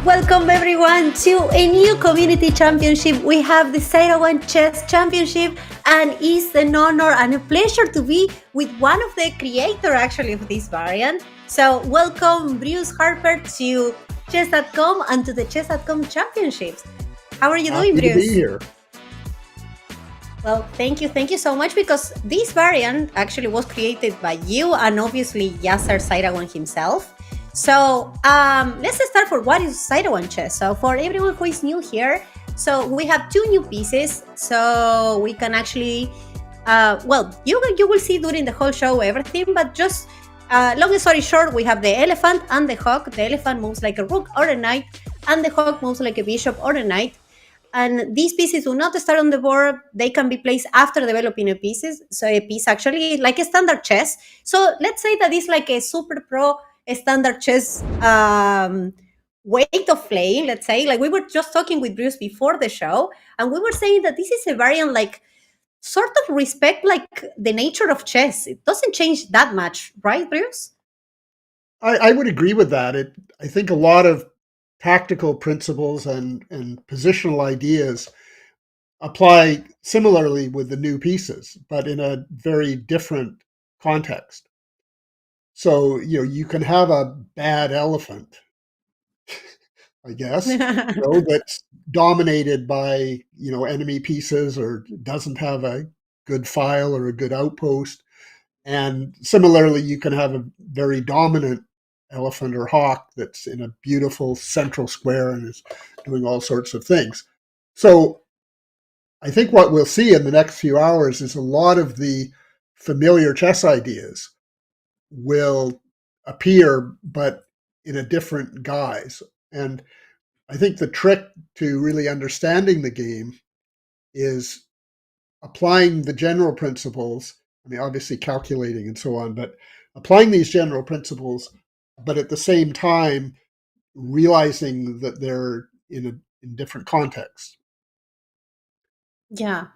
Welcome everyone to a new community championship. We have the Seirawan Chess Championship and it's an honor and a pleasure to be with one of the creator actually of this variant. So welcome Bruce Harper to Chess.com and to the Chess.com Championships. How are you doing, Happy to Bruce? be here. Well, thank you so much, because this variant actually was created by you and obviously Yasser Seirawan himself. So let's start for what is Seirawan Chess. So for everyone who is new here, so we have two new pieces, so we can actually, you will see during the whole show everything, but just long story short, we have the elephant and the hawk. The elephant moves like a rook or a knight, and the hawk moves like a bishop or a knight. And these pieces do not start on the board. They can be placed after developing a pieces. So a piece actually like a standard chess. So let's say that it's like a super pro standard chess way of playing. Let's say, like we were just talking with Bruce before the show, and we were saying that this is a variant like sort of respect like the nature of chess. It doesn't change that much, right, Bruce? I would agree with that. I think a lot of tactical principles and positional ideas apply similarly with the new pieces, but in a very different context. So, you can have a bad elephant, I guess, that's dominated by, enemy pieces or doesn't have a good file or a good outpost. And similarly, you can have a very dominant elephant or hawk that's in a beautiful central square and is doing all sorts of things. So I think what we'll see in the next few hours is a lot of the familiar chess ideas will appear, but in a different guise. And I think the trick to really understanding the game is applying the general principles. I mean, obviously calculating and so on, but applying these general principles, but at the same time realizing that they're in different contexts. Yeah.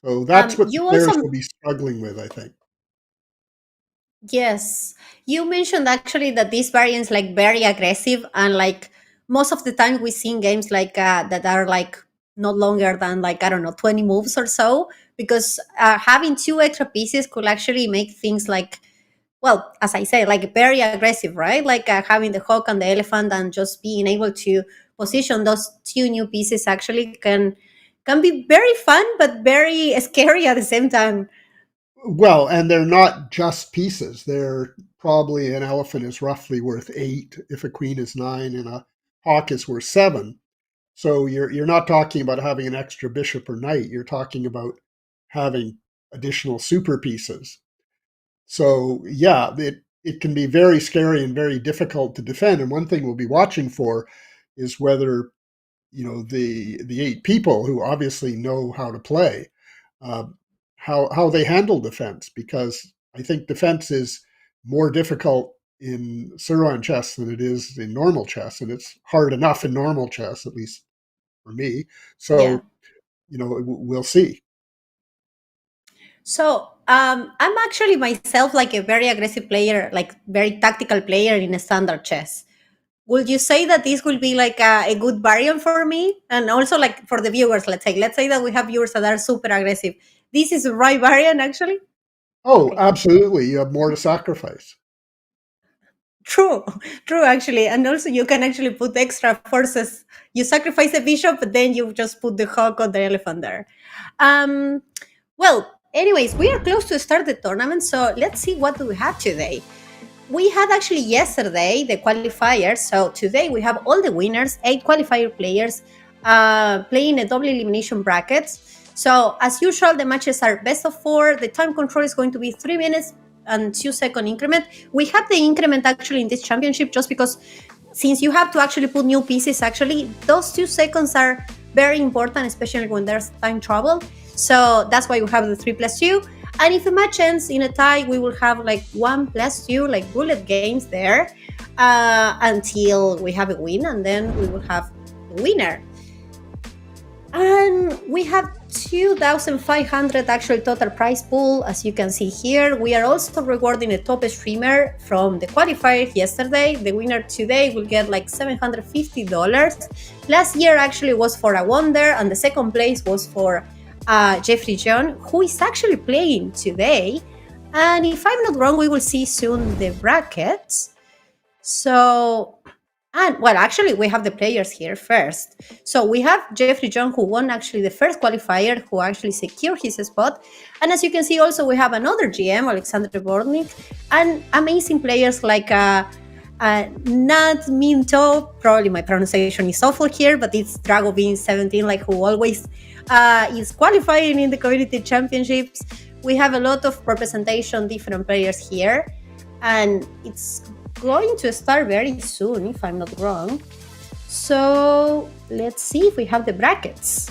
So that's what the You players also will be struggling with, I think. Yes, you mentioned actually that these variants like very aggressive, and like most of the time we see in games like that are like not longer than like I don't know 20 moves or so, because having two extra pieces could actually make things like, well, as I say, like very aggressive, right? Like having the hawk and the elephant, and just being able to position those two new pieces actually can be very fun but very scary at the same time. Well, and they're not just pieces. They're probably an elephant is roughly worth 8 if a queen is 9 and a hawk is worth 7. So you're not talking about having an extra bishop or knight. You're talking about having additional super pieces. So yeah, it can be very scary and very difficult to defend. And one thing we'll be watching for is whether the 8 people who obviously know how to play, uh, how they handle defense, because I think defense is more difficult in Seirawan chess than it is in normal chess, and it's hard enough in normal chess, at least for me. Yeah. So we'll see. So I'm actually myself like a very aggressive player, like very tactical player in a standard chess. Would you say that this will be like a good variant for me, and also like for the viewers? Let's say that we have viewers that are super aggressive. This is the right variant, actually. Oh, Okay. absolutely. You have more to sacrifice. True, true, actually. And also, you can actually put extra forces. You sacrifice a bishop, but then you just put the hawk or the elephant there. Um, well, anyways, we are close to start the tournament, so let's see what do we have today. We had actually yesterday the qualifiers, so today we have all the winners, 8 qualifier players playing a double elimination brackets. So as usual, the matches are best of 4. The time control is going to be 3 minutes and 2 second increment. We have the increment actually in this championship just because since you have to actually put new pieces, actually those 2 seconds are very important, especially when there's time trouble. So that's why we have the 3+2. And if the match ends in a tie, we will have like 1+2, like bullet games there, until we have a win, and then we will have the winner. And we have 2,500 actual total prize pool, as you can see here. We are also rewarding a top streamer from the qualifier yesterday. The winner today will get like $750. Last year actually was for a wonder, and the second place was for Jeffrey John, who is actually playing today. And if I'm not wrong, we will see soon the brackets. So, and well, actually, we have the players here first. So we have Jeffrey John, who won actually the first qualifier, who actually secured his spot. And as you can see, also we have another GM, Alexander Bortnyk, and amazing players like Nat Minto. Probably my pronunciation is awful here, but it's Dragovin 17, like who always is qualifying in the community championships. We have a lot of representation, different players here, and it's going to start very soon, if I'm not wrong. So let's see if we have the brackets.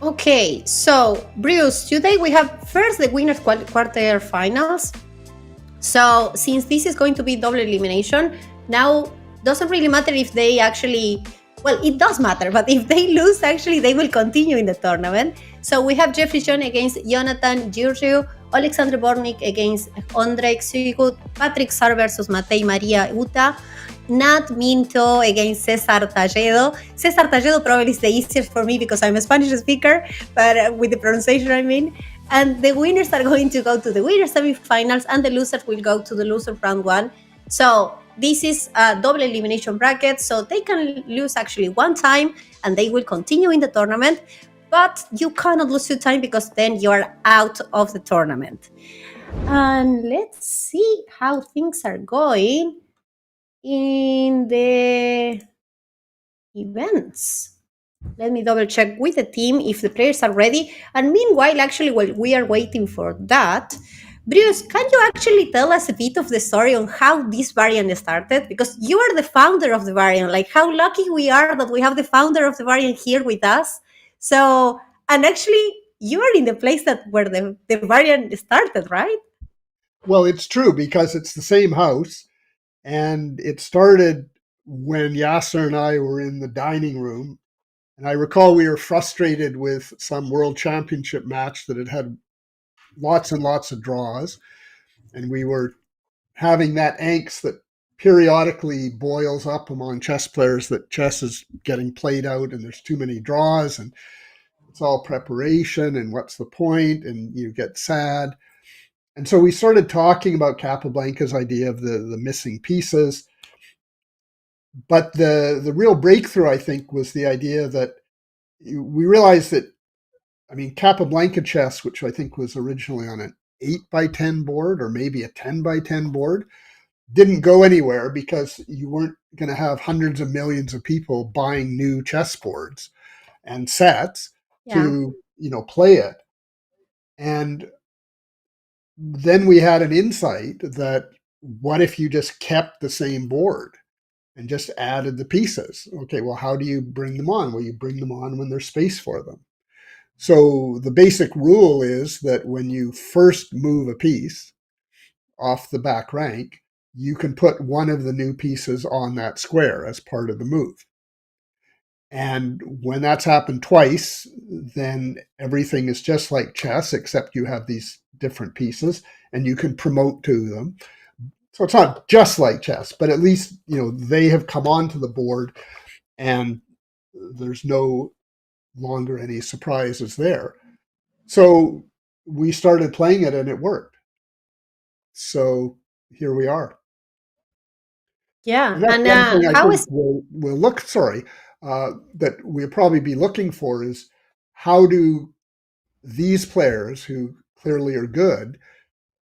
Okay, so Bruce, today we have first the winners quarterfinals. So since this is going to be double elimination, now doesn't really matter if they actually, well, it does matter, but if they lose, actually they will continue in the tournament. So we have Jeffrey John against Jonathan Giurgiu, Alexander Bortnyk against Ondrej Sugut, Patrick Saar versus Matei Maria Uta, Nat Minto against Cesar Talledo. Cesar Talledo probably is the easiest for me because I'm a Spanish speaker, but with the pronunciation, I mean. And the winners are going to go to the winner semifinals, and the losers will go to the loser round one. So this is a double elimination bracket, so they can lose actually one time, and they will continue in the tournament. But you cannot lose two times because then you are out of the tournament. And let's see how things are going in the events. Let me double check with the team if the players are ready. And meanwhile, actually, while we are waiting for that, Bruce, can you actually tell us a bit of the story on how this variant started? Because you are the founder of the variant. Like, how lucky we are that we have the founder of the variant here with us. So, and actually, you are in the place that where the variant started, right? Well, it's true because it's the same house, and it started when Yasser and I were in the dining room. And I recall we were frustrated with some world championship match that had lots and lots of draws. And we were having that angst that periodically boils up among chess players that chess is getting played out and there's too many draws and it's all preparation and what's the point, and you get sad. And so we started talking about Capablanca's idea of the missing pieces. But the real breakthrough, I think, was the idea that we realized that, I mean, Capablanca chess, which I think was originally on an 8 by 10 board or maybe a 10 by 10 board, didn't go anywhere because you weren't going to have hundreds of millions of people buying new chess boards and sets Yeah. to, play it. And then we had an insight that what if you just kept the same board and just added the pieces? Okay, well, how do you bring them on? Well, you bring them on when there's space for them. So the basic rule is that when you first move a piece off the back rank, you can put one of the new pieces on that square as part of the move. And when that's happened twice, then everything is just like chess, except you have these different pieces and you can promote to them. So it's not just like chess, but at least, they have come onto the board and there's no longer any surprises there. So we started playing it and it worked. So here we are. Yeah. And that's And one thing I how think is, we'll look, that we'll probably be looking for is how do these players who clearly are good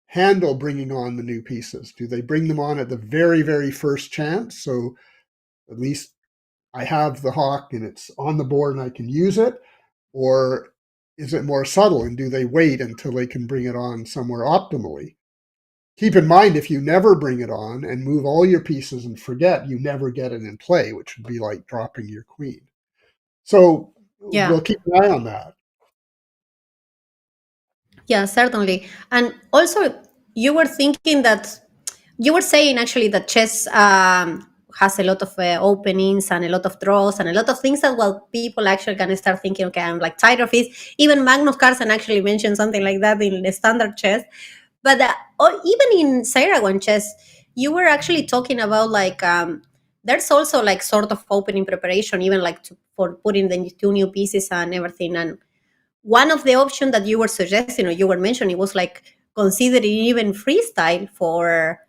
handle bringing on the new pieces? Do they bring them on at the very, very first chance? So at least I have the hawk and it's on the board and I can use it? Or is it more subtle and do they wait until they can bring it on somewhere optimally? Keep in mind, if you never bring it on and move all your pieces and forget, you never get it in play, which would be like dropping your queen. So yeah. we'll keep an eye on that. Yeah, certainly. And also, you were thinking that you were saying actually that chess has a lot of openings and a lot of draws and a lot of things that, well, people actually can start thinking, okay, I'm like tired of it. Even Magnus Carlsen actually mentioned something like that in the standard chess. But or even in Seirawan chess, you were actually talking about like there's also like sort of opening preparation, even like for putting the two new pieces and everything. And one of the options that you were suggesting or you were mentioning was like considering even freestyle for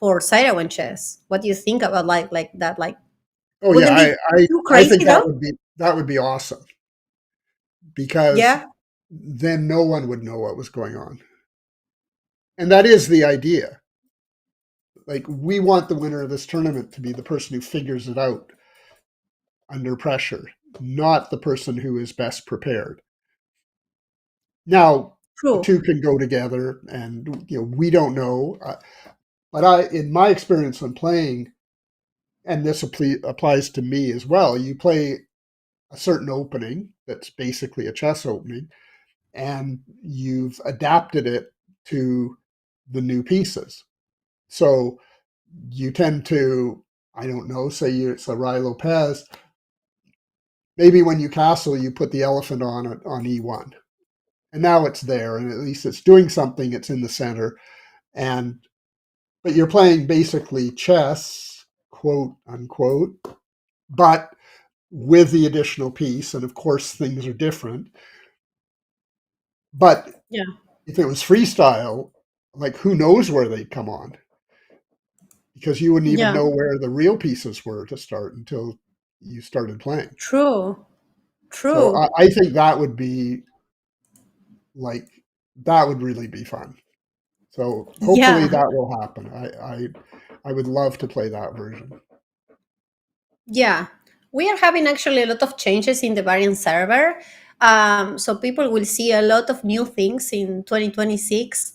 Seirawan chess. What do you think about like that? Like, Oh yeah, wouldn't be too I think crazy though? that would be awesome because Yeah, then no one would know what was going on. And that is the idea. Like we want the winner of this tournament to be the person who figures it out under pressure, not the person who is best prepared. Now, the true. two can go together, and we don't know. But in my experience when playing, and this applies to me as well, you play a certain opening that's basically a chess opening, and you've adapted it to the new pieces. So you tend to, I don't know, say it's a Rai Lopez. Maybe when you castle, you put the elephant on it on E1, and now it's there, and at least it's doing something. It's in the center, and but you're playing basically chess, quote unquote, but with the additional piece. And of course, things are different. But Yeah, if it was freestyle, like who knows where they'd come on? Because you wouldn't even yeah, know where the real pieces were to start until you started playing. true, So true. I think that would be like that would really be fun. So hopefully Yeah, that will happen. I would love to play that version. yeah, we are having actually a lot of changes in the variant server. So people will see a lot of new things in 2026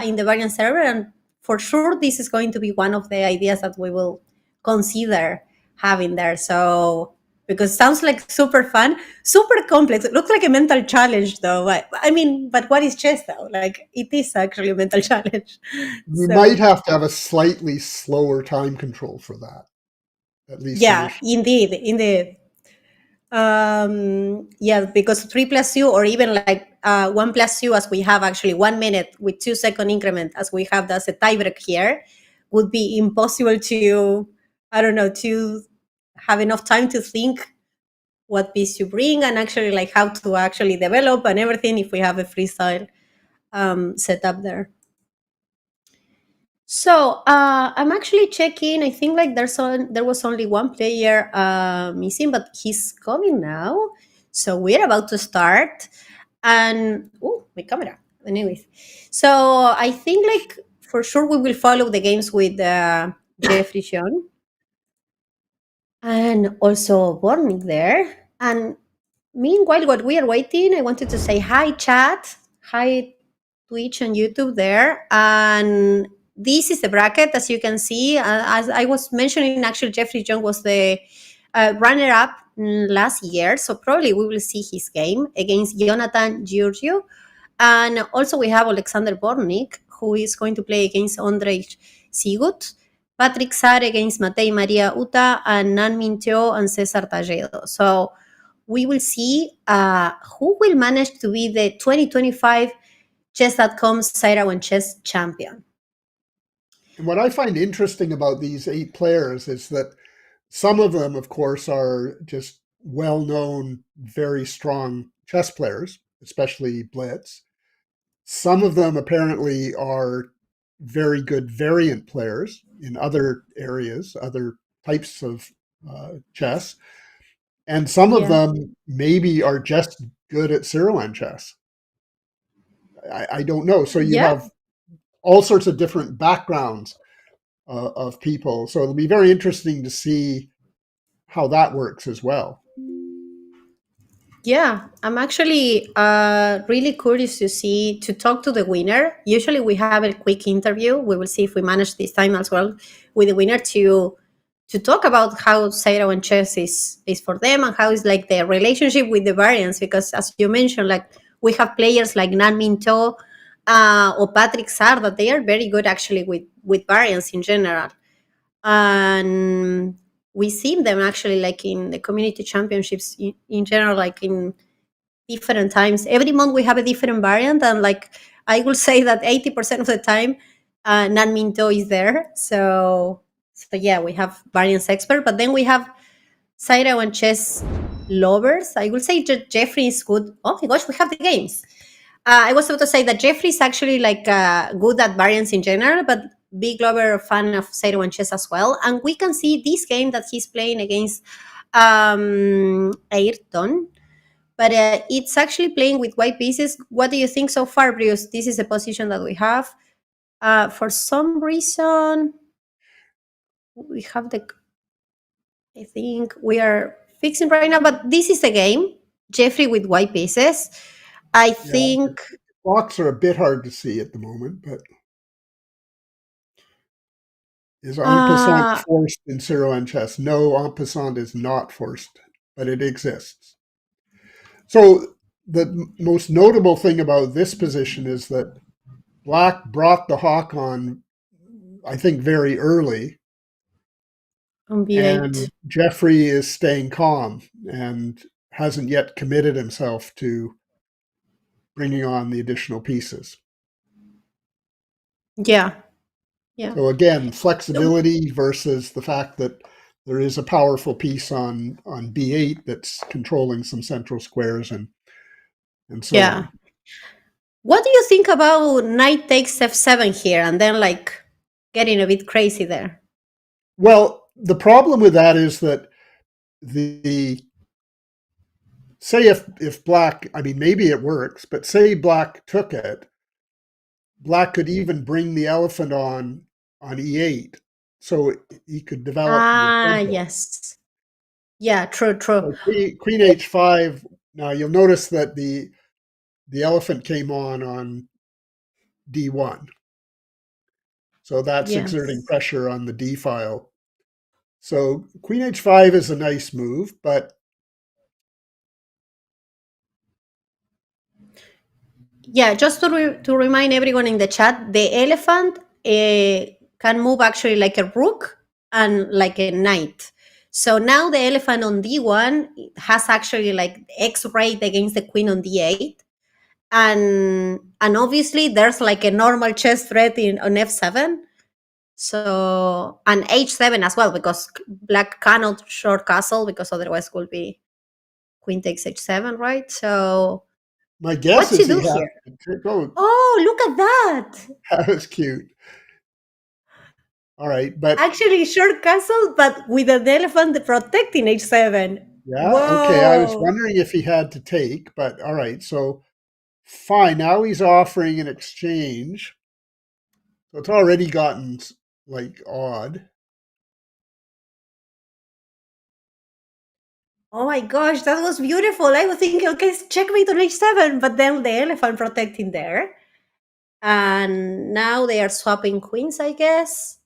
in the variant server. And for sure, this is going to be one of the ideas that we will consider having there. So, because it sounds like super fun, super complex. It looks like a mental challenge, though. I mean, but what is chess, though? Like, it is actually a mental challenge. You might So, have to have a slightly slower time control for that, at least yeah, initially. indeed, indeed. Yeah, because 3 plus 2 or even like 1 plus 2, as we have actually 1 minute with 2 second increment, as we have as a tiebreak here, would be impossible to, I don't know, to have enough time to think what piece you bring and actually like how to actually develop and everything if we have a freestyle set up there. So I'm actually checking. I think like there was only one player missing, but he's coming now. So we're about to start. And oh, my camera. Anyways, so I think like for sure we will follow the games with Jeffrey Xiong and also Bortnyk there. And meanwhile, while we are waiting, I wanted to say hi, chat. Hi, Twitch and YouTube there. And this is the bracket, as you can see. As I was mentioning, actually, Jeffrey Young was the runner up last year. So probably we will see his game against Jonathan Giurgiu. And also, we have Alexander Bortnyk, who is going to play against Andrzej Sigut. Patrick Saar against Matei Maria Uta and Nan Min Teo and Cesar Talledo. So we will see who will manage to be the 2025 Chess.com Seirawan Chess Champion. And what I find interesting about these 8 players is that some of them, of course, are just well known, very strong chess players, especially Blitz. Some of them apparently are very good variant players in other areas, other types of chess. And some of Yeah. them maybe are just good at Seirawan chess. I don't know. So you Yeah. have all sorts of different backgrounds of people. So it'll be very interesting to see how that works as well. Yeah, I'm actually really curious to talk to the winner. Usually, we have a quick interview. We will see if we manage this time as well with the winner to talk about how Seirawan chess is for them and how is like the relationship with the variants. Because as you mentioned, like we have players like Nan Minto or Patrick Saar that they are very good actually with variants in general, and we see them actually like in the community championships in general, like in different times. Every month we have a different variant, and like I will say that 80% of the time, Nan Minto is there. So So yeah, we have variance expert, but then we have Seirawan Chess lovers. I will say Jeffrey is good. Oh my gosh, we have the games. I was about to say that Jeffrey is actually like good at variance in general, but big lover fan of Seirawan Chess as well. And we can see this game that he's playing against Ayrton. But it's actually playing with white pieces. What do you think so far, Bruce? This is a position that we have. For some reason, we have the. I think we are fixing right now, but this is the game. Jeffrey with white pieces. I Yeah, think. blocks are a bit hard to see at the moment, but is en passant Uh, forced in Seirawan chess? No, en passant is not forced, but it exists. So the most notable thing about this position is that Black brought the hawk on, I think, very early, on and B8. Jeffrey is staying calm and hasn't yet committed himself to bringing on the additional pieces. Yeah, yeah, So again, so, flexibility versus the fact that there is a powerful piece on b8 that's controlling some central squares and so yeah. on. What do you think about knight takes f7 here and then like getting a bit crazy there? Well, the problem with that is that the say if black, I mean maybe it works, but say black took it, black could even bring the elephant on e8, so he could develop the Ah, tempo. yes. Yeah, true, true. So queen h5. Now you'll notice that the elephant came on d1, so that's exerting Yes. pressure on the d file. So queen h5 is a nice move, but Yeah, just to remind everyone in the chat, the elephant can move actually like a rook and like a knight. So now the elephant on d1 has actually like X rate against the queen on d8. And obviously there's like a normal chess threat in on f7. So and h7 as well, because black cannot short castle because otherwise it will be queen takes h7, right? So my guess what's is he he do has here? to go. Oh, look at that. That was cute. All right, but Actually, short castle, but with an elephant protecting h7. yeah, okay. I was Whoa. wondering if he had to take, but all right. So fine. Now he's offering an exchange. So it's already gotten like odd. Oh my gosh, that was beautiful. I was thinking, okay, checkmate on h7, but then the elephant protecting there. And now they are swapping queens, I guess.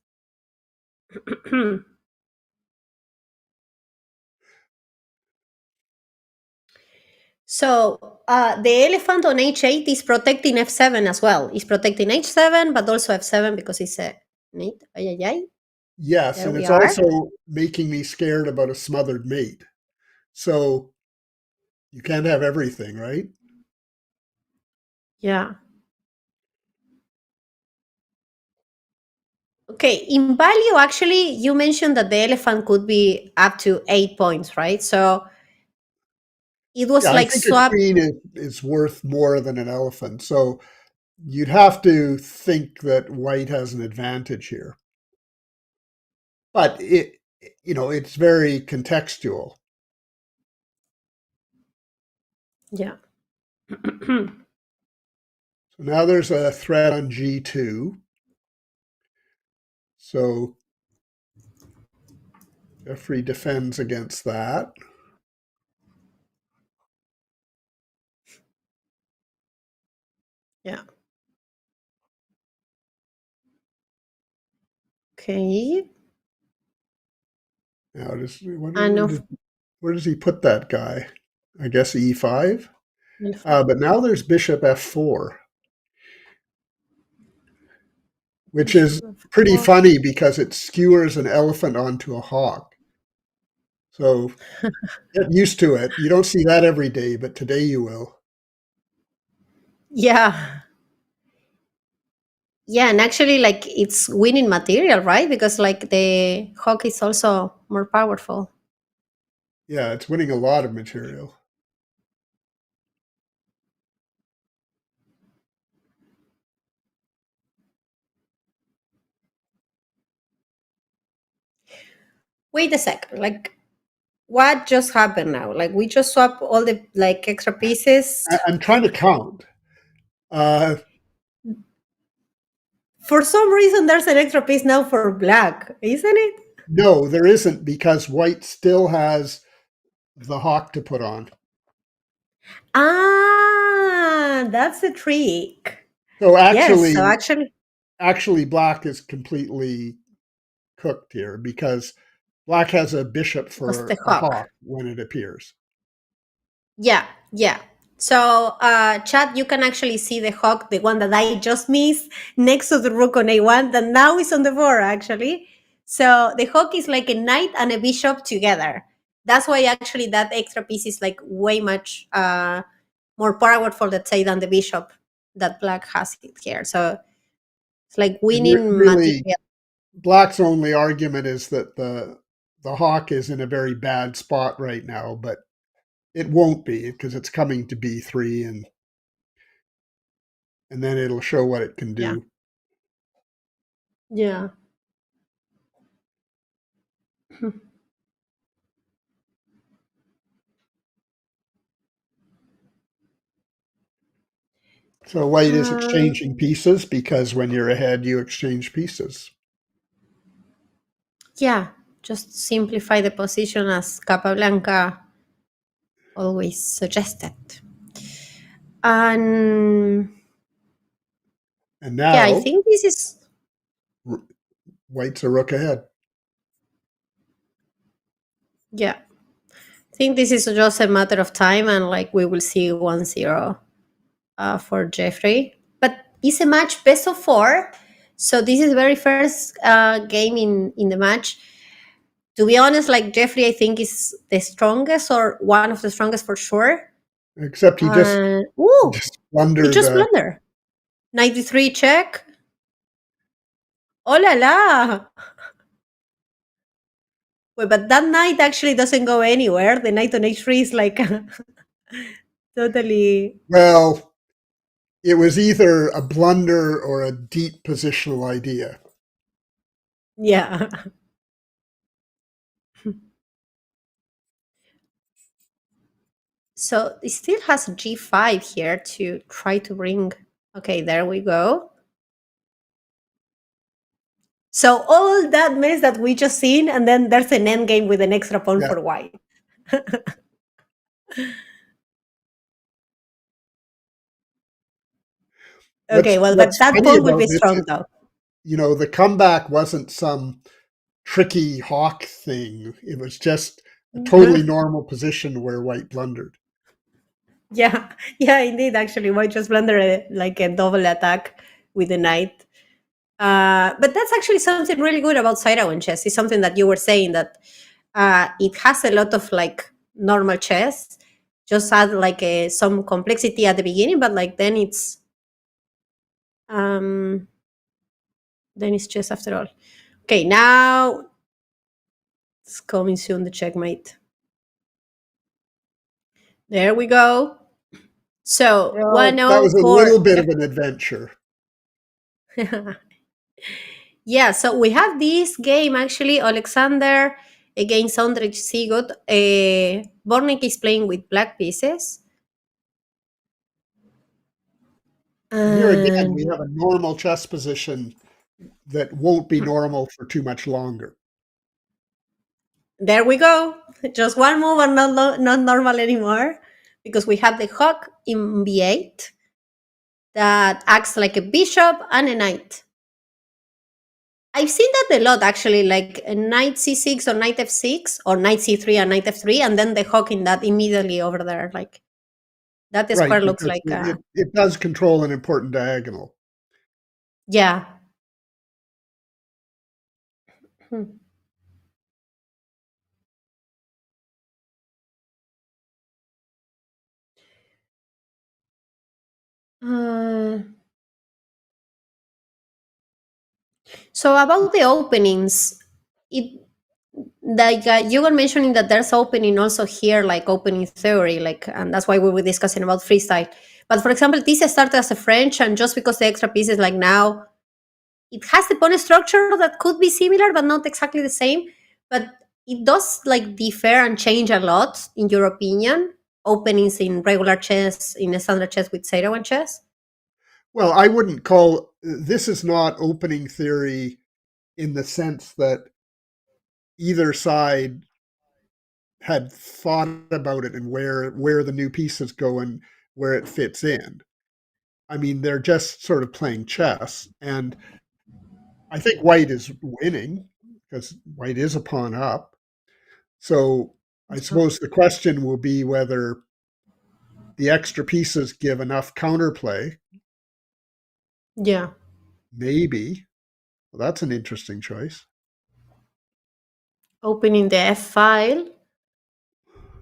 So the elephant on h8 is protecting f7 as well. It's protecting h7, but also f7 because it's a mate. Ay, ay, ay. Yes, There and we it's are. also making me scared about a smothered mate. So you can't have everything, right? Yeah. Okay. In value, actually, you mentioned that the elephant could be up to 8 points, right? So it was Yeah, I like think a swap. queen is worth more than an elephant. So you'd have to think that white has an advantage here. But it's very contextual. Yeah. So now there's a threat on G2. So Jeffrey defends against that. Yeah. Okay. Now, I know. where does he put that guy? I guess E5. But now there's Bishop F4, which Bishop is pretty f4. funny because it skewers an elephant onto a hawk. So get used to it. You don't see that every day, but today you will. Yeah. Yeah, and actually, like it's winning material, right? Because like the hawk is also more powerful. Yeah, it's winning a lot of material. Wait a second, like what just happened now? Like we just swap all the like extra pieces. I'm trying to count. Uh, For some reason, there's an extra piece now for black, isn't it? no, there isn't because white still has the hawk to put on. Ah, that's the trick. So Yes, so actually, actually, actually, black is completely cooked here because black has a bishop because the for a hawk. hawk when it appears. Yeah, yeah. So, chat, you can actually see the hawk, the one that I just missed, next to the rook on a1, that now is on the board, actually. So, the hawk is like a knight and a bishop together. That's why actually that extra piece is like way much more powerful, let's say, than the bishop that black has it here. So, it's like And winning really, material. black's only argument is that the hawk is in a very bad spot right now, but it won't be because it's coming to b3 and then it'll show what it can Yeah. do. Yeah. So white is Uh, exchanging pieces because when you're ahead, you exchange pieces. yeah, just simplify the position as Capablanca always suggested. And And yeah, I now think this is, r- white's a rook ahead. yeah, I think this is just a matter of time and like we will see 1-0 for Jeffrey. But it's a match best of four. So this is very first game in the match. To be honest, like Jeffrey, I think is the strongest or one of the strongest for sure. Except he Ooh, just he blundered. just blunder. 93 check. Oh la la. Wait, but that knight actually doesn't go anywhere. The knight on h3 is like totally. Well, it was either a blunder or a deep positional idea. Yeah. So it still has g5 here to try to bring. Okay, there we go. So all that mess that we just seen, and then there's an end game with an extra pawn Yeah. for white. Okay, well, but What's that funny pawn will about be this strong is, though. the comeback wasn't some tricky hawk thing. It was just a totally normal position where white blundered. Yeah, yeah, indeed. Actually, white just blunder like a double attack with the knight. But that's actually something really good about Seirawan chess. It's something that you were saying that it has a lot of like normal chess, just add like some complexity at the beginning, but like um, then it's chess after all. Okay, now it's coming soon the checkmate. There we go. So Well, that was a 104. little bit of an adventure. Yeah, so we have this game actually, Alexander against Ondrej Sigot. Bortnyk is playing with black pieces. Here again, we And have a normal chess position that won't be normal for too much longer. there we go. Just one move and not normal anymore because we have the hawk in b8 that acts like a bishop and a knight. I've seen that a lot actually, like a knight c6 or knight f6 or knight c3 and knight f3, and then the hawk in that immediately over there. Like that Right, square looks because like it does control an important diagonal. yeah. Hmm. Uh, So about the openings, it like you were mentioning that there's opening also here, like opening theory, like, and that's why we were discussing about freestyle. But for example, this started as a French, and just because the extra pieces, like now, it has the pawn structure that could be similar but not exactly the same. But it does like differ and change a lot, in your opinion. Openings in regular chess, in a standard chess with Seirawan chess. Well, I wouldn't call this is not opening theory in the sense that either side had thought about it and where the new pieces go and where it fits in. I mean, they're just sort of playing chess, and I think white is winning because white is a pawn up. So I Yeah. suppose the question will be whether the extra pieces give enough counterplay. Yeah. Maybe. Well, that's an interesting choice. Opening the F file.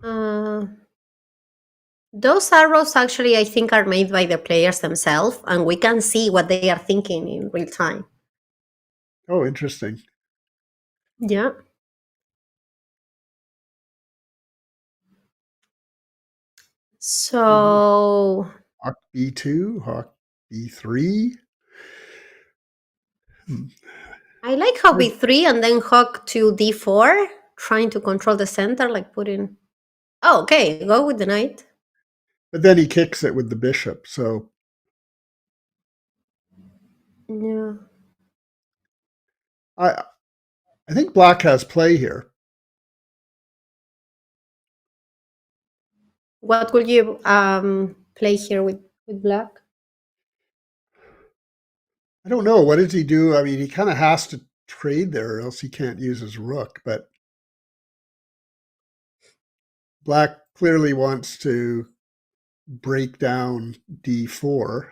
Uh, those arrows actually, I think, are made by the players themselves, and we can see what they are thinking in real time. Oh, interesting. Yeah. Mhm. So Hawk B2, Hawk B3. Hmm. I like how b3 and then hawk to d4, trying to control the center, like putting. Oh, okay, go with the knight. But then he kicks it with the bishop. So Yeah. I I think black has play here. What will you play here with black? I don't know. What does he do? I mean, he kind of has to trade there or else he can't use his rook. But black clearly wants to break down d4.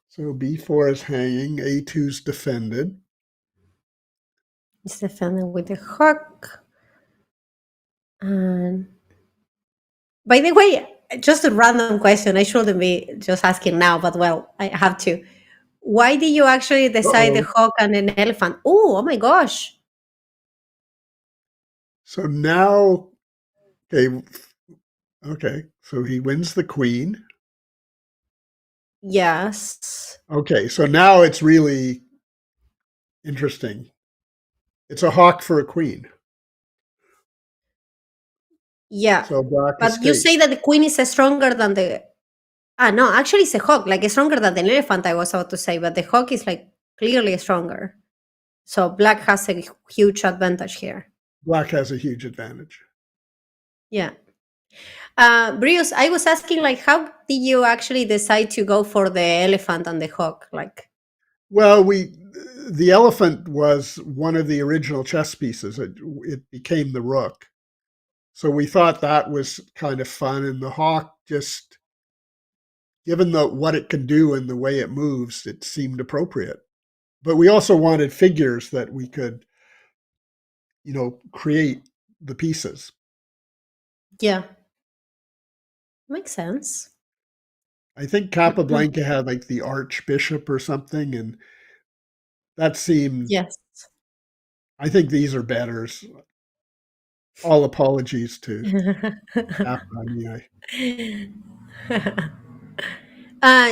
So b4 is hanging, a2 is defended. It's defending with the hawk. And by the way, just a random question. I shouldn't be just asking now, but well, I have to. Why did you actually decide the Uh-oh. hawk and an elephant? Oh my gosh. So now, okay, okay. So he wins the queen. Yes. Okay, so now it's really interesting. It's a hawk for a queen. Yeah. So black But you say escapes. that the queen is stronger than the. Ah, no, actually, it's a hawk. Like, it's stronger than the elephant, I was about to say, but the hawk is like clearly stronger. So black has a huge advantage here. Black has a huge advantage. Yeah. Bruce, I was asking, like, how did you actually decide to go for the elephant and the hawk? Like, Well, the elephant was one of the original chess pieces. It became the rook. So we thought that was kind of fun, and the hawk just, given the what it can do and the way it moves, it seemed appropriate. But we also wanted figures that we could, create the pieces. yeah, makes sense. I think Capablanca had like the archbishop or something, and that seemed. Yes. I think these are betters. All apologies to Cap. I mean,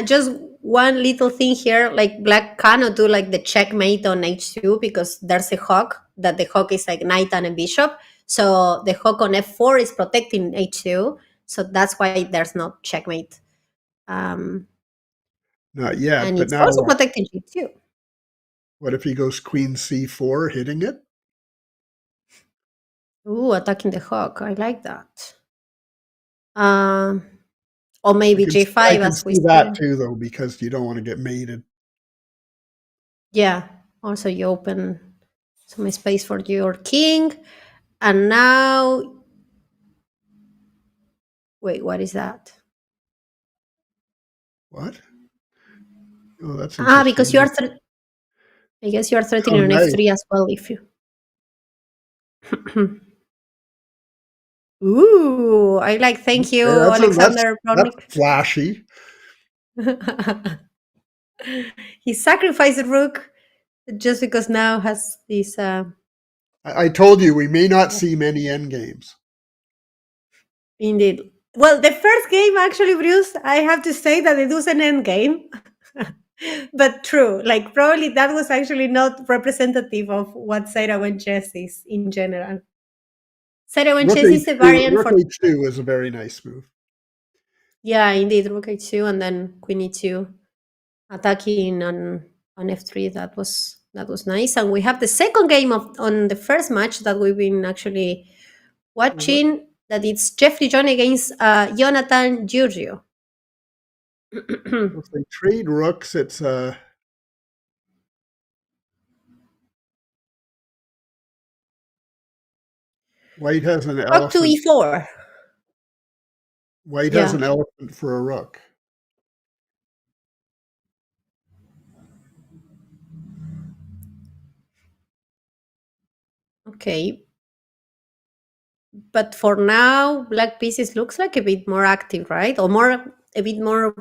Just one little thing here, like black cannot do like the checkmate on h2 because there's a hawk, that the hawk is like knight and a bishop. So the hawk on f4 is protecting h2. So that's why there's not checkmate. Um, not yet. and But it's now also what? protecting g2. What if he goes Queen C4, hitting it? Ooh, attacking the hawk. I like that. Um, or I maybe can I j5 can as we see that said. too, though, because you don't want to get mated. Yeah. Also, you open some space for your king. And now, wait, what is that? What? Oh, that's Ah, because you interesting. are. I guess you are Oh, threatening on nice. f3 as well. If you. Ooh, I like. Thank you, Okay, that's Alexander that's Bortnyk. flashy. He sacrificed the rook just because now has this. I told you we may not see many endgames. Indeed. Well, the first game actually, Bruce, I have to say that it was an end game. But true, like probably that was actually not representative of what Seirawan chess is in general. Seirawan Rook chess is a h2, variant Rook for, h2 is a very nice move. yeah, indeed, rook h2 and then queen e2 attacking on f3. That was nice. And we have the second game of on the first match that we've been actually What watching. That it's Jeffrey John against Jonathan Giurgiu. if they trade rooks? It's white has an Rook to elephant. e4. White has Yeah. an elephant for a rook. Okay. But for now, black pieces looks like a bit more active, right? Or a bit more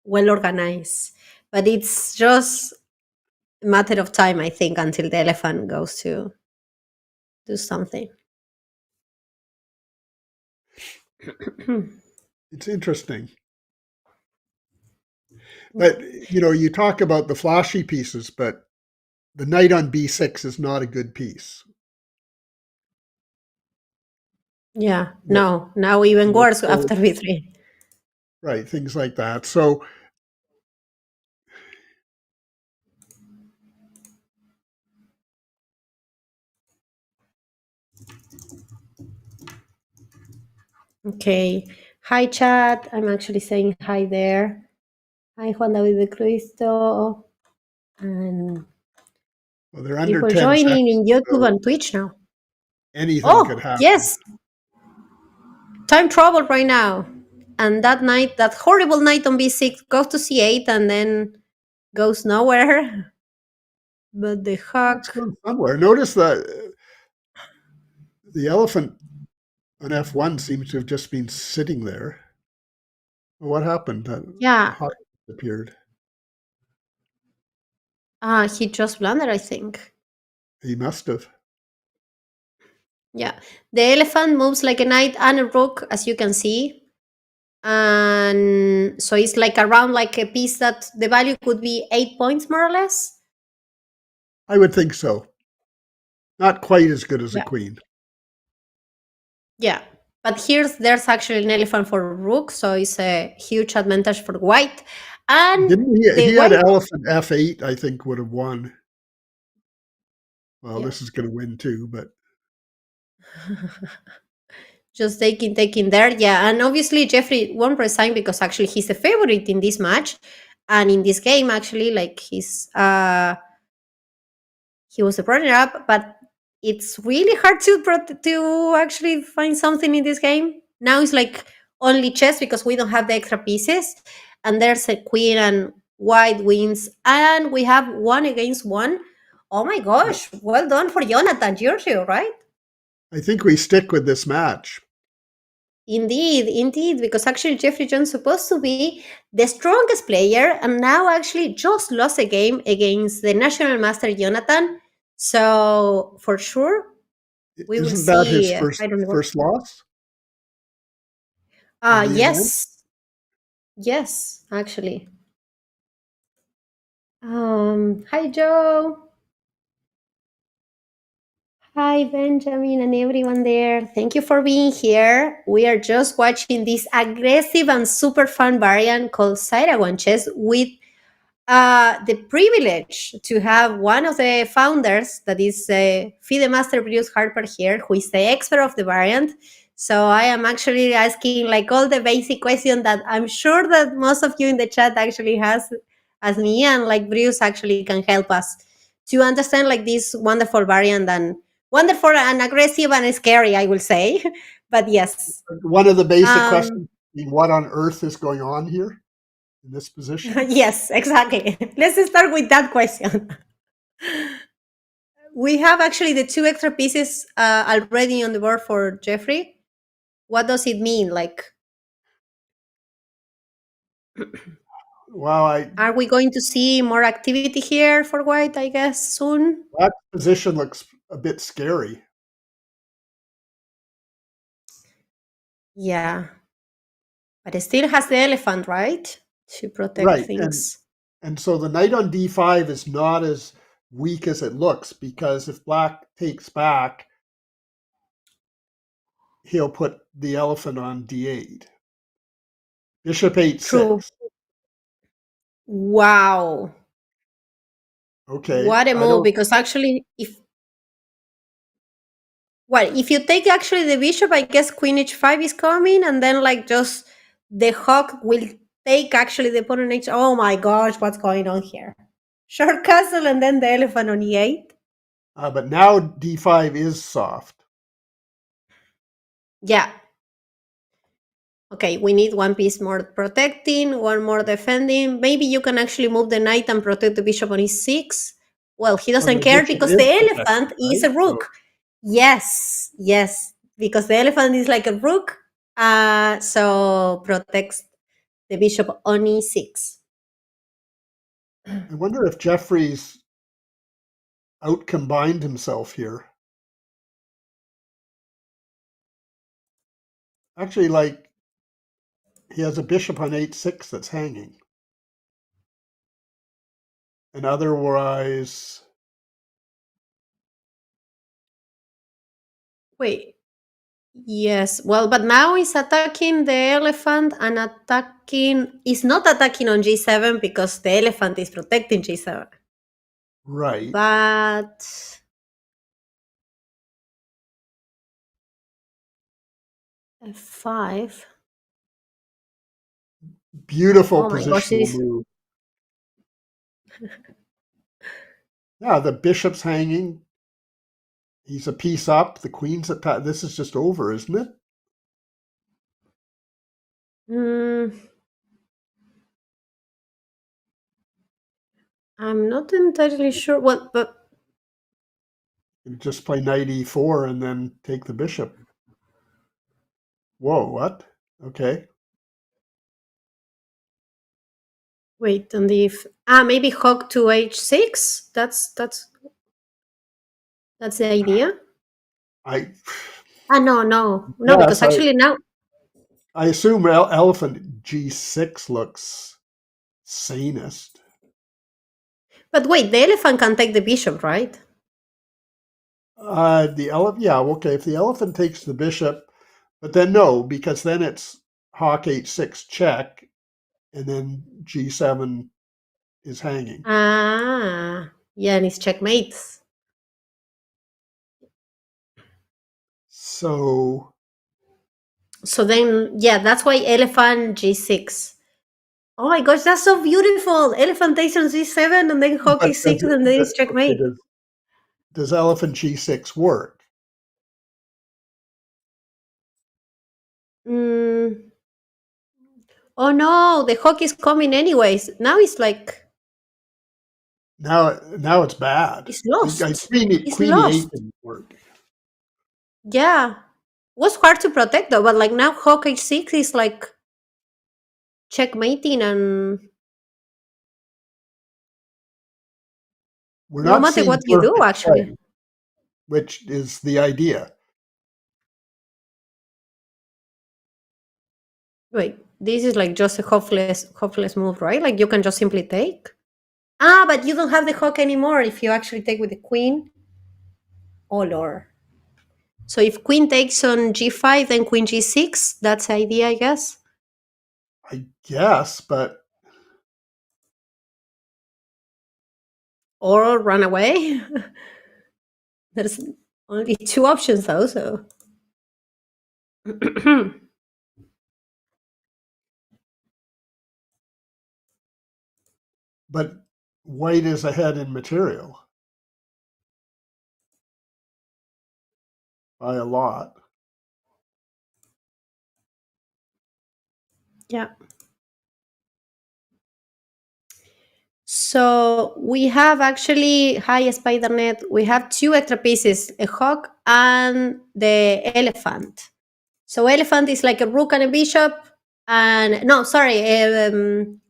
well organized. But it's just a matter of time, I think, until the elephant goes to do something. It's interesting. But you talk about the flashy pieces, but the knight on b6 is not a good piece. Yeah. What, No. Now even worse so after v3. right, things like that. So Okay. Hi, chat. I'm actually saying hi there. Hi, Juan David de Cristo. And well, they're under people 10 joining seconds, in YouTube so and Twitch now. anything could Oh, happen. yes. Time trouble right now. And that knight, that horrible knight on b6 goes to c8 and then goes nowhere. But the It's hawk, going somewhere. Notice that the elephant on f1 seems to have just been sitting there. What happened? The yeah, hawk appeared. he just blundered, I think. He must have. Yeah, the elephant moves like a knight and a rook, as you can see. And so it's like around like a piece that the value could be 8 points more or less. I would think so. Not quite as good as a Yeah. queen. Yeah. But there's actually an elephant for rook, so it's a huge advantage for white. And Didn't he? the He had white, elephant f8. I think would have won. Well, yeah, this is going to win too, but just taking there. Yeah. And obviously Jeffrey won't resign because actually he's the favorite in this match. And in this game, actually, like he was a runner up, but it's really hard to actually find something in this game. Now it's like only chess because we don't have the extra pieces, and there's a queen and white wins, and we have one against one. Oh my gosh! Well done for Jonathan Giurgiu, right? I think we stick with this match. Indeed, indeed, because actually Jeffrey Jones supposed to be the strongest player, and now actually just lost a game against the national master Jonathan. So for sure, we will Isn't that his see. first I don't know. first loss of the event? Yes, yes, actually. Hi Joe. Hi Benjamin and everyone there. Thank you for being here. We are just watching this aggressive and super fun variant called Seirawan Chess with the privilege to have one of the founders, that is FIDE Master Bruce Harper here, who is the expert of the variant. So I am actually asking like all the basic questions that I'm sure that most of you in the chat actually has as me, and like Bruce actually can help us to understand like this wonderful variant, and wonderful and aggressive and scary, I will say. But yes. One of the basic Um, questions: what on earth is going on here in this position? yes, exactly. Let's start with that question. We have actually the two extra pieces already on the board for Jeffrey. What does it mean? Like, Wow, Are we going to see more activity here for white, I guess, soon? that position looks a bit scary. Yeah. But it still has the elephant, right? To protect Right, things. and so the knight on d5 is not as weak as it looks, because if black takes back, he'll put the elephant on d8. Bishop True. h6. Wow. Okay, What a I move. don't. Because actually, if you take actually the bishop, I guess queen h5 is coming, and then like just the hawk will take actually the opponent h. Oh my gosh, what's going on here? Short castle and then the elephant on e8. But now d5 is soft. Yeah. Okay, we need one piece more protecting, one more defending. Maybe you can actually move the knight and protect the bishop on e6. Well, he Well, doesn't the care bishop because is the protected, elephant is right? a So rook. Yes, yes, because the elephant is like a rook, so protects the bishop on e6. I wonder if Jeffrey's outcombined himself here. Actually, like, he has a bishop on h6 that's hanging. And otherwise, Wait, yes, well, but now he's attacking the elephant and attacking. He's not attacking on g7 because the elephant is protecting g7. right. But f5. Beautiful Oh my gosh, positional this. move. Yeah, the bishop's hanging. He's a piece up. The queen's at. This is just over, isn't it? Mm, I'm not entirely sure. What, but You just play knight e4 and then take the bishop. Whoa, what? Okay. wait, and if maybe hog to h6. That's the idea. I No, no, no, because yes, actually now. I assume elephant g6 looks sanest. But wait, the elephant can take the bishop, right? The elephant, yeah, okay. If the elephant takes the bishop, but then no, because then it's hawk h6 check, and then g7 is hanging. Yeah, and it's checkmates. So, So then, yeah, that's why elephant g6. Oh my gosh, that's so beautiful. Elephant takes on g7 and then hawk but e6 and then it's okay, checkmate. does elephant g6 work? Mm. Oh no, the hawk is coming anyways. Now it's like Now it's bad. it's lost. It's Queen e8 lost. didn't work. Yeah. Was hard to protect though, but like now hawk h6 is like checkmating and We're no not matter seeing what you do perfect actually. play, which is the idea. Wait, this is like just a hopeless move, right? Like you can just simply take. But you don't have the hawk anymore if you actually take with the queen. Oh lord. So if queen takes on g5, then queen g6, that's the idea, I guess. I guess, but Or run away. There's only two options though, so. but white is ahead in material by a lot. Yeah. So we have actually, hi SpiderNet, we have two extra pieces, a hawk and the elephant. So elephant is like a rook and a bishop, And no, sorry,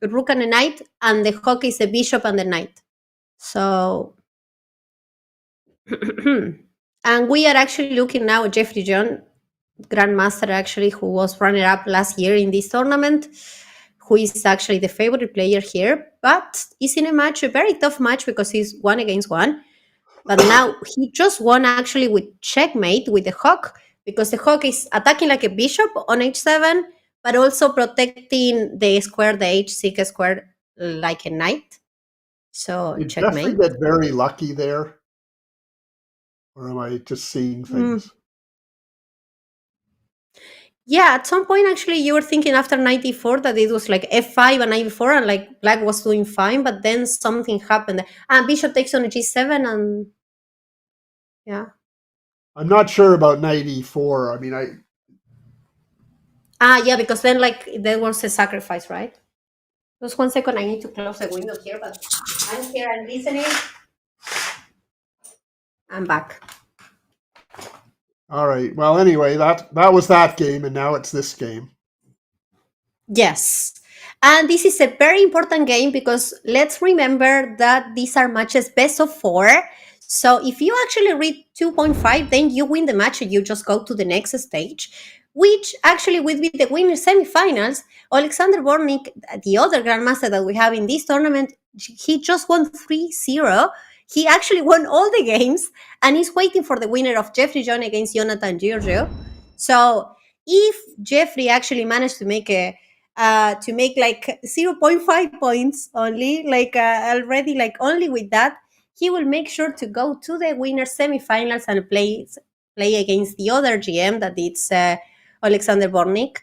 rook and a knight, and the hook is the bishop and the knight. So, and we are actually looking now at Jeffrey John, grandmaster, actually, who was runner up last year in this tournament, who is actually the favorite player here, but is in a match, a very tough match, because he's 1 against 1. But now he just won actually with checkmate with the hawk, because the hawk is attacking like a bishop on h7, but also protecting the square, the h6 square, like a knight. So Did Jeffrey checkmate. get very lucky there? Or am I just seeing Mm. things? Yeah, at some point actually you were thinking after 94 that it was like f5 and knight and like black was doing fine, but then something happened. And bishop takes on a g7, and yeah. I'm not sure about knight e4. I mean, Yeah, because then like there was a sacrifice, right? Just 1 second, I need to close the window here, but I'm here, I'm listening. I'm back. all right. Well, anyway, that was that game, and now it's this game. Yes. And this is a very important game, because let's remember that these are matches best of 4. So if you actually read 2.5, then you win the match and you just go to the next stage, which actually would be the winner semifinals. Alexander Bortnyk, the other grandmaster that we have in this tournament, he just won 3-0. He actually won all the games and is waiting for the winner of Jeffrey John against Jonathan Giurgiu. So if Jeffrey actually managed to make like zero point 0.5 points only, like already, like only with that, he will make sure to go to the winner semifinals and play against the other GM, that it's Alexander Bortnyk.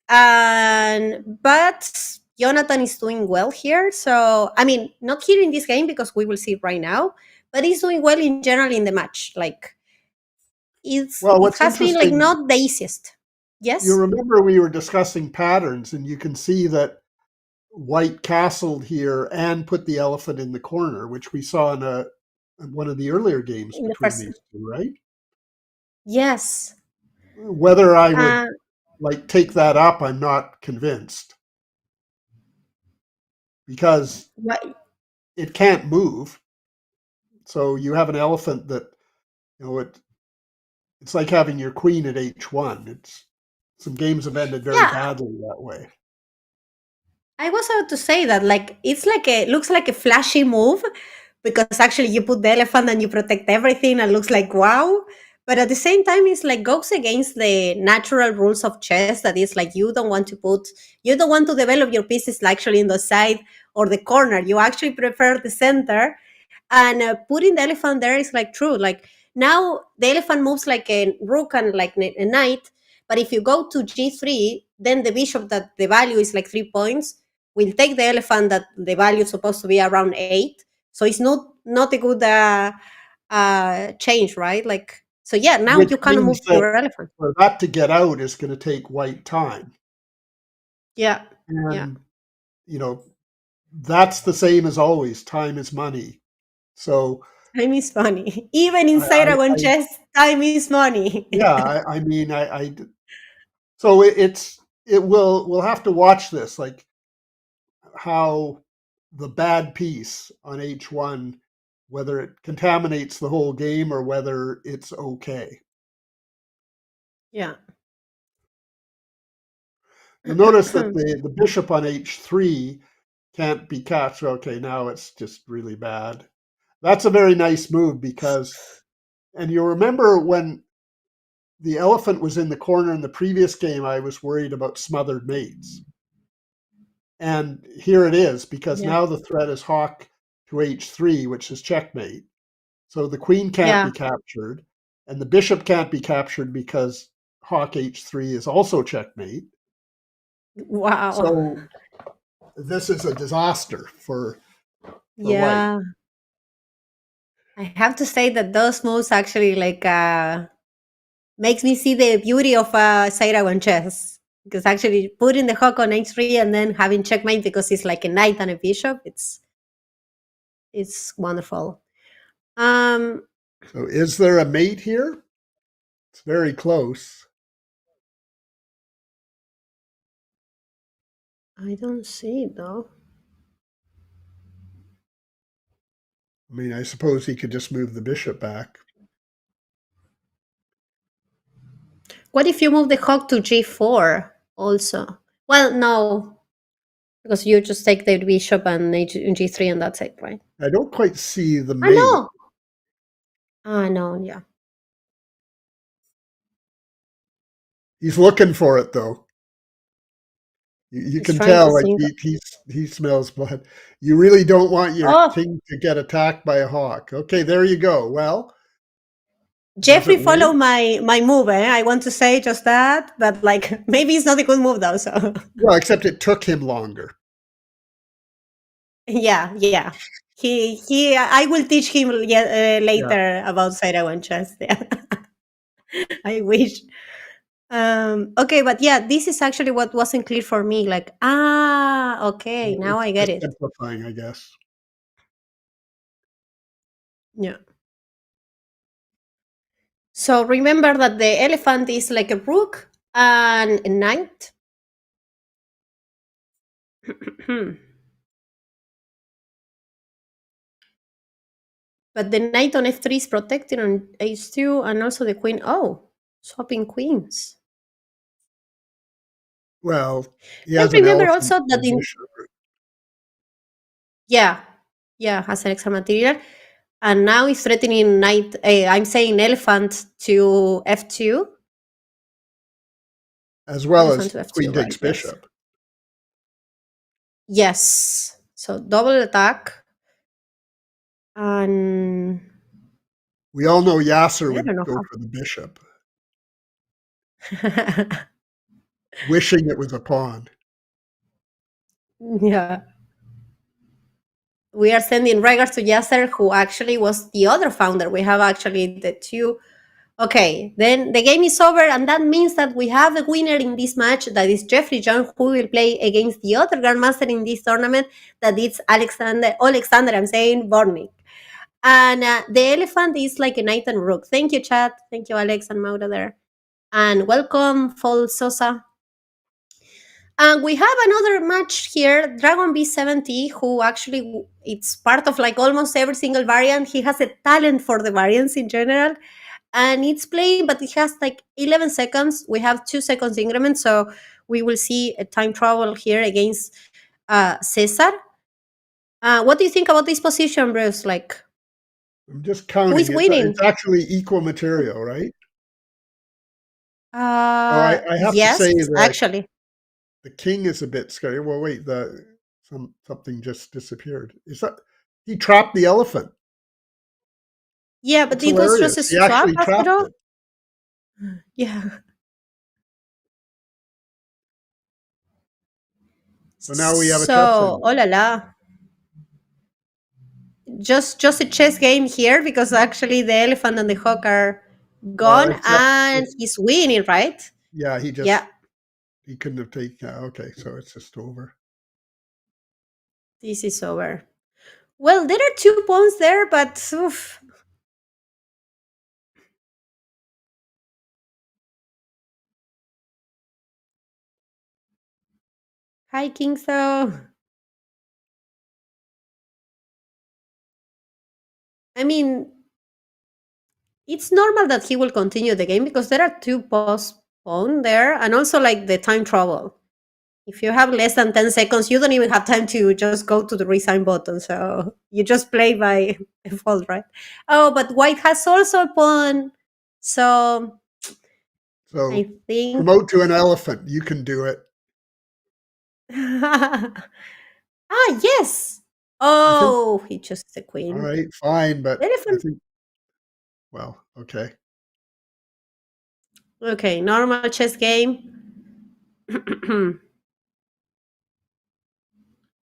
And but Jonathan is doing well here. So I mean, not here in this game because we will see it right now, but he's doing well in general in the match. Like Well, it what's has been like interesting, not the easiest. you Yes, remember we were discussing patterns, and you can see that white castled here and put the elephant in the corner, which we saw in one of the earlier games in the between first. these two, right? Yes. Whether I would Uh, like take that up, I'm not convinced because what, it can't move. So you have an elephant that it's like having your queen at h1. It's some games have ended very yeah, badly that way. I was about to say that like it's like a looks like a flashy move, because actually you put the elephant and you protect everything and looks like wow. But at the same time, it's like goes against the natural rules of chess. That is like you don't want to develop your pieces actually in the side or the corner. You actually prefer the center, and putting the elephant there is like true. Like now the elephant moves like a rook and like a knight, but if you go to g3, then the bishop, that the value is like 3 points, will take the elephant that the value is supposed to be around 8. So it's not a good change, right? Like, so yeah, now Which you kind of means move that your elephant. for that to get out is going to take white time. Yeah, yeah. And, you know, that's the same as always. Time is money. So Time is money. Even in I Seirawan Chess, time is money. yeah, I mean, so we'll have to watch this, like how the bad piece on H1, whether it contaminates the whole game or whether it's okay. Yeah. You'll notice that the bishop on H3 can't be captured. Okay, now it's just really bad. That's a very nice move because, and you'll remember when the elephant was in the corner in the previous game, I was worried about smothered mates. And here it is, because Yeah. now the threat is Hawk to H3, which is checkmate. So the queen can't Yeah. be captured, and the bishop can't be captured because Hawk H3 is also checkmate. Wow. So this is a disaster for white. Yeah. I have to say that those moves actually like makes me see the beauty of Seirawan chess. Because actually putting the hook on h3 and then having checkmate because it's like a knight and a bishop, it's wonderful. Um, So is there a mate here? It's very close. I don't see it though. I mean, I suppose he could just move the bishop back. What if you move the hawk to g4 also? Well, no, because you just take the bishop and g3 and that's it, right? I don't quite see the I mate. know. Ah, no, yeah. He's looking for it though. You He's can trying to tell, like think. he smells blood. You really don't want your Oh, king to get attacked by a hawk. Okay, there you go. Well, does Jeffrey it work? followed my move. I want to say just that, but like maybe it's not a good move though. So Well, except it took him longer. yeah, yeah. He. I will teach him Yeah. later about Seirawan Chess. Yeah, I wish. Okay, but yeah, this is actually what wasn't clear for me. Like, okay, now It's I get just it. simplifying, I guess. Yeah. So remember that the elephant is like a rook and a knight. But the knight on f3 is protected on h2, and also the queen. Oh, swapping queens. Well, he Well, has an remember elephant also for that a in, bishop. yeah, yeah, has an extra material. And now it's threatening knight, I'm saying elephant to f2. As well Elephant as to f2, queen right? takes Yes. bishop. Yes. So double attack. And We all know Yasser I would don't know go how. for the bishop, wishing it was a pawn. Yeah. We are sending regards to Yasser, who actually was the other founder. We have actually the two. Okay, then the game is over, and that means that we have a winner in this match. That is Jeffrey Young, who will play against the other grandmaster in this tournament. That is Alexander. I'm saying Bortnyk. And the elephant is like a knight and rook. Thank you, chat. Thank you, Alex and Maura there. And welcome, Fall Sosa. And we have another match here, Dragon B70, who actually it's part of like almost every single variant. He has a talent for the variants in general, and it's playing, but it has like 11 seconds. We have 2 seconds increment, so we will see a time travel here against Cesar. What do you think about this position, Bruce? Like, I'm just who counting. is It's winning? actually equal material, right? Oh, I have to Yes, say that actually. the king is a bit scary. Well, wait, something just disappeared. Is that he trapped the elephant? Yeah, but That's it was just hilarious. a He swap actually after trapped all. it. Yeah. So now we have a chess So, oh ending. la la. Just a chess game here because actually the elephant and the hawk are Well, gone except and he's winning, right? yeah, Yeah, he couldn't have taken. Okay, so it's just over. this is over. Well, there are 2 pawns there, but oof. Hi, King. So, I mean, it's normal that he will continue the game because there are 2 postponed there, and also like the time travel. If you have less than 10 seconds, you don't even have time to just go to the resign button. So you just play by default, right? Oh, but white has also a pawn. So So I think. promote to an elephant. You can do it. Yes. I think. Oh, he chose the All queen. right, fine, but I Elephant. think. Well, okay. Okay, normal chess game.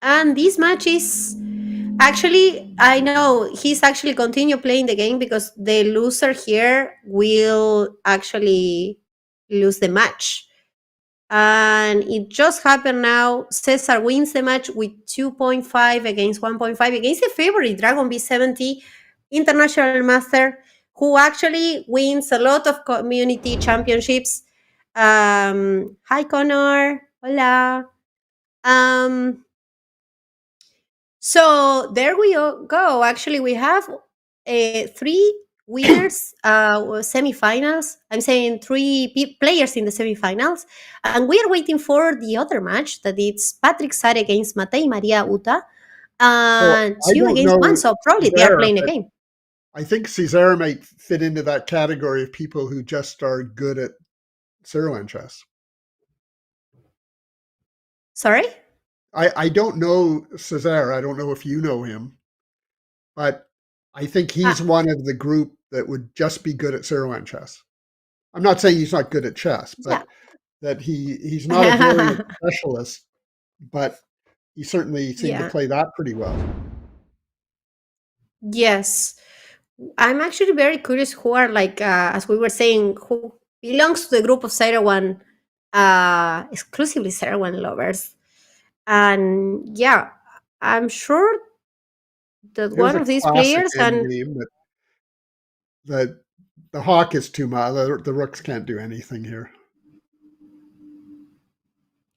And this match is actually, I know he's actually continue playing the game because the loser here will actually lose the match. And it just happened now. Cesar wins the match with 2.5 against 1.5 against the favorite Dragon B70 international master, who actually wins a lot of community championships. Hi, Connor. Hola. Um, so there we go. Actually, we have three winners, semifinals. I'm saying three players in the semifinals, and we are waiting for the other match that it's Patrick Sare against Matei Maria Uta So and I two don't against one. know So probably they are Cesare, playing a but game. I think Cesare might fit into that category of people who just are good at Seirawan chess. Sorry. I don't know Cesare. I don't know if you know him, but I think he's Ah, one of the group that would just be good at Seirawan chess. I'm not saying he's not good at chess, yeah. but that he's not a variant specialist, but he certainly seemed to Yeah. play that pretty well. Yes. I'm actually very curious who are like, as we were saying, who belongs to the group of Sairawan, exclusively Sairawan lovers. And yeah, I'm sure that Here's one a of these classic players, and endgame that the hawk is too much. The rooks can't do anything here.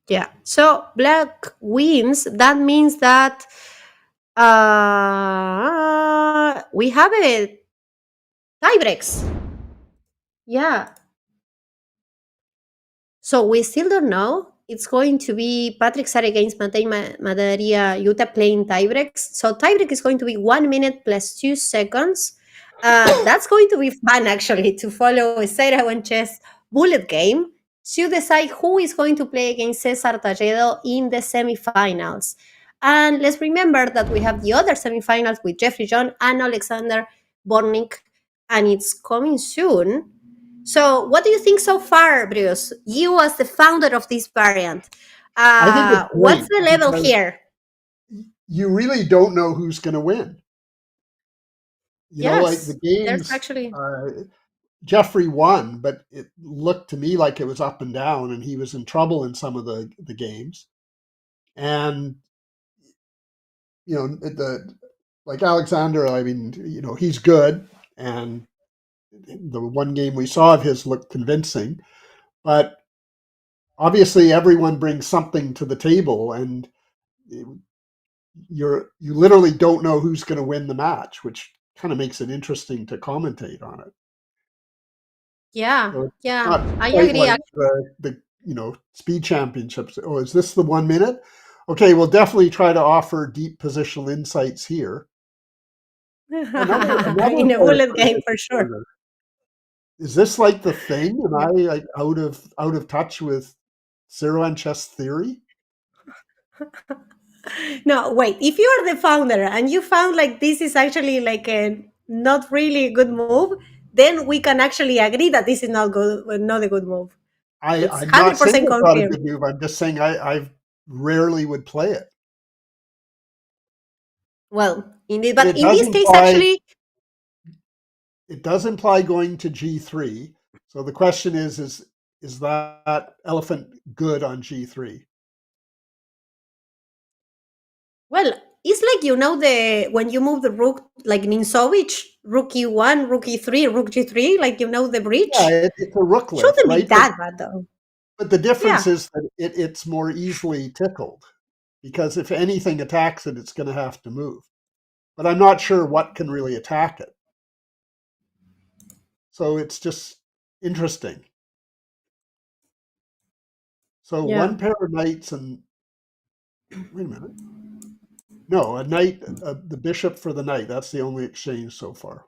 yeah, so black wins. That means that we have a tiebreaks. Yeah, so we still don't know. It's going to be Patrick Sar against Matei Madaria Yuta playing tiebreaks. So tiebreak is going to be 1 minute plus 2 seconds. That's going to be fun actually to follow a Seirawan Chess bullet game to decide who is going to play against Cesar Talledo in the semifinals. And let's remember that we have the other semifinals with Jeffrey John and Alexander Bortnyk, and it's coming soon. So, what do you think so far, Bruce? You, as the founder of this variant, I think it's what's great the level because here? you really don't know who's going to win. Like the Yes, there's games, actually, Jeffrey won, but it looked to me like it was up and down, and he was in trouble in some of the games. And the like Alexander, I mean, he's good, and the one game we saw of his looked convincing. But obviously, everyone brings something to the table, and you literally don't know who's going to win the match, which kind of makes it interesting to commentate on it. yeah, So it's yeah, not I quite agree. like the speed championships. Oh, is this the 1 minute? Okay, we'll definitely try to offer deep positional insights here. Another In a player bullet put it game in for the sure. corner. Is this like the thing? Am Yeah. I like out of touch with Seirawan chess theory? No, wait. If you are the founder and you found like this is actually like a not really a good move, then we can actually agree that this is not good, not a good move. It's I'm not hundred saying percent it's not a confirmed. good move. I'm just saying I rarely would play it. Well, indeed, But but in this case, actually, it does imply going to G3. So the question is that elephant good on G3? well, it's like the when you move the rook like Ninsovic, rook e1, rook e3, rook g3, like the Yeah, bridge. it's a rooklet, Shouldn't be right? But that bad though. but the difference Yeah, is that it's more easily tickled because if anything attacks it, it's going to have to move. But I'm not sure what can really attack it. So it's just interesting. So yeah, one pair of knights and wait a minute. No, a knight, the bishop for the knight. That's the only exchange so far.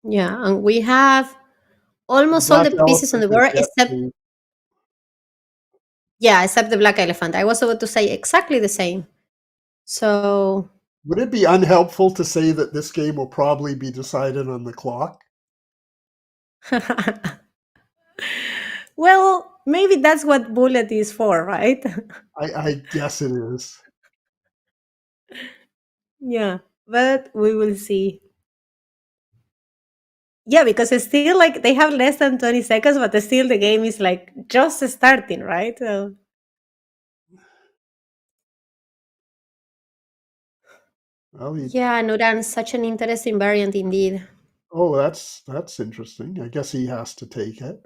yeah. And we have The almost all black the pieces on elephant the is board yet except to. yeah, except the black elephant. I was about to say exactly the same. So Would it be unhelpful to say that this game will probably be decided on the clock? well, maybe that's what bullet is for, right? I guess it is. Yeah, but we will see. Yeah, because it's still like they have less than 20 seconds, but still the game is like just starting, right? So, Well, yeah, Nuran, such an interesting variant indeed. oh, that's interesting. I guess he has to take it.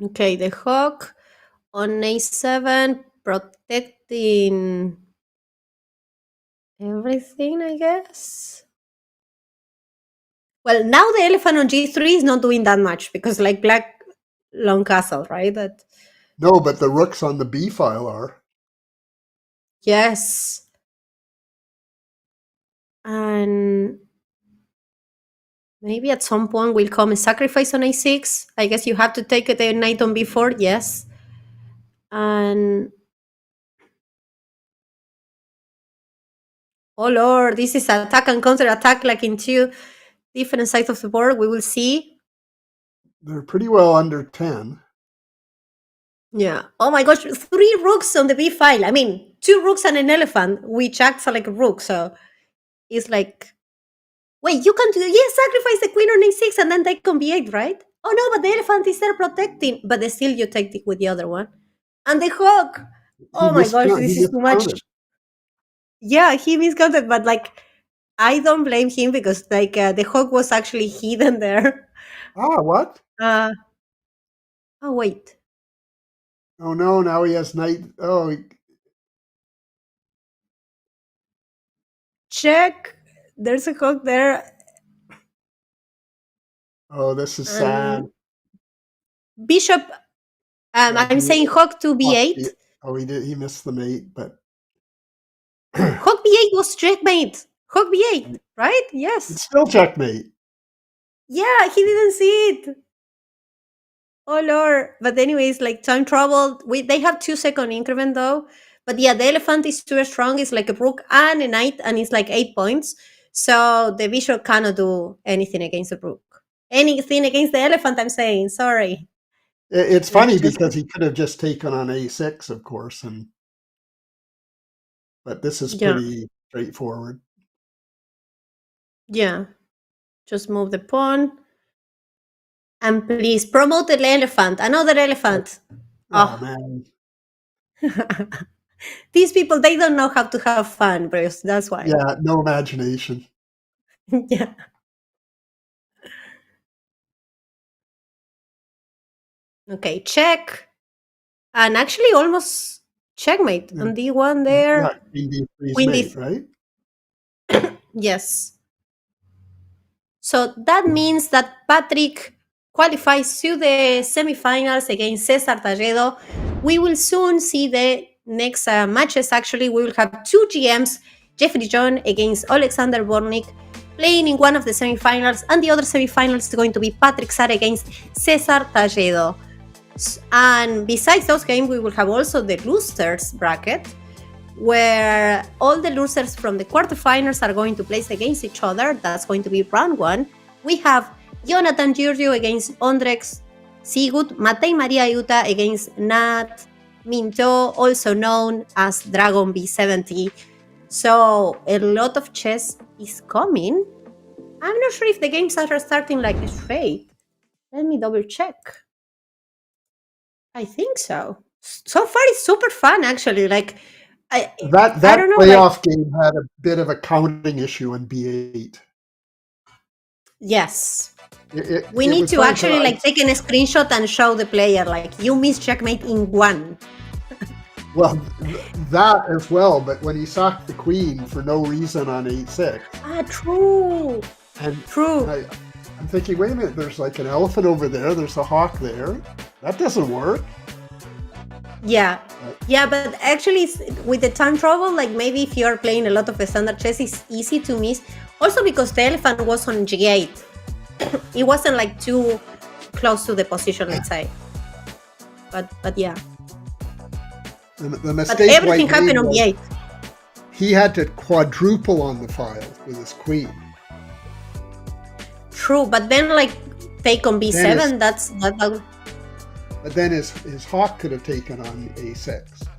Okay, the hawk on a7, protecting everything, I guess. Well, now the elephant on g3 is not doing that much because, like, black long castle, right? That No, but the rooks on the b file are. yes, and maybe at some point will come a sacrifice on a6. I guess you have to take the knight on b4. Yes, and oh lord, this is attack and counter attack, like in two different sides of the board. We will see. They're pretty well under 10. Yeah. Oh my gosh, 3 rooks on the b file. I mean, 2 rooks and an elephant, which acts like a rook. So it's like, wait, you can do, yes, sacrifice the queen on a6 and then take on b8, right? Oh no, but the elephant is there protecting. But still, you take it with the other one. And the hawk. Oh my gosh, He this is too much. miscounted. Yeah, he miscounted, but like, I don't blame him because like the hawk was actually hidden there. Ah, what? Uh, oh wait, Oh no, now he has knight. Oh, check. There's a hawk there, oh, this is sad. and bishop. Yeah, I'm saying hawk to Hawk b8. oh, he did. He missed the mate, but Hawk b8 was checkmate. Hawk b8, right? it's Yes. still checkmate. Yeah, he didn't see it. Oh lord. But anyways, like time travel. They have 2 second increment though. But yeah, the elephant is too strong. It's like a rook and a knight, and it's like 8 points. So the bishop cannot do anything against the rook. Anything against the elephant, I'm saying. Sorry. It's Let's funny just because he could have just taken on a6, of course, but this is yeah. pretty straightforward. Yeah. Just move the pawn. And please promote the elephant. Another Oh, elephant. oh Oh. man, These people, they don't know how to have fun, Bruce. That's why. yeah, no imagination. Yeah. Okay, check. And actually almost checkmate Yeah, on D1 yeah, there. queen d3's Queen mate, D. right? Yes. So that means that Patrick qualifies to the semifinals against Cesar Talledo. We will soon see the next matches. Actually, we will have 2 GMs, Jeffrey John against Alexander Bortnyk, playing in one of the semifinals, and the other semifinal is going to be Patrick Saar against Cesar Talledo. And besides those games, we will have also the losers bracket, where all the losers from the quarterfinals are going to place against each other. That's going to be round 1. We have Jonathan Giurgiu against Ondrex Sigurd, Matej Maria Yuta against Nat Minto, also known as Dragon B70. So a lot of chess is coming. I'm not sure if the games are starting like straight. Let me double check. I think so. So far, it's super fun. Actually, like I, I That don't know. Like playoff game had a bit of a counting issue in b8. yes, It, we it need was to funny because actually like take a screenshot and show the player like you missed checkmate in one. well, that as well, but when he sacked the queen for no reason on a6, Ah, true, and true. I'm thinking, wait a minute, there's like an elephant over there, there's a hawk there. That doesn't work. Yeah, yeah, but actually, with the time travel, like maybe if you are playing a lot of standard chess, it's easy to miss. Also because the elephant was on g8, it wasn't like too close to the position, let's say. But yeah, The but mistake everything White made happened on was b8. he had to quadruple on the file with his queen. True, but then like take on b7, that. But then his hawk could have taken on a6.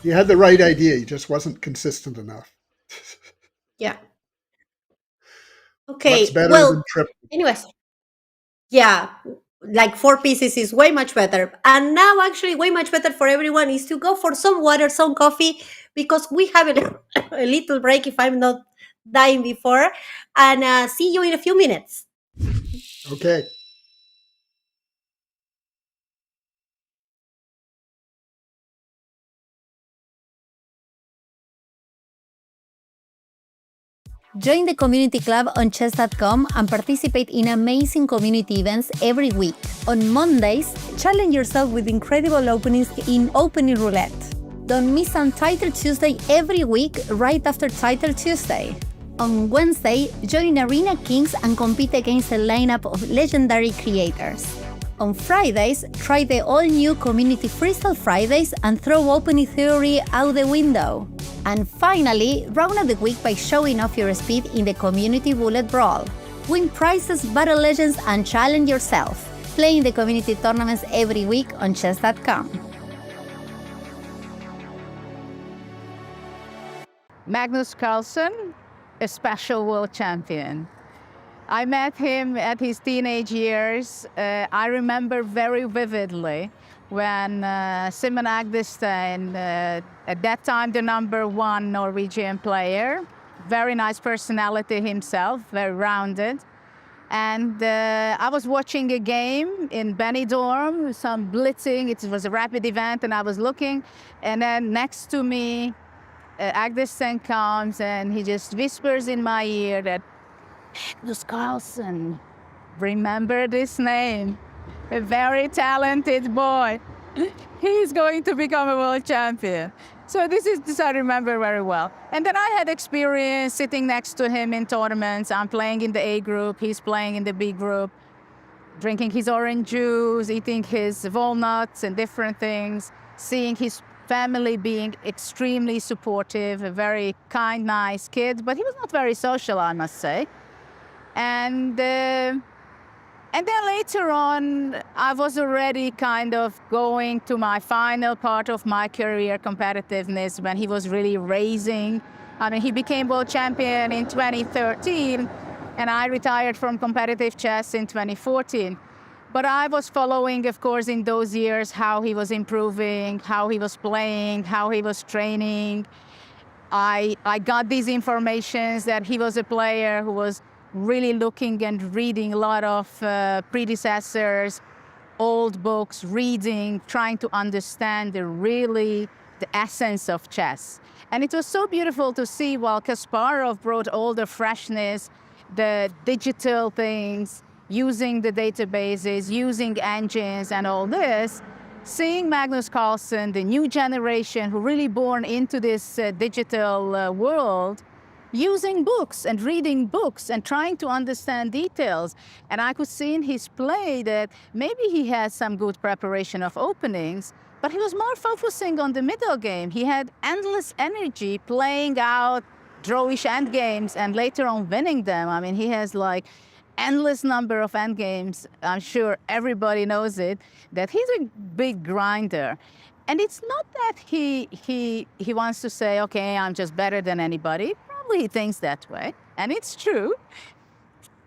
He had the right idea, he just wasn't consistent enough. Yeah. What's Okay. better than Well, triple? anyways, yeah, like 4 pieces is way much better. And now, actually, way much better for everyone is to go for some water, some coffee, because we have a little break if I'm not dying before. And see you in a few minutes. Okay. Join the community club on Chess.com and participate in amazing community events every week. On Mondays, challenge yourself with incredible openings in Opening Roulette. Don't miss Untitled Tuesday every week right after Title Tuesday. On Wednesday, join Arena Kings and compete against a lineup of legendary creators. On Fridays, try the all-new Community Freestyle Fridays and throw opening theory out the window. And finally, round out the week by showing off your speed in the Community Bullet Brawl. Win prizes, battle legends, and challenge yourself. Play in the community tournaments every week on Chess.com. Magnus Carlsen, a special world champion. I met him at his teenage years. I remember very vividly when Simon Agdestein, at that time the #1 Norwegian player, very nice personality himself, very rounded. And I was watching a game in Benidorm, some blitzing, it was a rapid event, and I was looking, and then next to me, Agdestein comes and he just whispers in my ear that, Magnus Carlsen, remember this name, a very talented boy. He's going to become a world champion. So this I remember very well. And then I had experience sitting next to him in tournaments. I'm playing in the A group, he's playing in the B group, drinking his orange juice, eating his walnuts and different things, seeing his family being extremely supportive, a very kind, nice kid, but he was not very social, I must say. And then later on, I was already kind of going to my final part of my career competitiveness when he was really raising. I mean, he became world champion in 2013, and I retired from competitive chess in 2014. But I was following, of course, in those years, how he was improving, how he was playing, how he was training. I got these informations that he was a player who was really looking and reading a lot of predecessors, old books, reading, trying to understand the essence of chess. And it was so beautiful to see while Kasparov brought all the freshness, the digital things, using the databases, using engines and all this, seeing Magnus Carlsen, the new generation who really born into this digital world, using books and reading books and trying to understand details. And I could see in his play that maybe he had some good preparation of openings, but he was more focusing on the middle game. He had endless energy playing out drawish endgames and later on winning them. I mean, he has like endless number of endgames. I'm sure everybody knows it, that he's a big grinder. And it's not that he wants to say, okay, I'm just better than anybody. Probably he thinks that way, and it's true.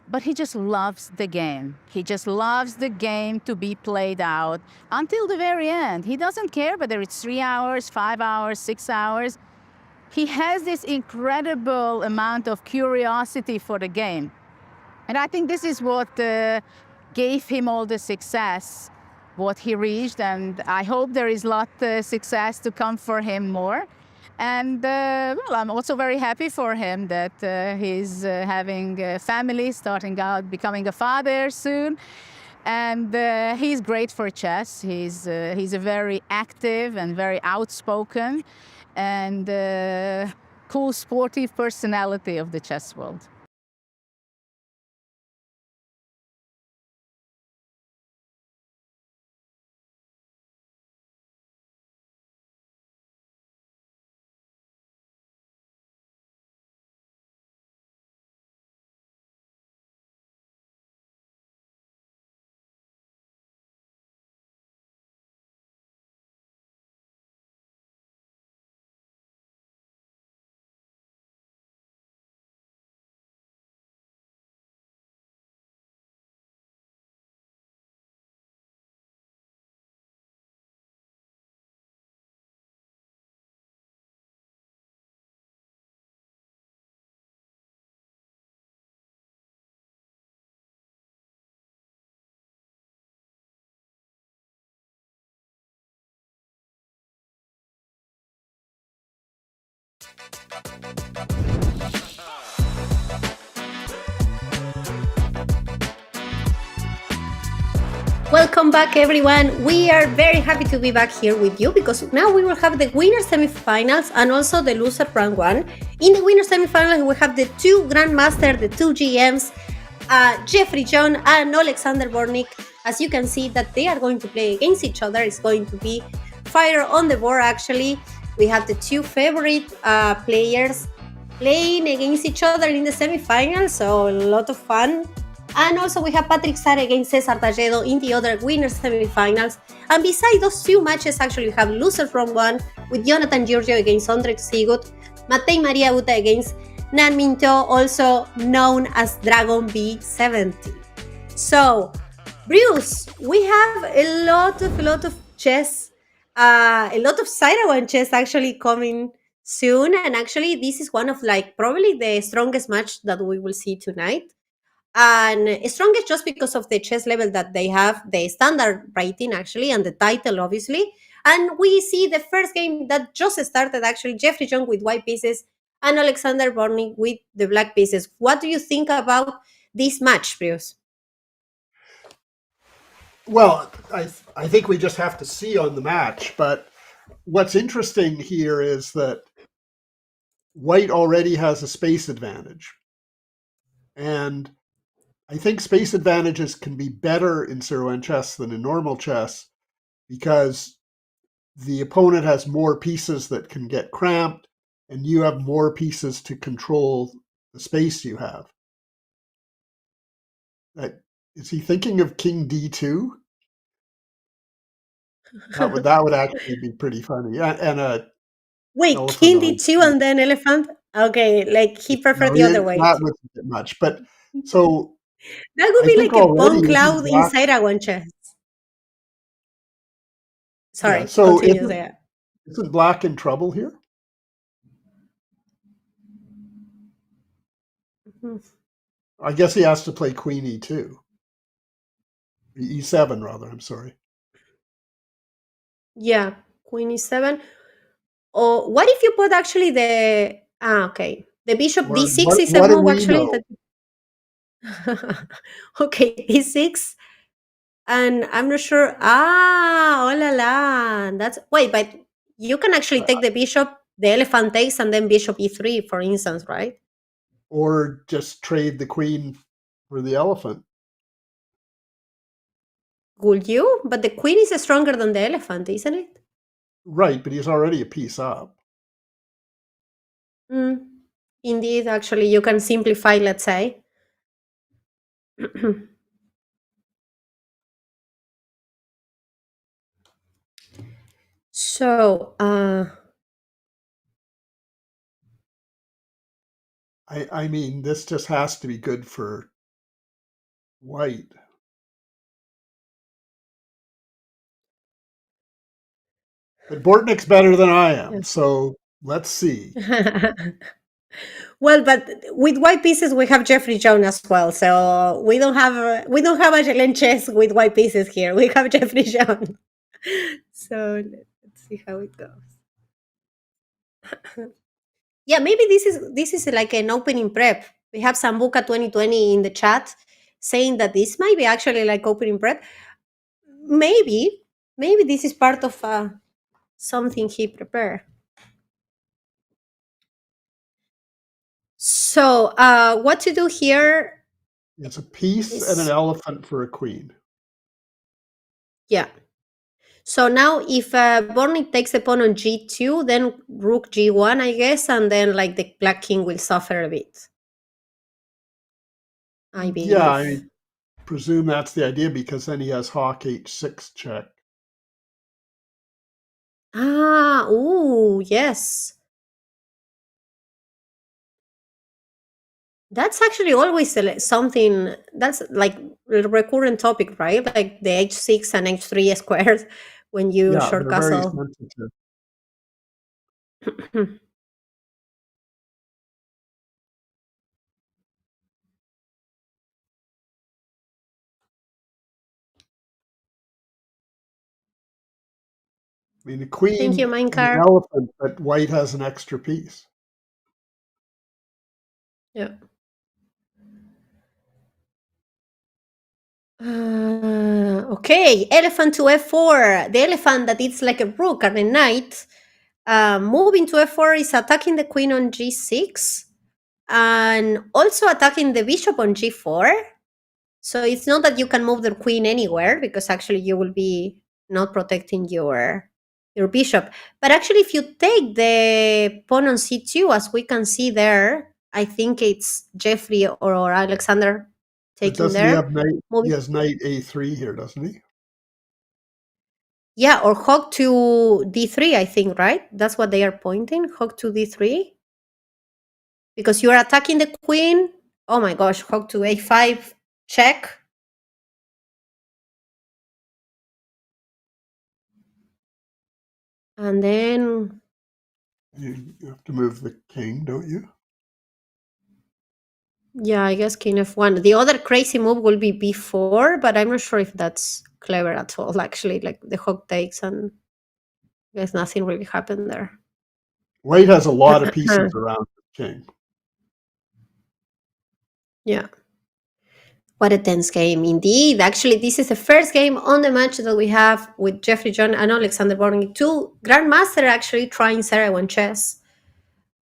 But he just loves the game. He just loves the game to be played out until the very end. He doesn't care whether it's 3 hours, 5 hours, 6 hours. He has this incredible amount of curiosity for the game. And I think this is what gave him all the success, what he reached, and I hope there is a lot of success to come for him more. And well, I'm also very happy for him that he's having a family, starting out, becoming a father soon. And he's great for chess. He's a very active and very outspoken and cool, sportive personality of the chess world. Welcome back, everyone. We are very happy to be back here with you because now we will have the winner semifinals and also the loser round one. In the winner semifinals, we have the two grandmasters, the two GMs, Jeffrey John and Alexander Bortnyk. As you can see, that they are going to play against each other. It's going to be fire on the board. Actually, we have the two favorite players playing against each other in the semifinals, so a lot of fun. And also we have Patrick Saar against Cesar Talledo in the other winners semifinals. And besides those two matches, actually we have loser from one with Jonathan Giurgiu against Ondrej Sigut, Matej Maria Uta against Nan Minto, also known as Dragon B70. So, Bruce, we have a lot of chess, a lot of Seirawan chess actually coming soon. And actually, this is one of like probably the strongest match that we will see tonight, and strongest just because of the chess level that they have, the standard rating actually, and the title obviously. And we see the first game that just started actually, Jeffrey Young with white pieces and Alexander Bortnyk with the black pieces. What do you think about this match, Bruce? Well, I think we just have to see on the match. But what's interesting here is that white already has a space advantage. And I think space advantages can be better in Seirawan chess than in normal chess because the opponent has more pieces that can get cramped and you have more pieces to control the space you have. Is he thinking of King D2? That would actually be pretty funny. Yeah, and a Wait, elephant king on. d2 and then elephant? Okay, like he preferred No, the other way. that wasn't it much. But so That would I be think like a already pawn isn't cloud black. inside a one chess. Yeah, Sorry, so continue there. isn't black in trouble here? Mhm. I guess he has to play Queen E2. E7 rather, I'm sorry. Yeah, queen e7. Or what if you put actually the okay, the bishop Or d6 is a what do move we actually know? that okay, d6, and I'm not sure. Oh la la, that's wait, but you can actually take the bishop, the elephant takes, and then bishop e3, for instance, right? Or just trade the queen for the elephant. Would you? But the queen is stronger than the elephant, isn't it? Right, but he's already a piece up. Mm, indeed, actually, you can simplify, let's say. So, I mean, this just has to be good for white. But Bortnik's better than I am, yes. so let's see. Well, but with white pieces, we have Jeffrey Jones as well. So we don't have a Jelen chess with white pieces here. We have Jeffrey Jones. So let's see how it goes. Yeah, maybe this is like an opening prep. We have Sambuca 2020 in the chat saying that this might be actually like opening prep. Maybe, maybe this is part of something he prepared. So, what to do here It's a piece and an is, elephant for a queen. yeah. So now, if Bortnyk takes the pawn on g2, then rook g1, I guess, and then like the black king will suffer a bit, I Yeah, believe. I presume that's the idea because then he has Hawk H6 check. Ooh, yes. That's actually always something that's like a recurrent topic, right? Like the h6 and h3 squares when you Yeah, short they're very castle. sensitive. I mean, the Thank you, queen and the Minecart. elephant, but white has an extra piece. Yeah. Okay, elephant to f4. The elephant that it's like a rook and a knight. Moving to f4 is attacking the queen on g6 and also attacking the bishop on g4. So it's not that you can move the queen anywhere because actually you will be not protecting your bishop. But actually, if you take the pawn on c2, as we can see there, I think it's Jeffrey or Alexander But taking doesn't he there. have knight? He Moving, has knight a3 here, doesn't he? yeah, or hog to d3, I think, right? That's what they are pointing, hog to d3. Because you are attacking the queen. Oh my gosh, hog to a5, check. And then, You have to move the king, don't you? yeah, I guess king f1. The other crazy move will be b4, but I'm not sure if that's clever at all, actually. Like the hog takes and I guess nothing really happened there. White has a lot of pieces around the king. Yeah. What a tense game indeed. Actually, this is the first game on the match that we have with Jeffrey John and Alexander Bortnyk, two grandmaster actually trying Seirawan chess.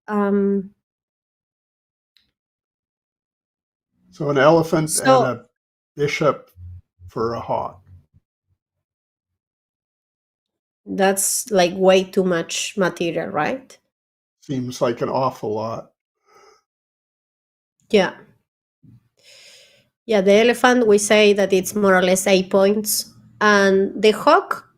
Um, So an elephant and so a bishop for a hawk. that's like way too much material, right? Seems like an awful lot. Yeah. Yeah, the elephant, we say that it's more or less 8 points. And the hawk,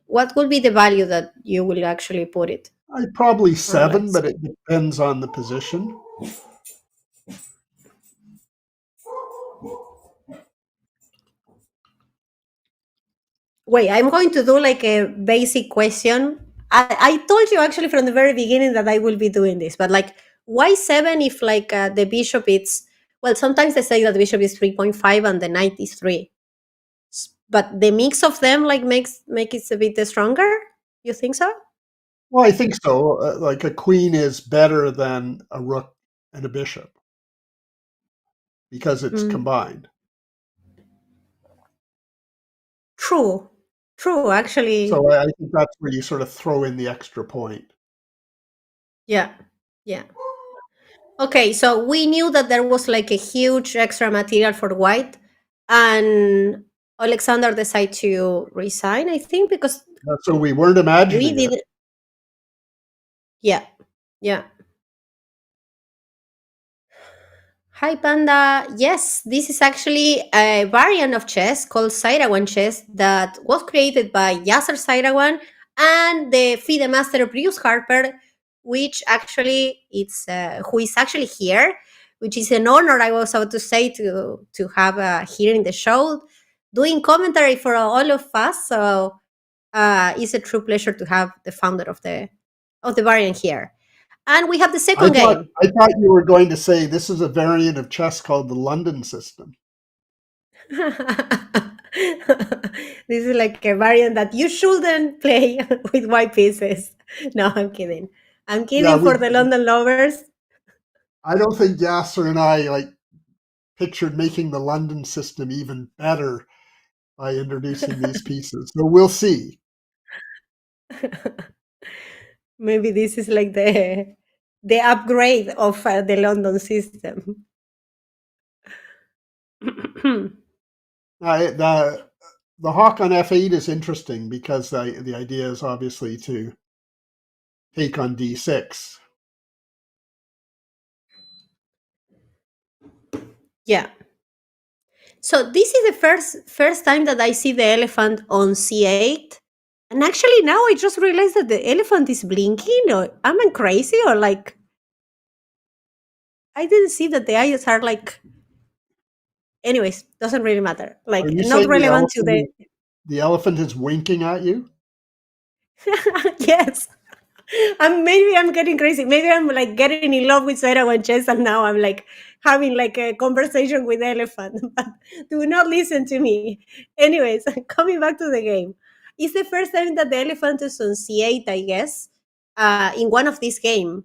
what will be the value that you will actually put it, Probably more or 7, less? but it depends on the position. Wait, I'm going to do like a basic question. I told you actually from the very beginning that I will be doing this, but like, why 7 if like the bishop it's, well, sometimes they say that the bishop is 3.5 and the knight is 3. But the mix of them like make it a bit stronger? You think so? Well, I think so. Like a queen is better than a rook and a bishop because it's Mm. combined. True. True, actually. So I think that's where you sort of throw in the extra point. Yeah. Yeah. Okay, so we knew that there was like a huge extra material for white, and Alexander decided to resign, I think, because So we weren't we imagining it. did. Yeah. Yeah. Hi, Panda. Yes, this is actually a variant of chess called Seirawan Chess that was created by Yasser Seirawan and the FIDE master Bruce Harper, which actually it's who is actually here, which is an honor. I was about to say to have here in the show, doing commentary for all of us. So it's a true pleasure to have the founder of the variant here. And we have the I second thought game. I thought you were going to say this is a variant of chess called the London system. This is like a variant that you shouldn't play with white pieces. No, I'm kidding. I'm Yeah, kidding for the London lovers. I don't think Yasser and I like pictured making the London system even better by introducing these pieces. So we'll see. Maybe this is like the upgrade of the London system. The hawk on f8 is interesting because the idea is obviously to take on d6. Yeah. So this is the first time that I see the elephant on c8. And actually now I just realized that the elephant is blinking, or am I crazy, or like I didn't see that the eyes are like. Anyways, doesn't really matter. Are Like you not saying relevant to the. the elephant is winking at you? Yes. Maybe I'm getting crazy. Maybe I'm like getting in love with Seirawan chess, and now I'm like having like a conversation with the elephant. But do not listen to me. Anyways, coming back to the game, it's the first time that the elephant is on c8, I guess, in one of these game.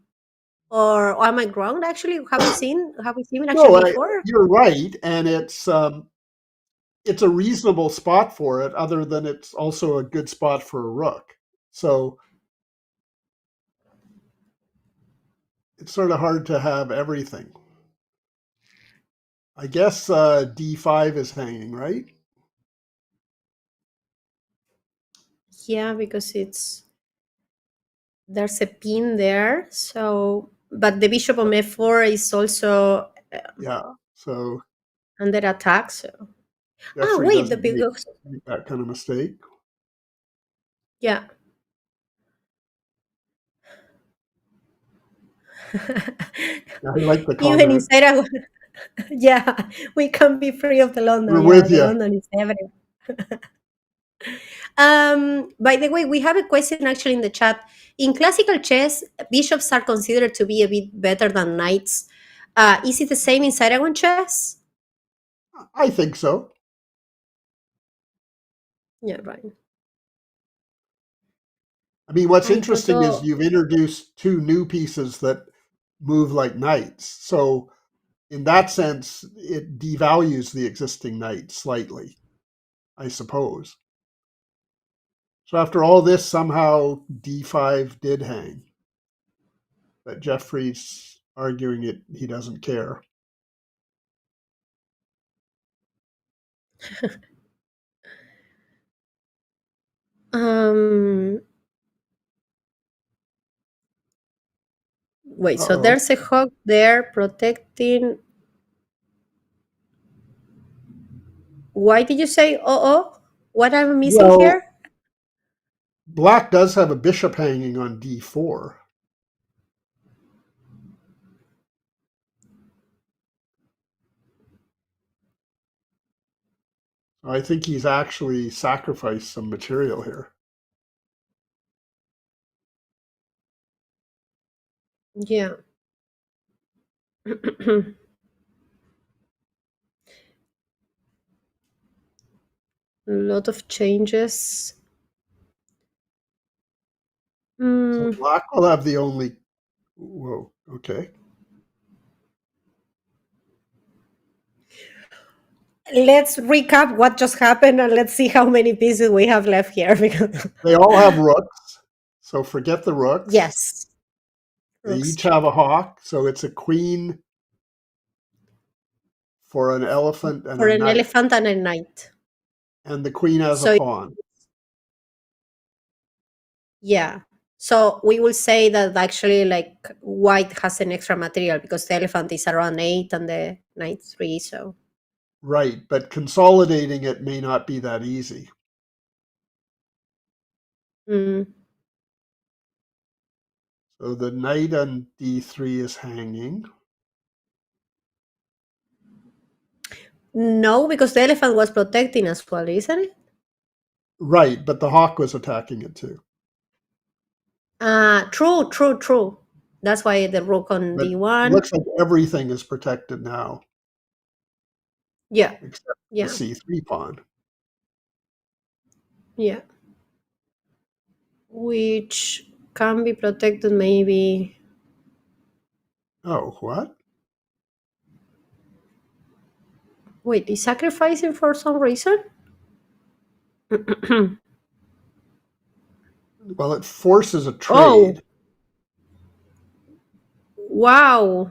Or am I wrong? Actually, have we seen it No, actually before? you're right, and it's it's a reasonable spot for it, other than it's also a good spot for a rook. So it's sort of hard to have everything. I guess d5 is hanging, right? Yeah, because there's a pin there. So, but the bishop on f4 is also Yeah. So under attack. So, Jeffrey wait, the doesn't big make that kind of mistake. yeah. I like the Even comment. inside a yeah, we can be free of the We're London. Yeah, with the you. London is everywhere. By the way, we have a question actually in the chat. In classical chess, bishops are considered to be a bit better than knights. Is it the same in Seirawan chess? I think so. Yeah, right. I mean, what's I thought interesting is so. you've introduced two new pieces that move like knights. So in that sense, it devalues the existing knight slightly, I suppose. So after all this, somehow d5 did hang. But Jeffrey's arguing it he doesn't care. Um, Wait, so Uh-oh. there's a hawk there protecting. Why did you say oh? What am I missing Well, here? black does have a bishop hanging on d4. I think he's actually sacrificed some material here. Yeah. A lot of changes. So Mm, black will have the only. Whoa, okay. let's recap what just happened and let's see how many pieces we have left here. Because They all have rooks, so forget the rooks. yes, They rooks each have check a hawk, so it's a queen for an elephant and for a an knight, elephant and a knight. and the queen has a So pawn. yeah. So we will say that actually like white has an extra material because the elephant is around 8 and the knight 3. So Right, but consolidating it may not be that easy. mm, So the knight on d3 is hanging. no, because the elephant was protecting as well, isn't it? Right, but the hawk was attacking it too. True. That's why the rook on But it d1. looks like everything is protected now, Yeah, except the yeah, c3 pawn. yeah. Which can be protected maybe. Oh, what? Wait, is sacrificing for some reason? Well, it forces a Oh, trade. wow.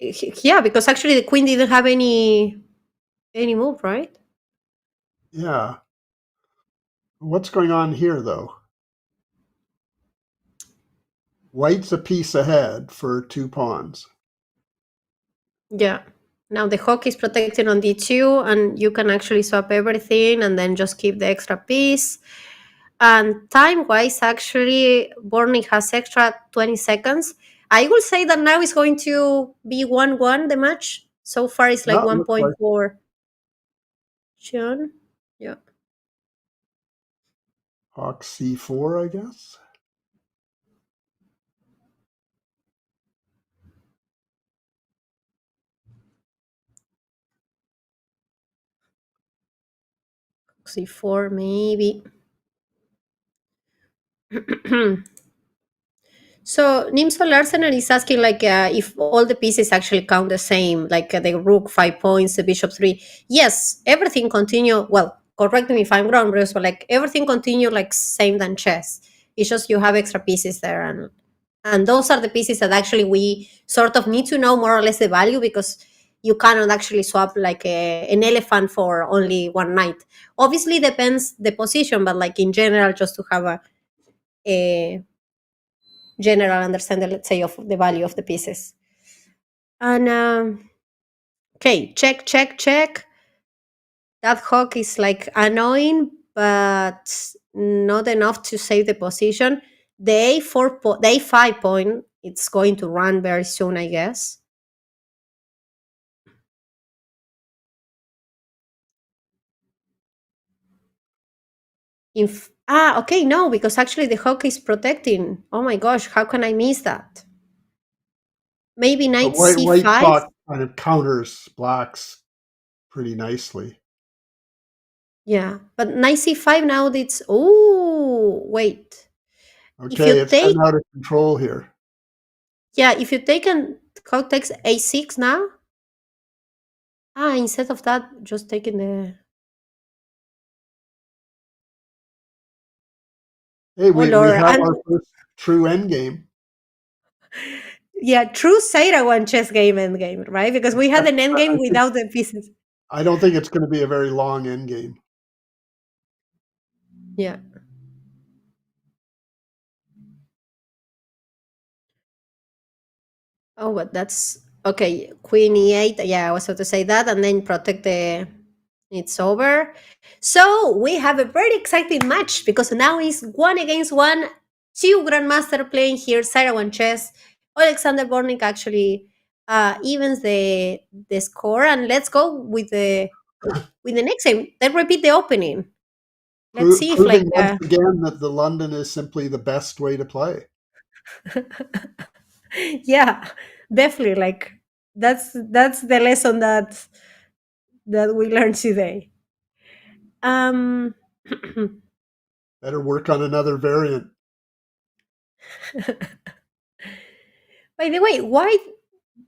Yeah, because actually the queen didn't have any move, right? Yeah. What's going on here, though? White's a piece ahead for two pawns. Yeah. Now the hawk is protected on d2, and you can actually swap everything and then just keep the extra piece. And time-wise, actually, Bortnyk has extra 20 seconds. I will say that now it's going to be 1-1 the match. So far, it's like Yeah, it one looks point like for Xiong. Yeah. Hawk c4, I guess. C4, maybe. So Nimso Larsener is asking like if all the pieces actually count the same, like the rook 5 points, the bishop three. Yes, everything continue. Well, correct me if I'm wrong, Bruce, but like everything continue like same than chess. It's just you have extra pieces there, and those are the pieces that actually we sort of need to know more or less the value because you cannot actually swap like an elephant for only one knight. Obviously, depends the position, but like in general, just to have a general understanding, let's say, of the value of the pieces. And okay, check, check, check. That hawk is like annoying, but not enough to save the position. The the A5 point, it's going to run very soon, I guess. If okay, no, because actually the hawk is protecting. Oh my gosh, how can I miss that? Maybe But knight white c5. thought kind of counters blacks pretty nicely. Yeah, but knight c5 now. It's oh wait. If Okay, you it's take gotten out of control here. Yeah, if you take an how takes a6 now. Instead of that, just taking the Hey, oh we lord, have and our first true endgame. yeah, true Seirawan chess game endgame, right? Because we had an endgame I think without the pieces. I don't think it's going to be a very long endgame. Yeah. Oh, but that's okay. Queen e8. Yeah, I was about to say that, and then protect the. It's over. So we have a very exciting match because now it's one against one. Two grandmaster playing here. Seirawan chess. Alexander Bortnyk actually evens the score, and let's go with the next game. Let's repeat the opening. Let's see if like Proving once again that the London is simply the best way to play. yeah, definitely like that's the lesson that we learned today. Um, Better work on another variant. by the way, why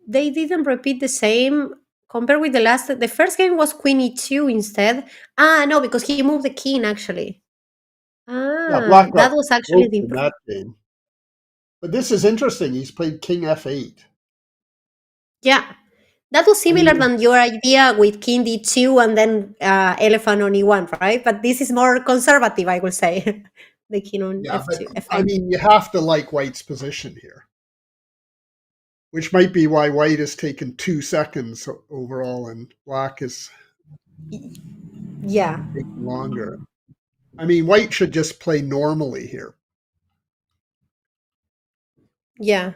they didn't repeat the same compared with the last? The first game was Queen E2 instead. No, because he moved the king actually. Yeah, black That got was actually smoked the in that game. But this is interesting. He's played King F8. yeah. That was I similar mean, than your idea with King D2 and then Elephant on E1, right? But this is more conservative, I would say. The King on yeah, but F2, I F8. mean, you have to like White's position here, which might be why White has taken 2 seconds overall and Black is Yeah, taking longer. I mean, White should just play normally here. yeah.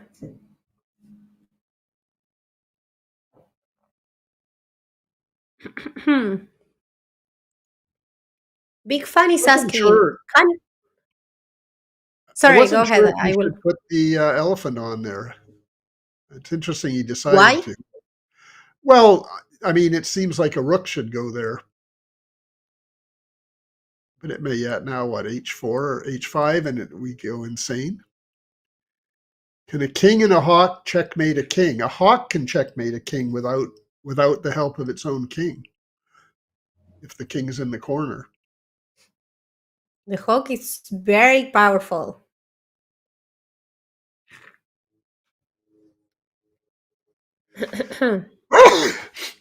Big Fan I is wasn't asking, sure. can I sorry, go wasn't ahead. sure if he I will. should put the elephant on there. It's interesting he decided Why? to. Well, I mean, it seems like a rook should go there, but it may yet now what h4 or h5, and we go insane. Can a king and a hawk checkmate a king? A hawk can checkmate a king without the help of its own king if the king is in the corner. The Hawk is very powerful.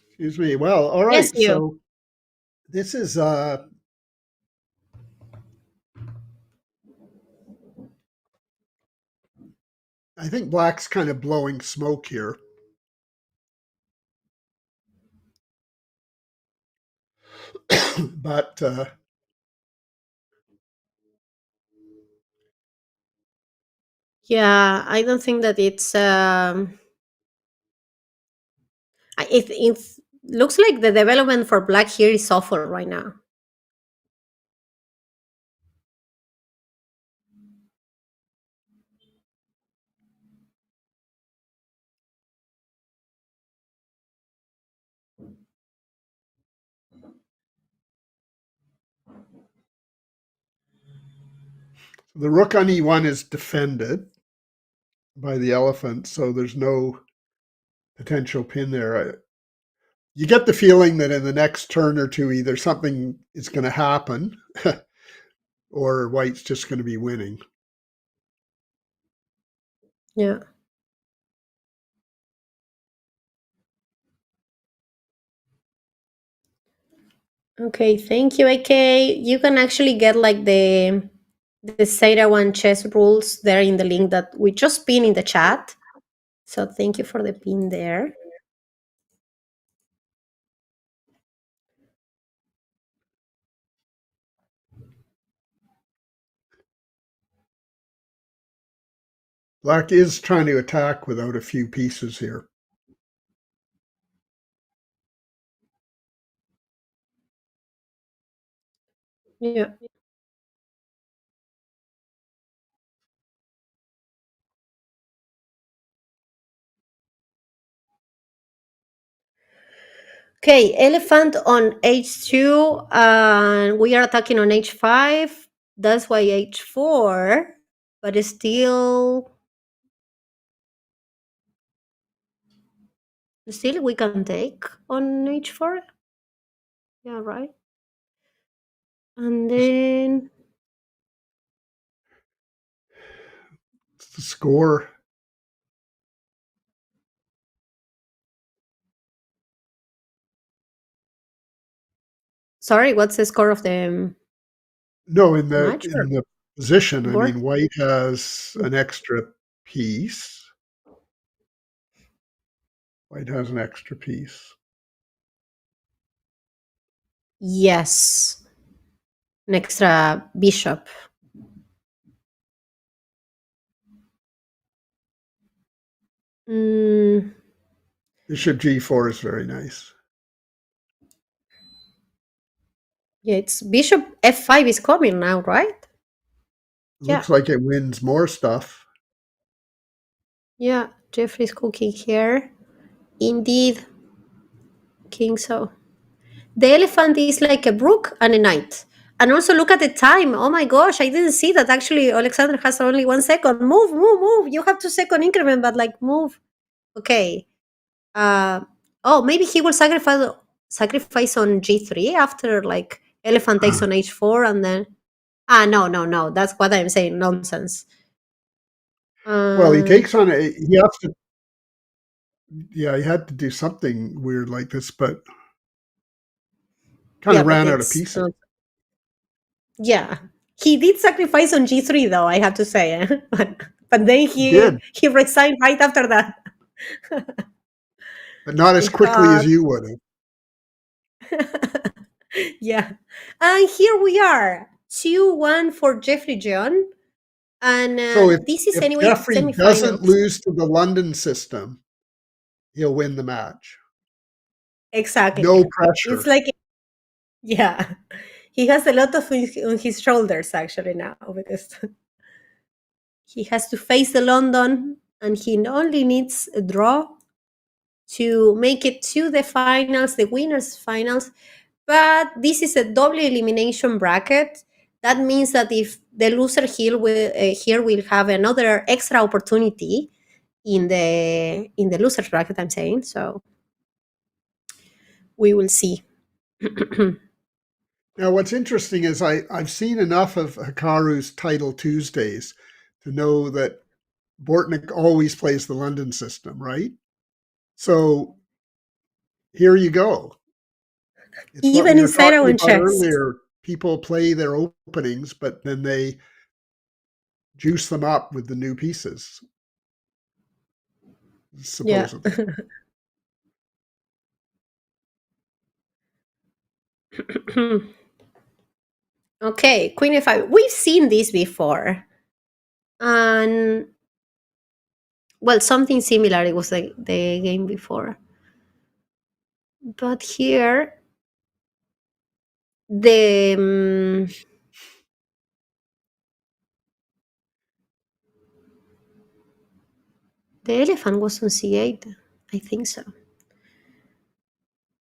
Excuse me. Well, all Yes, right. you. So this is I think black's kind of blowing smoke here. But Yeah, I don't think that it's. It looks like the development for Black here is awful right now. the rook on e1 is defended. by the elephant, so there's no potential pin there. You get the feeling that in the next turn or two, either something is going to happen or white's just going to be winning. Yeah. Okay, thank you, AK. You can actually get like the Seirawan chess rules there in the link that we just pinned in the chat. So thank you for the pin there. Black is trying to attack without a few pieces here. Yeah. Okay, elephant on h2, and we are attacking on h5. That's why h4, but it's still we can take on h4. Yeah, right. And then It's the score. sorry, what's the score of the No, in match? the position, I Board? mean, white has an extra piece. White has an extra piece. Yes, an extra bishop. Mm, Bishop g4 is very nice. yeah, it's bishop f5 is coming now, right? It Yeah, looks like it wins more stuff. yeah. Jeffrey's cooking here. Indeed, king so. The elephant is like a brook and a knight. And also look at the time. Oh my gosh, I didn't see that. Actually, Alexander has only 1 second. Move, move, move. You have 2 second increment, but like move. Okay. Oh, maybe he will sacrifice on g3 after like elephant takes on h4 and then no, no, no. That's what I'm saying. Nonsense. Well, he Uh, takes on a, he has to, yeah, he had to do something weird like this, but kind yeah, of but ran out of it's pieces. not. Yeah, he did sacrifice on g3 though. I have to say, but then He did, he resigned right after that but not as quickly as because you would have. yeah, and here we are 2-1 for Jeffrey John, and So this is if anyway the Jeffrey doesn't semifinals. lose to the London system, he'll win the match. Exactly, No it's pressure. like yeah, he has a lot of on his shoulders actually now because he has to face the London, and he only needs a draw to make it to the finals, the winners' finals. But this is a double elimination bracket. That means that if the loser here will have another extra opportunity in the losers bracket, I'm saying. So we will see. Now, what's interesting is I've seen enough of Hikaru's Title Tuesdays to know that Bortnyk always plays the London system, right? So here you go. It's what we Even in were talking Seirawan about chess. earlier. People play their openings, but then they juice them up with the new pieces, Yeah. supposedly. Okay, Queen f5. We've seen this before. And well, something similar. It was like the game before. But here, the the elephant was on c8. I think so.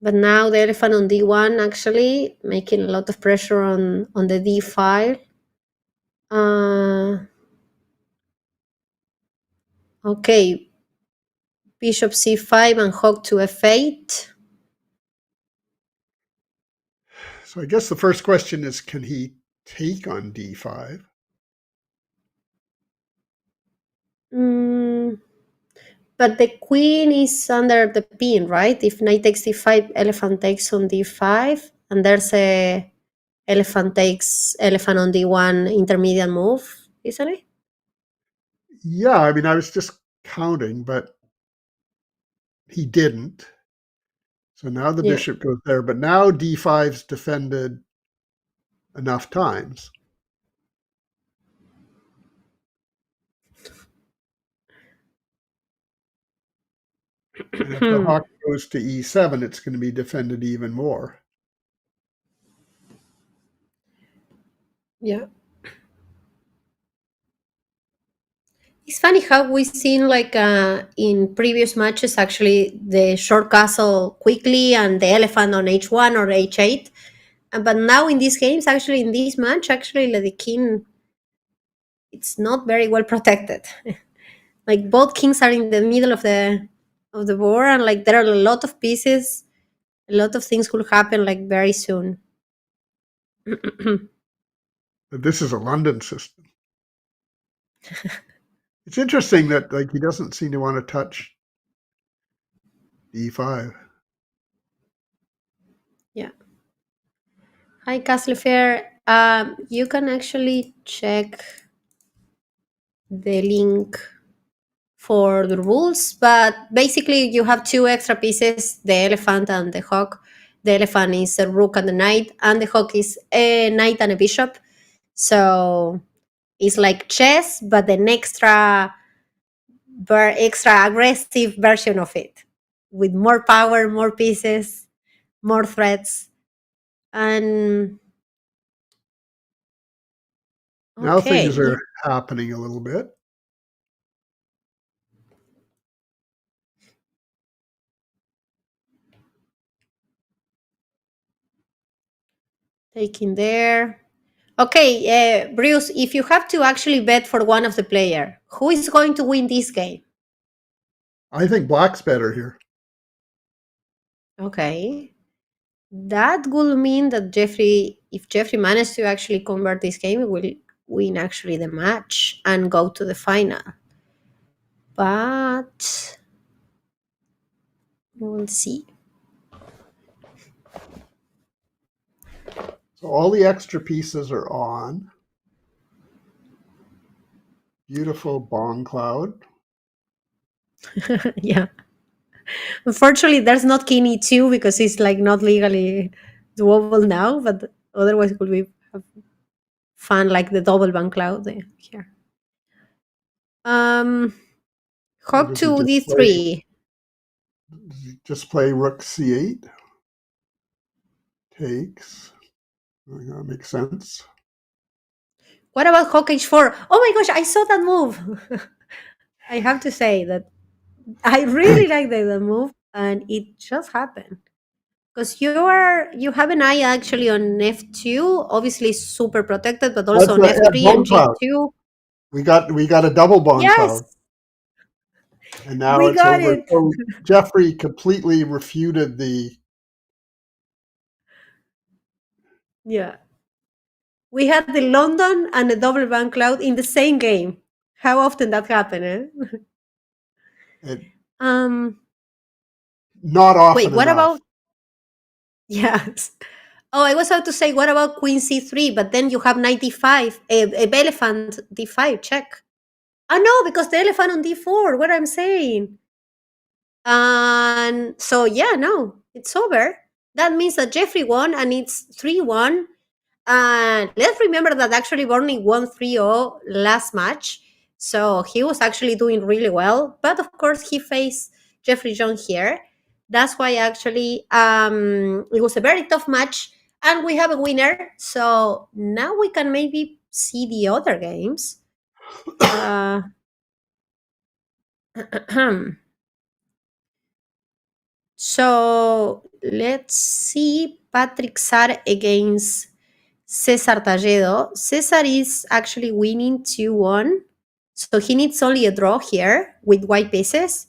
But now the elephant on d1 actually making a lot of pressure on the d file. Okay, bishop c5 and hawk to f8. So I guess the first question is, can he take on d5? But the queen is under the pin, right? If knight takes d5, elephant takes on d5, and there's a elephant takes elephant on d1 intermediate move, isn't it? Yeah, I mean, I was just counting, but he didn't. So now the Yeah. bishop goes there, but now d5's defended enough times. And if the hawk goes to e7, it's going to be defended even more. Yeah. It's funny how we've seen like in previous matches actually the short castle quickly and the elephant on h1 or h8. But now in these games, actually in this match, actually like, the king, it's not very well protected. Like both kings are in the middle of the board, and like there are a lot of pieces, a lot of things could happen like very soon. But this is a London system. It's interesting that like he doesn't seem to want to touch d5. Yeah. Hi, Castlefair. You can actually check the link for the rules, but basically you have two extra pieces, the elephant and the hawk. The elephant is a rook and a knight, and the hawk is a knight and a bishop. So it's like chess, but an extra aggressive version of it, with more power, more pieces, more threats. And Now okay, things are happening a little bit. taking there. Okay, Bruce, if you have to actually bet for one of the player, who is going to win this game? I think black's better here. Okay. That would mean that Jeffrey, if Jeffrey managed to actually convert this game, he will win actually the match and go to the final. But we'll see. So all the extra pieces are on. Beautiful bong cloud. Yeah. Unfortunately, there's not King E2 because it's like not legally doable now, but otherwise it could be fun like the double bank cloud here. Or Hawk does he to D3. just play rook c8? Takes. That makes sense. What about Hawk H4? Oh my gosh, I saw that move. I have to say that I really like that move, and it just happened because you have an eye actually on f2, obviously super protected, but also That's on a f3 bone and cloud. g2. We got a double bong Yes, cloud, and now we it's got over. it. So Jeffrey completely refuted the. Yeah, we had the London and the double bank cloud in the same game. How often that happened? Eh? It, Um, not wait, often what enough. about yes? Oh, I was about to say, what about Queen C3? But then you have knight d5, a elephant d5 check. Oh no, because the elephant on d4. What I'm saying. And so yeah, no, it's over. That means that Jeffrey won, and it's 3-1. And let's remember that actually Bortnyk won 3-0 last match. So he was actually doing really well. But of course, he faced Jeffrey John here. That's why actually it was a very tough match. And we have a winner. So now we can maybe see the other games. Uh, so let's see Patrick Saar against Cesar Talledo. Cesar is actually winning 2-1. So he needs only a draw here with white pieces.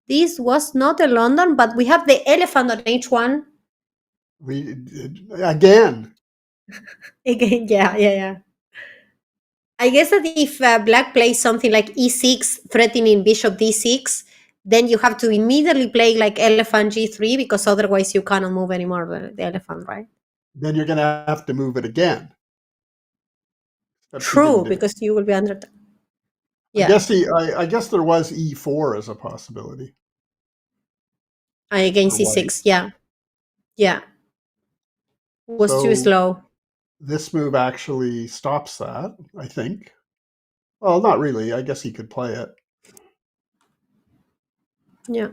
This was not a London, but we have the elephant on h1. We again. Again, yeah. I guess that if black plays something like e6, threatening bishop d6, then you have to immediately play like elephant g3 because otherwise you cannot move anymore the elephant, right? Then you're going to have to move it again. Except he didn't True, do it. because you will be under. I Yeah, guess I guess there was e4 as a possibility for against white. e6. Yeah, was too So slow. this move actually stops that, I think. Well, not really. I guess he could play it. Yeah.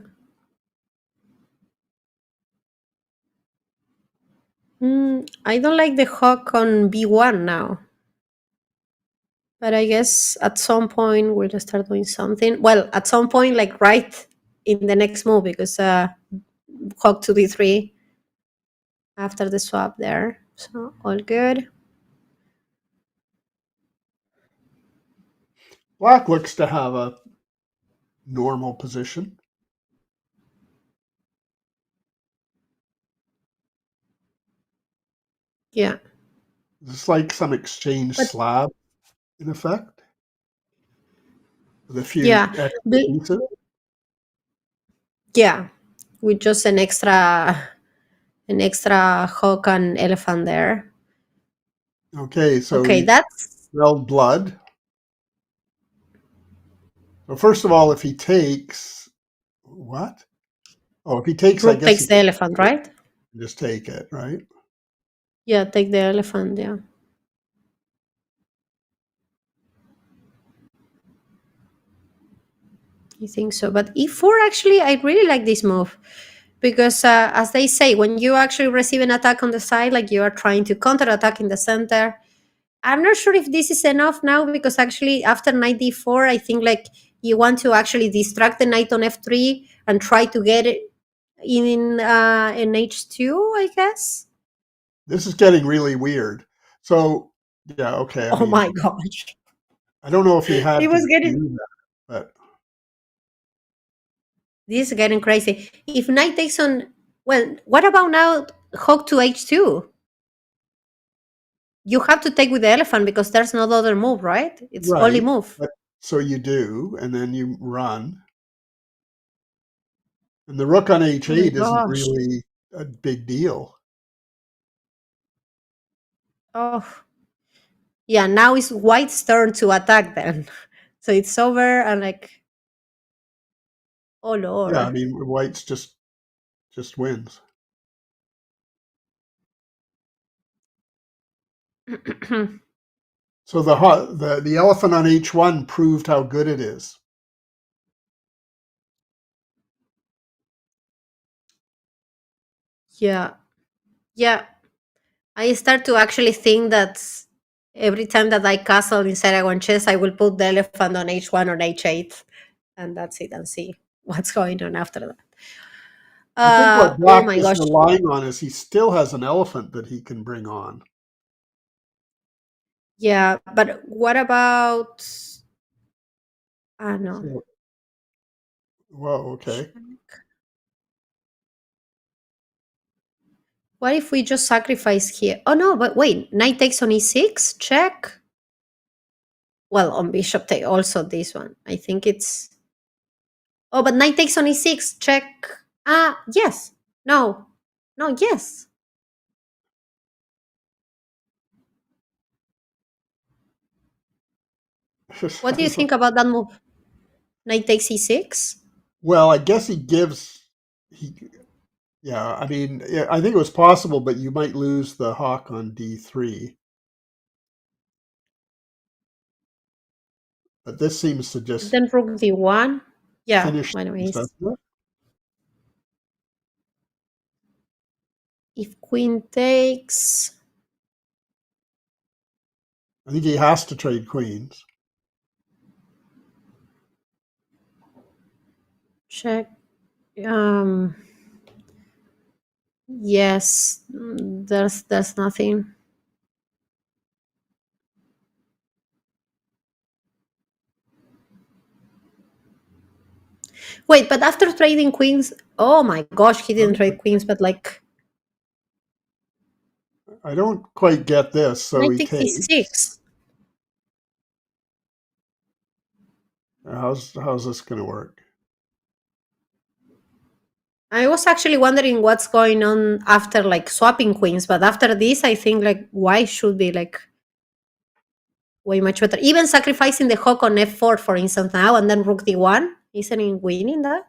I don't like the hawk on b1 now. But I guess at some point we'll just start doing something. Well, at some point, like right in the next move, because hawk to d3 after the swap there. So all good. Black looks to have a normal position. Yeah. It's like some exchange But slab, in effect, with a few yeah, extra bl- pieces. yeah, with just an extra hawk and elephant there. Okay, so Okay, he that's smelled blood. So first of all, if he takes what? Oh, if he takes, I rook guess he takes the can elephant, right? just take it, right? Yeah, take the elephant. Yeah, I think so. But e4 actually, I really like this move. Because as they say, when you actually receive an attack on the side, like you are trying to counterattack in the center. I'm not sure if this is enough now because actually after knight d4, I think like you want to actually distract the knight on f3 and try to get it in h2, I guess. This is getting really weird. So yeah, okay. I Oh mean, my gosh, I don't know if he it had to was getting do that, but this is getting crazy. If knight takes on, well, what about now hawk to h2? You have to take with the elephant because there's no other move, right? It's only right. move. But so you do, and then you run, and the rook on Oh my h8 isn't gosh. really a big deal. Oh, yeah. Now it's White's turn to attack then. So it's over and like, oh Yeah, I lord. mean, white's just wins. So the elephant on h1 proved how good it is. Yeah. Yeah. I start to actually think that every time that I castle in Seirawan Chess, I will put the elephant on h1 or h8, and that's it, and see what's going on after that. I think what Oh Black my is gosh. relying on is he still has an elephant that he can bring on. Yeah, but what about? Ah, no. So, well, okay. What if we just sacrifice here? Oh no, but wait, knight takes on e6, check. Well, on bishop take also this one. I think it's. Oh, but knight takes on e6, check. Ah, yes. No. No, yes. What do you think about that move? Knight takes e6? Well, I guess he gives he yeah, I mean, yeah, I think it was possible, but you might lose the hawk on d3. But this seems to just Then rook d1. Yeah, finish things, anyways. doesn't it? If queen takes, I think he has to trade queens. check. Um, yes, there's nothing. Wait, but after trading queens, oh my gosh, he didn't trade queens, but like I don't quite get this. So knight he takes takes. c6. How's this going to work? I was actually wondering what's going on after like swapping queens, but after this, I think like why should be like way much better. Even sacrificing the hawk on f4, for instance, now and then rook d1, isn't it winning that?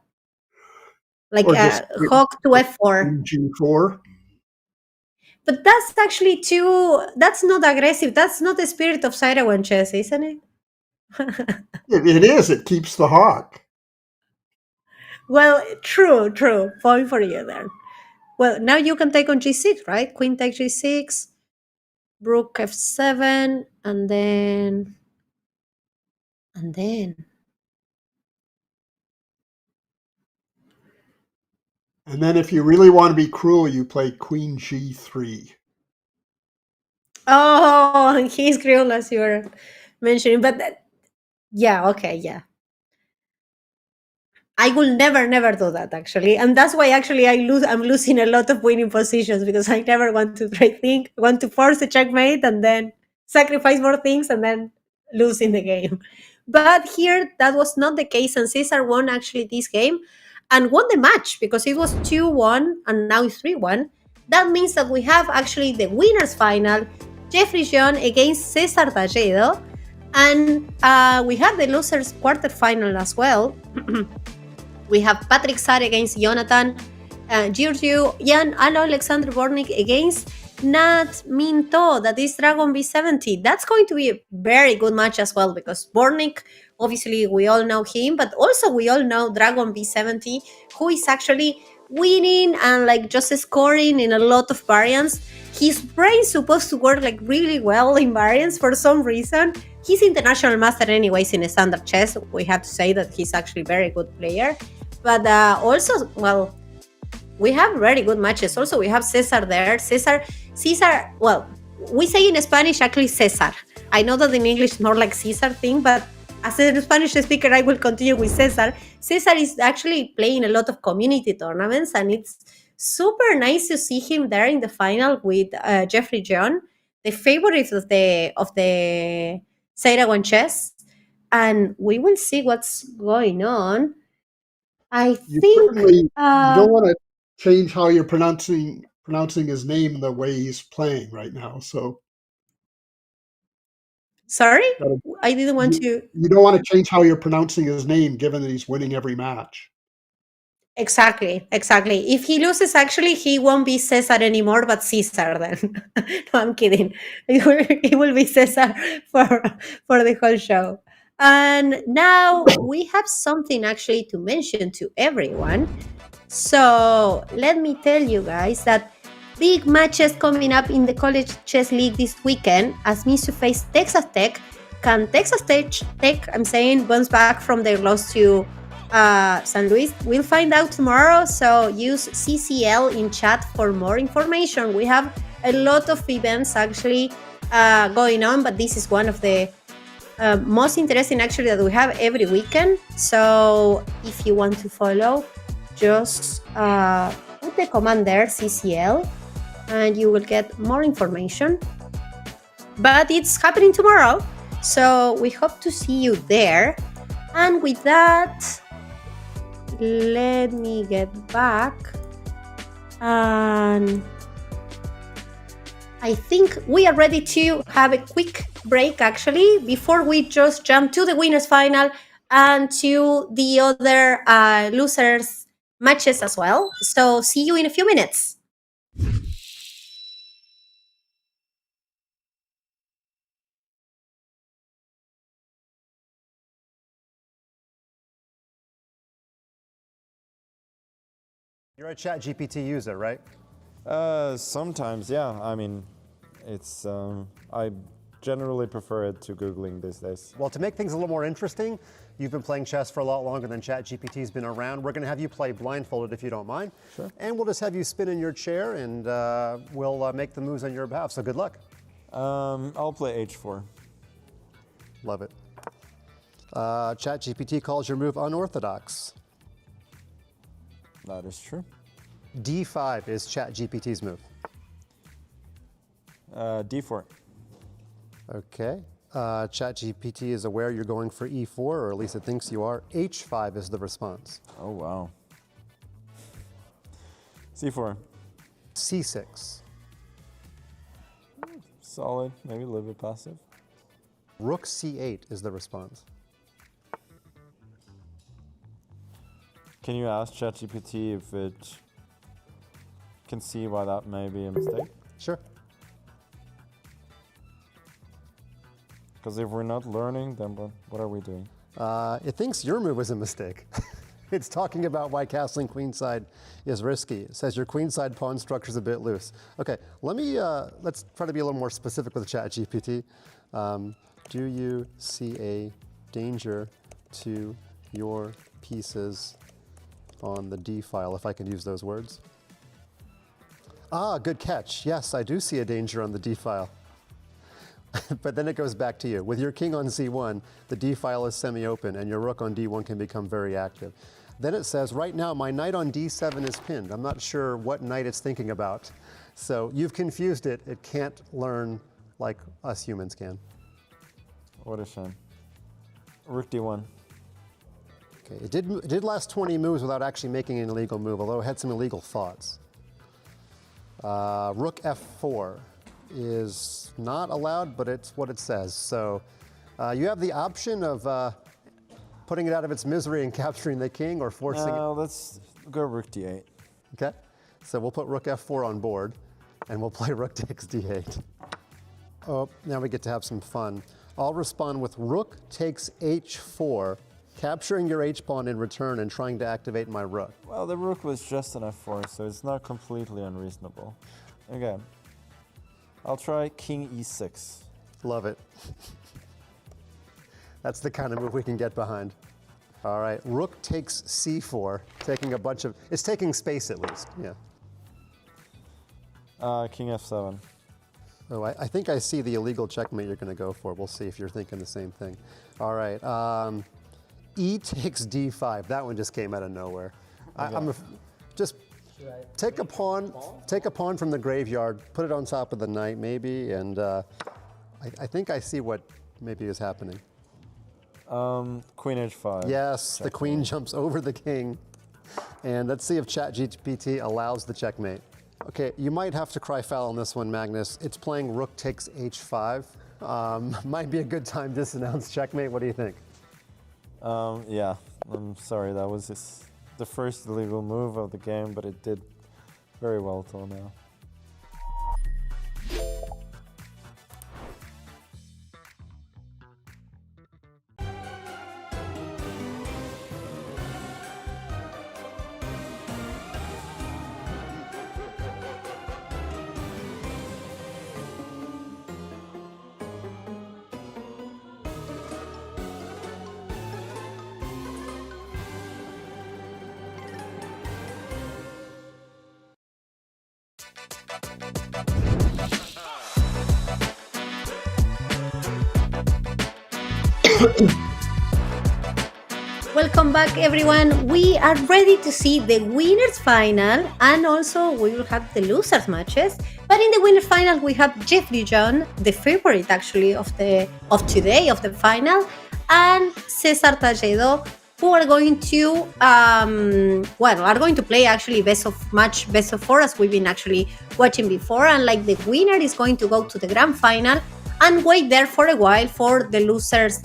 Like Or just hawk to f4. G4. But that's actually too. That's not aggressive. That's not the spirit of Seirawan chess, isn't it? It is. It keeps the hawk. Well, true, true. Point for you there. Well, now you can take on g6, right? Queen takes g6, rook f7, and then and then And then if you really want to be cruel, you play Queen G3. oh, he's cruel as you were mentioning, but yeah, okay, yeah. I will never, never do that actually, and that's why actually I'm losing a lot of winning positions because I never want to want to force a checkmate and then sacrifice more things and then lose in the game. But here that was not the case, and Caesar won actually this game and won the match because it was 2-1 and now it's 3-1. That means that we have actually the winners final, Jeffrey Xiong against Cesar Talledo, and we have the losers quarterfinal as well. We have Patrick Saar against Jonathan Giurgiu, and Alexander Bortnyk against Nat Minto, that is Dragon B70. That's going to be a very good match as well because Bortnyk, obviously, we all know him, but also we all know Dragon B70, who is actually winning and like just scoring in a lot of variants. His brain is supposed to work like really well in variants for some reason. He's international master anyways in standard chess. We have to say that he's actually a very good player. But also, well, we have very good matches. Also, we have Cesar there. Cesar, well, we say in Spanish actually Cesar. I know that in English it's more like Cesar thing, but as a Spanish speaker, I will continue with Cesar. Cesar is actually playing a lot of community tournaments, and it's super nice to see him there in the final with Jeffrey Xiong, the favorite of the Seirawan Chess. And we will see what's going on. I You think. certainly you don't want to change how you're pronouncing his name the way he's playing right now. So Sorry, gotta- I didn't want to. you don't want to change how you're pronouncing his name, given that he's winning every match. Exactly, exactly. If he loses, actually, he won't be Cesar anymore, but Caesar then. No, I'm kidding. He will be Cesar for the whole show. And now we have something actually to mention to everyone. So let me tell you guys that big matches coming up in the College Chess League this weekend as Misu face Texas Tech. Can Texas Tech, I'm saying, bounce back from their loss to San Luis? We'll find out tomorrow. So use CCL in chat for more information. We have a lot of events actually going on, but this is one of the most interesting actually that we have every weekend. So if you want to follow, just put the command there, CCL, and you will get more information. But it's happening tomorrow, so we hope to see you there. And with that, let me get back. And I think we are ready to have a quick break actually before we just jump to the winners final and to the other losers matches as well. So see you in a few minutes. You're a ChatGPT user, right? Sometimes, yeah. I mean, it's I generally prefer it to Googling these days. Well, to make things a little more interesting, you've been playing chess for a lot longer than ChatGPT's been around. We're going to have you play blindfolded if you don't mind. Sure. And we'll just have you spin in your chair and we'll make the moves on your behalf. So good luck. I'll play h4. Love it. ChatGPT calls your move unorthodox. That is true. D5 is ChatGPT's move. D4. Okay. ChatGPT is aware you're going for E4, or at least it thinks you are. H5 is the response. Oh, wow. C4. C6. Solid. Maybe a little bit passive. Rook C8 is the response. Can you ask ChatGPT if it can see why that may be a mistake? Sure. Because if we're not learning, then what are we doing? It thinks your move was a mistake. It's talking about why castling queenside is risky. It says your queenside pawn structure is a bit loose. Okay, let's try to be a little more specific with ChatGPT. Do you see a danger to your pieces on the D file, if I can use those words? Ah, good catch. Yes, I do see a danger on the D file. But then it goes back to you. With your king on C1, the D file is semi-open and your rook on D1 can become very active. Then it says, right now my knight on D7 is pinned. I'm not sure what knight it's thinking about. So you've confused it. It can't learn like us humans can. What a shame. Rook D1. Okay, it did last 20 moves without actually making an illegal move, although it had some illegal thoughts. Rook F4 is not allowed, but it's what it says. So you have the option of putting it out of its misery and capturing the king, or forcing it. Let's go Rook D8. Okay, so we'll put Rook F4 on board, and we'll play Rook takes D8. Oh, now we get to have some fun. I'll respond with Rook takes H4, capturing your H-pawn in return and trying to activate my rook. Well, the rook was just an F4, so it's not completely unreasonable. Okay. I'll try King E6. Love it. That's the kind of move we can get behind. All right, Rook takes C4, taking a bunch of, it's taking space at least, yeah. King F7. Oh, I think I see the illegal checkmate you're going to go for. We'll see if you're thinking the same thing. All right, E takes D5. That one just came out of nowhere. Okay. Just take a pawn from the graveyard, put it on top of the knight maybe, and I think I see what maybe is happening. Queen H5. Yes, the queen jumps over the king. And let's see if ChatGPT allows the checkmate. Okay, you might have to cry foul on this one, Magnus. It's playing Rook takes H5. Might be a good time to disannounce checkmate. What do you think? Yeah, I'm sorry, that was the first illegal move of the game, but it did very well till now. Welcome back, everyone. We are ready to see the winners final, and also we will have the losers matches. But in the winners final, we have Giurgiu, the favorite actually of today of the final, and Cesar Talledo, who are going to are going to play actually best of four, as we've been actually watching before. And like, the winner is going to go to the grand final and wait there for a while for the losers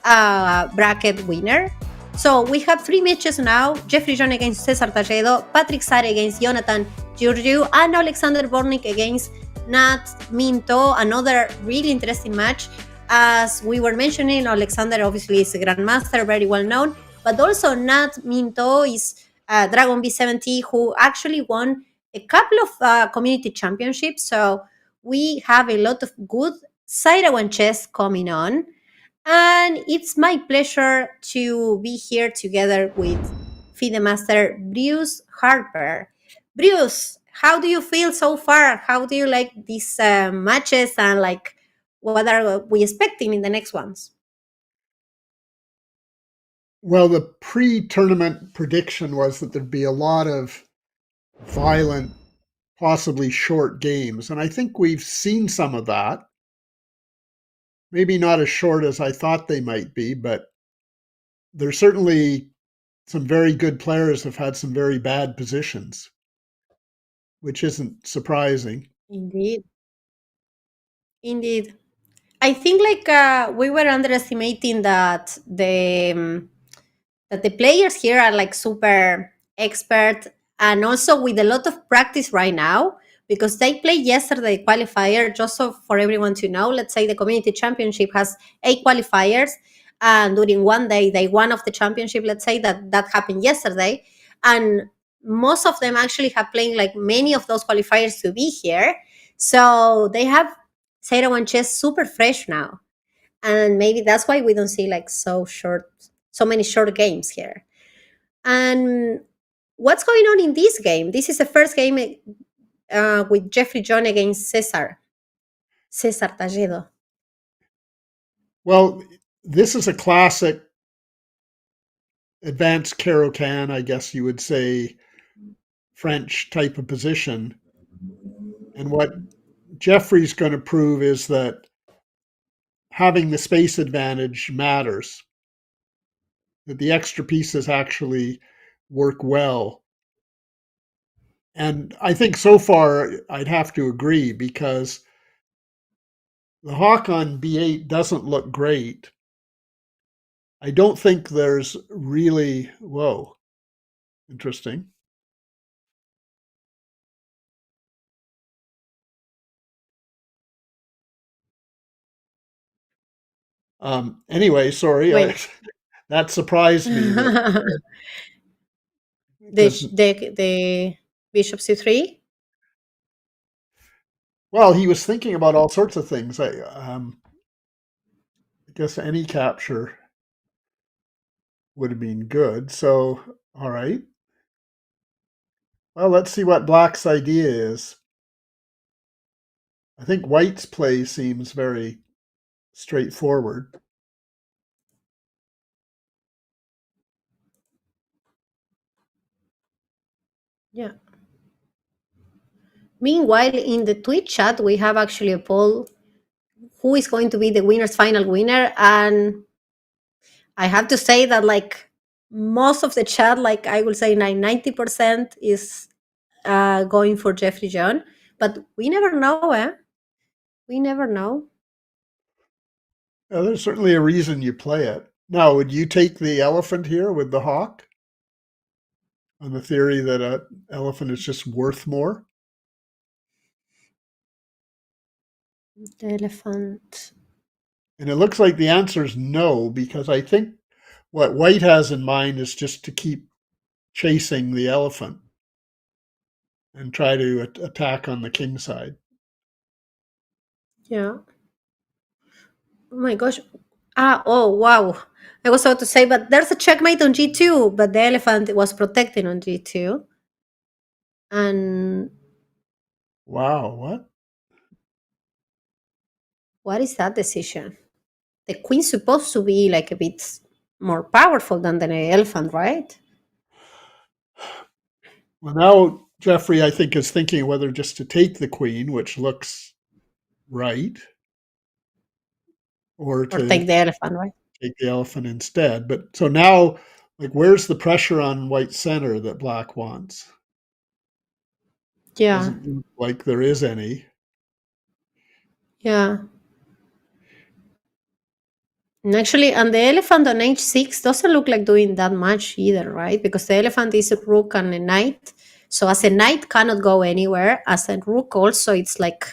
bracket winner. So we have three matches now: Giurgiu against Cesar Talledo, Patrick Saar against Jonathan Giurgiu, and Alexander Bortnyk against Nat Minto. Another really interesting match. As we were mentioning, Alexander obviously is a grandmaster, very well known, but also Nat Minto is Dragon B70, who actually won a couple of community championships. So we have a lot of good Seirawan chess coming on. And it's my pleasure to be here together with FIDE Master Bruce Harper. Bruce, how do you feel so far? How do you like these matches, and like, what are we expecting in the next ones? Well, the pre-tournament prediction was that there'd be a lot of violent, possibly short games, and I think we've seen some of that. Maybe not as short as I thought they might be, but there's certainly some very good players have had some very bad positions, which isn't surprising. Indeed. Indeed. I think like we were underestimating that the players here are like super expert and also with a lot of practice right now because they played yesterday qualifier. Just so for everyone to know, let's say the community championship has 8 qualifiers, and during one day they won of the championship. Let's say that happened yesterday, and most of them actually have playing like many of those qualifiers to be here, so they have Seirawan Chess super fresh now, and maybe that's why we don't see like so many short games here. And what's going on in this game? This is the first game with Jeffrey John against Cesar Talledo. Well, this is a classic advanced Caro-Kann, I guess you would say, French type of position. And what Jeffrey's going to prove is that having the space advantage matters, that the extra pieces actually work well. And I think so far I'd have to agree because the hawk on b8 doesn't look great. I don't think there's really, whoa, interesting. Anyway, sorry, Well, that surprised me that the because the bishop c3. well, he was thinking about all sorts of things. I guess any capture would have been good. So, all right. Well, let's see what Black's idea is. I think White's play seems very straightforward. Yeah. Meanwhile, in the Twitch chat, we have actually a poll: who is going to be the winner's final winner? And I have to say that like most of the chat, like I will say 90% is going for Jeffrey John, but we never know, eh? We never know. There's certainly a reason you play it. Now, would you take the elephant here with the hawk on the theory that an elephant is just worth more? The elephant. And it looks like the answer is no, because I think what White has in mind is just to keep chasing the elephant and try to attack on the king side. Yeah. Oh my gosh. Oh, wow. I was about to say, but there's a checkmate on g2, but the elephant was protecting on g2. And Wow, what? what is that decision? The queen's supposed to be like a bit more powerful than the elephant, right? Well, now Jeffrey, I think, is thinking whether just to take the queen, which looks right, or Or to take the elephant, right? take the elephant instead. But so now, like, where's the pressure on White center that Black wants? Yeah. Doesn't look like there is any. Yeah. And actually, and the elephant on h6 doesn't look like doing that much either, right? Because the elephant is a rook and a knight. So as a knight cannot go anywhere, as a rook also, it's like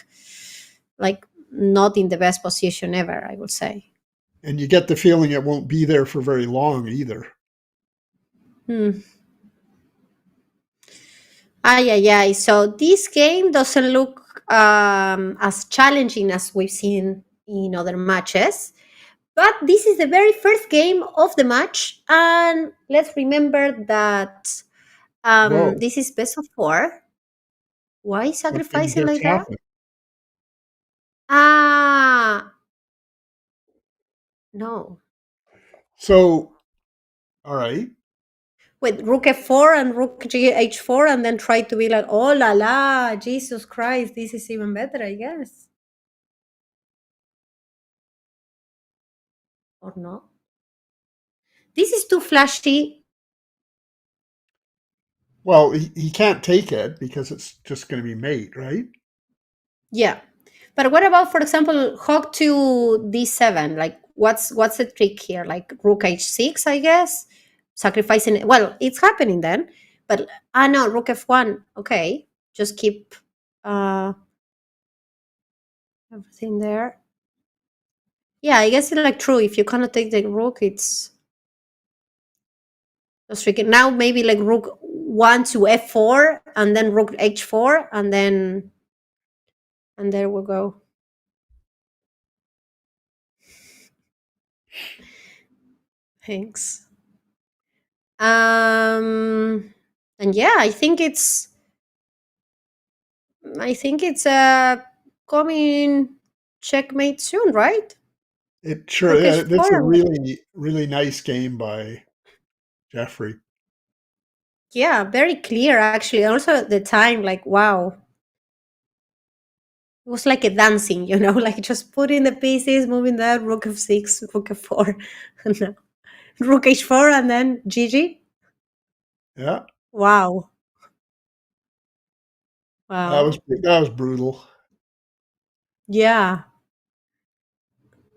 not in the best position ever, I would say. And you get the feeling it won't be there for very long either. Hmm. Yeah. So this game doesn't look as challenging as we've seen in other matches. But this is the very first game of the match. And let's remember that Whoa, this is best of four. Why what did you sacrificing just like that? happen? Ah, no. So All right. with rook f4 and rook h4, and then try to be like, oh la la, Jesus Christ, this is even better, I guess. Or not. This is too flashy. Well, he can't take it because it's just going to be mate, right? Yeah. But what about, for example, hawk to d7? Like, what's the trick here? Like rook h6, I guess? Sacrificing it. Well, it's happening then. But, no, rook f1. Okay. Just keep everything there. Yeah, I guess it's like true. If you cannot take the rook, it's just tricky. Now maybe like rook 1 to f4, and then rook h4, and there we go. Thanks. And yeah, I think it's coming checkmate soon, right? It sure. Rook That's a h4. really, really nice game by Jeffrey. Yeah, very clear actually. Also at the time, like wow. It was like a dancing, like just putting the pieces, moving that, rook f6, rook f4, no. Rook h4, and then GG. Yeah, Wow. that Wow. was brutal. Yeah,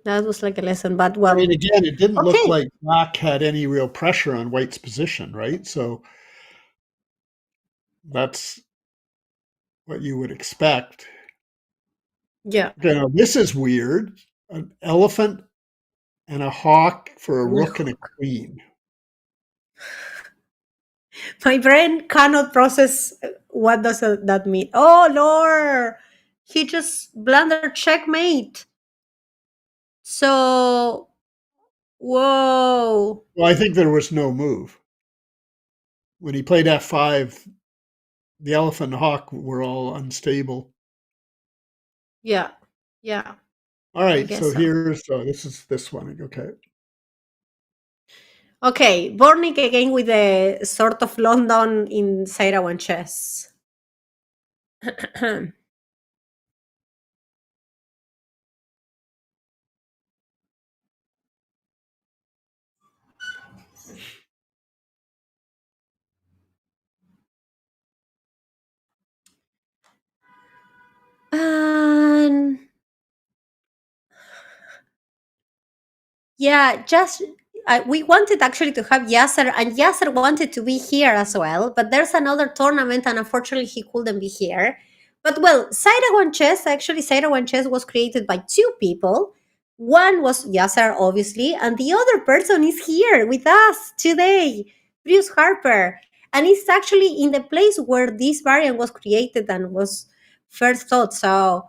that was like a lesson, but I mean, well, again, it didn't look okay. like Black had any real pressure on White's position, right? So that's what you would expect. Yeah. Okay, now this is weird. An elephant and a hawk for a rook and a queen. My brain cannot process what does that mean. Oh Lord, he just blundered checkmate. So, whoa. Well, I think there was no move. When he played f5, the elephant and hawk were all unstable. Yeah. Yeah, All I right, guess so so. here's this is this one. Okay. Okay, Bortnyk again with the sort of London in Seirawan Chess. And yeah, just we wanted actually to have Yasser, and Yasser wanted to be here as well. But there's another tournament, and unfortunately, he couldn't be here. But well, Seirawan Chess was created by two people. One was Yasser, obviously, and the other person is here with us today, Bruce Harper. And it's actually in the place where this variant was created and was first thought. So,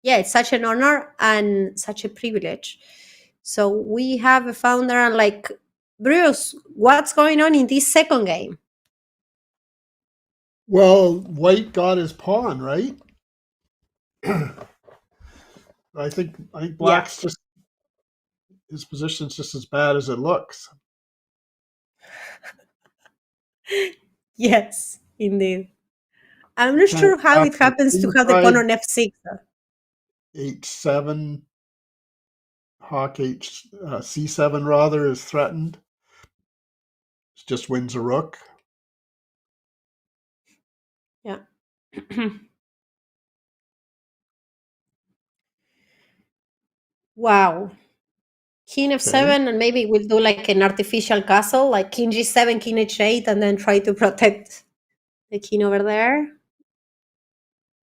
yeah, it's such an honor and such a privilege. So we have a founder and like, Bruce, what's going on in this second game? Well, White got his pawn, right? I think Yeah, Black's just his position's just as bad as it looks. yes, indeed. I'm not Kind of sure how back it to happens to have the pawn queenside, on f6. h7, hawk c7 rather is threatened. It just wins a rook. Yeah. Wow. King Okay. f7, and maybe we'll do like an artificial castle, like king g7, king h8, and then try to protect the king over there.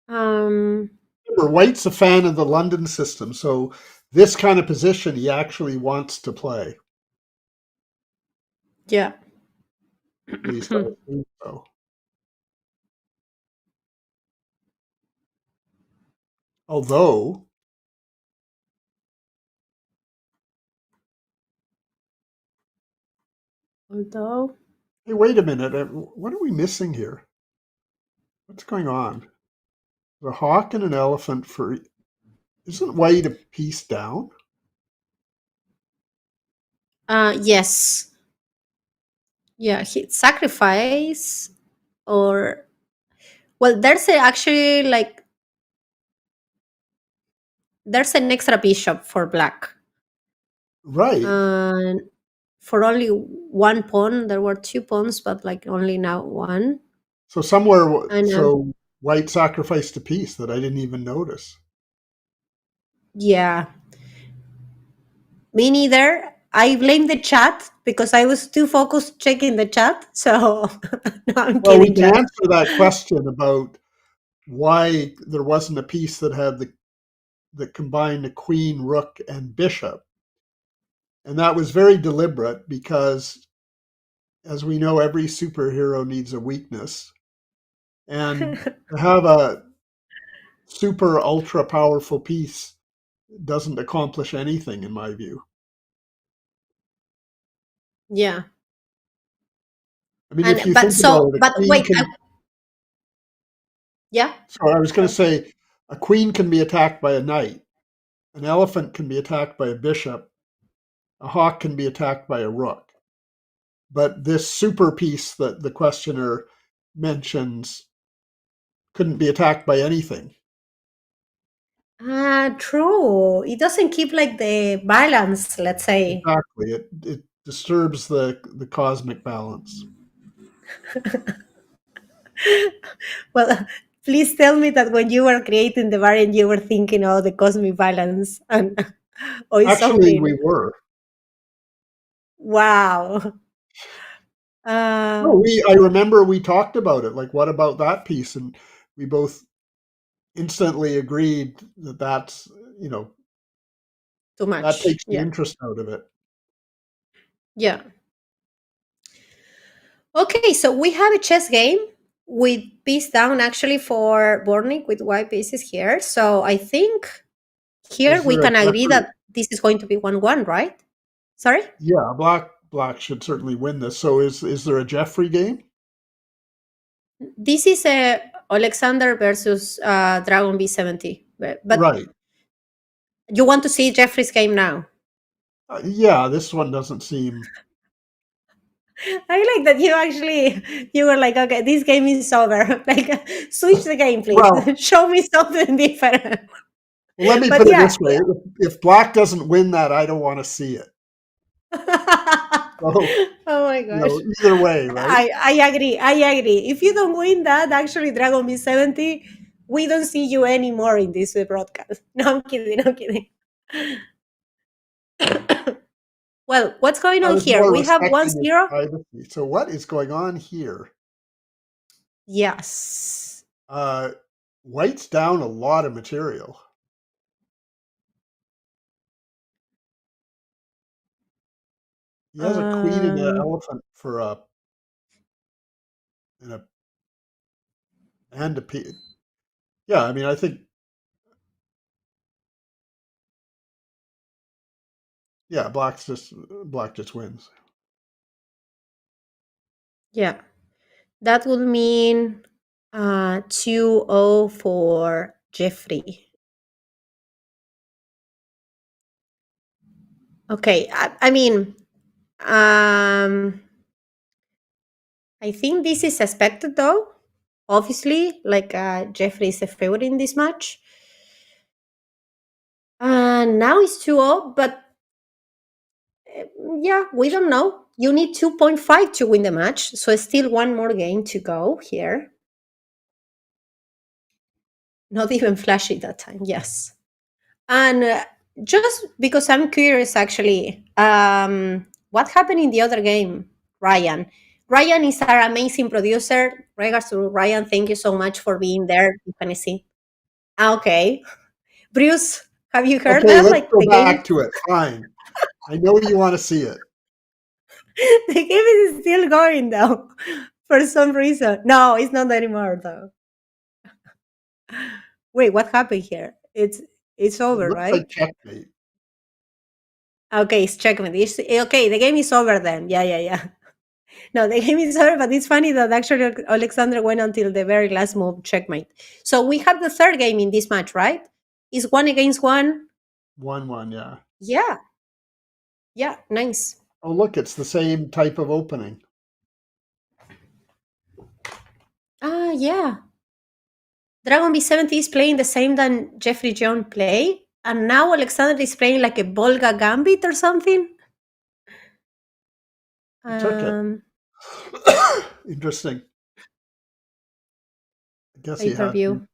Um, Remember, White's a fan of the London system, so this kind of position he actually wants to play. yeah. At least I think so. Although, Although, hey, wait a minute. What are we missing here? What's going on? The hawk and an elephant for. Isn't White a piece down? Yes. Yeah, he sacrifice or well, actually like there's an extra bishop for black. Right. And for only one pawn, there were two pawns, but like only now one. So somewhere, And so white sacrificed a piece that I didn't even notice. yeah, me neither. I blame the chat because I was too focused checking the chat. So no, I'm Well, we kidding, can chat. answer that question about why there wasn't a piece that had that combined the queen, rook, and bishop. And that was very deliberate because, as we know, every superhero needs a weakness. And to have a super ultra powerful piece doesn't accomplish anything, in my view. Yeah. I mean, if And you think about it, a but queen wait, can. yeah. So I was going Go. to say, a queen can be attacked by a knight, an elephant can be attacked by a bishop, a hawk can be attacked by a rook. But this super piece that the questioner mentions couldn't be attacked by anything. True. It doesn't keep like the balance, let's say. Exactly. It disturbs the cosmic balance. Well, please tell me that when you were creating the variant, you were thinking of the cosmic balance and or is Actually, something. we were. Wow. No, Uh, I remember we talked about it. Like, what about that piece? And we both instantly agreed that you know, too that much. takes the Yeah. interest out of it. Yeah. Okay, so we have a chess game with piece down actually for Bortnyk with white pieces here. So I think here Is we there a can agree Jeffrey? that this is going to be 1-1, right? Sorry? Yeah, black should certainly win this. So is there a Jeffrey game? This is a Alexander versus Dragon B70. But Right. you want to see Jeffrey's game now? Yeah, this one doesn't seem. I like that you were like, okay, this game is over. Like, switch the game, please. Well, Show me something different. well, let me But put it yeah. this way: if black doesn't win that, I don't want to see it. So Oh my gosh. either way, right? I agree. I agree. If you don't win that, actually, Dragon B70, we don't see you anymore in this broadcast. No, I'm kidding. I'm kidding. Well, what's going I on was here? more We have respecting his 1-0. privacy. So what is going on here? Yes. Uh, White's down a lot of material. He has a queen and an Um, elephant for and a and a piece. Yeah, I mean, I think yeah, black just wins. yeah. That would mean 2-0 for Jeffrey. Okay. I mean, I think this is expected though. Obviously, like Jeffrey is a favorite in this match. Now it's 2-0, but yeah, we don't know. You need 2.5 to win the match, so still one more game to go here. Not even flashy that time, yes. And just because I'm curious, actually, what happened in the other game, Ryan? Ryan is our amazing producer. Regards to Ryan, thank you so much for being there. You can see. Okay. Bruce, have you heard Okay, that? let's Like go the game back to it. Fine. I know you want to see it. the game is still going though. For some reason. No, it's not anymore though. Wait, what happened here? It's It over, looks like right? checkmate. Okay, it's checkmate. Okay, the game is over then. Yeah, yeah, yeah. No, the game is over, but it's funny that actually Alexander went until the very last move, checkmate. So we have the third game in this match, right? Is 1 against 1. 1-1, yeah. Yeah, yeah, nice. Oh, look, it's the same type of opening. Ah, yeah. Dragon B70 is playing the same than Jeffrey John play, and now Alexander is playing like a Volga Gambit or something. He took it. Um, Interesting. I guess he had pay-per-view. to.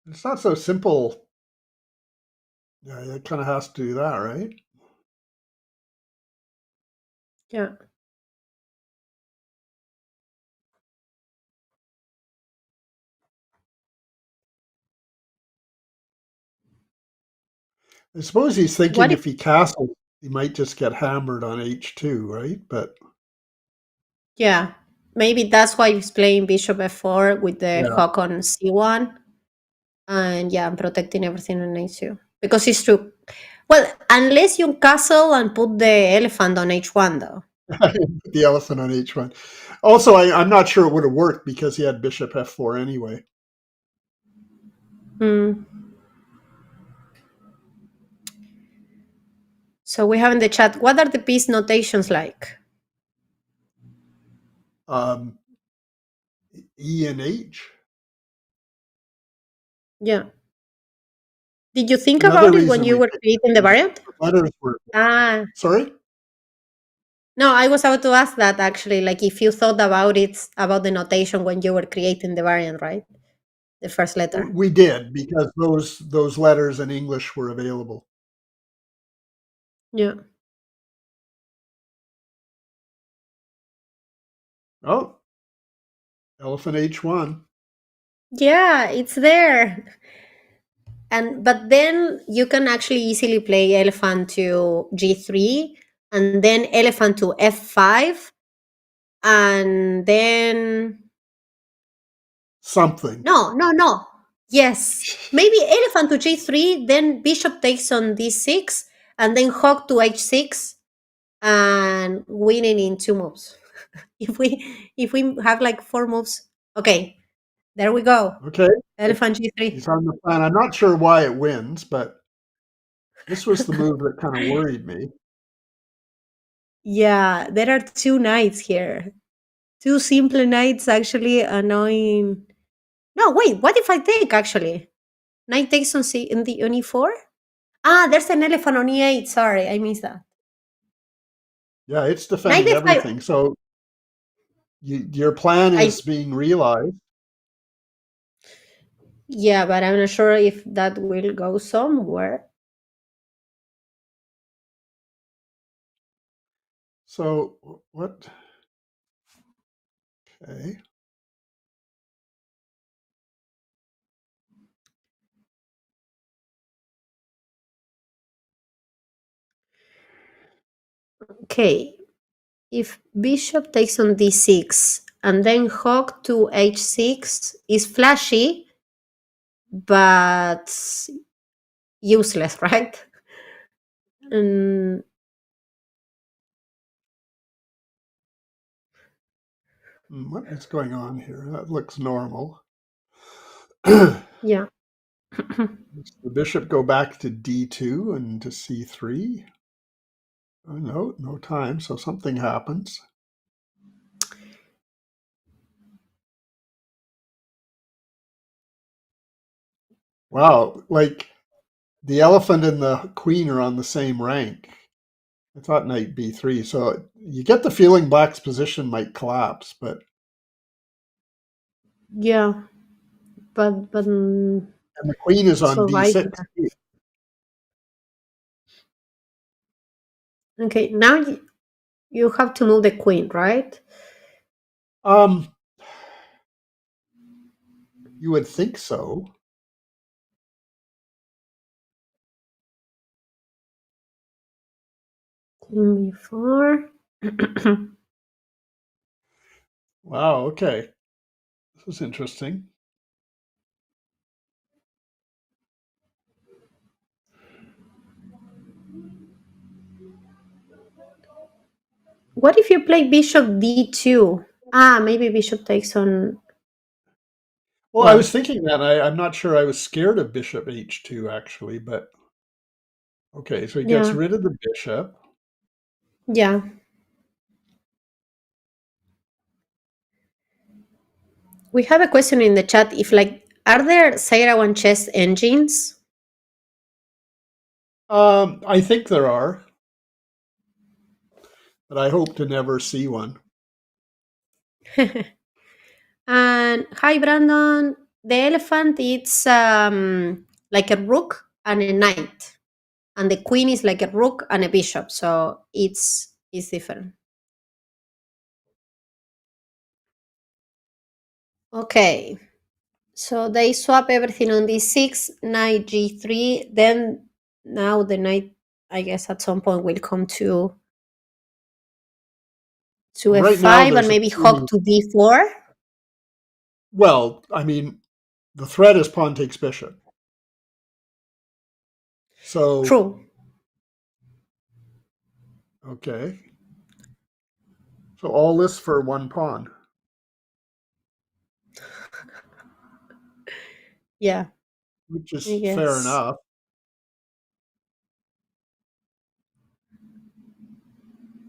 It's not so simple. Yeah, it kind of has to do that, right? Yeah. I suppose he's thinking What if? if he castles, he might just get hammered on H2, right? But Yeah. Maybe that's why he's playing Bishop F4 with the yeah, Hawk on C1. And yeah, I'm protecting everything on H2. Because it's true. Well, unless you castle and put the elephant on H1, though. the elephant on H1. Also, I'm not sure it would have worked because he had Bishop F4 anyway. Hmm. So we have in the chat, what are the piece notations like? E and H. Yeah. Did you think Another about it when reason you we were picked creating the variant? the letters were. Ah, Sorry? no, I was about to ask that actually, like if you thought about it, about the notation when you were creating the variant, right? The first letter. We did because those letters in English were available. Yeah. Oh, elephant H1. Yeah, it's there. But then you can actually easily play elephant to G3 and then elephant to F5 and then Something. no. Yes. Maybe elephant to G3, then bishop takes on D6 and then hawk to H6 and winning in 2 moves. If we have like 4 moves. Okay. There we go. Okay. Elephant G3. He's on the plan. I'm not sure why it wins, but this was the move that kind of worried me. Yeah, there are 2 knights here. 2 simple knights actually annoying. No, wait, what if I take actually? Knight takes on C in the on E4? Ah, there's an elephant on E8. Sorry, I missed that. Yeah, it's Knight defending F5. everything. So your plan I is being realized. Yeah, but I'm not sure if that will go somewhere. So what? Okay. Okay, if bishop takes on D6 and then hawk to H6 is flashy, but useless, right? Mm, What is going on here? That looks normal. Does yeah. the bishop go back to D2 and to C3? Oh, no, no time. So something happens. Wow, like the elephant and the queen are on the same rank. I thought knight B3. So you get the feeling black's position might collapse, but Yeah, but and the queen is on surviving D6. that. Okay, now you have to move the queen, right? Um, you would think so. Queen B4. Wow, okay. This is interesting. What if you play bishop D2 Maybe bishop takes on. Well, I Well, was thinking that. I'm not sure I was scared of bishop h2 actually, but okay, so he gets yeah, rid of the bishop. yeah. We have a question in the chat. If like, are there Seirawan chess engines? I think there are, but I hope to never see one. And hi, Brandon. The elephant, it's like a rook and a knight, and the queen is like a rook and a bishop. So it's different. Okay. So they swap everything on d6, knight g3. Then now the knight, I guess, at some point will come to Well, right now f5 and there's a maybe hawk to d4. well, I mean, the threat is pawn takes bishop. So True. okay, so all this for one pawn. Yeah, Which is I fair guess. enough.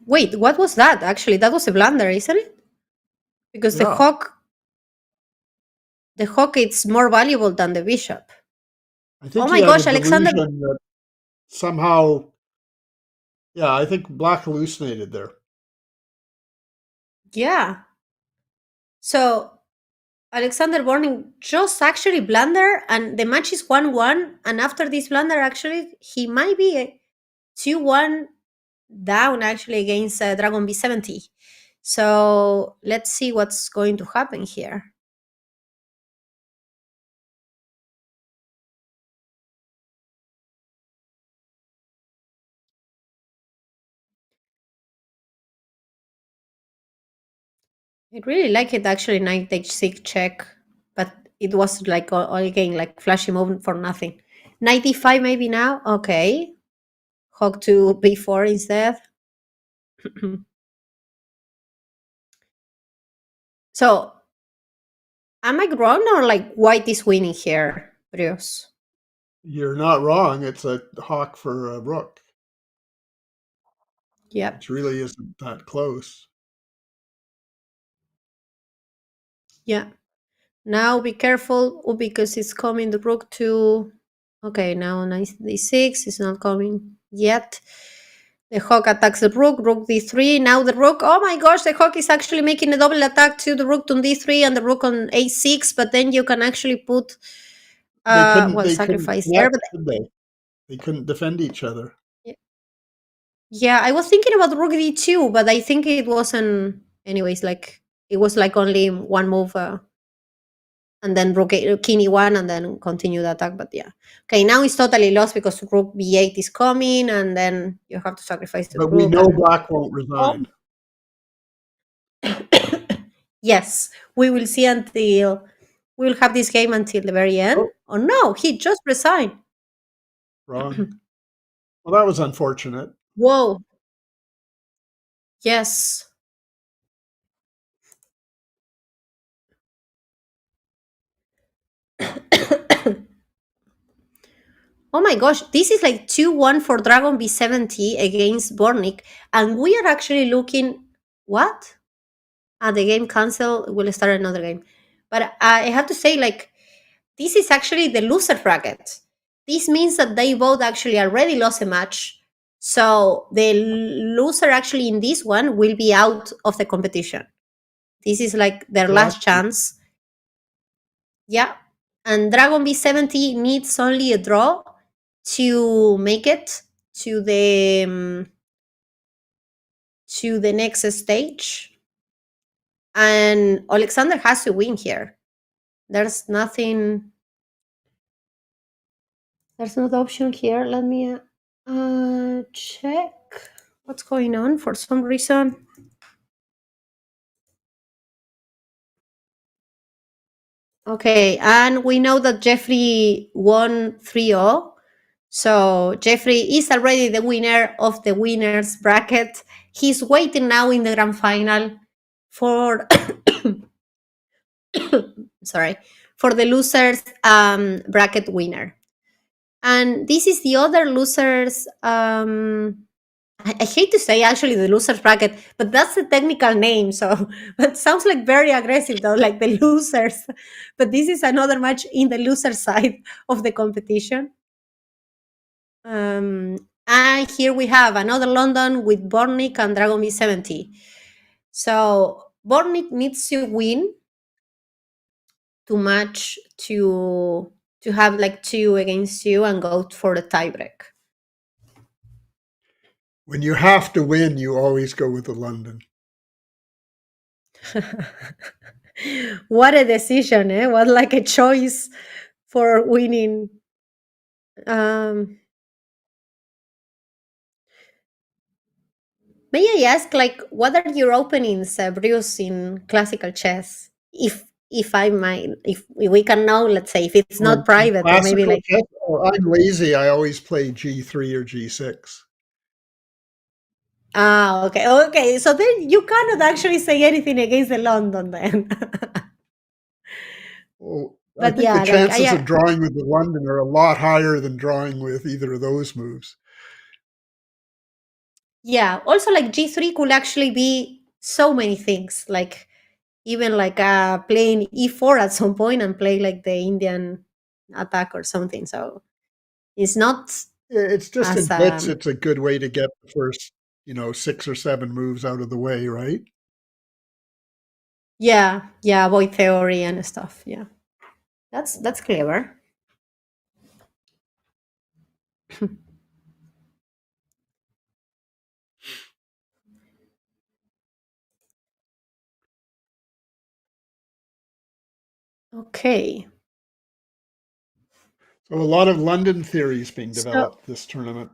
Wait, what was that? Actually, that was a blunder, isn't it? Because Yeah, the hawk is more valuable than the bishop. I Oh think he my had a gosh, Alexander. delusion that somehow, yeah, I think black hallucinated there. Yeah. So Alexander Bortnyk just actually blunder, and the match is 1-1. And after this blunder, actually, he might be 2-1 down actually against Dragon B70. So let's see what's going to happen here. I really like it actually, knight h6 check, but it was like all again like flashy move for nothing. Knight e5 maybe now. Okay, hawk to b4 instead. So am I wrong or like white is winning here, Brios? You're not wrong. It's a hawk for a rook, Yep. which really isn't that close. Yeah. Now be careful because it's coming the rook to. Okay, now knight d6 is not coming yet. The hawk attacks the rook d3. Now the rook, oh my gosh, the hawk is actually making a double attack to the rook on d3 and the rook on a6, but then you can actually put, They couldn't. well, They couldn't sacrifice there. connect, But could they? They couldn't defend each other. yeah, I was thinking about rook d2, but I think it wasn't, anyways, like, it was like only one move. And then rook king e1 and then continue the attack. But yeah, okay, now it's totally lost because rook b8 is coming, and then you have to sacrifice the But we rook. know And black won't oh, resign. yes, we will see until we will have this game until the very end. Oh, Oh no, he just resigned. wrong. Well, that was unfortunate. Whoa. Yes. Oh my gosh, this is like 2-1 for Dragon B70 against Bortnyk, and we are actually looking. What? The game cancel. We'll start another game. But I have to say, like, this is actually the loser bracket. This means that they both actually already lost a match. So the loser actually in this one will be out of the competition. This is like their last Exactly. chance. Yeah. And Dragon B70 needs only a draw to make it to the next stage. And Alexander has to win here. There's nothing. There's no option here. Let me check what's going on for some reason. Okay, and we know that Jeffrey won 3-0. So Jeffrey is already the winner of the winners bracket. He's waiting now in the grand final for sorry, for the losers bracket winner. And this is the other losers. I hate to say actually the losers bracket, but that's the technical name. So it sounds like very aggressive though, like the losers. But this is another match in the loser side of the competition. And here we have another London with Bortnyk and Dragon B70. So Bortnyk needs to win to match to have like 2 against 2 and go for the tiebreak. When you have to win, you always go with the London. What a decision, eh? What like a choice for winning. May I ask, like, what are your openings, Bruce, in classical chess? If I might, if we can know, let's say, if it's not In private or maybe classical like. chess, I'm lazy. I always play G3 or G6. Ah, okay, okay. So then you cannot actually say anything against the London then. Well, I But think the yeah, like chances of drawing with the London are a lot higher than drawing with either of those moves. yeah. Also, like G3 could actually be so many things. Like even like playing E4 at some point and play like the Indian attack or something. So it's not It's just in as blitz, it's a good way to get the first, 6 or 7 moves out of the way, right? yeah, void theory and stuff. Yeah, that's clever. Okay. So a lot of London theories being So developed this tournament.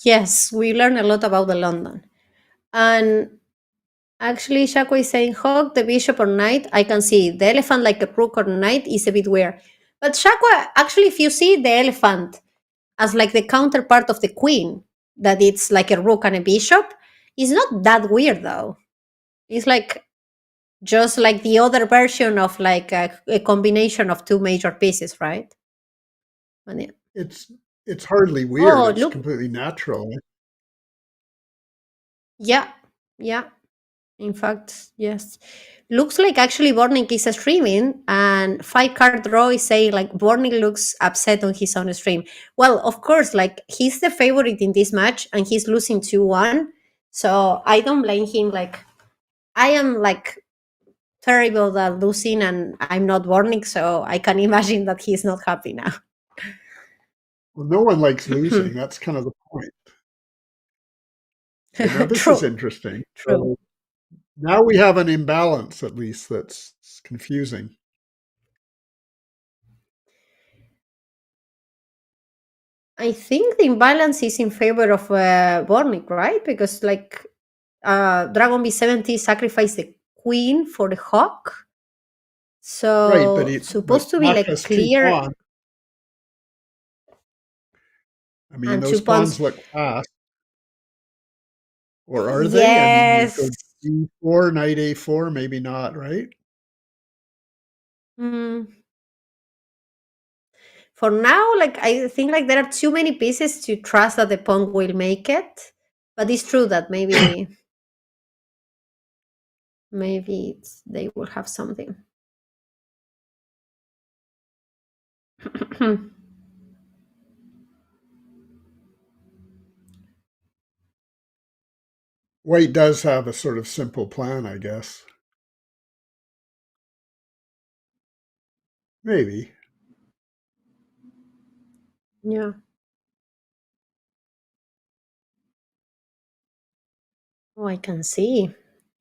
yes, we learn a lot about the London. And actually, Shako is saying hog, the bishop or knight. I can see the elephant like a rook or knight is a bit weird. But Shako, actually, if you see the elephant as like the counterpart of the queen, that it's like a rook and a bishop, it's not that weird though. It's like just like the other version of like a combination of two major pieces, right? And It's hardly weird. oh, It's look, completely natural. yeah, yeah. In fact, yes. Looks like actually Bortnyk is streaming, and 5 card draw is saying like Bortnyk looks upset on his own stream. Well, of course, like he's the favorite in this match and he's losing 2-1. So I don't blame him. Like I am like terrible at losing and I'm not Bortnyk, so I can imagine that he's not happy now. Well, no one likes losing. That's kind of the point. Okay, now this is True, interesting. true. So now we have an imbalance, at least, that's confusing. I think the imbalance is in favor of Bortnyk, right? Because like Dragon B70 sacrificed the queen for the hawk. Right, but So but supposed to be Black like has 2 clear pawns. I mean, and those 2 pawns. pawns look fast. Or are they? I mean, you Yes. go D4, knight A4, maybe not, right? Mm. For now, like I think like there are too many pieces to trust that the pawn will make it. But it's true that maybe they will have something. White does have a sort of simple plan, I guess. Maybe. Yeah. Oh, I can see.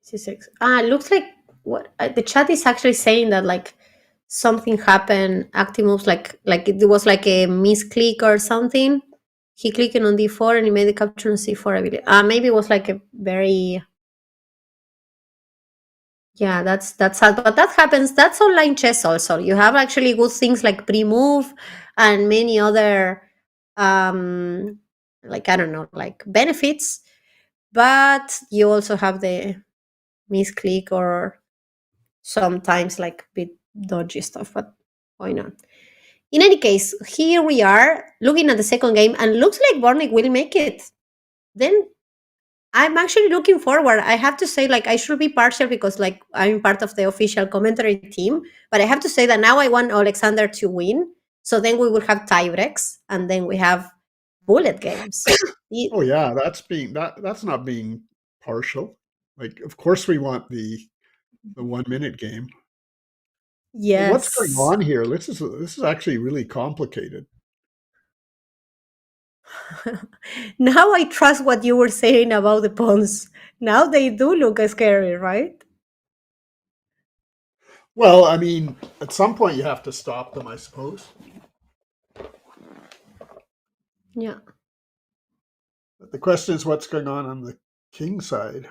C6. Looks like what the chat is actually saying that like something happened. Active moves like it was like a misclick or something. He clicked on D4 and he made the capture on C4. I believe. Maybe it was like a very. Yeah, that's sad, but that happens. That's online chess also. You have actually good things like pre-move and many other, like I don't know, like benefits. but you also have the misclick or sometimes like a bit dodgy stuff, but why not? In any case, here we are looking at the second game, and looks like Bortnyk will make it. Then I'm actually looking forward. I have to say, like, I should be partial because, like, I'm part of the official commentary team, but I have to say that now I want Alexander to win. So then we will have tie breaks, and then we have bullet games. Oh yeah, that's not being partial. Like, of course we want the 1 minute game. But what's going Yes. on here? This is actually really complicated. Now I trust what you were saying about the pawns. Now they do look scary, right? Well, I mean, at some point you have to stop them, I suppose. Yeah. But the question is what's going on the king side.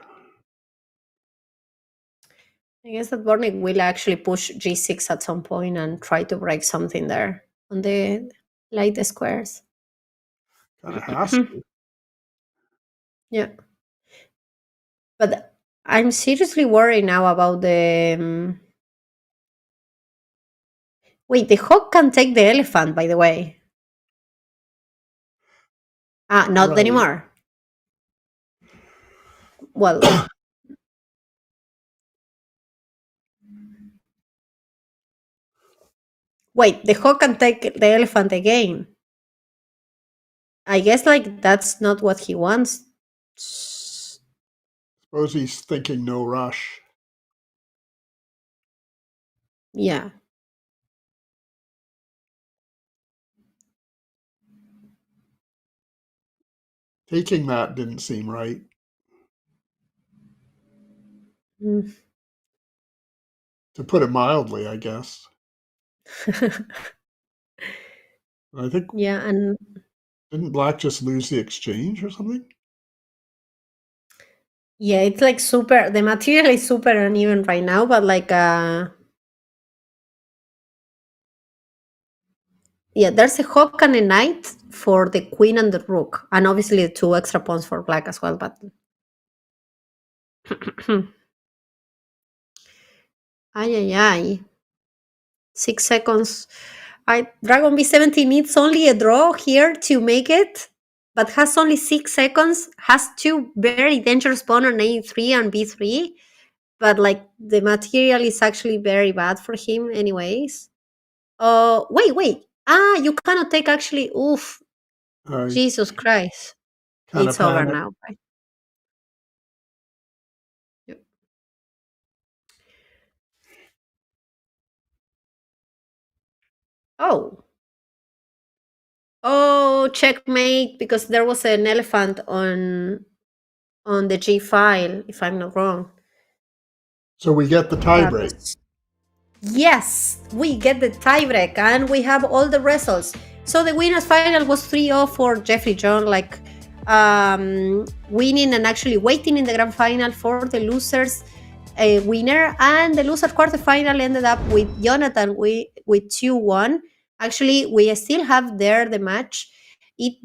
I guess that Bortnyk will actually push g6 at some point and try to break something there on the light squares. Kind of has to. Yeah. But I'm seriously worried now about the. Wait, the hawk can take the elephant, by the way. Not Right. anymore. Well, wait, the hawk can take the elephant again. I guess, like, that's not what he wants. Suppose he's thinking no rush. Yeah. Taking that didn't seem right. Mm. To put it mildly, I guess. I think Yeah, and didn't Black just lose the exchange or something? yeah, it's like super. The material is super uneven right now, but like, yeah, there's a hawk and a knight for the queen and the rook, and obviously 2 extra pawns for black as well. But ay, ay, ay. 6 seconds. Dragon B70 needs only a draw here to make it, but has only 6 seconds. Has 2 very dangerous pawns on A3 and B3, but like the material is actually very bad for him, anyways. Wait. You cannot take actually. Oof, I Jesus Christ. kind of It's over panicked. now, right? Yep. Oh. Oh, checkmate, because there was an elephant on the G file, if I'm not wrong. So we get the That tiebreak. was Yes, we get the tiebreak and we have all the results. So the winners final was 3-0 for Jeffrey John, like winning and actually waiting in the grand final for the losers winner. And the loser quarterfinal ended up with Jonathan with 2-1. Actually, we still have there the match. It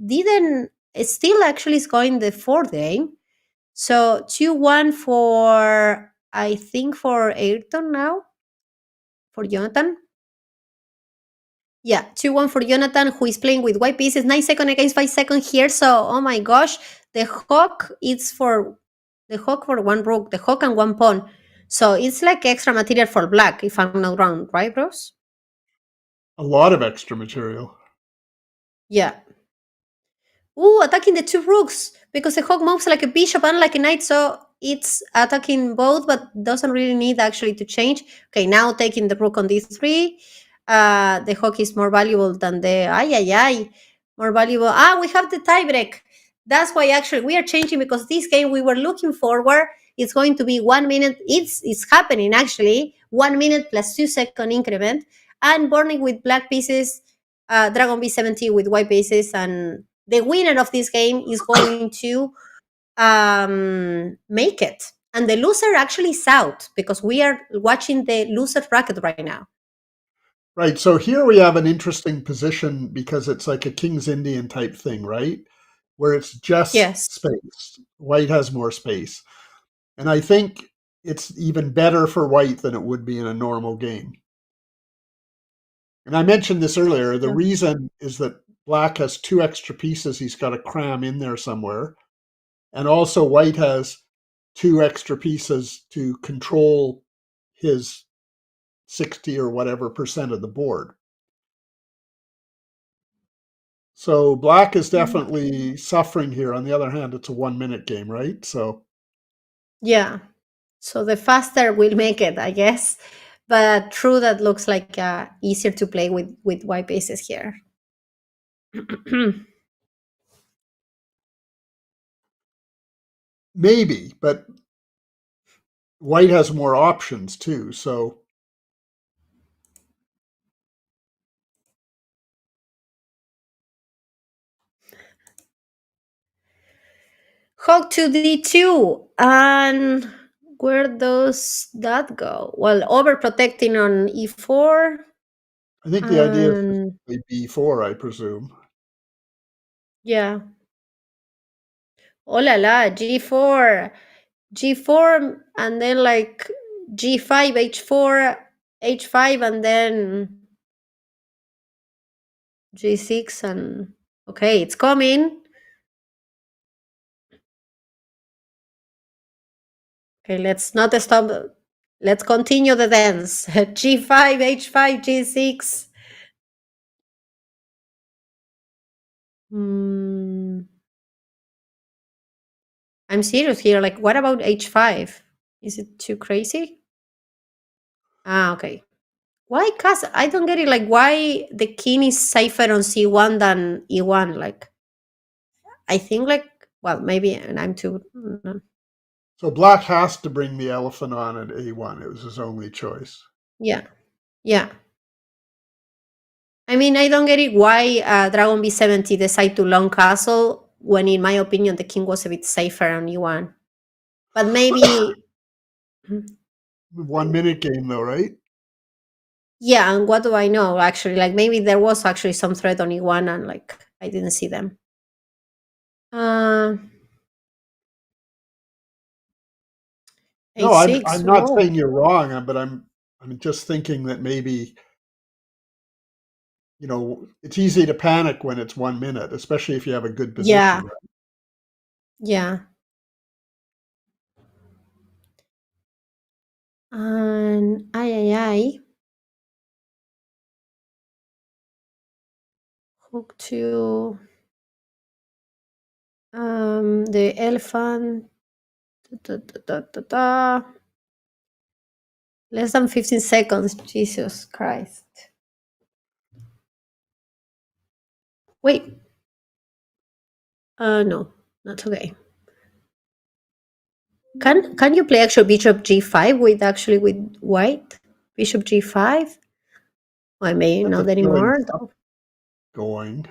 still actually is going the 4th game. So 2-1 for, I think, for Ayrton now. For Jonathan. Yeah, 2-1 for Jonathan, who is playing with white pieces. 9 seconds against 5 seconds here. So, oh my gosh, the hawk for 1 rook, the hawk and 1 pawn. So it's like extra material for black, if I'm not wrong, right, bros? A lot of extra material. Yeah. Ooh, attacking the 2 rooks because the hawk moves like a bishop and like a knight, so it's attacking both, but doesn't really need actually to change. Okay, now taking the rook on d3. The hawk is more valuable than the more valuable. We have the tiebreak. That's why actually we are changing, because this game we were looking forward. It's going to be 1 minute. It's happening actually. 1 minute plus 2 second increment, and Bortnyk with black pieces, Dragon B70 with white pieces, and the winner of this game is going to make it. And the loser actually is out, because we are watching the loser bracket right now. Right. So here we have an interesting position because it's like a King's Indian type thing, right? where it's just Yes. space. White has more space. And I think it's even better for white than it would be in a normal game. And I mentioned this earlier. The Yeah. reason is that black has 2 extra pieces he's got to cram in there somewhere. And also white has 2 extra pieces to control his 60 or whatever percent of the board. So black is definitely suffering here. On the other hand, it's a 1-minute game, right? So Yeah. So the faster will make it, I guess. But true, that looks like easier to play with white pieces here. maybe, but white has more options too. So Hook to d2. And where does that go? Well, overprotecting on e4. I think the idea is to And play b4, I presume. yeah. Oh la la, g4. G4 and then like g5, h4, h5, and then g6. And okay, it's coming. Okay, let's not stop. Let's continue the dance. G5, h5, g6. I'm serious here. Like, what about h5? Is it too crazy? Ah, okay. Why castle? I don't get it. Like, why the king is safer on c1 than e1? Like, I think like, well, maybe, and I'm too. So black has to bring the elephant on at a1. It was his only choice. Yeah, yeah. I mean, I don't get it. Why Dragon B70 decide to long castle when, in my opinion, the king was a bit safer on e1. But maybe, 1-minute game though, right? yeah. And what do I know? Actually, like maybe there was actually some threat on e1, and like I didn't see them. No, H6. I'm not Whoa. saying you're wrong, but I'm just thinking that maybe it's easy to panic when it's 1 minute, especially if you have a good Yeah, position. Right? yeah. And I hook to the elephant. Da, da, da, da, da. Less than 15 seconds. Jesus Christ. Wait. No, not okay. Can you play actual bishop g5 with white? Bishop g5? I may That's a not throwing anymore. up going.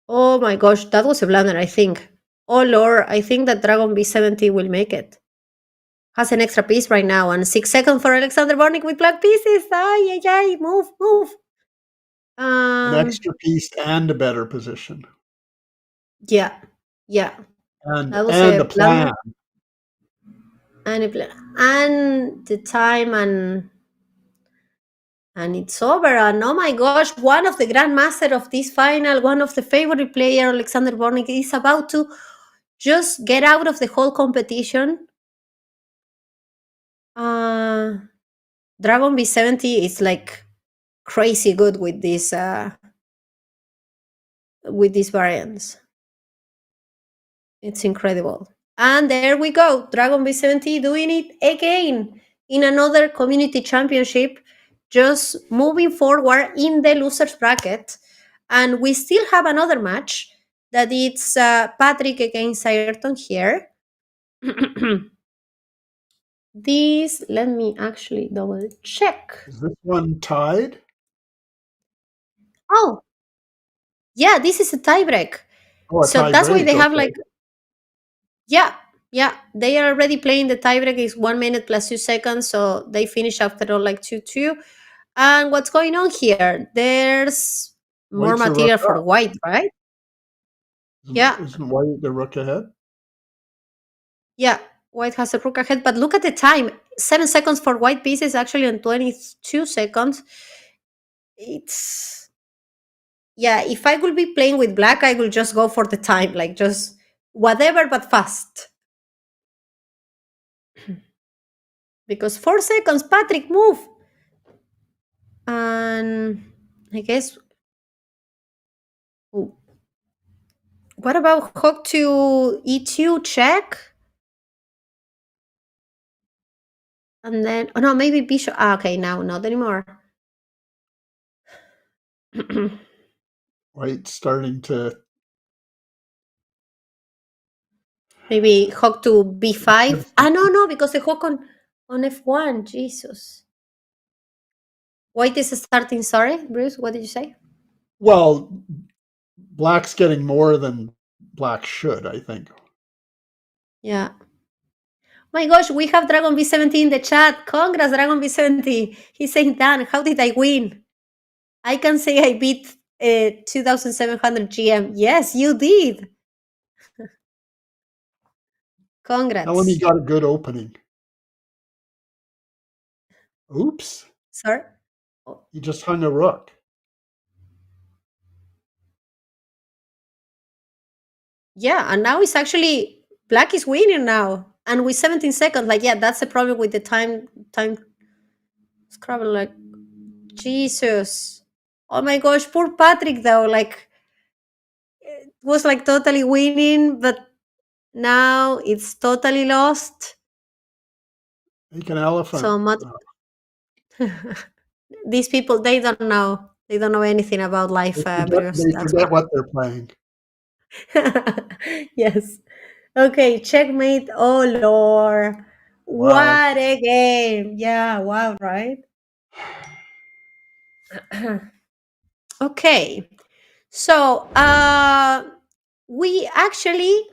Oh my gosh, that was a blunder, I think. Oh lord, I think that Dragon B70 will make it. Has an extra piece right now, and 6 seconds for Alexander Bortnyk with black pieces. Ay, ay, ay, move, move. An extra piece and a better position. Yeah, yeah. And That was and a a plan. blunder. And the time, and it's over. And oh my gosh, one of the grandmaster of this final, one of the favorite player, Alexander Bortnyk, is about to just get out of the whole competition. Dragon B70 is like crazy good with these variants. It's incredible. And there we go, Dragon B70 doing it again in another community championship, just moving forward in the losers bracket. And we still have another match that it's Patrick against Ayrton here. This, let me actually double check. Is this one tied? Oh, yeah, this is a tiebreak. Oh, a So tie that's why break. they have Okay. like, yeah, yeah, they are already playing the tiebreak is 1 minute plus 2 seconds. So they finish after all like 2-2. And what's going on here? There's more White's a material rook for up. white, right? Yeah, Isn't white the rook ahead? yeah. White has a rook ahead, but look at the time. 7 seconds for white pieces, actually on 22 seconds. It's yeah, if I will be playing with black, I will just go for the time, like just whatever but fast. Because 4 seconds, Patrick, move. And I guess ooh, what about hook to e2 check? And then oh no, maybe bishop. Okay, now not anymore. White's starting to. Maybe hook to b5. No, because the hook on f1. Jesus. White is starting. Sorry, Bruce. What did you say? Well, black's getting more than black should, I think. Yeah. My gosh, we have Dragon B70 in the chat. Congrats, Dragon B70. He's saying, Dan, how did I win? I can say I beat 2,700 GM. Yes, you did. Congrats. Tell him he got a good opening. Oops. Sorry? He just hung a rook. Yeah, and now it's actually black is winning now. And with 17 seconds, like, yeah, that's the problem with the time scrabble. Like, Jesus. Oh my gosh, poor Patrick, though. Like, it was like totally winning, but now it's totally lost. Make an elephant. So much. These people, they don't know. They don't know anything about life, Bruce. They That's forget what they're playing. yes. Okay, checkmate. Oh, Lord. Wow. What a game. Yeah, wow, right? Okay. So, we actually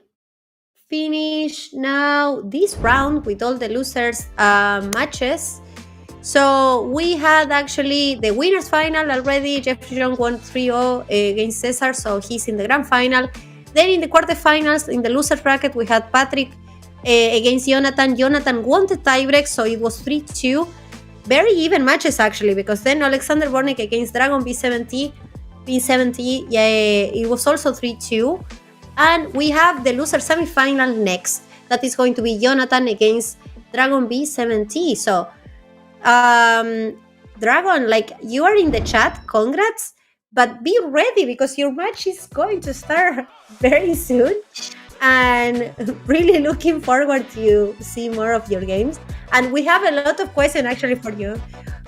finish now this round with all the losers matches. So we had actually the winners final already. Xiong won 3-0 against Cesar, so he's in the grand final. Then in the quarterfinals, in the losers bracket, we had Patrick against Jonathan. Jonathan won the tiebreak, so it was 3-2. Very even matches actually, because then Alexander Bortnyk against Dragon B70, yeah, it was also 3-2. And we have the loser semifinal next. That is going to be Jonathan against Dragon B70. So, Dragon, like, you are in the chat. Congrats. But be ready because your match is going to start very soon. And really looking forward to see more of your games. And we have a lot of questions actually for you.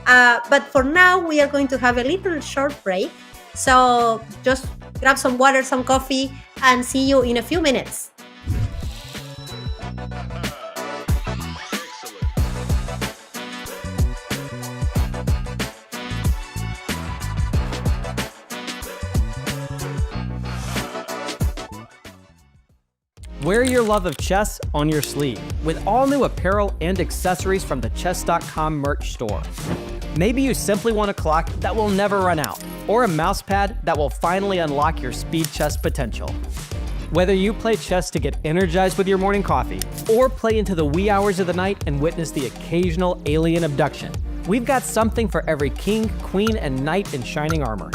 But for now, we are going to have a little short break. So just grab some water, some coffee, and see you in a few minutes. Wear your love of chess on your sleeve with all new apparel and accessories from the Chess.com merch store. Maybe you simply want a clock that will never run out, or a mousepad that will finally unlock your speed chess potential. Whether you play chess to get energized with your morning coffee, or play into the wee hours of the night and witness the occasional alien abduction, we've got something for every king, queen, and knight in shining armor.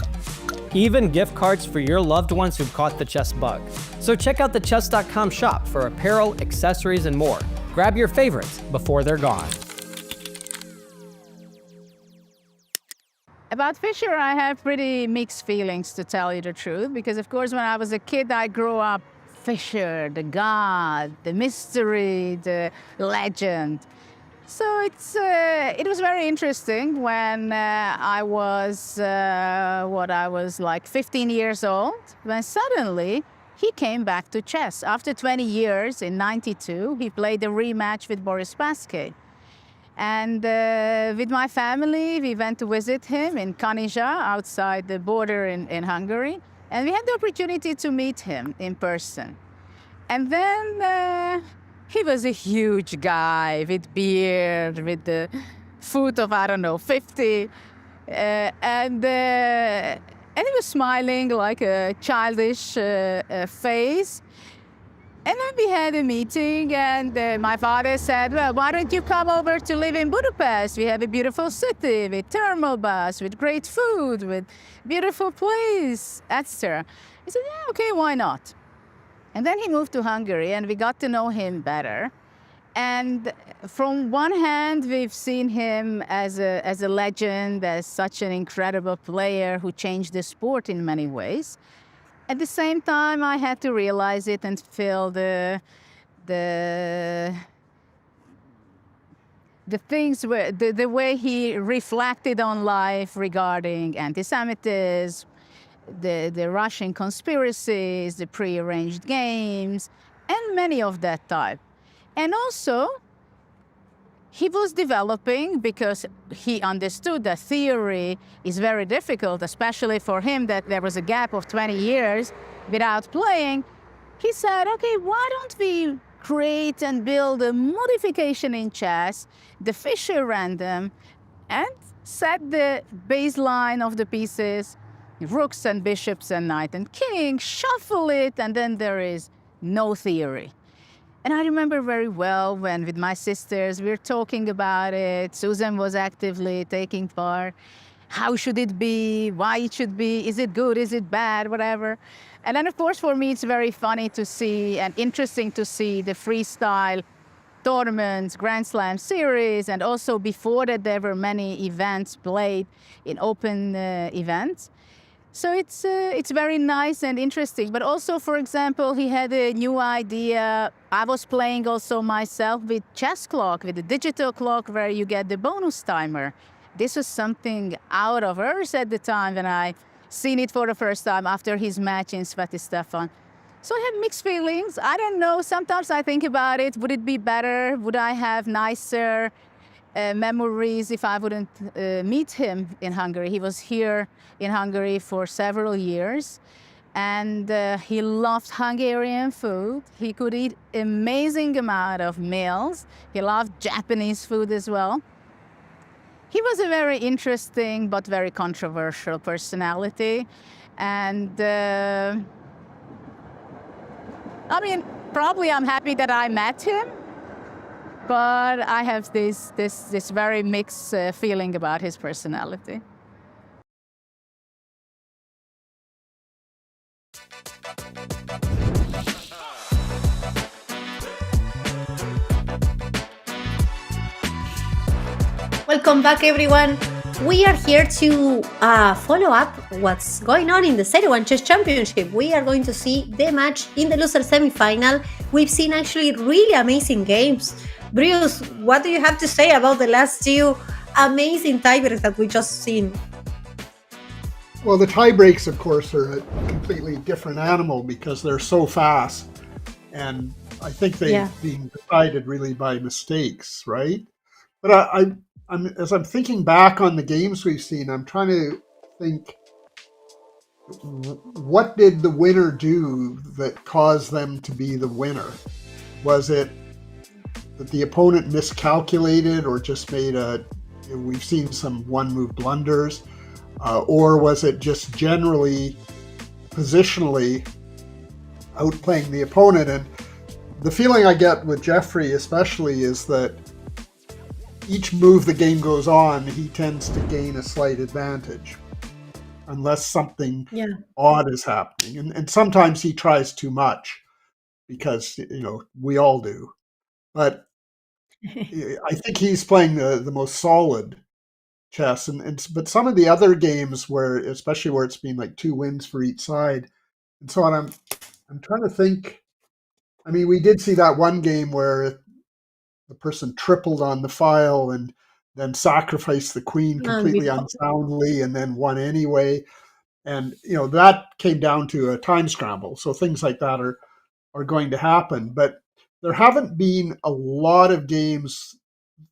Even gift cards for your loved ones who've caught the chess bug. So check out the Chess.com shop for apparel, accessories, and more. Grab your favorites before they're gone. About Fischer, I have pretty mixed feelings, to tell you the truth, because of course when I was a kid, I grew up Fischer, the god, the mystery, the legend. So it was very interesting when I was like 15 years old, when suddenly he came back to chess. After 20 years, in '92, he played a rematch with Boris Spassky. And with my family, we went to visit him in Kanizsa, outside the border in Hungary. And we had the opportunity to meet him in person. And then he was a huge guy with beard, with the foot of, I don't know, 50. And And he was smiling like a childish face. And then we had a meeting, and my father said, well, why don't you come over to live in Budapest? We have a beautiful city with thermal baths, with great food, with beautiful place, etc. He said, yeah, okay, why not? And then he moved to Hungary, and we got to know him better. And from one hand, we've seen him as a legend, as such an incredible player who changed the sport in many ways. At the same time, I had to realize it and feel the things where the way he reflected on life regarding anti-Semitism, the Russian conspiracies, the prearranged games, and many of that type. And also, he was developing because he understood that theory is very difficult, especially for him that there was a gap of 20 years without playing. He said, okay, why don't we create and build a modification in chess, the Fischer random, and set the baseline of the pieces, rooks and bishops and knight and king, shuffle it, and then there is no theory. And I remember very well when with my sisters, we were talking about it. Susan was actively taking part. How should it be? Why it should be? Is it good? Is it bad? Whatever. And then, of course, for me, it's very funny to see and interesting to see the freestyle tournaments, Grand Slam series, and also before that, there were many events played in open events. So it's very nice and interesting. But also, for example, he had a new idea. I was playing also myself with chess clock, with the digital clock where you get the bonus timer. This was something out of earth at the time when I seen it for the first time after his match in Stefan. So I have mixed feelings. I don't know. Sometimes I think about it. Would it be better? Would I have nicer memories if I wouldn't meet him in Hungary? He was here in Hungary for several years, and he loved Hungarian food. He could eat amazing amount of meals. He loved Japanese food as well. He was a very interesting but very controversial personality, and I mean, probably I'm happy that I met him, but I have this very mixed feeling about his personality. Welcome back, everyone. We are here to follow up what's going on in the Seirawan Chess Championship. We are going to see the match in the loser semifinal. We've seen actually really amazing games. Bruce, what do you have to say about the last two amazing tiebreaks that we just seen? Well, the tie breaks, of course, are a completely different animal because they're so fast. And I think they've been decided really by mistakes, right? But as I'm thinking back on the games we've seen, I'm trying to think, what did the winner do that caused them to be the winner? Was it that the opponent miscalculated or just made we've seen some one-move blunders, or was it just generally positionally outplaying the opponent? And the feeling I get with Jeffrey especially is that each move the game goes on, he tends to gain a slight advantage unless something odd is happening. And sometimes he tries too much because, we all do. But I think he's playing the most solid chess. But some of the other games especially where it's been like 2 wins for each side and so on, I'm trying to think. I mean, we did see that one game where the person tripled on the file and then sacrificed the queen completely unsoundly and then won anyway. And, that came down to a time scramble. So things like that are going to happen. But there haven't been a lot of games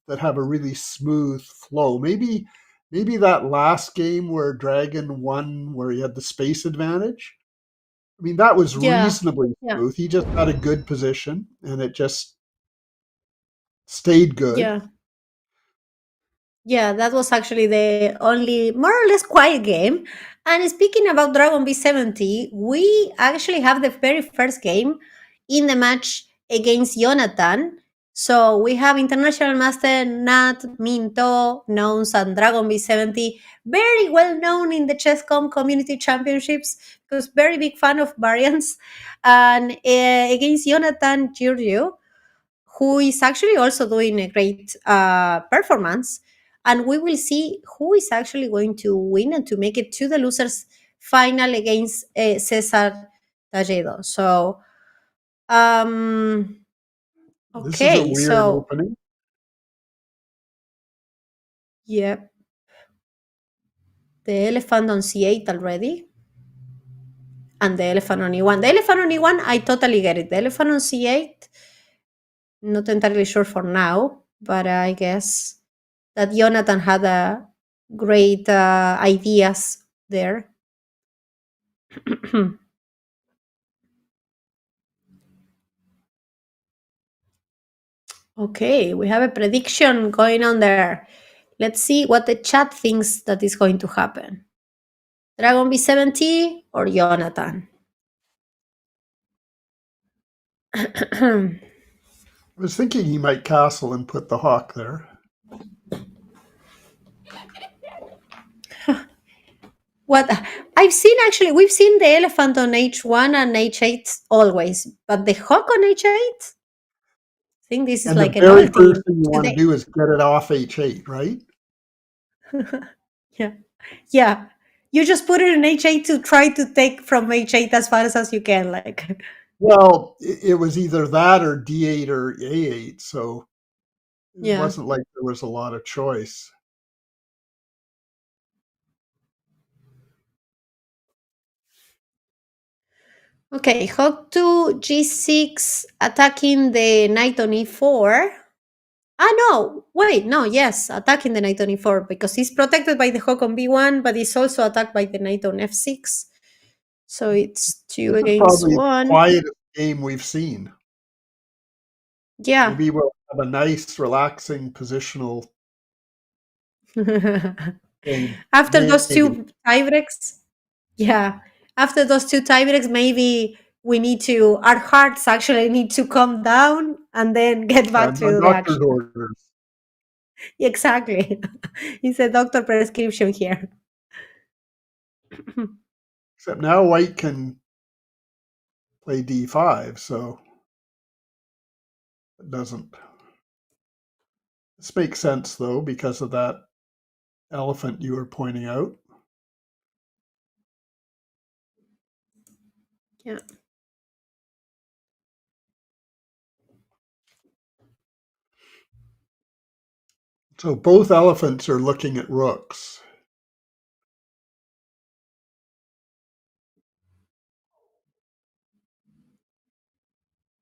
that have a really smooth flow. Maybe that last game where Dragon won, where he had the space advantage. I mean, that was reasonably smooth. He just had a good position and it just stayed good. Yeah. Yeah, that was actually the only more or less quiet game. And speaking about Dragon B70, we actually have the very first game in the match against Jonathan. So we have International Master Nat Minto, known as Dragon B70, very well known in the Chess.com community championships, because very big fan of variants. And against Jonathan Giurgiu, who is actually also doing a great performance. And we will see who is actually going to win and to make it to the losers final against Cesar Talledo. So, This is a okay, weird so opening. yeah, the elephant on C8 already, and the elephant on E1. The elephant on E1, I totally get it. The elephant on C8, not entirely sure for now, but I guess that Jonathan had a great ideas there. Okay, we have a prediction going on there. Let's see what the chat thinks that is going to happen. Dragon B70 or Jonathan? I was thinking he might castle and put the hawk there. What I've seen, actually, we've seen the elephant on H1 and H8 always, but the hawk on H8? I think this is And the like a very novelty first thing you want to today. do is get it off H8, right? Yeah. Yeah. You just put it in H8 to try to take from H8 as fast as you can. Like, Well, it was either that or D8 or A8, so it yeah. wasn't like there was a lot of choice. Okay, Hawk to G6, attacking the knight on E4. Ah, no, wait, no, yes, attacking the knight on E4, because he's protected by the Hawk on B1, but he's also attacked by the knight on F6. So it's two This is against probably the one. quietest game we've seen. Yeah. Maybe we'll have a nice, relaxing positional thing. After those Maybe. two tiebreaks, yeah, after those two tiebreaks, maybe we need to, our hearts actually need to calm down and then get back My to the doctor's action. orders. Exactly. It's a doctor prescription here. Except now white can play D5, so it doesn't. This makes sense, though, because of that elephant you were pointing out. Yeah. So both elephants are looking at rooks.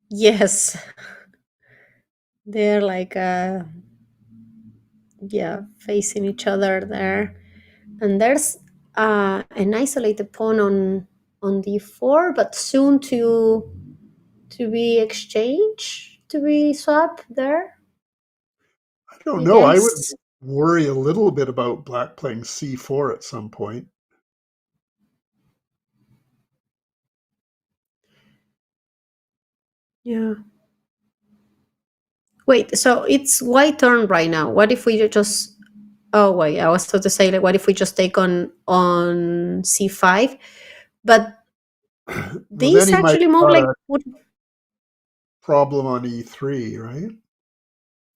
Yes. They're like yeah, facing each other there. And there's an isolated pawn on D4, but soon to be exchanged, to be swapped there. I don't know. I would Yes. worry a little bit about black playing C4 at some point. Yeah. Wait, so it's white turn right now. What if we just, oh wait, I was about to say, like, what if we just take on C5? But Well, then these he might actually move have like got a problem on E3, right?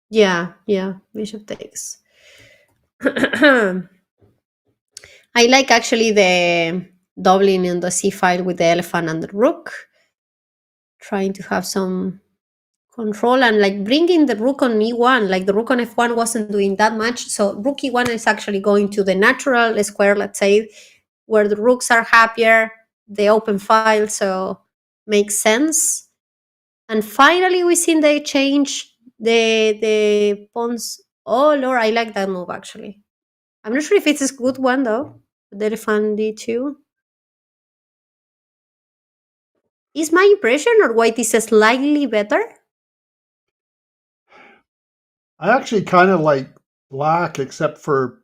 yeah, yeah, bishop takes. I like actually the doubling in the C file with the elephant and the rook, trying to have some control and like bringing the rook on E1. Like the rook on F1 wasn't doing that much, so rook E1 is actually going to the natural square, let's say, where the rooks are happier, the open file, so makes sense. And finally, we seen they change the pawns. Oh lord, I like that move actually. I'm not sure if it's a good one though. The elephant D2. Is my impression or white is slightly better? I actually kind of like black, except for,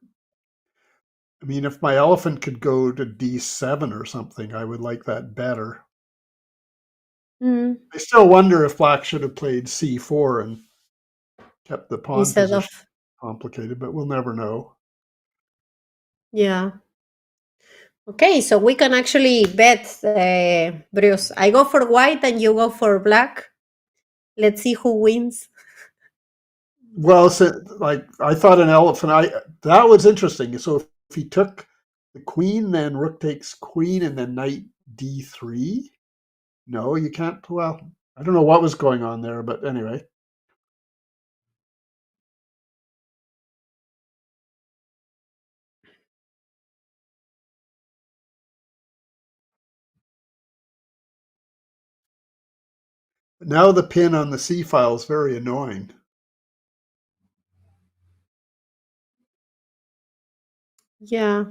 I mean, if my elephant could go to d7 or something, I would like that better. Mm, I still wonder if black should have played c4 and kept the pawn instead of, position complicated, but we'll never know. yeah. Okay, so we can actually bet, Bruce. I go for white and you go for black. Let's see who wins. Well, so, like I thought an elephant. That was interesting. So if he took the queen, then rook takes queen, and then knight d3. No, you can't. Well, I don't know what was going on there, but anyway. Now the pin on the C file is very annoying. Yeah.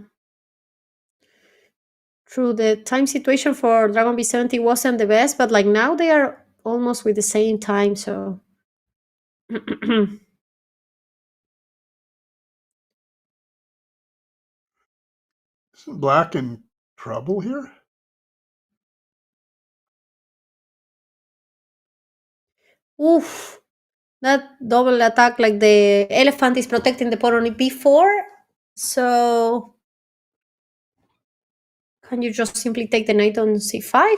True, the time situation for Dragon B70 wasn't the best, but like now they are almost with the same time, so. Isn't black in trouble here? Oof. That double attack, like the elephant is protecting the pawn on b4. So can you just simply take the knight on c5?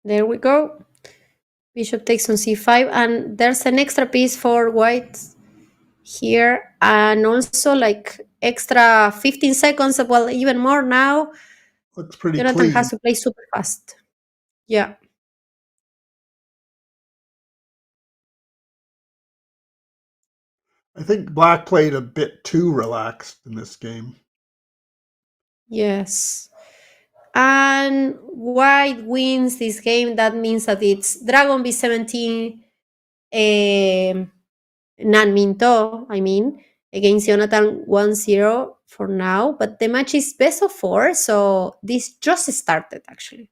There we go. Bishop takes on c5, and there's an extra piece for white here, and also like extra 15 seconds, well, even more now. Looks pretty Jonathan clean. has to play super fast. Yeah. I think black played a bit too relaxed in this game. Yes. And white wins this game. That means that it's Dragon B17 Nanminto, I mean, against Jonathan 1-0 for now. But the match is best of 4, so this just started actually.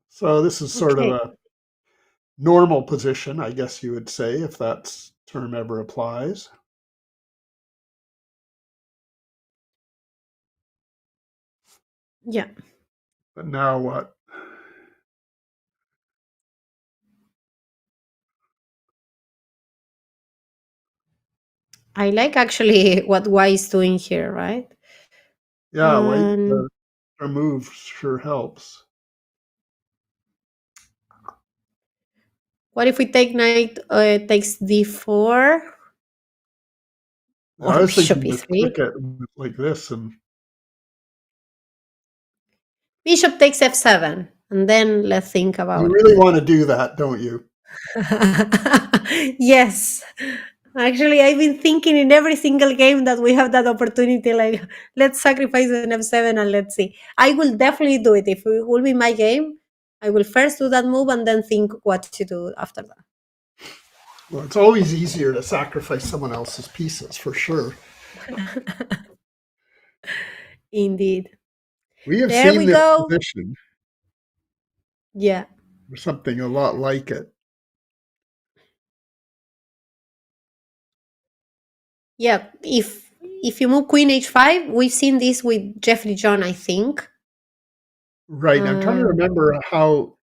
So this is sort of Okay. a normal position, I guess you would say, if that term ever applies. Yeah. But now what? I like actually what white is doing here, right? Yeah, white move sure helps. What if we take knight takes d4 I or was bishop thinking to e3? stick it like this, and Bishop takes f7, and then let's think you about it. really want to do that, don't you? Yes. Actually, I've been thinking in every single game that we have that opportunity, like, let's sacrifice an f7 and let's see. I will definitely do it. If it will be my game, I will first do that move and then think what to do after that. Well, it's always easier to sacrifice someone else's pieces, for sure. Indeed. We have There seen we this go. position, Yeah. or something a lot like it. Yeah. If you move queen h5, we've seen this with Jeffrey John, I think. Right. I'm trying to remember how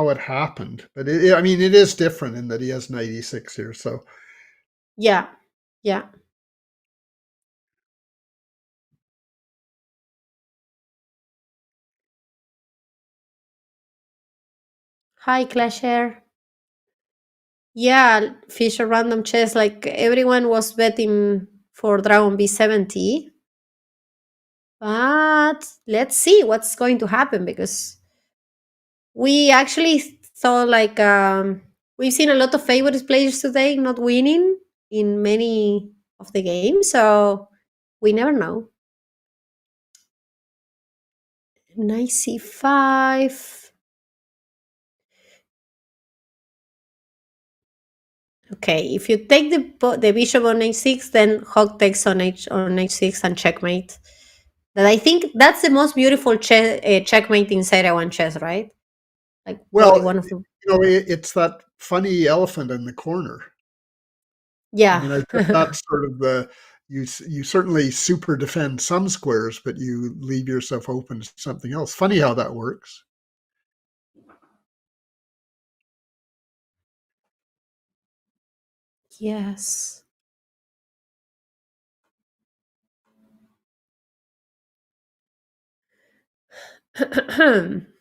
it happened, but I mean, it is different in that he has 96 here. So Yeah. Yeah. Hi, Clasher. Yeah, Fischer random chess. Like everyone was betting for Dragon B70. But let's see what's going to happen, because we actually thought like we've seen a lot of favorite players today not winning in many of the games, so we never know. Knight c5. Okay, if you take the bishop on h6, then Hawk takes on h6 and checkmate. But I think that's the most beautiful checkmate in Seirawan chess, right? Like probably Well, one of the it's that funny elephant in the corner. I mean, I yeah. guess that's sort of you certainly super defend some squares, but you leave yourself open to something else. Funny how that works. Yes.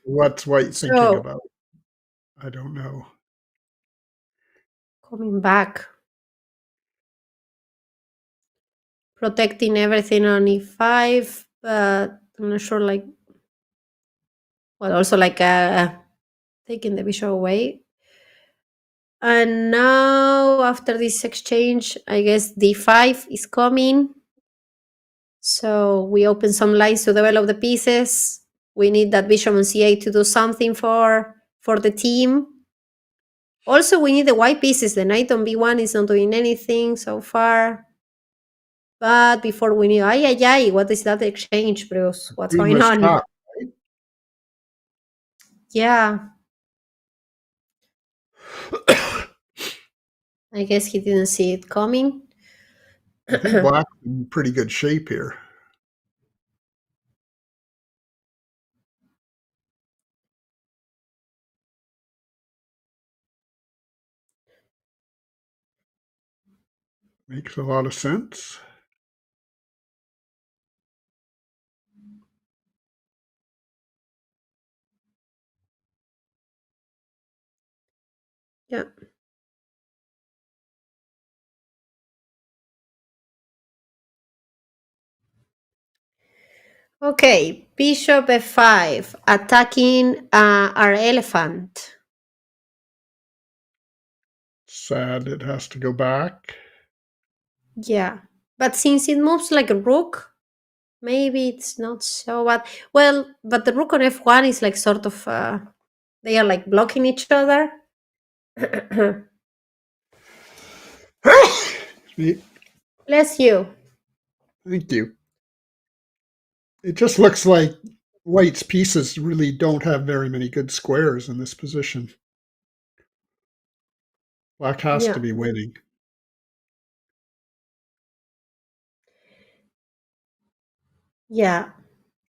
What's White thinking So about? I don't know. coming back, protecting everything on e5, but I'm not sure. Like, well, also like taking the bishop away. And now after this exchange, I guess d5 is coming. So we open some lines to develop the pieces. We need that bishop on c8 to do something for the team. Also, we need the white pieces. The knight on b1 is not doing anything so far. But before we need, what is that exchange, Bruce? What's Queen going was on? top. Yeah, I guess he didn't see it coming. I think Black's in pretty good shape here. Makes a lot of sense. Yeah. Okay, bishop f5, attacking our elephant. Sad it has to go back. Yeah, but since it moves like a rook, maybe it's not so bad. Well, but the rook on f1 is like sort of, they are like blocking each other. Bless you. Thank you. It just looks like White's pieces really don't have very many good squares in this position. Black has to Yeah. be winning. Yeah.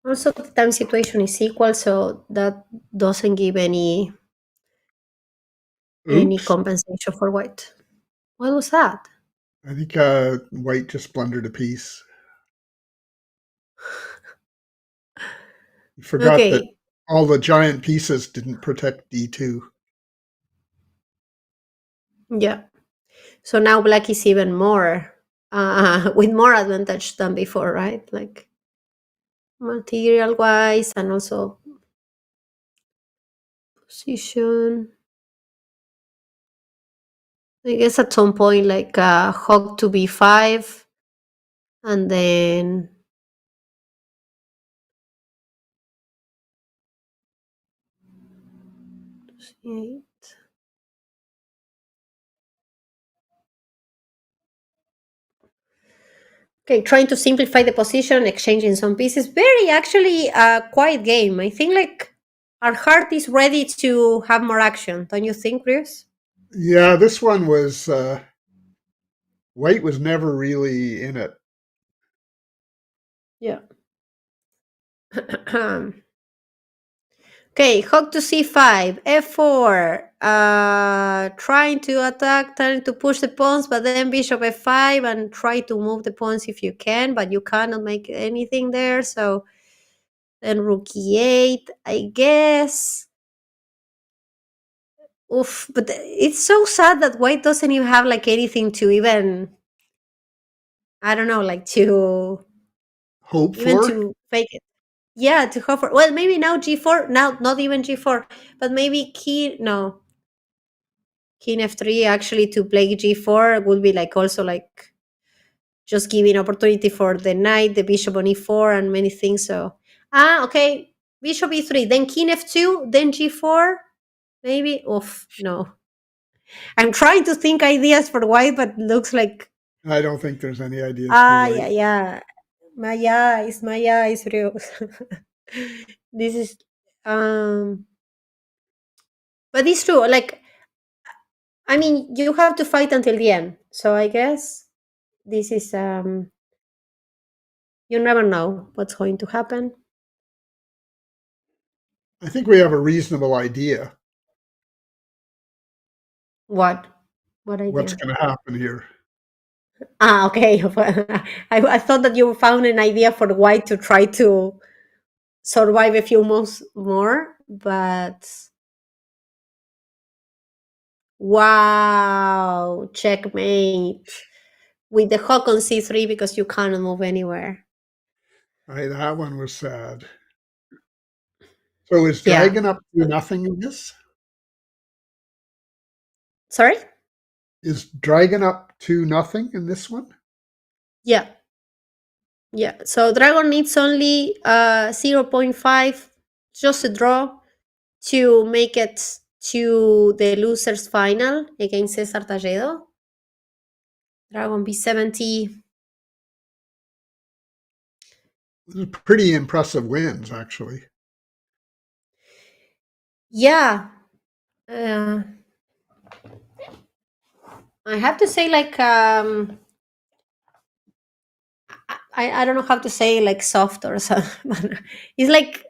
Also, the time situation is equal, so that doesn't give any Oops. compensation for white. What was that? I think White just blundered a piece. He forgot that Okay. all the giant pieces didn't protect d2. Yeah. So now black is even more with more advantage than before, right? Like material wise and also position. I guess at some point, like hog to b5, and then c8. Okay, trying to simplify the position, exchanging some pieces. Very actually quiet game. I think like our heart is ready to have more action. Don't you think, Bruce? Yeah, this one was White was never really in it. Yeah. Okay, hog to c5, f4, trying to attack, trying to push the pawns, but then bishop f5 and try to move the pawns if you can, but you cannot make anything there, so then rook e8, I guess. Oof, but it's so sad that white doesn't even have like anything to even, I don't know, like to Hope even for? to fake it. Yeah, to hover. Well, maybe now G4. Now not even G4, but maybe King F3 actually to play G4 would be like also like just giving opportunity for the knight, the bishop on E4, and many things. So okay, bishop E3, then King F2, then G4, maybe. Oof, no. I'm trying to think ideas for white, but looks like I don't think there's any ideas for white. yeah. My eyes, bro. This is but it's true. Like, I mean, you have to fight until the end. So I guess this is you never know what's going to happen. I think we have a reasonable idea What? What what's idea? going to happen here. Okay. I thought that you found an idea for the white to try to survive a few months more, but wow, checkmate with the hook on C3 because you cannot move anywhere. Right, that one was sad. So is Yeah. dragon up to nothing in this? Sorry? Is dragon up to nothing in this one? Yeah. Yeah. So dragon needs only 0.5, just a draw, to make it to the losers final against Cesar Talledo. Dragon B70. Pretty impressive wins, actually. Yeah. Uh, I have to say, like, I don't know how to say like soft or something. It's like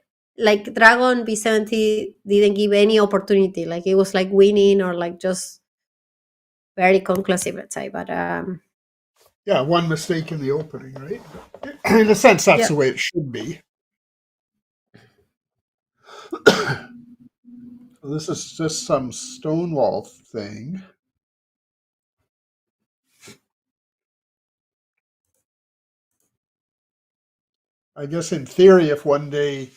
Dragon B70 didn't give any opportunity. Like it was like winning or like just very conclusive, let's say. But Yeah, one mistake in the opening, right? In a sense, that's yeah. the way it should be. This is just some Stonewall thing. I guess in theory, if one day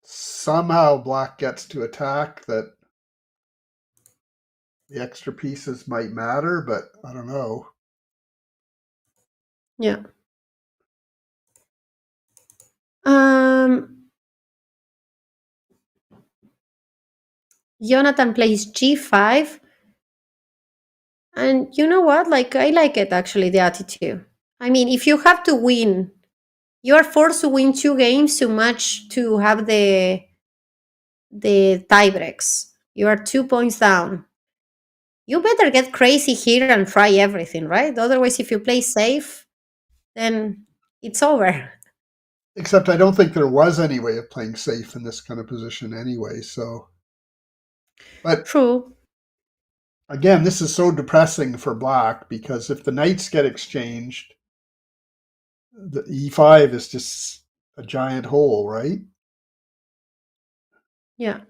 somehow black gets to attack, that the extra pieces might matter, but I don't know. Yeah. Um Jonathan plays G5. And you know what? Like I like it actually, the attitude. I mean, if you have to win, you are forced to win 2 games too much to have the tie breaks. You are 2 points down. You better get crazy here and try everything, right? Otherwise, if you play safe, then it's over. Except I don't think there was any way of playing safe in this kind of position anyway. So, but True. again, this is so depressing for black because if the knights get exchanged, the e5 is just a giant hole, right? Yeah.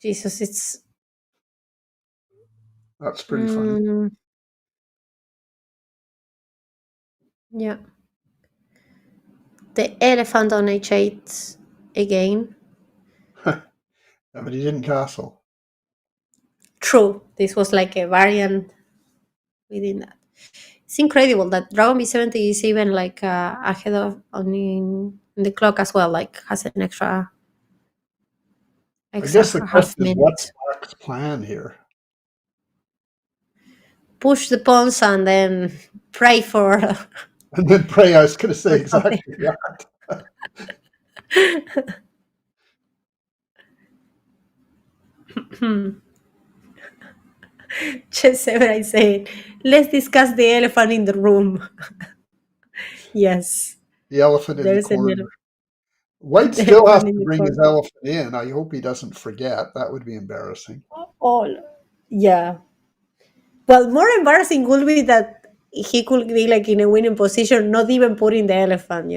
Jesus, it's That's pretty funny. yeah. The elephant on H8 again. Yeah, but he didn't castle. True. This was like a variant within that. It's incredible that Dragon B70 is even like ahead of on in the clock as well. Like has an I guess the extra half question is what's minute. black's plan here? Push the pawns and then pray for And then pray, I was going to say for something. exactly that. Just seven, I say, let's discuss the elephant in the room. Yes, The elephant in the there's an corner. White the still has elephant in to the bring his corner. elephant in. I hope he doesn't forget. That would be embarrassing. All, yeah. Well, more embarrassing would be that he could be like in a winning position, not even putting the elephant.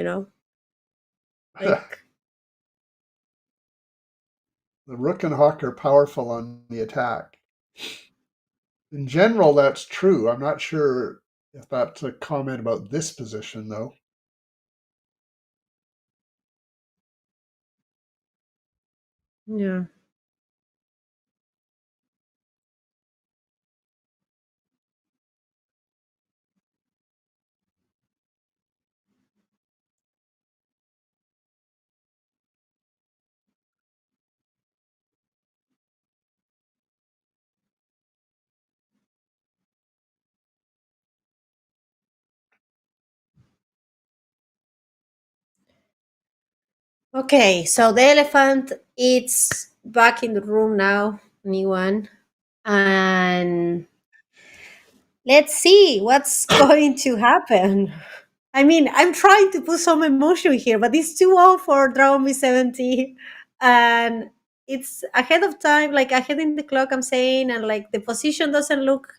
Like The rook and hawk are powerful on the attack. In general, that's true. I'm not sure if that's a comment about this position, though. Yeah. Okay, so the elephant it's back in the room now, new one. And let's see what's going to happen. I mean, I'm trying to put some emotion here, but it's too old for Dragon B70. And it's ahead of time, like ahead in the clock, I'm saying, and like the position doesn't look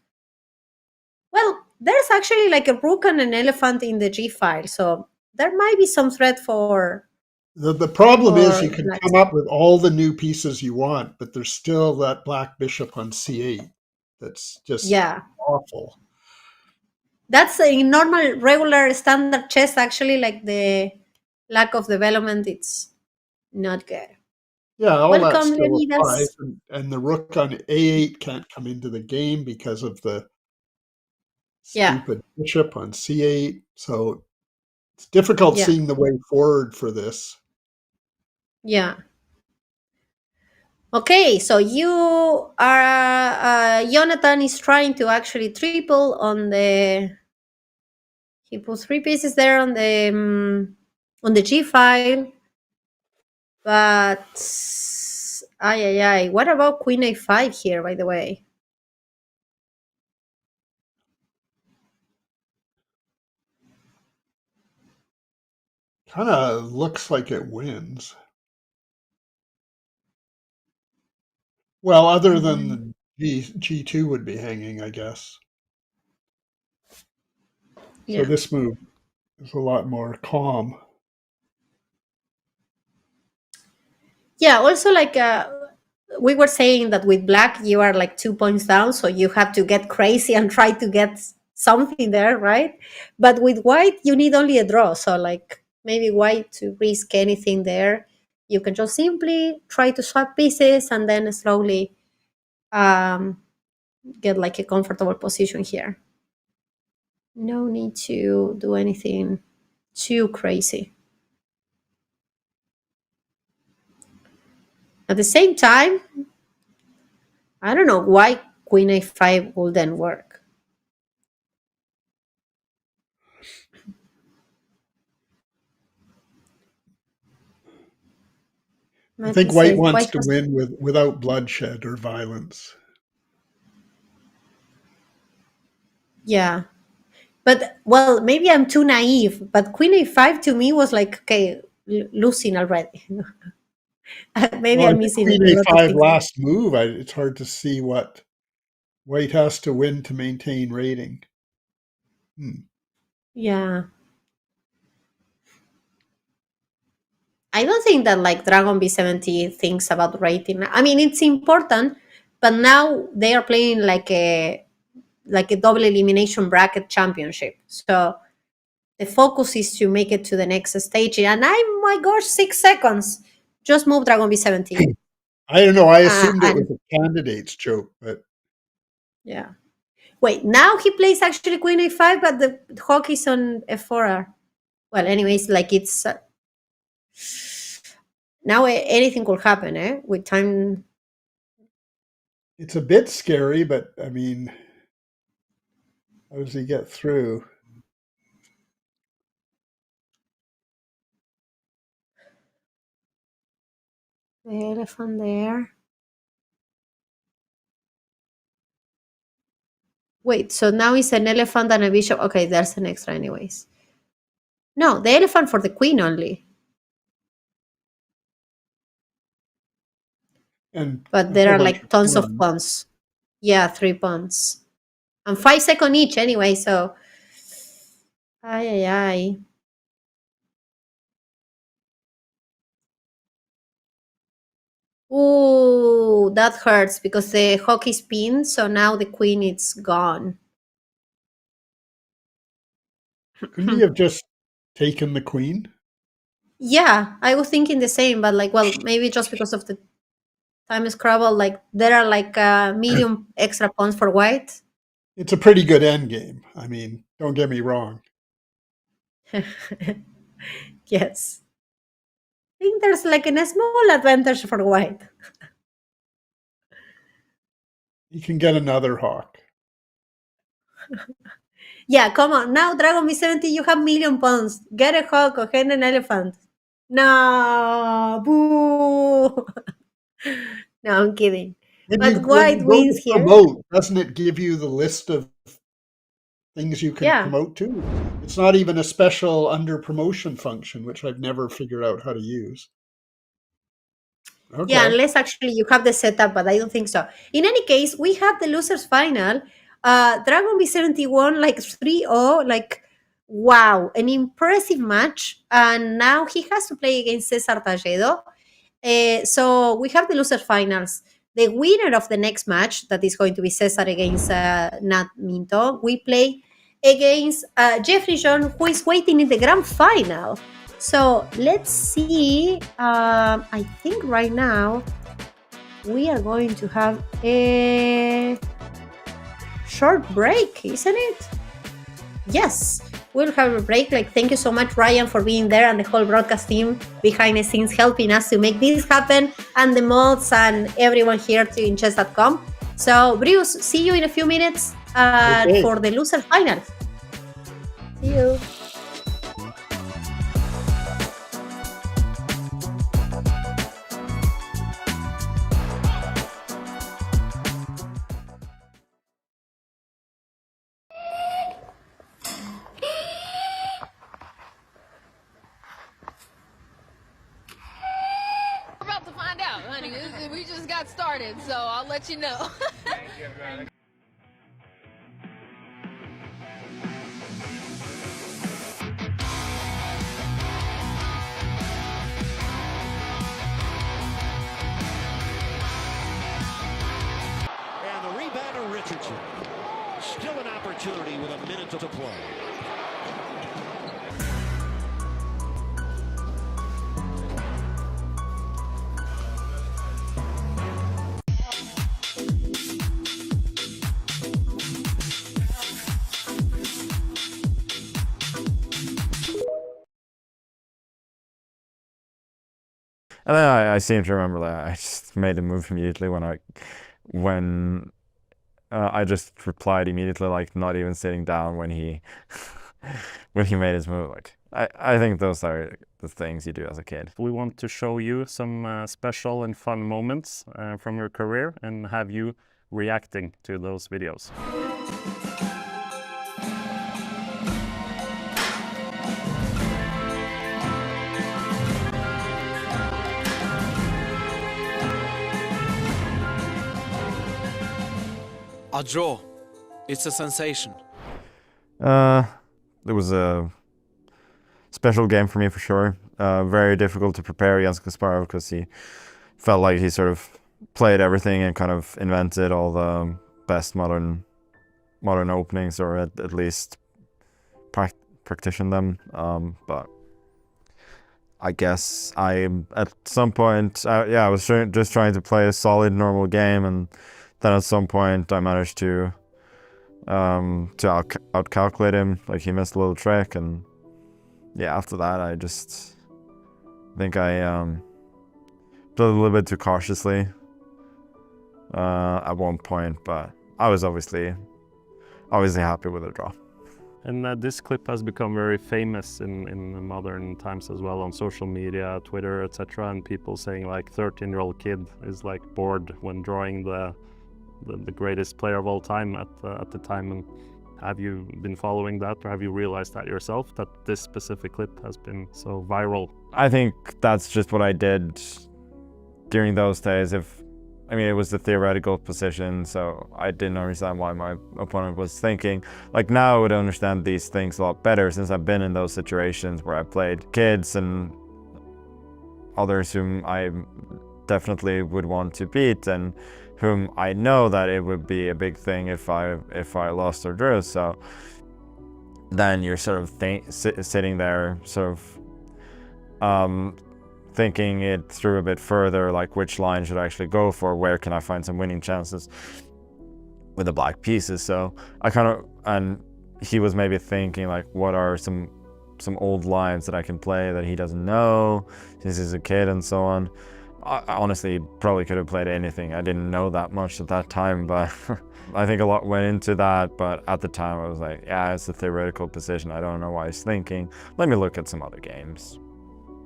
well. There's actually like a rook and an elephant in the G file, so there might be some threat The problem is for you can next. come up with all the new pieces you want, but there's still that black bishop on c8 that's just Yeah, awful. that's in normal, regular, standard chess. Actually, like the lack of development, it's not good. Yeah, all that Welcome, still applies, Leonidas. and the rook on a8 can't come into the game because of the Yeah, stupid bishop on c8. So it's difficult yeah, seeing the way forward for this. yeah. Okay, so you are Jonathan is trying to actually triple on the. He put three pieces there on the G file, but ay ay ay. What about Queen A5 here? By the way, Kind of looks like it wins. Well, other than Mhm. the G2 would be hanging, I guess. So Yeah, this move is a lot more calm. yeah. Also, like we were saying that with black you are like 2 points down, so you have to get crazy and try to get something there, right? But with white you need only a draw, so like maybe white to risk anything there, you can just simply try to swap pieces and then slowly um, get like a comfortable position here. No need to do anything too crazy. At the same time, I don't know why Queen A5 wouldn't work. I Let me think White say, wants white to has, win without bloodshed or violence. yeah. But well, maybe I'm too naive. But Queen A5 to me was like, okay, losing already. Maybe Well, I I'm think missing Queen a lot of A5 things there. last move, it's hard to see what White has to win to maintain rating. Hmm. Yeah, I don't think that like Dragon B70 thinks about rating. I mean, it's important, but now they are playing like a double elimination bracket championship. So the focus is to make it to the next stage. And I, my gosh, 6 seconds. Just move Dragon B70. I don't know. I assumed it And was a candidate's joke, but yeah. Wait, now he plays actually Queen A5, but the hawk is on F4. Well, anyways, like it's now anything could happen, eh? With time. it's a bit scary. But I mean, how does he get through? The elephant there. Wait, so now it's an elephant and a bishop. Okay, there's an extra, anyways. No, the elephant for the queen only. And But a there whole are bunch like of tons of fun. pawns. Yeah, 3 pawns. And 5 seconds each anyway, so. Ay, ay, ay. Ooh, Oh, that hurts because the hawk is pinned, so now the queen is gone. Couldn't he have just taken the queen? Yeah, I was thinking the same, but like, well, maybe just because of the time scrabble, like there are like a million extra pawns for white. It's a pretty good endgame. I mean, don't get me wrong. Yes. I think there's like a small advantage for white. You can get another hawk. Yeah, come on. Now, Dragon B70, you have million pawns. Get a hawk or get an elephant. No, boo. No, I'm kidding. But When white you go wins to here. promote, doesn't it give you the list of things you can Yeah. promote to? It's not even a special under promotion function, which I've never figured out how to use. Okay. Yeah, unless actually you have the setup, but I don't think so. In any case, we have the losers final. Dragon B71 like 3-0, like wow, an impressive match. And now he has to play against Cesar Talledo. So we have the losers finals. The winner of the next match, that is going to be Cesar against Nat Minto, we play against Jeffrey John, who is waiting in the grand final. So let's see. I think right now we are going to have a short break, isn't it? Yes, we'll have a break. Like, thank you so much, Ryan, for being there and the whole broadcast team behind the scenes helping us to make this happen, and the mods and everyone here in Chess.com. So, Bruce, see you in a few minutes Okay. for the loser finals. See you. We're about to find out, honey. We just got started, so I'll let you know. And the rebounder, Richardson. Still an opportunity with a minute to play. And then I seem to remember that I just made a move immediately when I just replied immediately, like not even sitting down when he when he made his move. Like I think those are the things you do as a kid. We want to show you some special and fun moments from your career and have you reacting to those videos. A draw. It's a sensation. It was a special game for me for sure. Very difficult to prepare against Kasparov because he felt like he sort of played everything and kind of invented all the best modern openings, or at least practitioned them. But I guess at some point, I was just trying to play a solid normal game, and then at some point I managed to outcalculate him. Like, he missed a little trick, and yeah, after that I just think I played a little bit too cautiously at one point, but I was obviously happy with the draw. And this clip has become very famous in modern times as well, on social media, Twitter, etc. And people saying like 13-year-old kid is like bored when drawing the greatest player of all time at the time. And have you been following that, or have you realized that yourself, that this specific clip has been so viral? I think that's just what I did during those days. It was the theoretical position, so I didn't understand why my opponent was thinking. Like, now I would understand these things a lot better, since I've been in those situations where I played kids and others whom I definitely would want to beat, and whom I know that it would be a big thing if I lost or drew. So then you're sort of sitting there, sort of thinking it through a bit further, like which line should I actually go for? Where can I find some winning chances with the black pieces? So I kind of, and he was maybe thinking like, what are some old lines that I can play that he doesn't know since he's a kid and so on. I honestly probably could have played anything. I didn't know that much at that time, but I think a lot went into that. But at the time I was like, yeah, it's a theoretical position. I don't know why he's thinking. Let me look at some other games.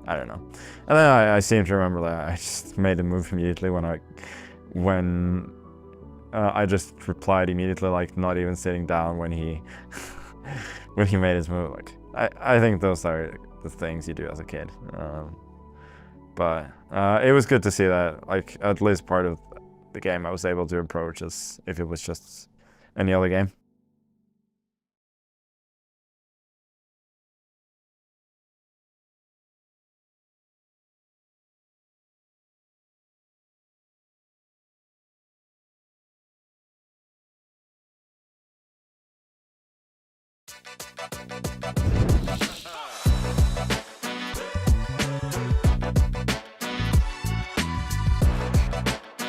I don't know. And then I seem to remember that I just made a move immediately when I just replied immediately, like not even sitting down when he when he made his move. Like I think those are the things you do as a kid. But it was good to see that, like, at least part of the game I was able to approach as if it was just any other game.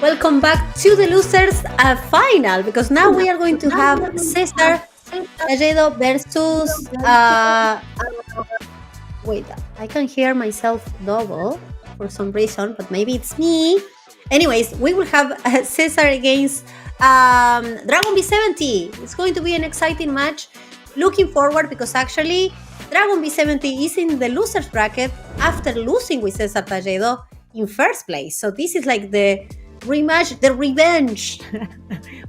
Welcome back to the losers final, because now we are going to have Cesar Talledo versus wait, I can hear myself double for some reason, but maybe it's me. Anyways, we will have Cesar against Dragon B70. It's going to be an exciting match. Looking forward, because actually Dragon B70 is in the losers bracket after losing with Cesar Talledo in first place. So this is like the rematch, the revenge.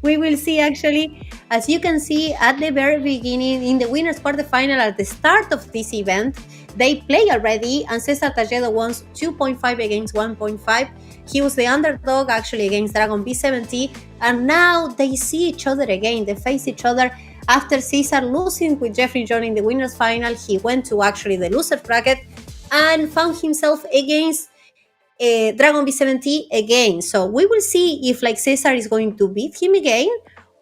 We will see, actually, as you can see at the very beginning in the winners quarterfinal at the start of this event, they play already, and Cesar Talledo won 2.5 against 1.5. He was the underdog actually against Dragon B70, and now they see each other again. They face each other after Cesar losing with Jeffrey John in the winners final. He went to actually the loser bracket and found himself against Dragon B70 again. So we will see if like Cesar is going to beat him again,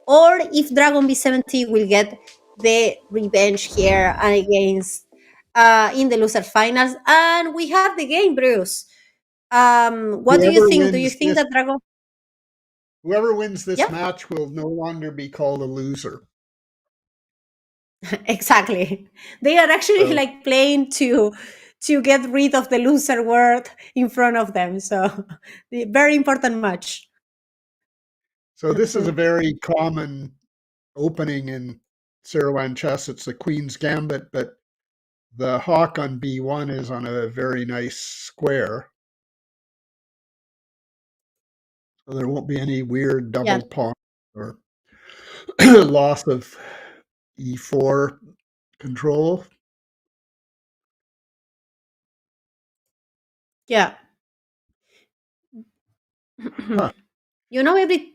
or if Dragon B70 will get the revenge here and against in the loser finals. And we have the game, Bruce. What do you think? Do you think that Dragon? Whoever wins this Yeah, match will no longer be called a loser. exactly. They are actually So, like playing to get rid of the loser word in front of them. So very important match. so this is a very common opening in Seirawan chess. It's the Queen's Gambit, but the hawk on B1 is on a very nice square. So there won't be any weird Yeah, double pawn or loss of E4 control. yeah. Huh. You know, the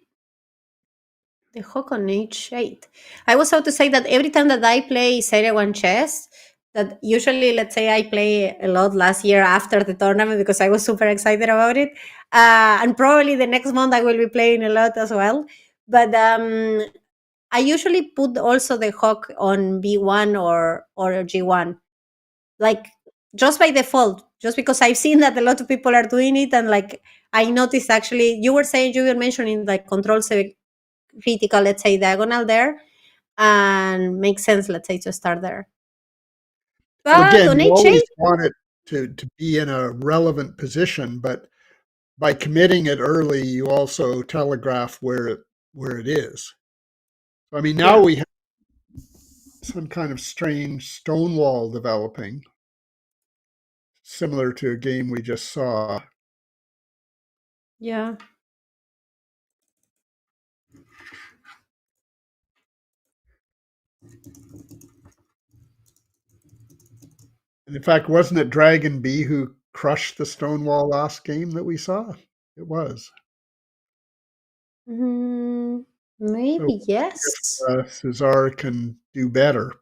hook on H8. I was about to say that every time that I play Seirawan Chess, that usually, let's say I play a lot last year after the tournament because I was super excited about it. And probably the next month I will be playing a lot as well. But I usually put also the hook on B1 or G1, like just by default, just because I've seen that a lot of people are doing it. And like I noticed, actually, you were mentioning like control critical, let's say, diagonal there, and makes sense, let's say, to start there. Well, But again, on you H8, always want it to be in a relevant position, but by committing it early, you also telegraph where it is. I mean, now yeah, we have some kind of strange stonewall developing, similar to a game we just saw. yeah, And in fact, wasn't it Dragon B who crushed the stonewall last game that we saw? It was. So maybe yes. Cesar can do better.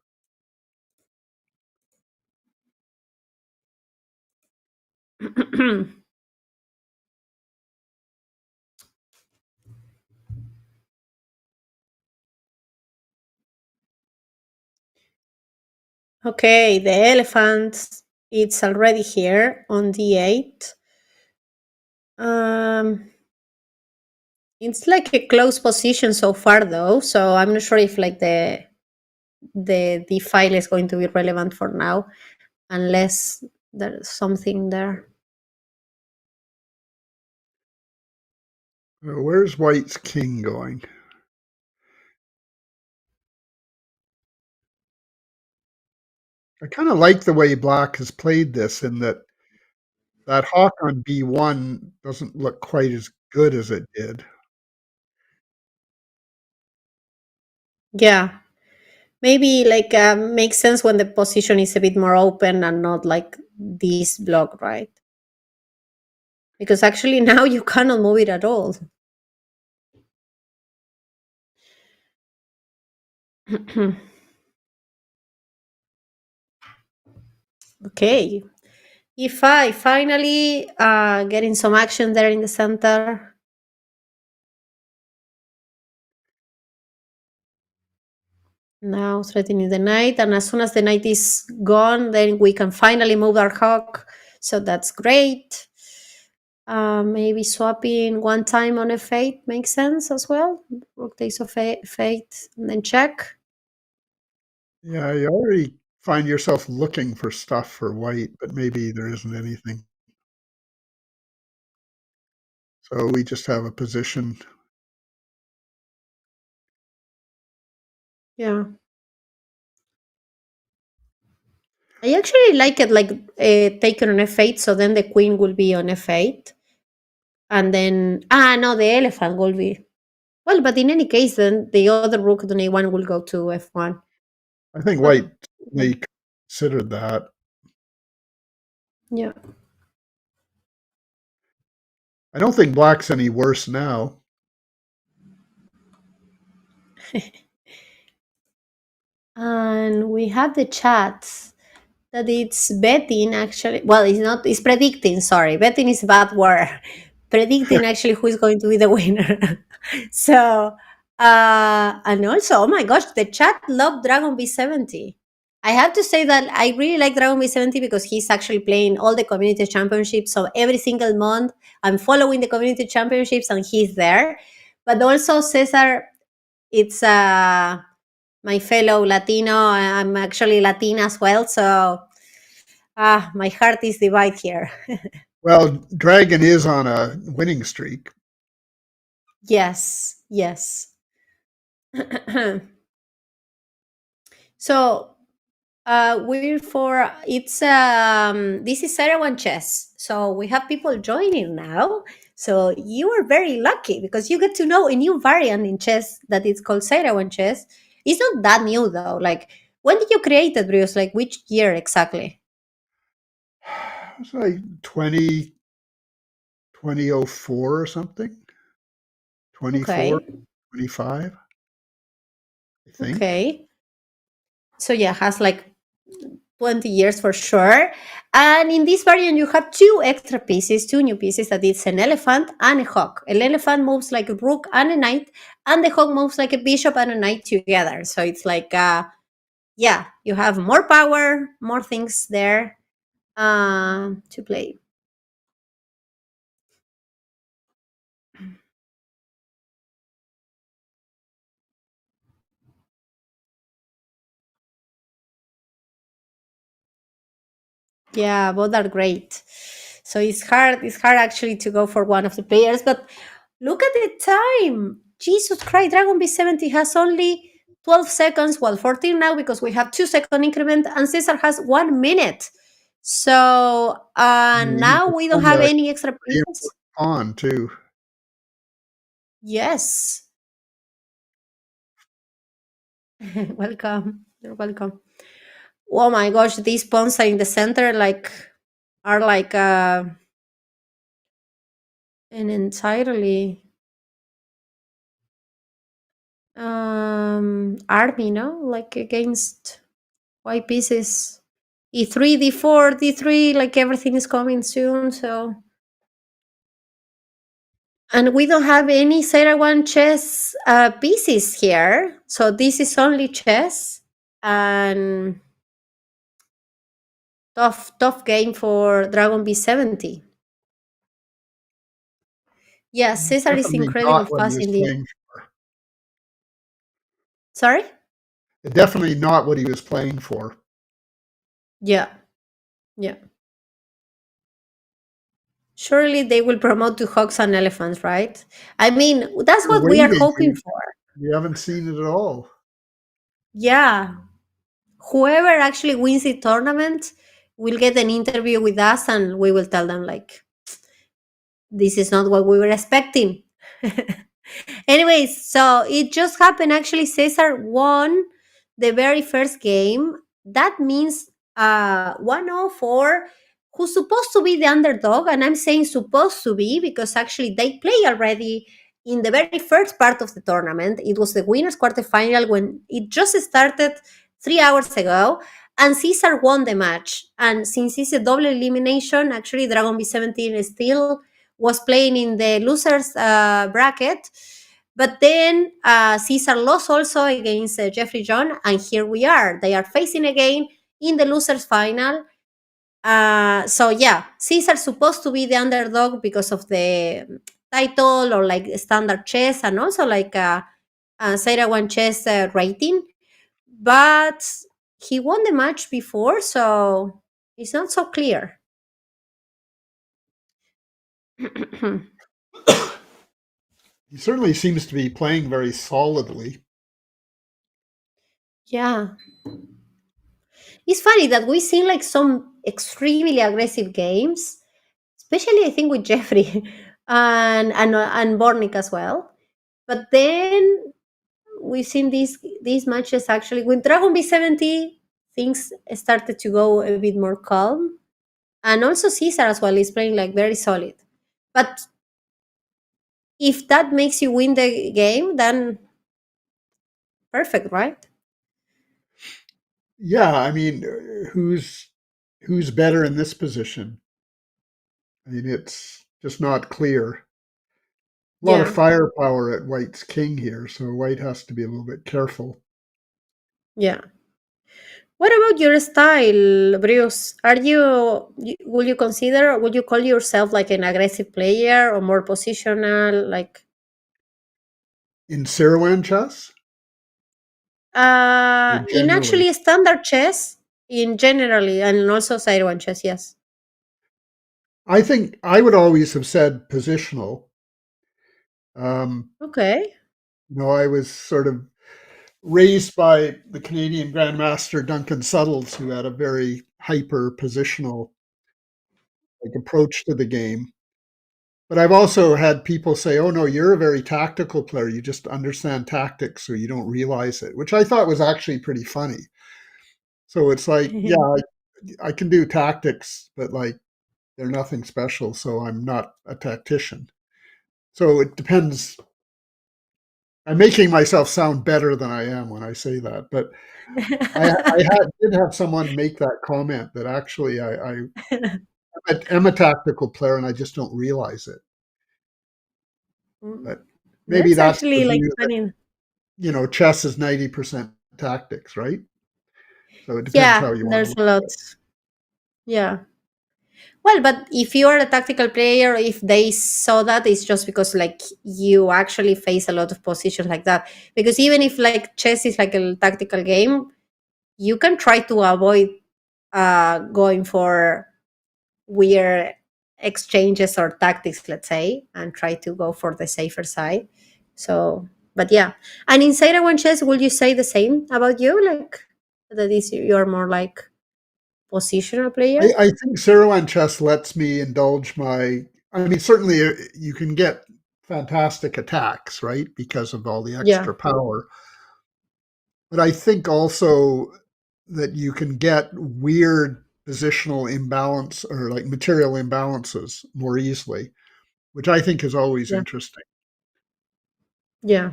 Okay, the elephant, it's already here on d8. It's like a close position so far, though, so I'm not sure if like the file is going to be relevant for now, unless there's something there. Where's White's king going? I kind of like the way Black has played this in that hawk on b1 doesn't look quite as good as it did. Yeah, maybe like makes sense when the position is a bit more open and not like this block, right? Because actually now you cannot move it at all. Okay, e5 finally getting some action there in the center. Now threatening the knight, and as soon as the knight is gone, then we can finally move our hawk. So that's great. Maybe swapping one time on f8 makes sense as well. Rook takes off f8 and then check. Yeah, you already find yourself looking for stuff for White, but maybe there isn't anything. So we just have a position. Yeah. I actually like it like taken on f8, so then the queen will be on f8. And then, no, the elephant will be. Well, but in any case, then the other rook on a1 will go to f1. I think Oh. White may consider that. Yeah. I don't think Black's any worse now. And we have the chats that it's betting actually. Well, it's not, it's predicting, sorry. Betting is a bad word. Predicting actually who is going to be the winner. So, and also, oh my gosh, the chat loved Dragon B70. I have to say that I really like Dragon B70 because he's actually playing all the community championships. So every single month, I'm following the community championships and he's there. But also, Cesar, it's my fellow Latino. I'm actually Latina as well. So my heart is divided here. Well, Dragon is on a winning streak. Yes, yes. So we're for it's this is Seirawan Chess. So we have people joining now. So you are very lucky because you get to know a new variant in chess that is called Seirawan Chess. It's not that new though. Like when did you create it, Bruce? Like which year exactly? It's like 2004 or something. 24, Okay. 25, I think. Okay. So yeah, has like 20 years for sure. And in this variant, you have two extra pieces, two new pieces that it's an elephant and a hawk. An elephant moves like a rook and a knight, and the hawk moves like a bishop and a knight together. So it's like, yeah, you have more power, more things there to play. Yeah, both are great. So it's hard actually to go for one of the players, but look at the time. Jesus Christ, Dragon B70 has only 12 seconds, well, 14 now because we have 2-second increment, and Cesar has 1 minute. So now we don't have any extra pieces. On too. Yes. Welcome. You're welcome. Oh my gosh, these pawns are in the center, like are like an entirely army, no? Like against white pieces. E3, D4, D3, like everything is coming soon, so. And we don't have any Seirawan chess pieces here. So this is only chess. And Tough game for Dragon B70. Yeah, Cesar is Definitely incredibly not what he fast was indeed. playing for. Sorry? Definitely not what he was playing for. Yeah. Yeah. Surely they will promote to hogs and elephants, right? I mean, that's We're what we are waiting. hoping for. We haven't seen it at all. Yeah. Whoever actually wins the tournament will get an interview with us and we will tell them, like, this is not what we were expecting. Anyways, so it just happened. Actually, Cesar won the very first game. That means 104, who's supposed to be the underdog. And I'm saying supposed to be because actually they play already in the very first part of the tournament. It was the winners quarterfinal when it just started 3 hours ago. And Cesar won the match. And since it's a double elimination, actually Dragon B17 still was playing in the losers bracket. But then Cesar lost also against Jeffrey John, and here we are. They are facing again in the losers final. So yeah, Cesar's supposed to be the underdog because of the title or like standard chess and also like Seirawan Chess rating. But he won the match before, so it's not so clear. He certainly seems to be playing very solidly. Yeah. It's funny that we've seen like some extremely aggressive games, especially I think with Jeffrey and Bortnyk as well. But then we've seen these matches actually with Dragon B70. Things started to go a bit more calm, and also Caesar as well is playing like very solid. But if that makes you win the game, then perfect, right? Yeah, I mean, who's better in this position? I mean, it's just not clear. A lot of Yeah, firepower at White's king here, so White has to be a little bit careful. yeah. What about your style, Bruce? Will you consider, would you call yourself like an aggressive player or more positional? Like, In Seirawan chess, or in generally, actually standard chess, in generally, and also Seirawan chess, yes. I think I would always have said positional. Okay. I was sort of raised by the Canadian Grandmaster Duncan Suttles, who had a very hyper positional like approach to the game. But I've also had people say, "Oh no, you're a very tactical player. You just understand tactics, so you don't realize it," which I thought was actually pretty funny. So it's like, yeah, I can do tactics, but like they're nothing special, so I'm not a tactician. So it depends. I'm making myself sound better than I am when I say that, but did have someone make that comment that actually am a tactical player and I just don't realize it. Mm, But maybe that's that's the actually like view that, funny. chess is 90% tactics, right? So it depends Yeah, how you want to there's look a lot. at it. Yeah. Well, but if you are a tactical player, if they saw that, it's just because like you actually face a lot of positions like that. Because even if like chess is like a tactical game, you can try to avoid going for weird exchanges or tactics, let's say, and try to go for the safer side. So, but yeah. And in Seirawan chess, will you say the same about you? Like that is you're more like positional player? I think Seirawan chess lets me indulge I mean, certainly you can get fantastic attacks, right? Because of all the Yeah. extra power. But I think also that you can get weird positional imbalance or like material imbalances more easily, which I think is always Yeah. interesting. Yeah.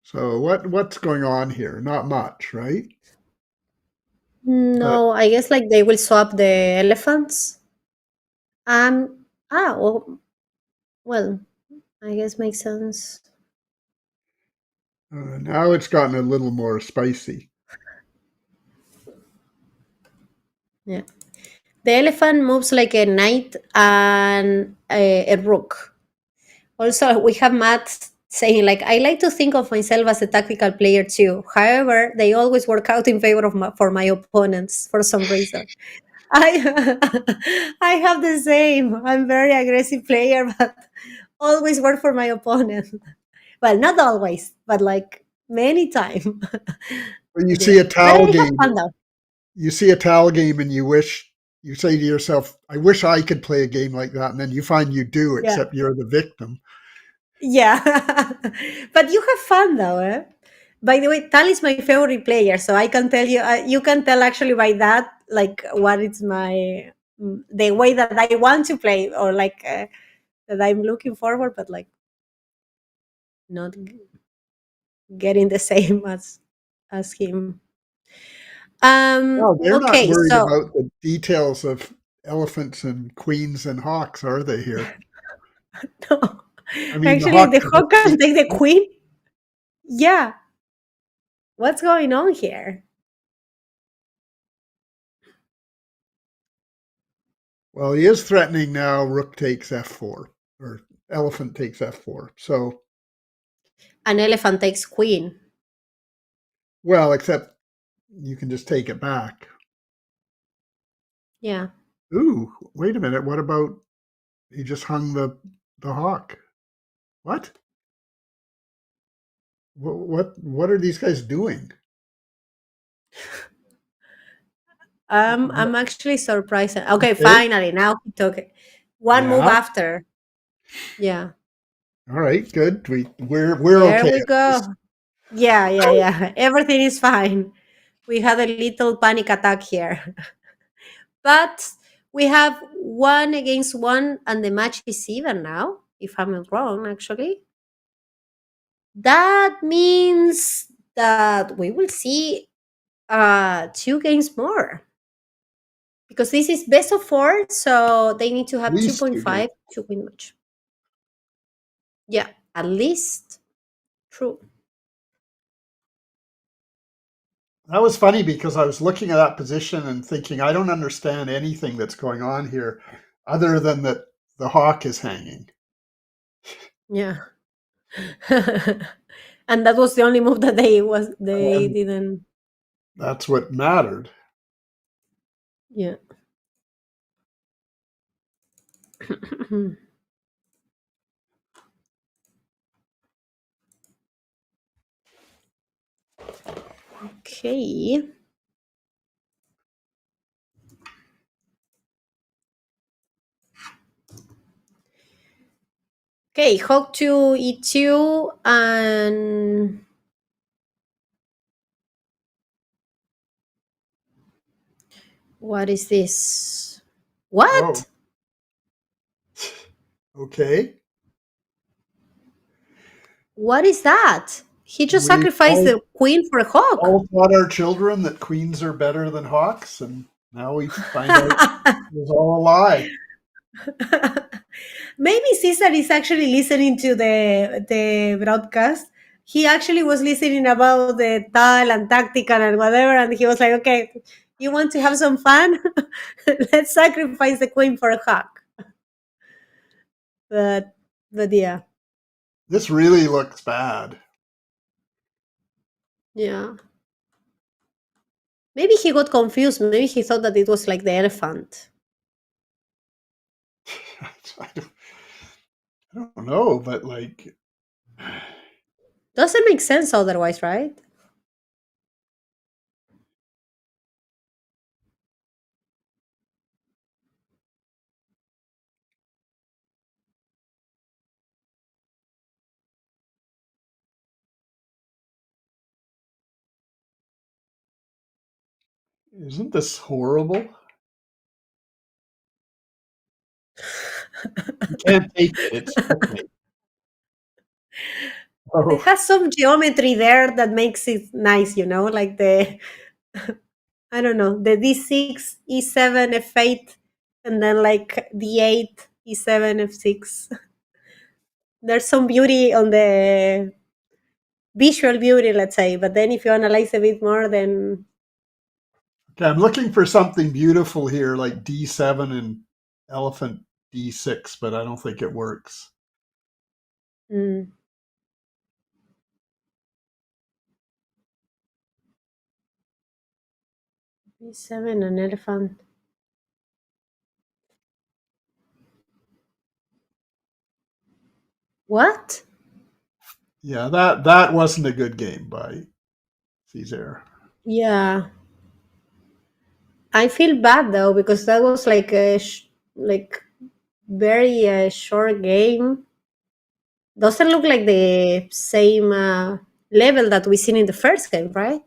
So what's going on here? Not much, right? But No, I guess like they will swap the elephants. Well, well, I guess makes sense. Now it's gotten a little more spicy. Yeah. The elephant moves like a knight and a rook. Also, we have Matt saying, like, I like to think of myself as a tactical player too. However, they always work out in favor of for my opponents for some reason. I I have the same. I'm very aggressive player, but always work for my opponent. Well, not always, but like many times. When you see Yeah. a But I towel have game, fun though. you see a towel game and you say to yourself, I wish I could play a game like that. And then you find you do, Yeah. except you're the victim. Yeah. But you have fun though, eh? By the way, Tal is my favorite player, so I can tell you, you can tell actually by that, like, what is my, the way that I want to play, or like, that I'm looking forward, but like, not getting the same as him. Well, they're not Okay, worried so about the details of elephants and queens and hawks, are they here? no. I mean, the Actually, hawk. the hawk can take the queen. Yeah, what's going on here? Well, he is threatening now. Rook takes f4 or elephant takes f4. So, An elephant takes queen. well, except you can just take it back. Yeah. Ooh, wait a minute. What about he just hung the hawk? What? What are these guys doing? I'm actually surprised. Okay, Okay. finally, now he took it. One move Yeah. after. Yeah. All right, good. We're There okay. we go. Yeah. Everything is fine. We had a little panic attack here. But we have 1-1, and the match is even now, if I'm not wrong, actually. That means that we will see 2 games more. Because this is best of 4, so they need to At have least 2 2.5 games. to win the match. Yeah, at least. True. That was funny because I was looking at that position and thinking, I don't understand anything that's going on here other than that the hawk is hanging. Yeah. And that was the only move that they And didn't. that's what mattered. Yeah. Okay. Okay, hook to e2, and what is this? What? Oh, okay. What is that? He just We sacrificed the queen for a hawk. all taught our children that queens are better than hawks, and now we find out it was all a lie. Maybe Caesar is actually listening to the broadcast. He actually was listening about the tal and tactical and whatever, and he was like, "Okay, you want to have some fun? Let's sacrifice the queen for a hawk." But yeah, This really looks bad. yeah. Maybe he got confused. Maybe he thought that it was like the elephant. I don't know, but like, Doesn't make sense otherwise, right? isn't this horrible? You can't take it. It's checkmate. It Oh, has some geometry there that makes it nice, like the I don't know, the D6, E7, F8, and then like D8, E7, F6. There's some beauty on visual beauty, let's say. But then if you analyze a bit more, then Okay, I'm looking for something beautiful here, like D7 and elephant D6, but I don't think it works. mm, B7 and elephant. What? Yeah, that wasn't a good game by Caesar. Yeah, I feel bad though because that was like a like very short game. Doesn't look like the same level that we seen in the first game, right?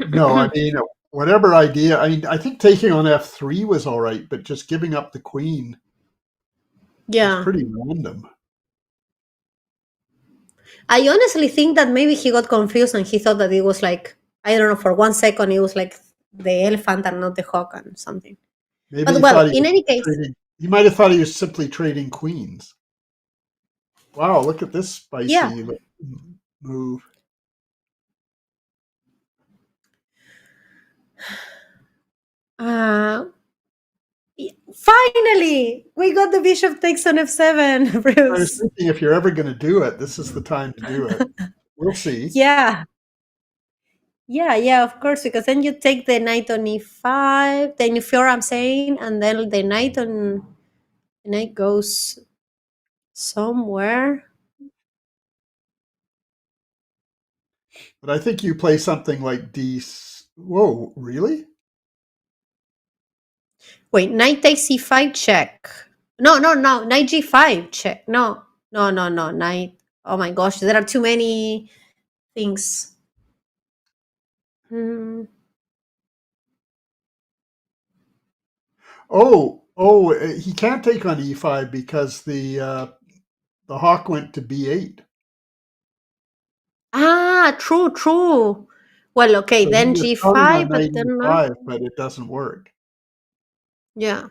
No, I mean, whatever idea. I mean, I think taking on F3 was all right, but just giving up the queen was Yeah, pretty random. I honestly think that maybe he got confused and he thought that it was like, I don't know, for 1 second it was like the elephant and not the hawk and something. Maybe But he well, thought in any case, he might have thought he was simply trading queens. Wow, look at this yeah. spicy move. Uh, Finally, we got the bishop takes on f7, I was Bruce. thinking if you're ever going to do it, this is the time to do it. We'll see. Yeah. Yeah, of course, because then you take the knight on e5, then e4, I'm saying, and then the knight goes somewhere. But I think you play something like D. Whoa, really? Wait, knight takes e5 check. No, knight g5 check. No, knight. Oh my gosh, there are too many things. Hmm. Oh, he can't take on E5 because the hawk went to B8. Ah, true. Well, okay, So he then was counting on g5, but knight then E5, but it doesn't work. yeah.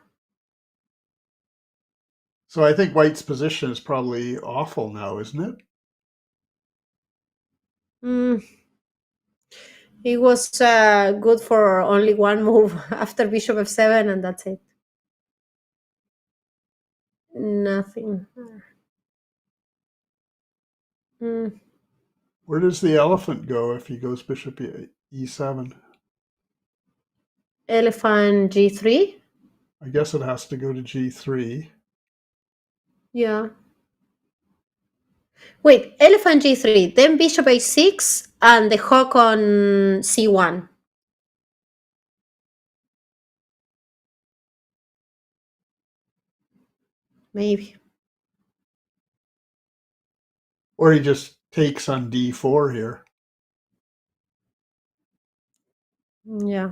So I think White's position is probably awful now, isn't it? Mm, it was good for only one move after bishop f7, and that's it. Nothing. Mm. Where does the elephant go if he goes bishop E7? Elephant g3. I guess it has to go to G3. Yeah. Wait, elephant g3, then bishop a6, and the hawk on c1. Maybe. Or he just takes on D4 here. Yeah.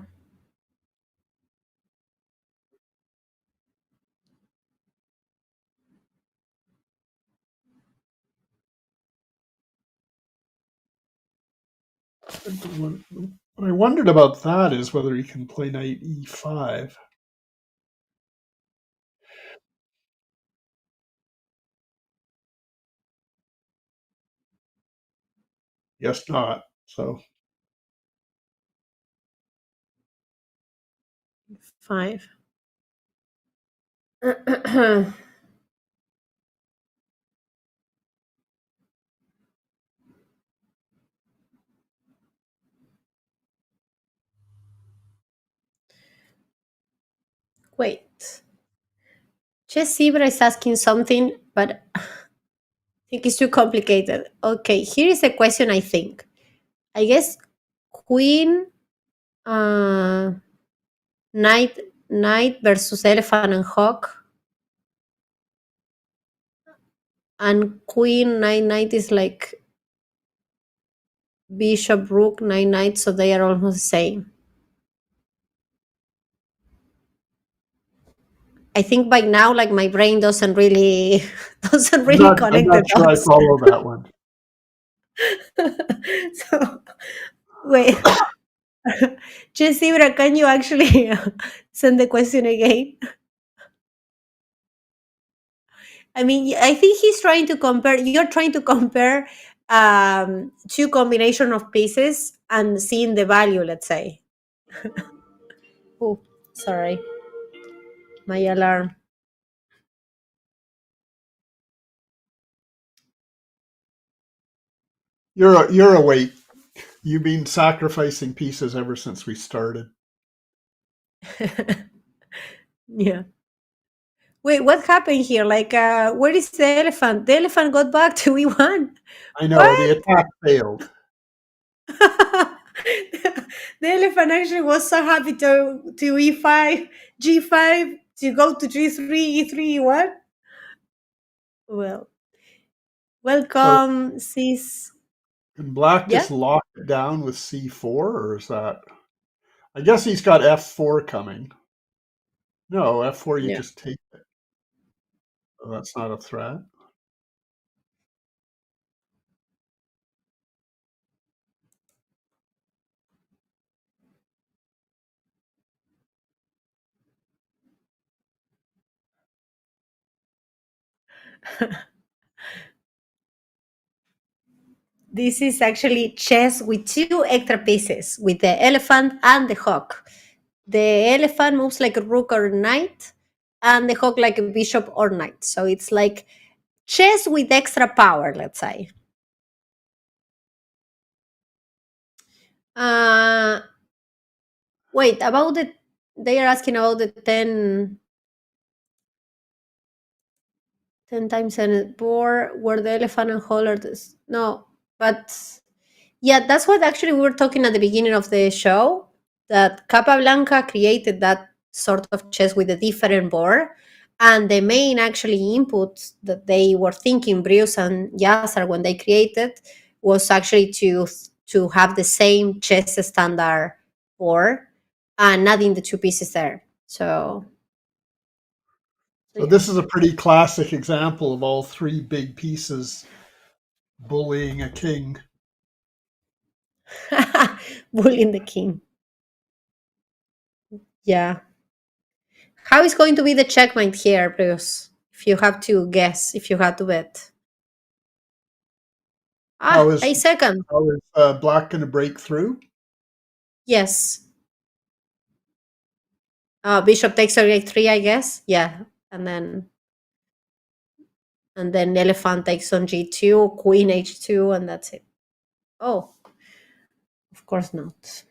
What I wondered about that is whether he can play knight E5. Guess not. So 5. Wait. Chess Zebra is asking something, but I think it's too complicated. Okay, here is a question, I think. I guess queen, uh, knight versus elephant and hawk, and queen, knight is like bishop, rook, knight, so they are almost the same. I think by now, like my brain doesn't really I'm connect the not sure I dots. follow that one. So wait, Chess Zebra, can you actually send the question again? I mean, I think he's trying to compare. You're trying to compare two combination of pieces and seeing the value, let's say. Oh, sorry. My alarm. You're awake. You've been sacrificing pieces ever since we started. Yeah. Wait, what happened here? Like, where is the elephant? The elephant got back to E1. I know, What? the attack failed. The elephant actually was so happy to E5, G5, to go to G3, E3, E1. Well, welcome, sis. Can Black Yeah? just lock it down with C4, or is that... I guess he's got F4 coming. No, F4 you Yeah. just take it. Oh, that's not a threat. This is actually chess with two extra pieces, with the elephant and the hawk. The elephant moves like a rook or knight, and the hawk like a bishop or knight. So it's like chess with extra power, let's say. Wait, about the... They are asking about the 10 times in board where the elephant and holder is. No, but yeah, that's what actually we were talking at the beginning of the show, that Capablanca created that sort of chess with a different board. And the main actually input that they were thinking, Bruce and Yasser, when they created, was actually to have the same chess standard board and adding the two pieces there. So This is a pretty classic example of all three big pieces bullying a king. bullying the king. Yeah. How is going to be the checkmate here, Bruce? If you have to guess, if you had to bet. How is a second. How is Black going to break through? Yes. Bishop takes a3, I guess. Yeah. And then elephant takes on g2, queen h2, and that's it. Oh, of course not.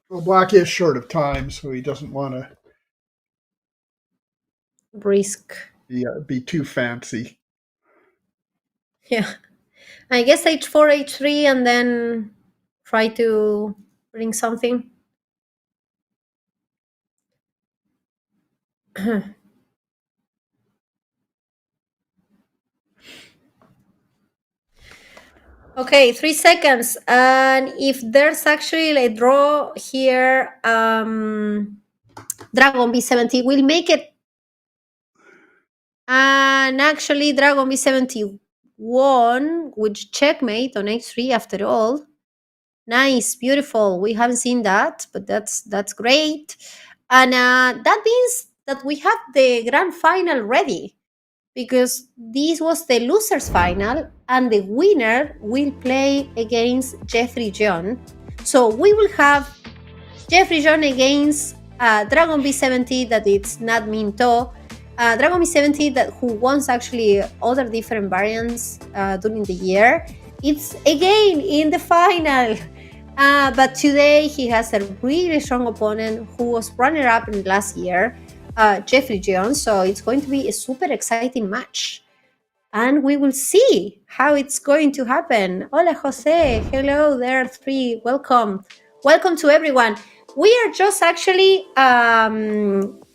Well, Black is short of time, so he doesn't want to Risk. be too fancy. Yeah. I guess h4, h3, and then try to bring something. Okay, 3 seconds. And if there's actually a draw here, Dragon B70 will make it. And actually, Dragon B70 won with checkmate on h3 after all. Nice, beautiful. We haven't seen that, but that's great. And that means that we have the grand final ready, because this was the losers final and the winner will play against Jeffrey John. So we will have Jeffrey John against Dragon B70, that it's not Minto. Dragon B70 that who wants actually other different variants during the year. It's again in the final. But today he has a really strong opponent who was runner-up in last year, Jeffrey Jones. So it's going to be a super exciting match. And we will see how it's going to happen. Hola, Jose. Hello there, three. Welcome. Welcome to everyone. We are just actually,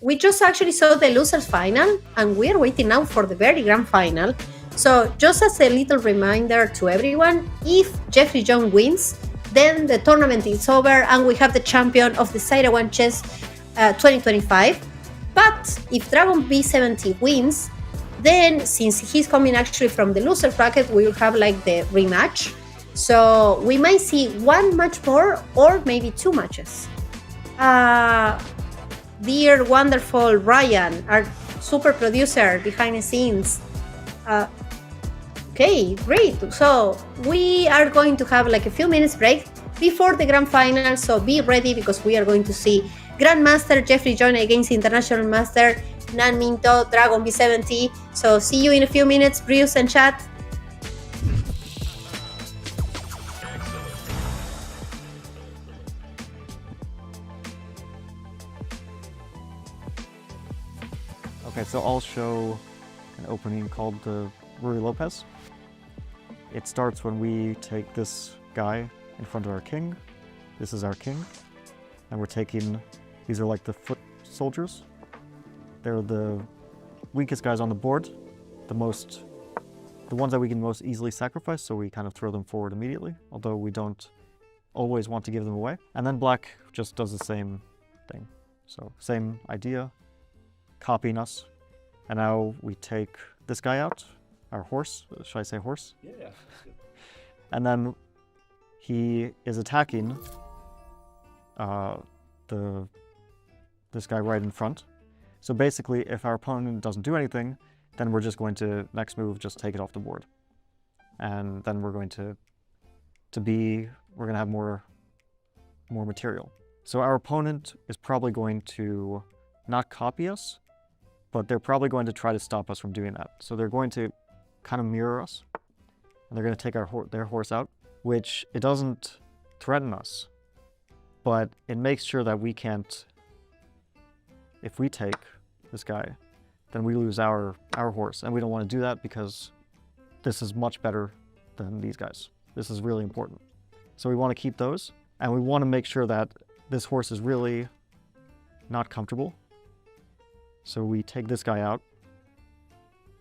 we just actually saw the losers final, and we are waiting now for the very grand final. So just as a little reminder to everyone, if Jeffrey Jones wins, then the tournament is over and we have the champion of the Seirawan Chess 2025. But if Dragon B70 wins, then since he's coming actually from the loser bracket, we will have like the rematch. So we might see one match more or maybe two matches. Dear wonderful Ryan, our super producer behind the scenes. Okay, great. So we are going to have like a few minutes break before the grand final. So be ready because we are going to see Grandmaster Jeffrey John against International Master Nan Minto Dragon B70. So see you in a few minutes, Bruce and chat. Okay, so I'll show an opening called the Ruy Lopez. It starts when we take this guy in front of our king. This is our king. And we're taking, these are like the foot soldiers. They're the weakest guys on the board, the ones that we can most easily sacrifice, so we kind of throw them forward immediately, although we don't always want to give them away. And then black just does the same thing. So same idea, copying us. And now we take this guy out, our horse, should I say horse? Yeah. And then he is attacking this guy right in front. So basically, if our opponent doesn't do anything, then we're just going to, next move, just take it off the board. And then we're going to have more material. So our opponent is probably going to not copy us, but they're probably going to try to stop us from doing that. So they're going to kind of mirror us, and they're going to take their horse out, which it doesn't threaten us, but it makes sure that we can't, if we take this guy, then we lose our horse, and we don't want to do that because this is much better than these guys. This is really important. So we want to keep those, and we want to make sure that this horse is really not comfortable. So we take this guy out,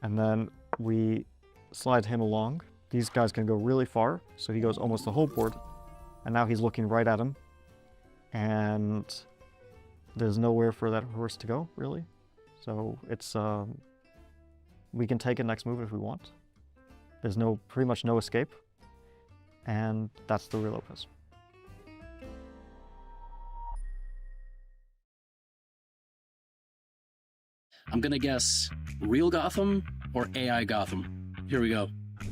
and then we slide him along. These guys can go really far, so he goes almost the whole board, and now he's looking right at him, and there's nowhere for that horse to go, really. So it's, we can take it next move if we want. There's pretty much no escape, and that's the Ruy Lopez. I'm gonna guess real Gotham or AI Gotham. Here we go.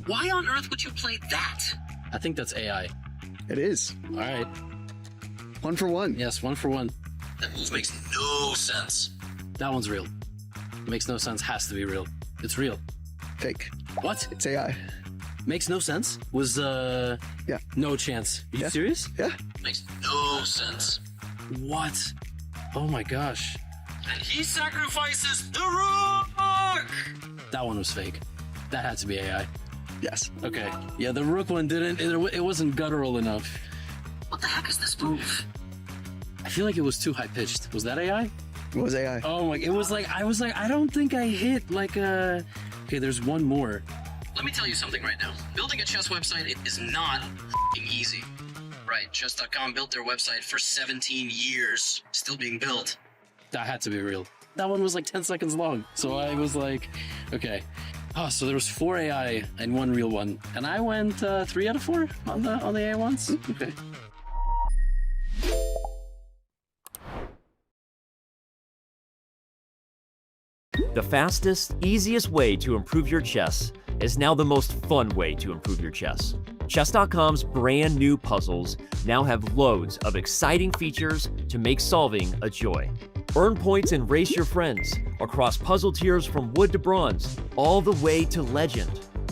Why on earth would you play that? I think that's AI. It is. All right. 1 for 1. Yes, 1 for 1. That move makes no sense. That one's real. Makes no sense, has to be real. It's real. Fake. What? It's AI. Makes no sense? Was, yeah. No chance. Are you serious? Yeah. Makes no sense. What? Oh my gosh. And he sacrifices the rook! That one was fake. That had to be AI. Yes. Okay. Yeah, the rook one didn't, it wasn't guttural enough. What the heck is this move? I feel like it was too high-pitched. Was that AI? It was AI. Oh my, it was like, I was like, I don't think I hit like a... Okay, there's one more. Let me tell you something right now. Building a chess website is not easy. Right, Chess.com built their website for 17 years. Still being built. That had to be real. That one was like 10 seconds long. So I was like, okay. Oh, so there was 4 AI and 1 real one. And I went 3 out of 4 on the AI ones? Okay. The fastest, easiest way to improve your chess is now the most fun way to improve your chess. Chess.com's brand new puzzles now have loads of exciting features to make solving a joy. Earn points and race your friends across puzzle tiers from wood to bronze, all the way to legend.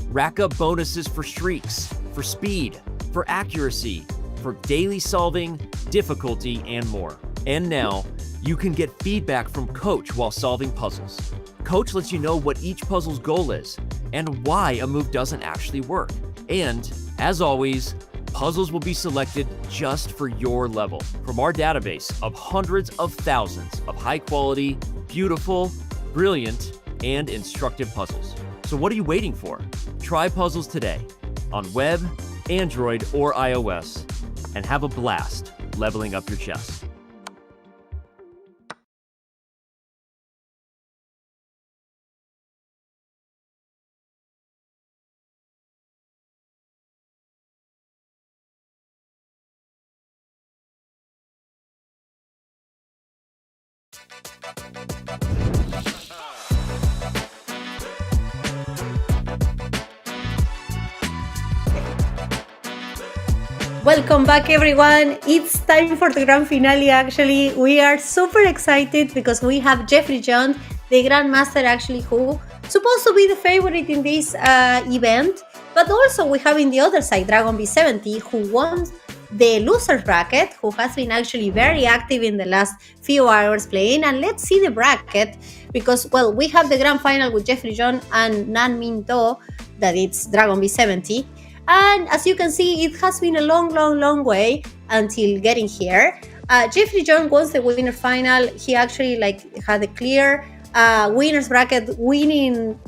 Rack up bonuses for streaks, for speed, for accuracy, for daily solving, difficulty, and more. And now, you can get feedback from Coach while solving puzzles. Coach lets you know what each puzzle's goal is and why a move doesn't actually work. And, as always, puzzles will be selected just for your level from our database of hundreds of thousands of high-quality, beautiful, brilliant, and instructive puzzles. So what are you waiting for? Try puzzles today on web, Android, or iOS, and have a blast leveling up your chess. Welcome back, everyone. It's time for the grand finale, actually. We are super excited because we have Jeffrey John, the Grandmaster, actually, who supposed to be the favorite in this event. But also we have in the other side, Dragon B70, who won the loser's bracket, who has been actually very active in the last few hours playing. And let's see the bracket because, well, we have the grand final with Jeffrey John and Nan Min Do, that it's Dragon B70. And as you can see, it has been a long way until getting here. Jeffrey John won the winner final. He actually had a clear winner's bracket winning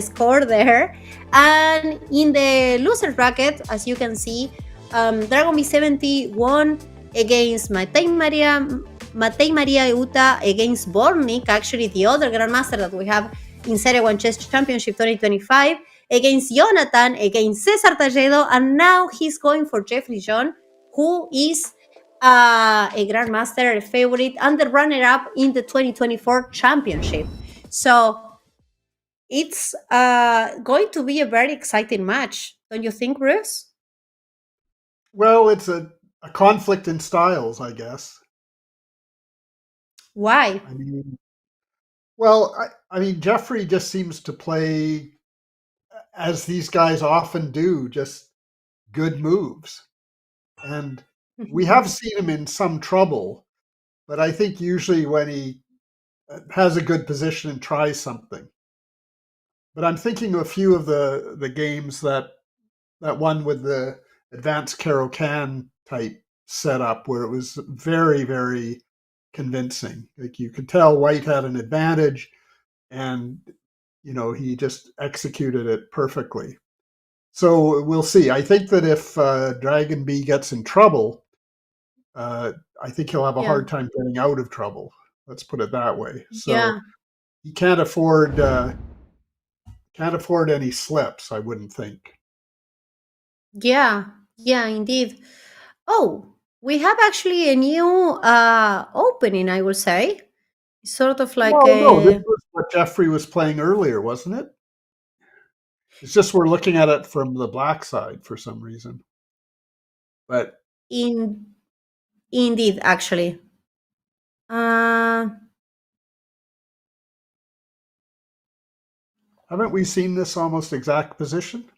score there. And in the loser's bracket, as you can see, Dragon B70 won against Matei Maria Uta against Bortnyk, actually the other Grandmaster that we have in Seirawan Chess Championship 2025, against Jonathan, against Cesar Talledo, and now he's going for Jeffrey John, who is a Grandmaster, a favorite, and the runner-up in the 2024 championship. So it's going to be a very exciting match, don't you think, Bruce? Well, it's a conflict in styles, I guess. Why? I mean, Jeffrey just seems to play, as these guys often do, just good moves. And we have seen him in some trouble, but I think usually when he has a good position and tries something. But I'm thinking of a few of the games that one with the advanced Caro-Kann type setup where it was very convincing. Like you could tell White had an advantage and he just executed it perfectly. So we'll see. I think that if Dragon B gets in trouble, I think he'll have a hard time getting out of trouble. Let's put it that way. So he can't afford any slips, I wouldn't think. Yeah, indeed. Oh, we have actually a new opening, I would say. Sort of like no, this was what Jeffrey was playing earlier, wasn't it? It's just we're looking at it from the black side for some reason. But indeed, actually. Haven't we seen this almost exact position?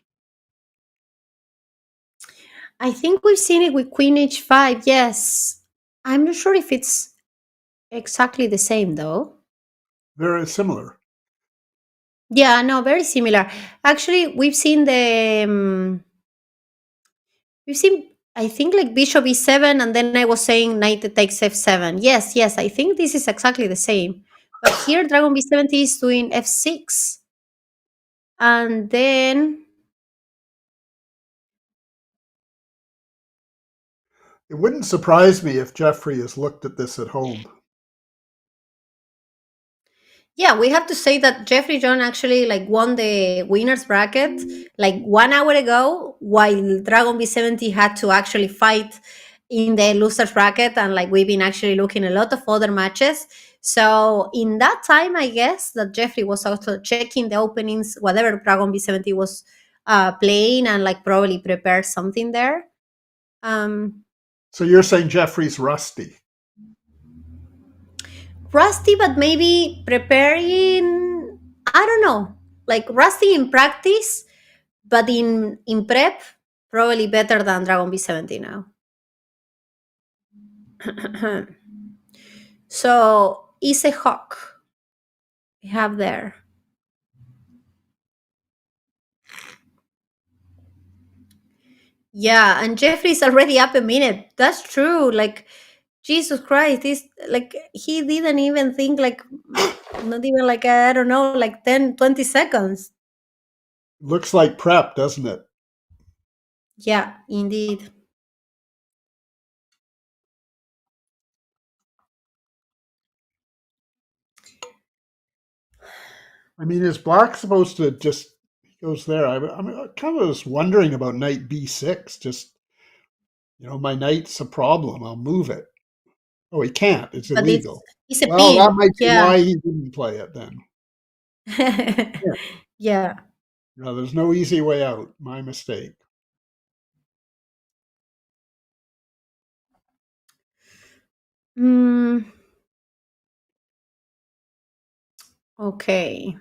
I think we've seen it with Queen H5, yes. I'm not sure if it's exactly the same, though. Very similar. Yeah, no, very similar. Actually, we've seen I think, like Bishop E7, and then I was saying Knight takes F7. Yes, I think this is exactly the same. But here, Dragon B70 is doing F6. And then it wouldn't surprise me if Jeffrey has looked at this at home. Yeah, we have to say that Jeffrey John actually won the winner's bracket 1 hour ago, while Dragon B70 had to actually fight in the loser's bracket, and we've been actually looking a lot of other matches. So in that time, I guess that Jeffrey was also checking the openings, whatever Dragon B70 was playing, and probably prepared something there. So you're saying Jeffrey's rusty? Rusty, but maybe preparing, I don't know, rusty in practice, but in prep, probably better than Dragon B70 now. So, is a hawk we have there. Yeah, and Jeffrey's already up a minute. That's true. Jesus Christ, this he didn't even think not even I don't know, 10, 20 seconds. Looks like prep, doesn't it? Yeah, indeed. I mean, is Black supposed to just goes there? I kind of was wondering about Knight B6. Just my knight's a problem. I'll move it. Oh, he can't. It's but illegal. it's a Well, that pin. might be Yeah. why he didn't play it then. Yeah. No, there's no easy way out. My mistake. Okay.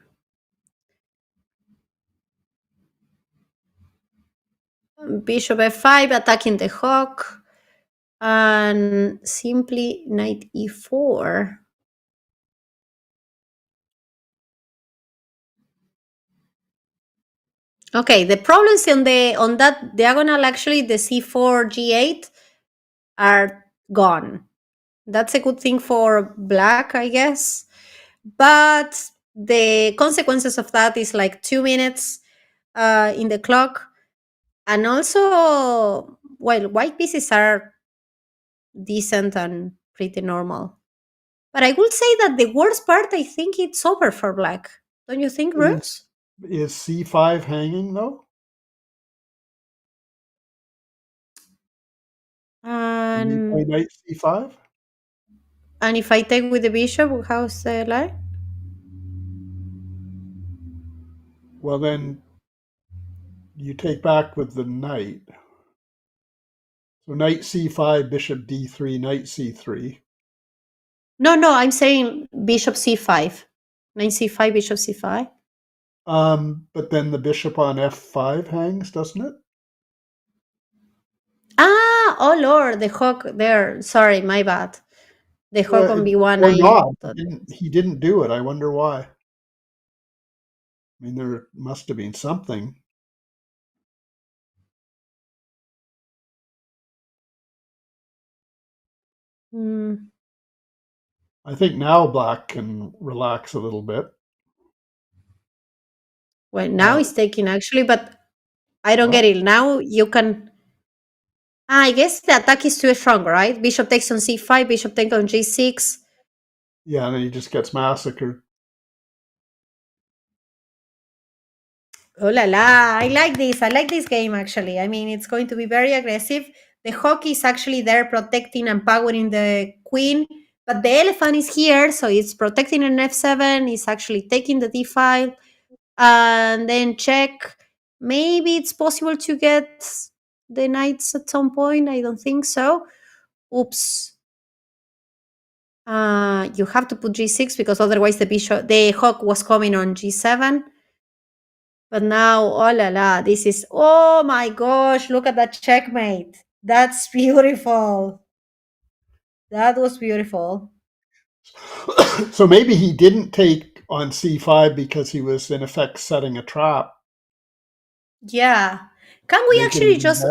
Bishop f5 attacking the hawk, and simply knight e4. Okay, the problems on that diagonal, actually, the c4, g8 are gone. That's a good thing for black, I guess. But the consequences of that is like 2 minutes in the clock. And also, well, white pieces are decent and pretty normal. But I would say that the worst part, I think it's over for black. Don't you think, Roots? Is c5 hanging, though? Can you play And knight c5? if I take with the bishop, how's the line? Well, then you take back with the knight. So knight c5, bishop d3, knight c3. No, I'm saying bishop c5. Knight c5, bishop c5. But then the bishop on f5 hangs, doesn't it? Ah, oh Lord, the hawk there. Sorry, my bad. The hawk on b1. Or not. He didn't do it. I wonder why. I mean, there must have been something. I think now black can relax a little bit. Well, now it's taking actually, but I don't get it. Now you can. I guess the attack is too strong, right? Bishop takes on c5, bishop takes on g6. Yeah, and then he just gets massacred. Oh la la, I like this. I like this game, actually. I mean, it's going to be very aggressive. The hawk is actually there protecting and powering the queen, but the elephant is here, so it's protecting an f7. It's actually taking the d5, and then check. Maybe it's possible to get the knights at some point. I don't think so. Oops. You have to put g6 because otherwise the hawk was coming on g7. But now, oh la la, this is, oh my gosh, look at that checkmate. That's beautiful. That was beautiful. So maybe he didn't take on c5 because he was in effect setting a trap. Yeah. Can we actually just,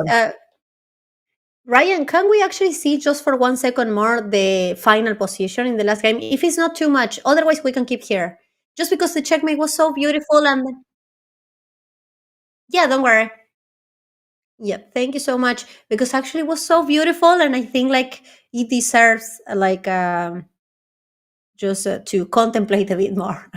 Ryan, can we actually see just for 1 second more the final position in the last game? If it's not too much, otherwise we can keep here. Just because the checkmate was so beautiful and yeah, don't worry. Yeah, thank you so much because actually it was so beautiful and I think like it deserves like just to contemplate a bit more.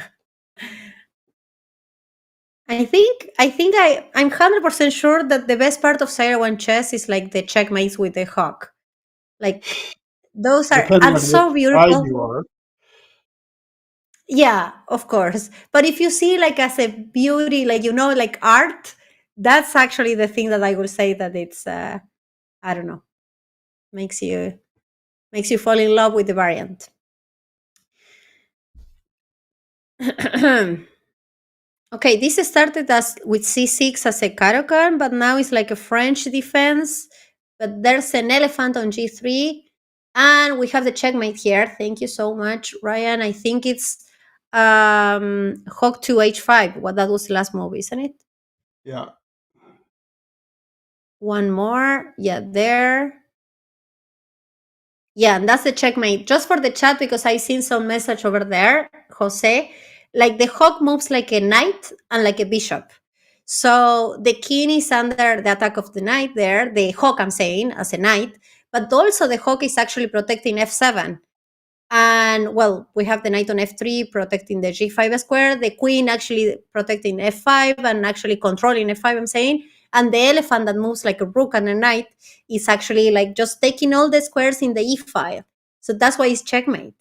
I'm 100% sure that the best part of Seirawan Chess is like the checkmates with the hawk. Like those Depending are on so which side beautiful. you are. Yeah, of course. But if you see like as a beauty, like like art, that's actually the thing that I will say that it's I don't know, makes you fall in love with the variant. Okay, this started as with c6 as a Caro-Kann, but now it's like a French defense. But there's an elephant on g3, and we have the checkmate here. Thank you so much, Ryan. I think it's hawk to h5. Well, that was the last move, isn't it? Yeah. One more. Yeah, there. Yeah, and that's the checkmate. Just for the chat, because I seen some message over there, Jose. Like the hawk moves like a knight and like a bishop. So the king is under the attack of the knight there, the hawk I'm saying, as a knight, but also the hawk is actually protecting f7. And well, we have the knight on f3 protecting the g5 square, the queen actually protecting f5 and actually controlling f5, I'm saying. And the elephant that moves like a rook and a knight is actually like just taking all the squares in the e file. So that's why it's checkmate.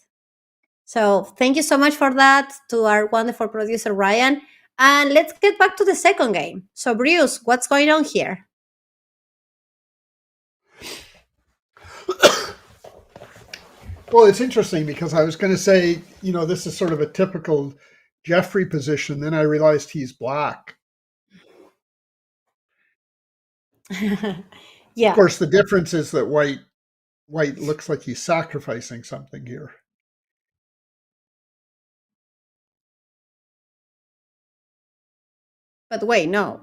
So thank you so much for that to our wonderful producer, Ryan. And let's get back to the second game. So, Bruce, what's going on here? Well, it's interesting because I was going to say, this is sort of a typical Jeffrey position. Then I realized he's black. Yeah. Of course, the difference is that white looks like he's sacrificing something here. But wait, no.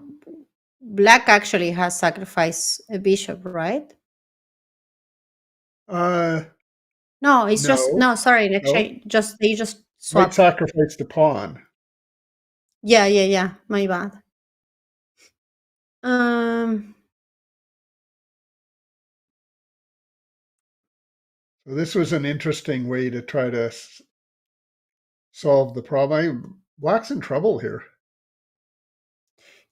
Black actually has sacrificed a bishop, right? No, it's just No. no. Sorry, in No. exchange, they just White swap. sacrificed a pawn. Yeah. My bad. Um. So this was an interesting way to try to solve the problem. Black's in trouble here.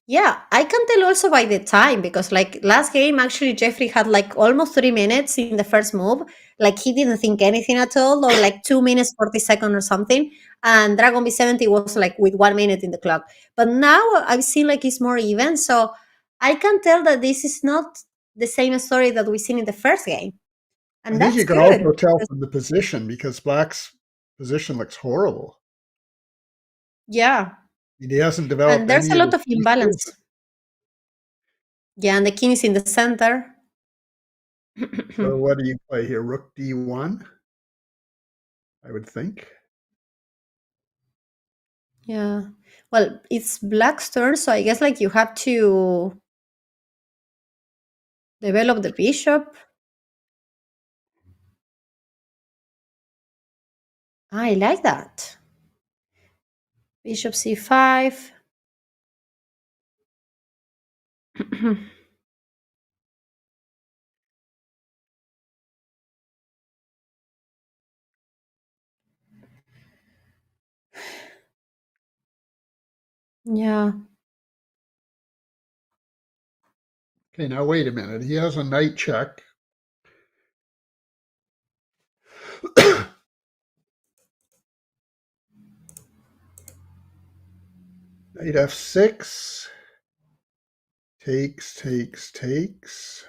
Yeah, I can tell also by the time because like last game actually Jeffrey had like almost 3 minutes in the first move. Like he didn't think anything at all, or like 2 minutes 40 seconds or something. And Dragon B70 was like with 1 minute in the clock. But now I've seen like it's more even. So I can tell that this is not the same story that we've seen in the first game. I And think that's you can good. also tell from the position because Black's position looks horrible. Yeah. He hasn't developed And there's any a of lot his of imbalance. pieces. Yeah, and the king is in the center. So what do you play here? Rook D1, I would think. Yeah. Well, it's Black's turn, so I guess like you have to develop the bishop. I like that. Bishop C5. Yeah. Okay, now wait a minute. He has a knight check. Knight F6. Takes.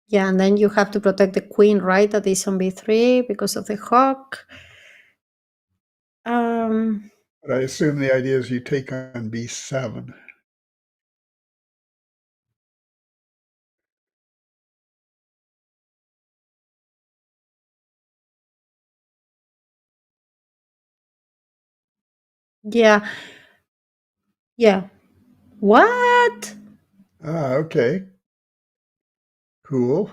Yeah, and then you have to protect the queen, right? That is on B3 because of the hawk. But I assume the idea is you take on B7. Yeah. Yeah. What? Okay. Cool.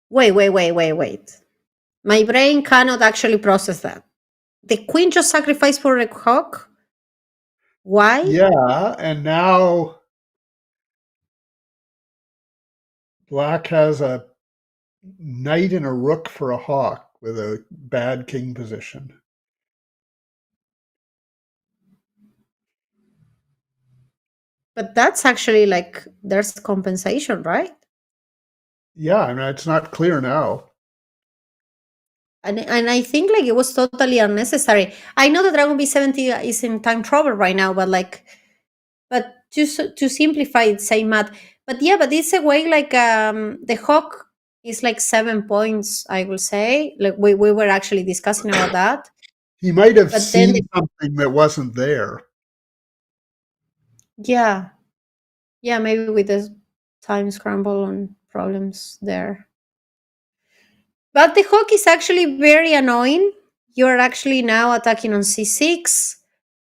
Wait. My brain cannot actually process that. The queen just sacrificed for a hawk? Why? Yeah, and now Black has a knight and a rook for a hawk with a bad king position. But that's actually like there's compensation, right? Yeah, I mean, it's not clear now. And I think like it was totally unnecessary. I know that Dragon B70 is in time trouble right now, but just to simplify it, say Matt. But yeah, but it's a way like the hawk is like 7 points, I will say. Like we were actually discussing about that. He might have But then seen something that wasn't there. yeah. Yeah, maybe with the time scramble and problems there. But the hawk is actually very annoying. You're actually now attacking on c6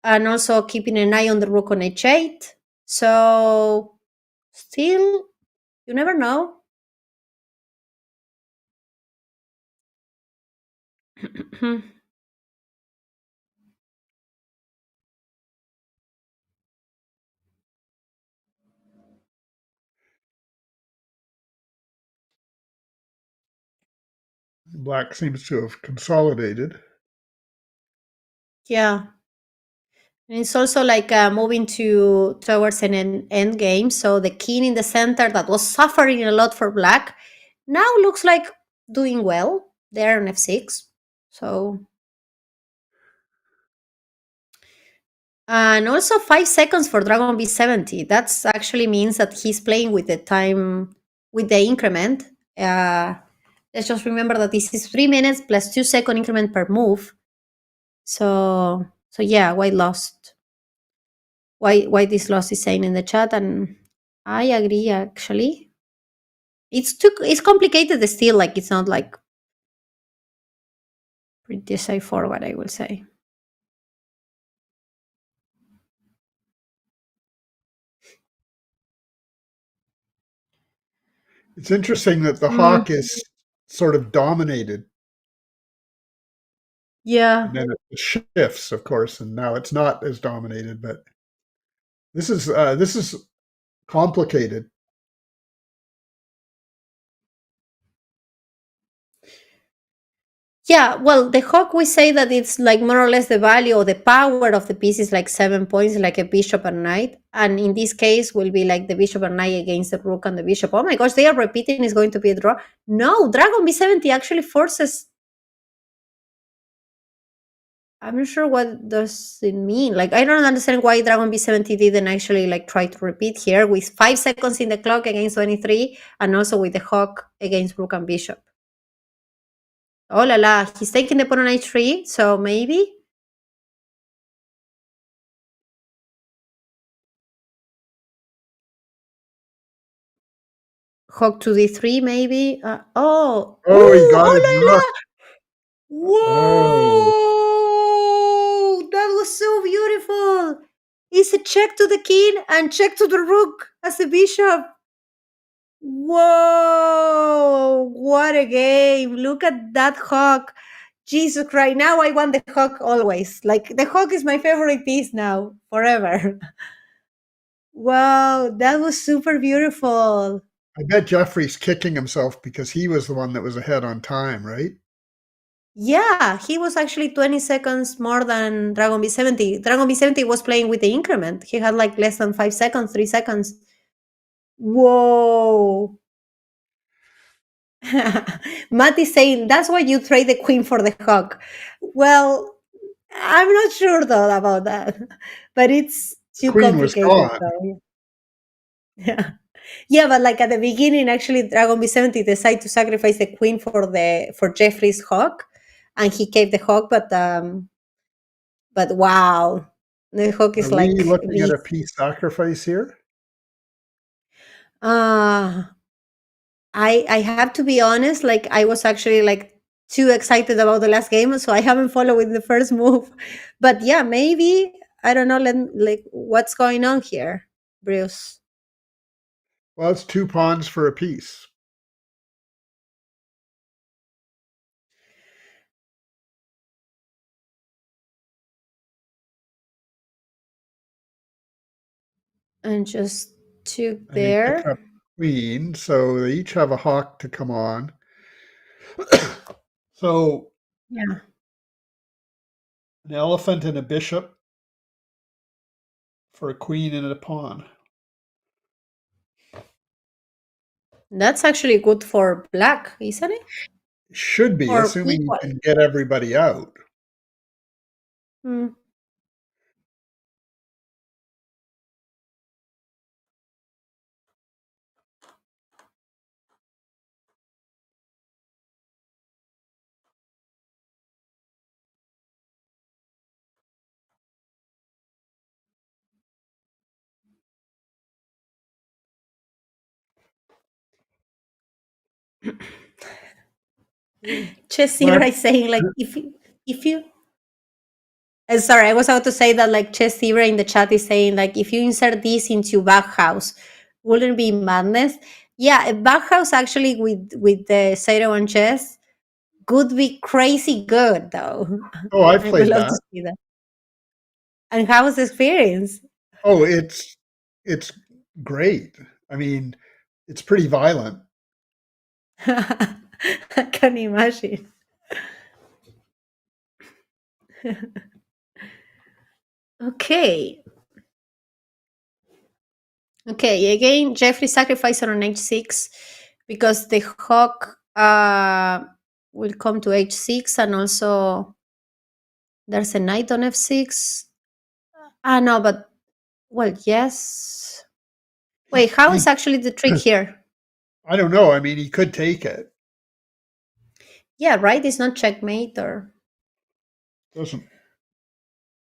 and also keeping an eye on the rook on h8. So, still, you never know. Black seems to have consolidated. Yeah. And it's also like moving towards an end game. So the king in the center that was suffering a lot for black now looks like doing well. They're on f6. So, and also 5 seconds for Dragon B70. That's actually means that he's playing with the time, with the increment. Let's just remember that this is 3 minutes plus 2 second increment per move. So yeah, white lost. Why this loss is saying in the chat, and I agree actually. It's complicated still, like it's not like pretty straightforward, I will say. It's interesting that the hawk is sort of dominated. Yeah. And then it shifts, of course, and now it's not as dominated, but this is complicated. Yeah, well, the hawk, we say that it's like more or less the value or the power of the piece is like 7 points, like a bishop and knight. And in this case, will be like the bishop and knight against the rook and the bishop. Oh my gosh, they are repeating it's going to be a draw. No, Dragon B70 actually forces. I'm not sure what does it mean. Like, I don't understand why Dragon B70 didn't actually like try to repeat here with 5 seconds in the clock against 23 and also with the hawk against rook and bishop. Oh la la, he's taking the pawn on h3, so maybe? Hawk to d3, maybe? Oh, he got oh his la la! rook. Whoa! That was so beautiful! It's a check to the king and check to the rook as a bishop. Whoa! What a game! Look at that hawk. Jesus Christ! Now I want the hawk always. Like the hawk is my favorite piece now, forever. Wow, that was super beautiful. I bet Jeffrey's kicking himself because he was the one that was ahead on time, right? Yeah, he was actually 20 seconds more than Dragon B70. Dragon B70 was playing with the increment. He had like less than 5 seconds, 3 seconds. Whoa. Matt is saying that's why you trade the queen for the hawk. Well, I'm not sure though about that, but it's too Queen was complicated gone. though. Yeah. Yeah, but like at the beginning, actually, Dragon B70 decided to sacrifice the queen for Jeffrey's hawk, and he kept the hawk. But wow, the hawk is Are we like looking at a piece sacrifice here? I have to be honest. Like I was actually like too excited about the last game, so I haven't followed with the first move. But yeah, maybe I don't know. Like what's going on here, Bruce? Well, it's 2 pawns for a piece. And just took And he picked there. up queen, so they each have a hawk to come on. So Yeah. an elephant and a bishop for a queen and a pawn. That's actually good for black, isn't it? Should be, Or assuming you equal. can get everybody out. Hmm. Chess Zebra is saying like if you sorry, I was about to say that like Chess Zebra in the chat is saying like if you insert this into Backhouse, wouldn't it be madness? Yeah, a Backhouse actually with the Seirawan Chess could be crazy good though. Oh, I've I would played love to that. see that. And how was the experience? Oh, it's great. I mean, it's pretty violent. I can imagine. Okay. Okay, again, Jeffrey sacrificed on h6 because the hawk will come to h6, and also there's a knight on f6. Ah, no, but, well, yes. Wait, how is actually the trick here? I don't know. I mean, he could take it. Yeah, right? It's not checkmate or...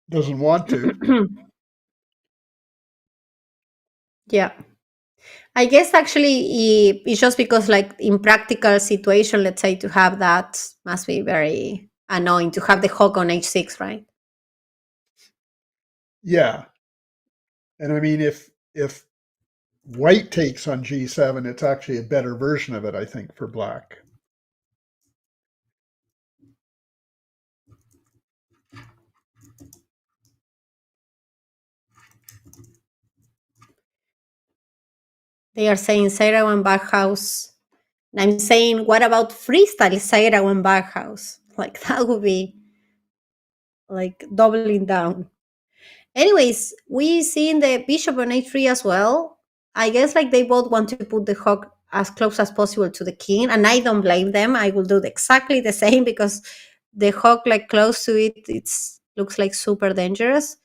Doesn't want to. Yeah. I guess actually it's just because, like, in practical situation, let's say, to have that must be very annoying to have the hawk on h6, right? Yeah. And I mean, if white takes on g7, it's actually a better version of it, I think, for black. They are saying Seirawan Bauhaus. And I'm saying, what about freestyle Seirawan Bauhaus? Like, that would be like doubling down. Anyways, we see in the bishop on h3 as well. I guess like they both want to put the hawk as close as possible to the king, and I don't blame them. I will do exactly the same because the hawk like close to it, it's looks like super dangerous.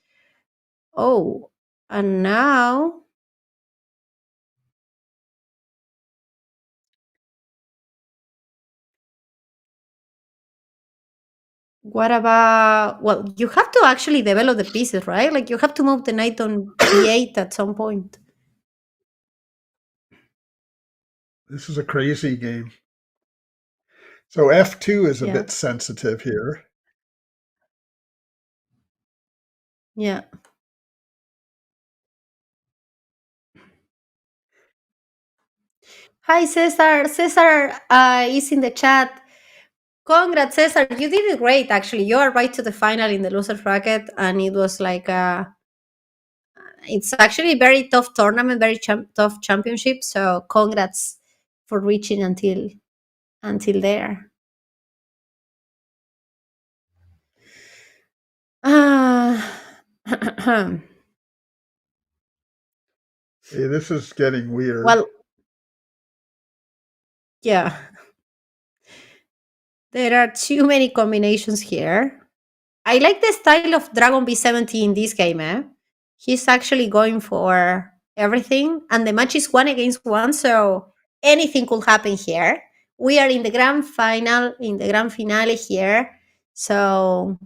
Oh, and now what about, well, you have to actually develop the pieces, right? Like you have to move the knight on b8 at some point. This is a crazy game. So f2 is a Yeah. bit sensitive here. Yeah. Hi, Cesar. Cesar is in the chat. Congrats, Cesar. You did it great, actually. You are right to the final in the loser bracket, and it was like it's actually a very tough tournament, very tough championship. So congrats for reaching until there. Hey, this is getting weird. Well, yeah. There are too many combinations here. I like the style of Dragon B70 in this game, eh? He's actually going for everything, and the match is 1-against-1, so anything could happen here. We are in the grand final, in the grand finale here, so...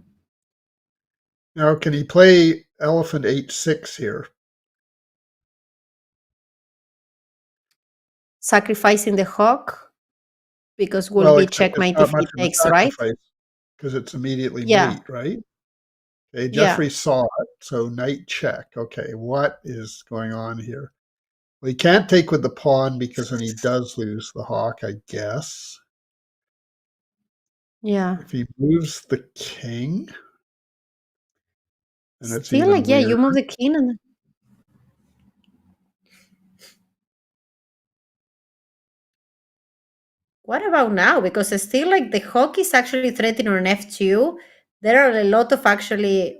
Now, can he play elephant h6 here? Sacrificing the hawk, because will Well, be except it's checkmate not if much he of a takes, right? sacrifice because it's immediately Yeah, mate, right? Okay, yeah. Jeffrey saw it, so knight check. Okay, what is going on here? Well, he can't take with the pawn because then he does lose the hawk, I guess. Yeah. If he moves the king, and it's Still, even like, yeah, you weirder. move the king and... What about now? Because it's still like the hawk is actually threatening on f2. There are a lot of actually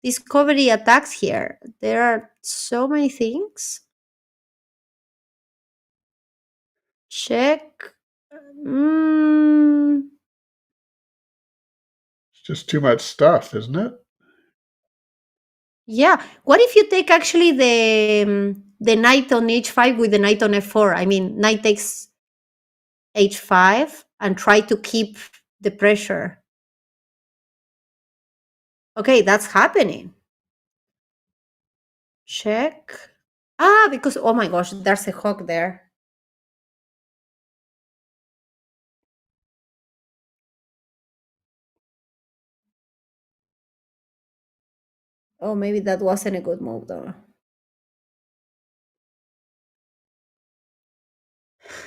discovery attacks here. There are so many things. Check. It's just too much stuff, isn't it? Yeah. What if you take actually the knight on h5 with the knight on f4? I mean, knight takes h5 and try to keep the pressure. Okay, that's happening. Check. Because, oh my gosh, there's a hawk there. Oh, maybe that wasn't a good move, though.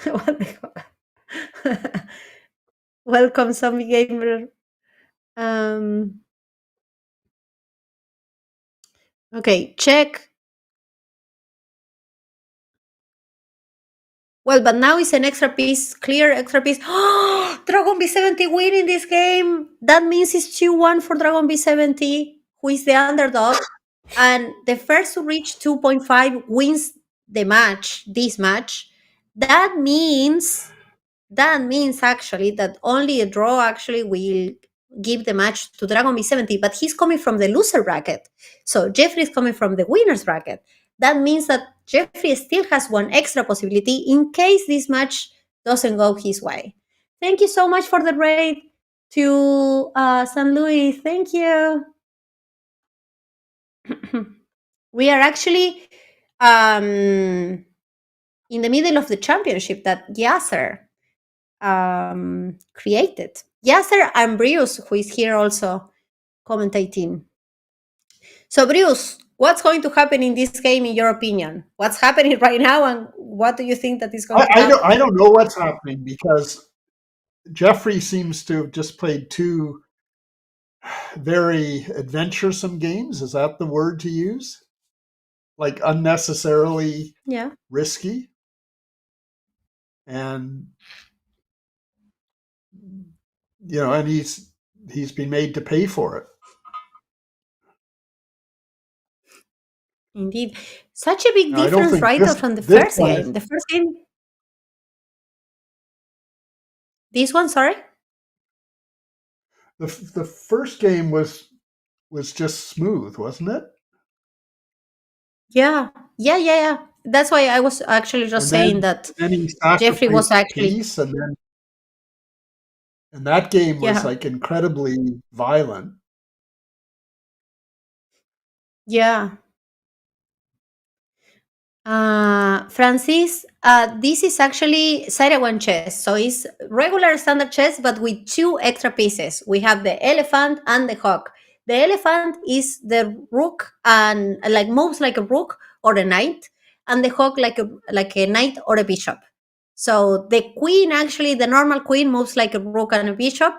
What the fuck? Welcome, Zombie Gamer. Okay, check. Well, but now it's an extra piece, clear extra piece. Dragon B70 win in this game. That means it's 2-1 for Dragon B70, who is the underdog. And the first to reach 2.5 wins the match, this match. That means actually that only a draw actually will give the match to Dragon B70, but he's coming from the loser bracket. So Jeffrey is coming from the winner's bracket. That means that Jeffrey still has one extra possibility in case this match doesn't go his way. Thank you so much for the raid to San Luis. Thank you. We are actually in the middle of the championship that Yasser created. Yasser and Bruce, who is here also commentating. So, Bruce, what's going to happen in this game, in your opinion? What's happening right now, and what do you think that is going to happen? I don't know what's happening because Jeffrey seems to have just played two very adventuresome games. Is that the word to use? Like unnecessarily risky. And and he's been made to pay for it. Indeed. Such a big difference, right, from the first game. The first game. This one, sorry? The first game was just smooth, wasn't it? Yeah. That's why I was actually just saying that Jeffrey was actually. And that game was like incredibly violent. Yeah. Francis, this is actually Seirawan chess. So it's regular standard chess, but with two extra pieces. We have the elephant and the hawk. The elephant is the rook and like moves like a rook or a knight, and the hawk like a knight or a bishop. So the queen, actually, the normal queen moves like a rook and a bishop,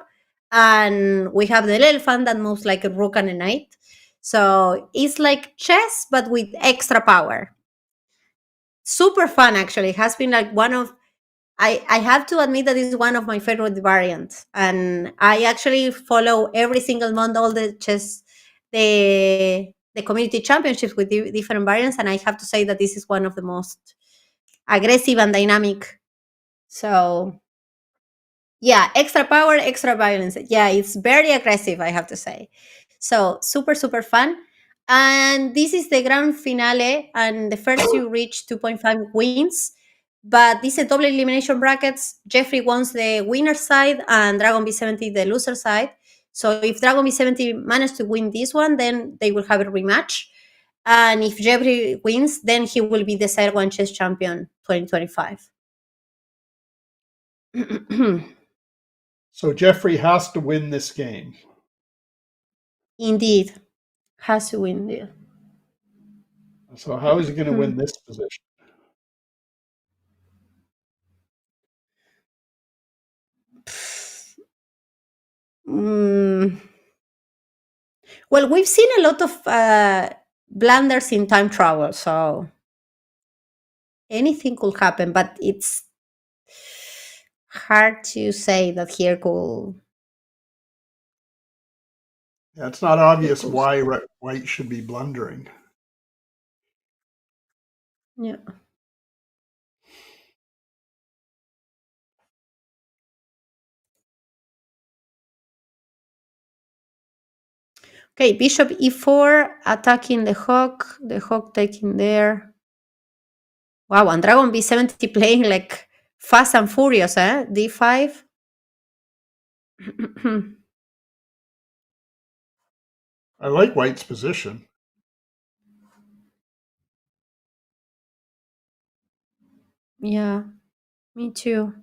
and we have the elephant that moves like a rook and a knight. So it's like chess, but with extra power. Super fun, actually. It has been like one of, I have to admit that it's one of my favorite variants, and I actually follow every single month all the chess, the community championships with different variants, and I have to say that this is one of the most aggressive and dynamic. So yeah, extra power, extra violence. Yeah, it's very aggressive, I have to say. So super fun. And this is the grand finale, and the first you reach 2.5 wins. But this is double elimination brackets. Jeffrey wants the winner side and Dragon B70 the loser side. So if Dragon B70 managed to win this one, then they will have a rematch. And if Jeffrey wins, then he will be the Seirawan Chess Champion 2025. So Jeffrey has to win this game. Indeed. Has to win. Yeah. So how is he going to win this position? Well, we've seen a lot of blunders in time travel, so anything could happen, but it's hard to say that here could. Yeah, it's not obvious why White should be blundering. Yeah. Okay, bishop e4, attacking the hawk taking there. Wow, and Dragon B70 playing like fast and furious, d5. I like White's position. Yeah, me too.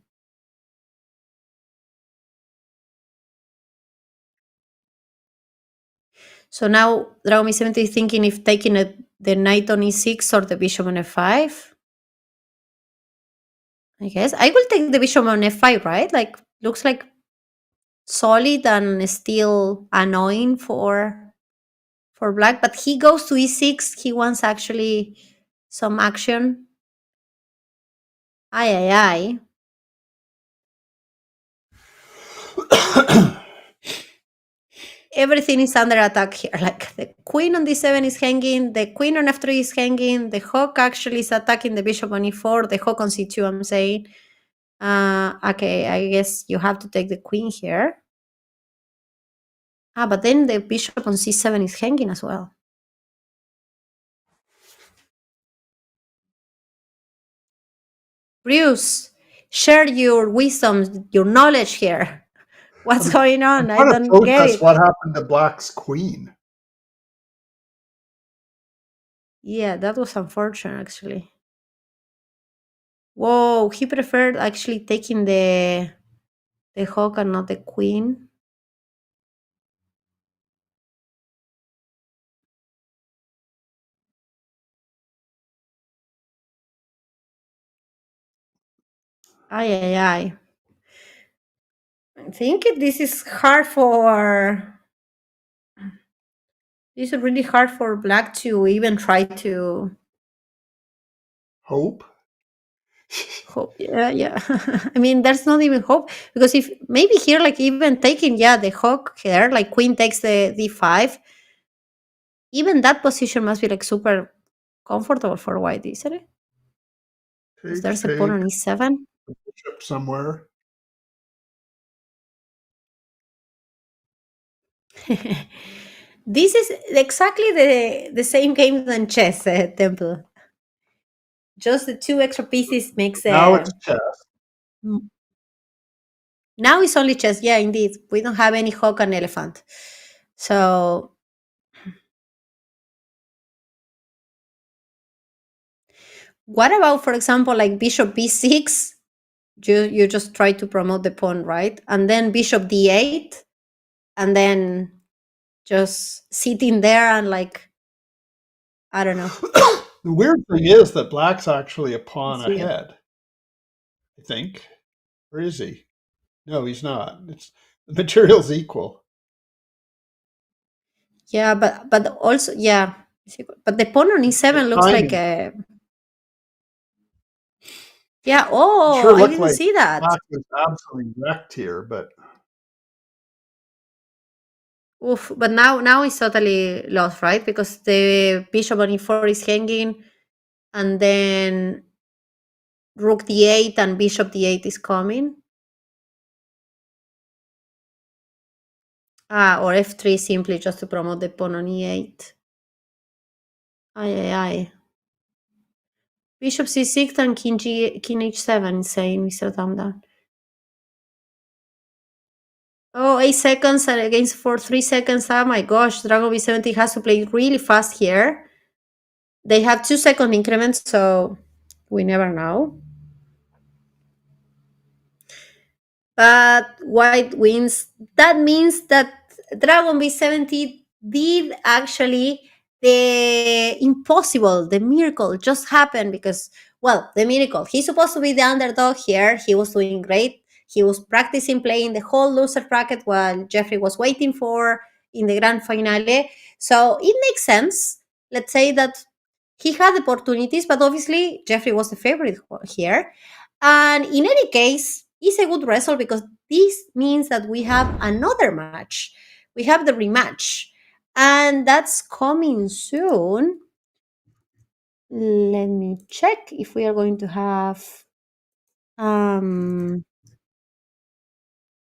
So now Dragon B70 is thinking if taking the knight on e6 or the bishop on f5. I guess I will take the bishop on f5, right? Like, looks like solid and still annoying for black, but he goes to e6. He wants actually some action. Ay, ay, ay. Everything is under attack here. Like the queen on d7 is hanging, the queen on f3 is hanging, the hawk actually is attacking the bishop on e4, the hawk on c2, I'm saying. Okay, I guess you have to take the queen here. But then the bishop on c7 is hanging as well. Bruce, share your wisdom, your knowledge here. What's going on? I Kind of don't told get us it. what happened to Black's queen. Yeah, that was unfortunate, actually. Whoa, he preferred actually taking the hawk and not the queen. Ay, ay, ay. I think this is hard for... This is really hard for Black to even try to... Hope? Hope. Yeah. I mean, there's not even hope, because if maybe here, like even taking, the hawk here, like queen takes the d5, even that position must be like super comfortable for white, isn't it? Because there's a pawn on e7. Bishop somewhere. This is exactly the same game than chess, Temple. Just the two extra pieces makes Now it's chess. Now it's only chess. Yeah, indeed. We don't have any hawk and elephant. So what about, for example, like bishop b6? You just try to promote the pawn, right? And then bishop d8, and then just sitting there and like, I don't know. The weird thing is that Black's actually a pawn It's weird. ahead, I think. Or is he? No, he's not. It's the material's equal. Yeah, but also, but the pawn on e7 looks like a... Yeah, It sure I looked didn't like see that. Black was absolutely wrecked here, but Oof, but now it's totally lost, right? Because the bishop on e4 is hanging, and then rook d8 and bishop d8 is coming. Or f3 simply just to promote the pawn on e8. Ay, ay, ay. Bishop c6 and king h7 is saying Mr. Tamdan. Oh, 8 seconds and against for 3 seconds. Oh my gosh, Dragon b70 has to play really fast here. They have 2-second increments, so we never know. But white wins. That means that Dragon b70 did actually the impossible, the miracle just happened because, well, the miracle. He's supposed to be the underdog here. He was doing great. He was practicing playing the whole loser bracket while Jeffrey was waiting for in the grand finale. So it makes sense. Let's say that he had opportunities, but obviously Jeffrey was the favorite here. And in any case, it's a good result because this means that we have another match. We have the rematch. And that's coming soon. Let me check if we are going to have...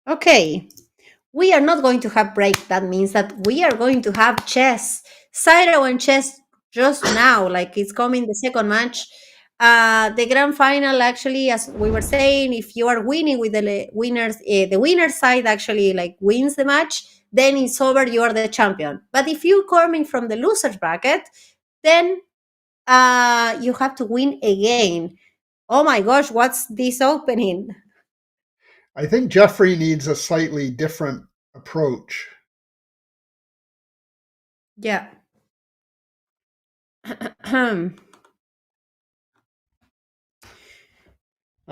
Okay. We are not going to have break. That means that we are going to have chess. Seirawan Chess just now, like it's coming the second match. The grand final, actually, as we were saying, if you are winning with the winners, the winner side actually like wins the match, then it's over. You are the champion. But if you're coming from the losers bracket, then you have to win again. Oh my gosh, what's this opening? I think Jeffrey needs a slightly different approach. Yeah. I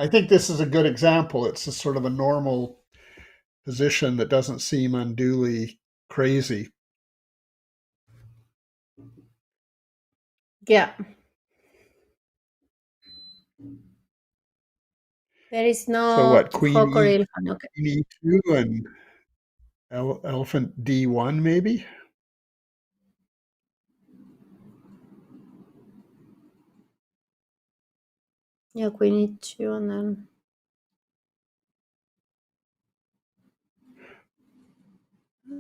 think this is a good example. It's a sort of a normal position that doesn't seem unduly crazy. Yeah. There is So what? no Queen hawk or E, elephant. Okay. Queen E2 and elephant D1 maybe. Yeah, queen e2 and then.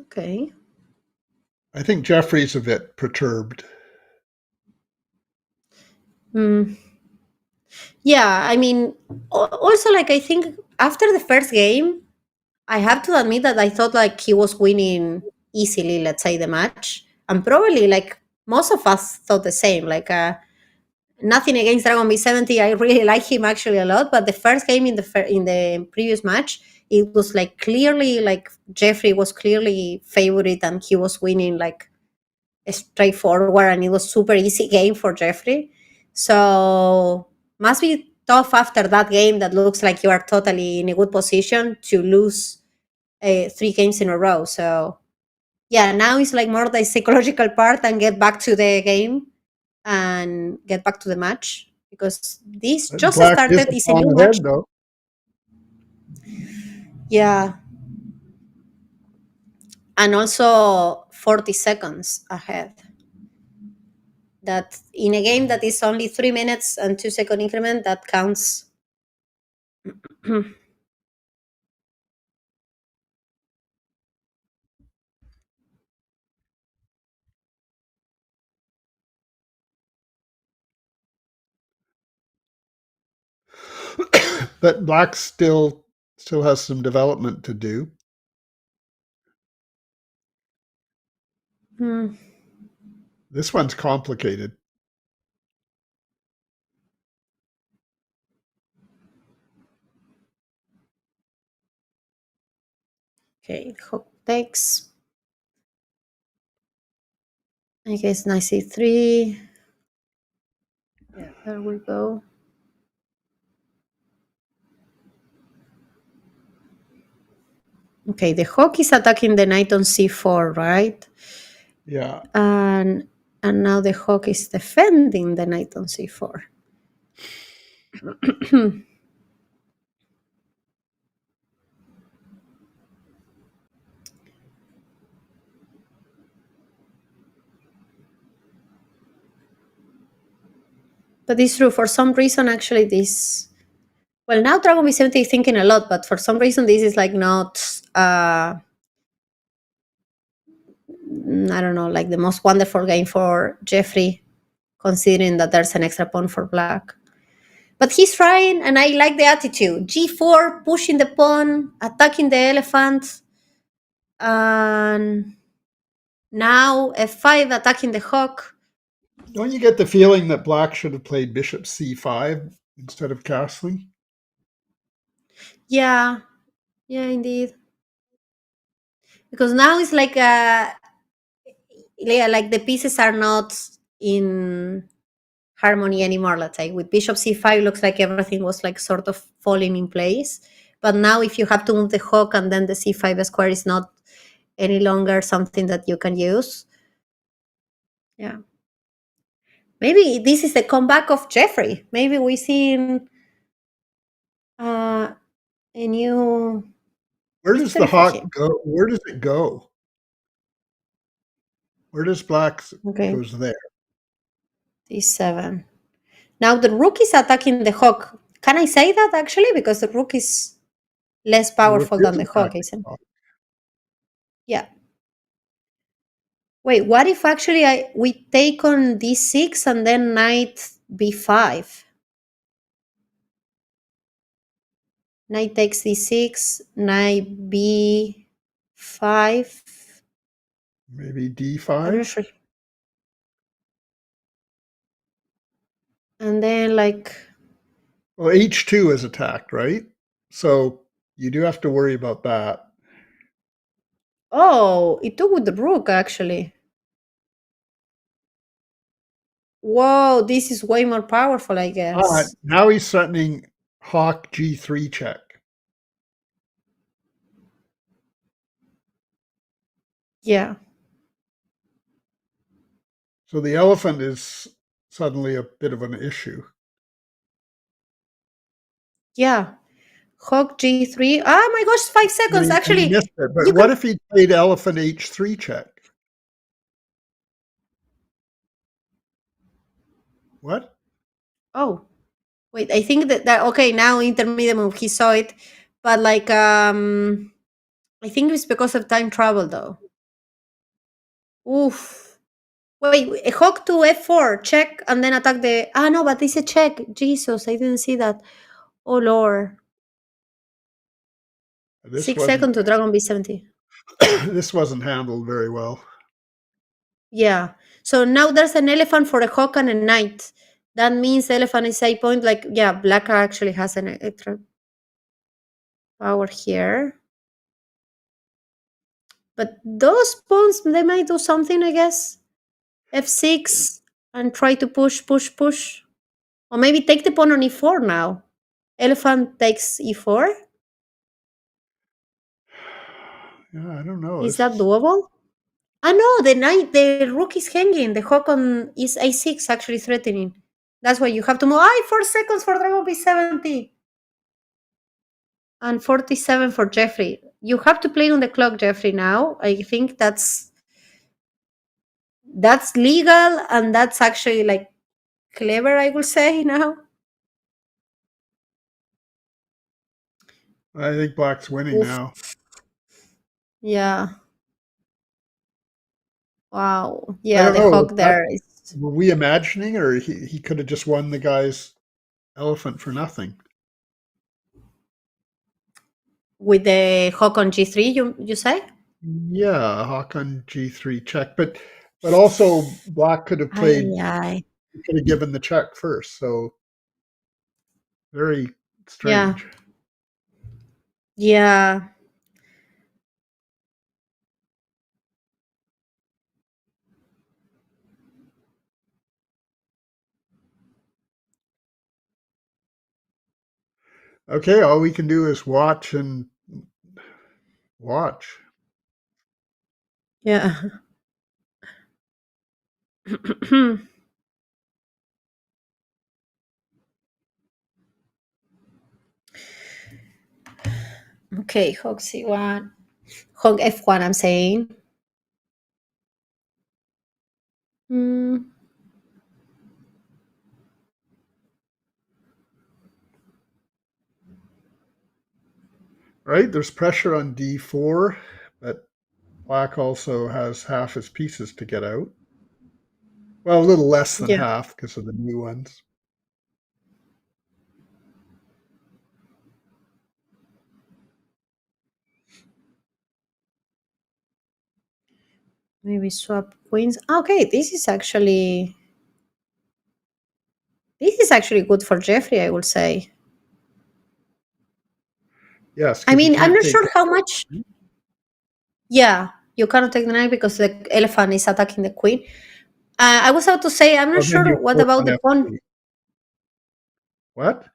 Okay. I think Jeffrey's a bit perturbed. Hmm. Yeah, I mean, also, like, I think after the first game, I have to admit that I thought like he was winning easily, let's say, the match. And probably like most of us thought the same. Like, nothing against Dragon B70. I really like him actually a lot. But the first game in the previous match, it was like clearly like Jeffrey was clearly favorite and he was winning like straightforward, and it was super easy game for Jeffrey. So must be tough after that game that looks like you are totally in a good position to lose 3 games in a row. So yeah, now it's like more the psychological part and get back to the game and get back to the match, because this just Black is started. It's a on new match. ahead though. Yeah, and also 40 seconds ahead. That in a game that is only 3 minutes and 2 second increment, that counts. But Black still has some development to do. Hmm. This one's complicated. Okay, hook takes. I guess knight c3. Yeah, there we go. Okay, the hawk is attacking the knight on c4, right? Yeah. And now the hawk is defending the knight on c4. But it's true, for some reason, actually, this. Well, now Dragon B70 is thinking a lot, but for some reason, this is like not. I don't know, like the most wonderful game for Jeffrey, considering that there's an extra pawn for Black. But he's trying, and I like the attitude. G4, pushing the pawn, attacking the elephant, and now F5, attacking the hawk. Don't you get the feeling that Black should have played bishop c5 instead of castling? Yeah, indeed. Because now it's like like the pieces are not in harmony anymore. Let's say with bishop c5, looks like everything was like sort of falling in place. But now, if you have to move the hawk and then the c5 square is not any longer something that you can use. Yeah. Maybe this is the comeback of Jeffrey. Maybe we see a new. Where does the hawk go? Where does it go? Where does Black goes there? D7. Now the rook is attacking the hawk. Can I say that actually? Because the rook is less powerful than the hawk, isn't it? Yeah. Wait, what if actually we take on d6 and then knight b5? Knight takes d6, knight b5. Maybe I'm d5? not sure. And then like. Well, h2 is attacked, right? So you do have to worry about that. Oh, it took with the rook, actually. Whoa, this is way more powerful, I guess. Now he's threatening hawk g3 check. Yeah. So the elephant is suddenly a bit of an issue. Yeah. Rook G3. Oh my gosh, 5 seconds. And he Actually, missed it. But you what can. if he played elephant H3 check? What? Oh, wait. I think that okay. Now intermediate move. He saw it, but like I think it's because of time travel though. Oof. Wait, Rook to F4 check and then attack the. Ah no, but it's a check. Jesus, I didn't see that. Oh lord. This 6 wasn't seconds to Dragon B70. this wasn't handled very well. Yeah. So now there's an elephant for a hawk and a knight. That means the elephant is 8 point. Like, yeah, black actually has an extra power here. But those pawns, they might do something, I guess. F6 and try to push, push, push. Or maybe take the pawn on E4 now. Elephant takes E4. Yeah, I don't know. Is that doable? Ah, no, the rook is hanging. The hawk on is A6 actually threatening. That's why you have to move. 4 seconds for Dragon B70. And 47 for Jeffrey. You have to play on the clock, Jeffrey, now. I think that's legal and that's actually like clever, I will say now. I think black's winning Oof. now. Yeah. Wow. I Yeah, don't the know. hawk there is. Were we imagining, or he could have just won the guy's elephant for nothing? With the hawk on G3, you say? Yeah, hawk on G3 check, but also black could have played. Aye. He could have given the check first. So very strange. Yeah. Okay, all we can do is watch and watch. Yeah. Okay, hawk C1. Hawk F1, I'm saying. Right, there's pressure on D4, but black also has half his pieces to get out. Well, a little less than half because of the new ones. Maybe swap queens. Okay, this is actually good for Jeffrey, I would say. Yes. I mean, I'm not sure how much. Yeah, you cannot take the knight because the elephant is attacking the queen. I was about to say, I'm not sure what about the pawn. What?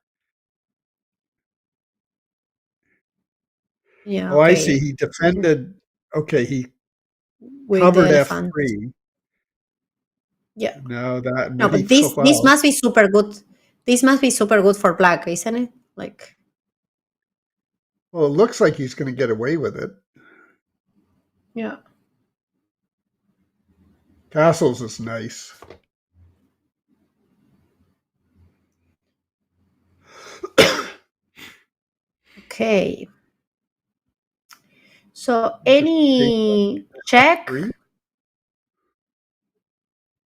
Yeah. Oh, Okay. I see. He defended. Okay, he With covered the elephant. F3. Yeah. No, that. No, but this must be super good. This must be super good for black, isn't it? Like. Well, it looks like he's going to get away with it. Yeah. Castles is nice. Okay. So any check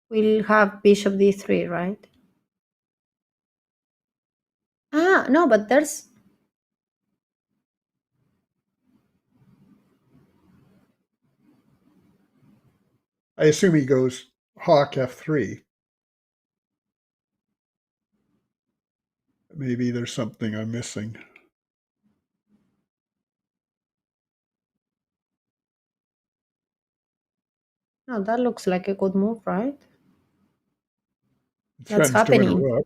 will have bishop d3, right? Ah, no, but there's. I assume he goes hawk F3. Maybe there's something I'm missing. No, that looks like a good move, right? That's happening.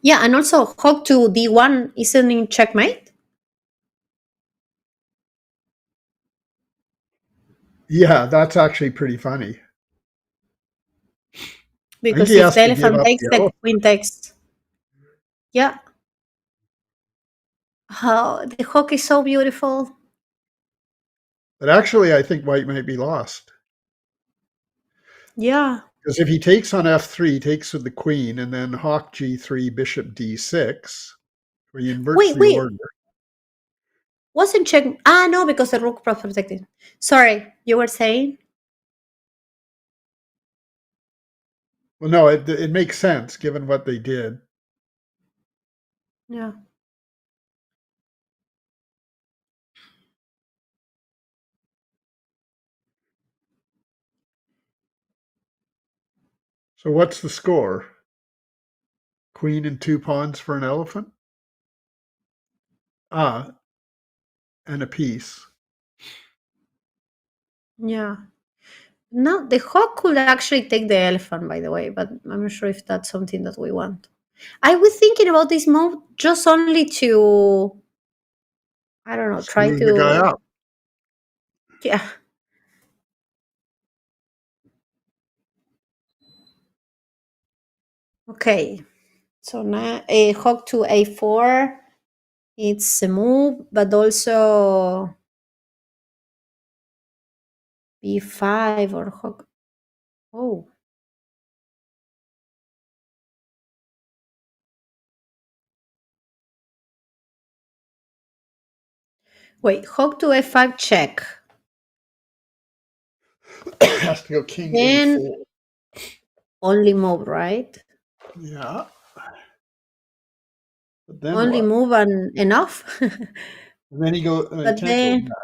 Yeah, and also hawk to d1 isn't in checkmate? Yeah, that's actually pretty funny. Because if the elephant takes, the queen takes. Yeah. Oh, the hawk is so beautiful. But actually, I think white might be lost. Yeah. Because if he takes on f3, he takes with the queen, and then hawk g3, bishop d6, where he inverts Wait, the wait. order. Wasn't check. Ah, no, because the rook protected. Sorry, you were saying? Well, no, it makes sense given what they did. Yeah. So what's the score? Queen and 2 pawns for an elephant? Ah, and a piece. Yeah. No, the hawk could actually take the elephant, by the way, but I'm not sure if that's something that we want. I was thinking about this move just only to, I don't know, try Screw the guy to. up. Yeah. Okay. So now a hawk to a4. It's a move, but also b5 or hawk. Oh. Wait, hawk to f5 check. Has to go king Then a4. only move, right? Yeah. But then Only what? move and enough. And then he But can't go then, back.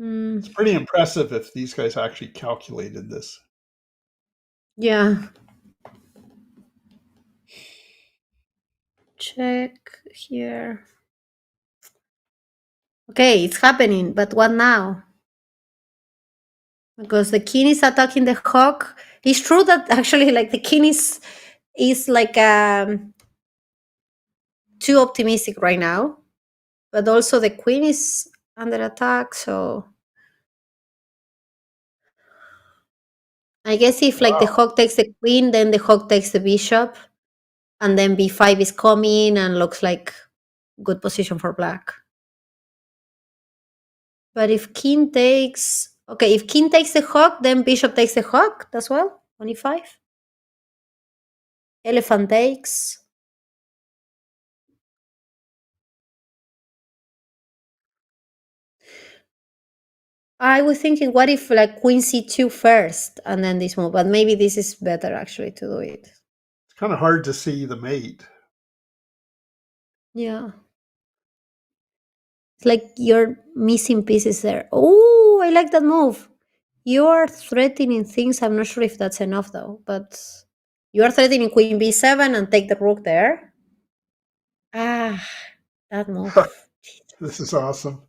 It's pretty impressive if these guys actually calculated this. yeah. Check here. Okay, it's happening, but what now? Because the king is attacking the hawk. It's true that actually, like the king is like too optimistic right now, but also the queen is under attack. So I guess if like the Wow. hawk takes the queen, then the hawk takes the bishop, and then b5 is coming and looks like good position for black. But if king takes, okay, if king takes the hawk, then bishop takes the hawk as well on e5. Elephant takes. I was thinking, what if like queen c2 first and then this move? But maybe this is better actually to do it. It's kind of hard to see the mate. Yeah. It's like you're missing pieces there. Oh, I like that move. You are threatening things. I'm not sure if that's enough though, but you are threatening queen b7 and take the rook there. Ah, that move. This is awesome.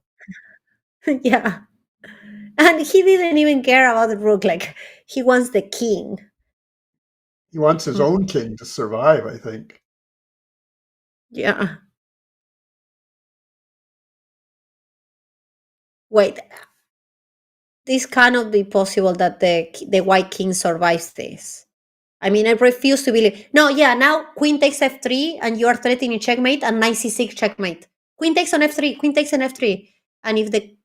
Yeah. And he didn't even care about the rook. Like he wants the king. He wants his own king to survive, I think. Yeah. Wait. This cannot be possible that the white king survives this. I mean, I refuse to believe. No, yeah, now queen takes f3 and you are threatening checkmate and knight c6 checkmate. Queen takes on f3, queen takes on f3. And if the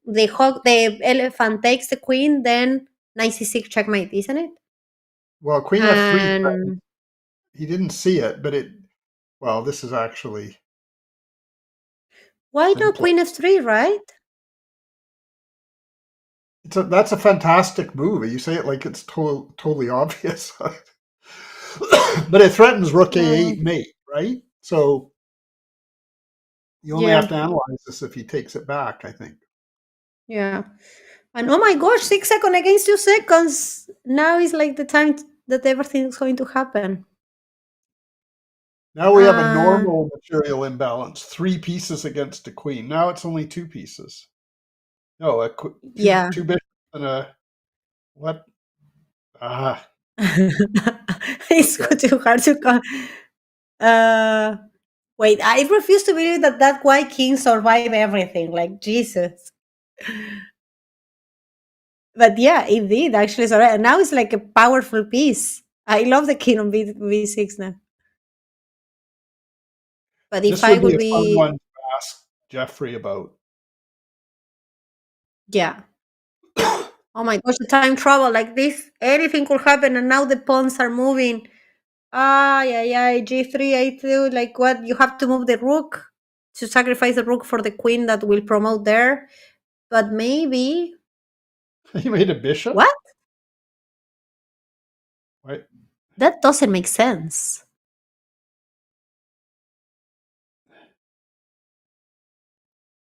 elephant takes the queen, then knight c6 checkmate, isn't it? Well, queen f3, And he didn't see it, but well, this is actually why not simpler. queen f3, right? That's a fantastic move. You say it like it's totally obvious. But it threatens rook a8 mate, right? So you only have to analyze this if he takes it back, I think. Yeah. And oh my gosh, 6 seconds against 2 seconds. Now is like the time that everything is going to happen. Now we have a normal material imbalance, 3 pieces against a queen. Now it's only 2 pieces. No, two bishops and a Ah, It's too hard to call. Wait, I refuse to believe that that white king survived everything. Like, Jesus. But yeah, it did actually survive. And now it's like a powerful piece. I love the king on V6 now. But if this I would be would a fun be, one to ask Jeffrey about. yeah. Oh my gosh, the time travel like this, anything could happen, and now the pawns are moving. Ah, yeah, G3, A2. Like what? You have to move the rook to sacrifice the rook for the queen that will promote there. But maybe He made a bishop? what? Right. That doesn't make sense.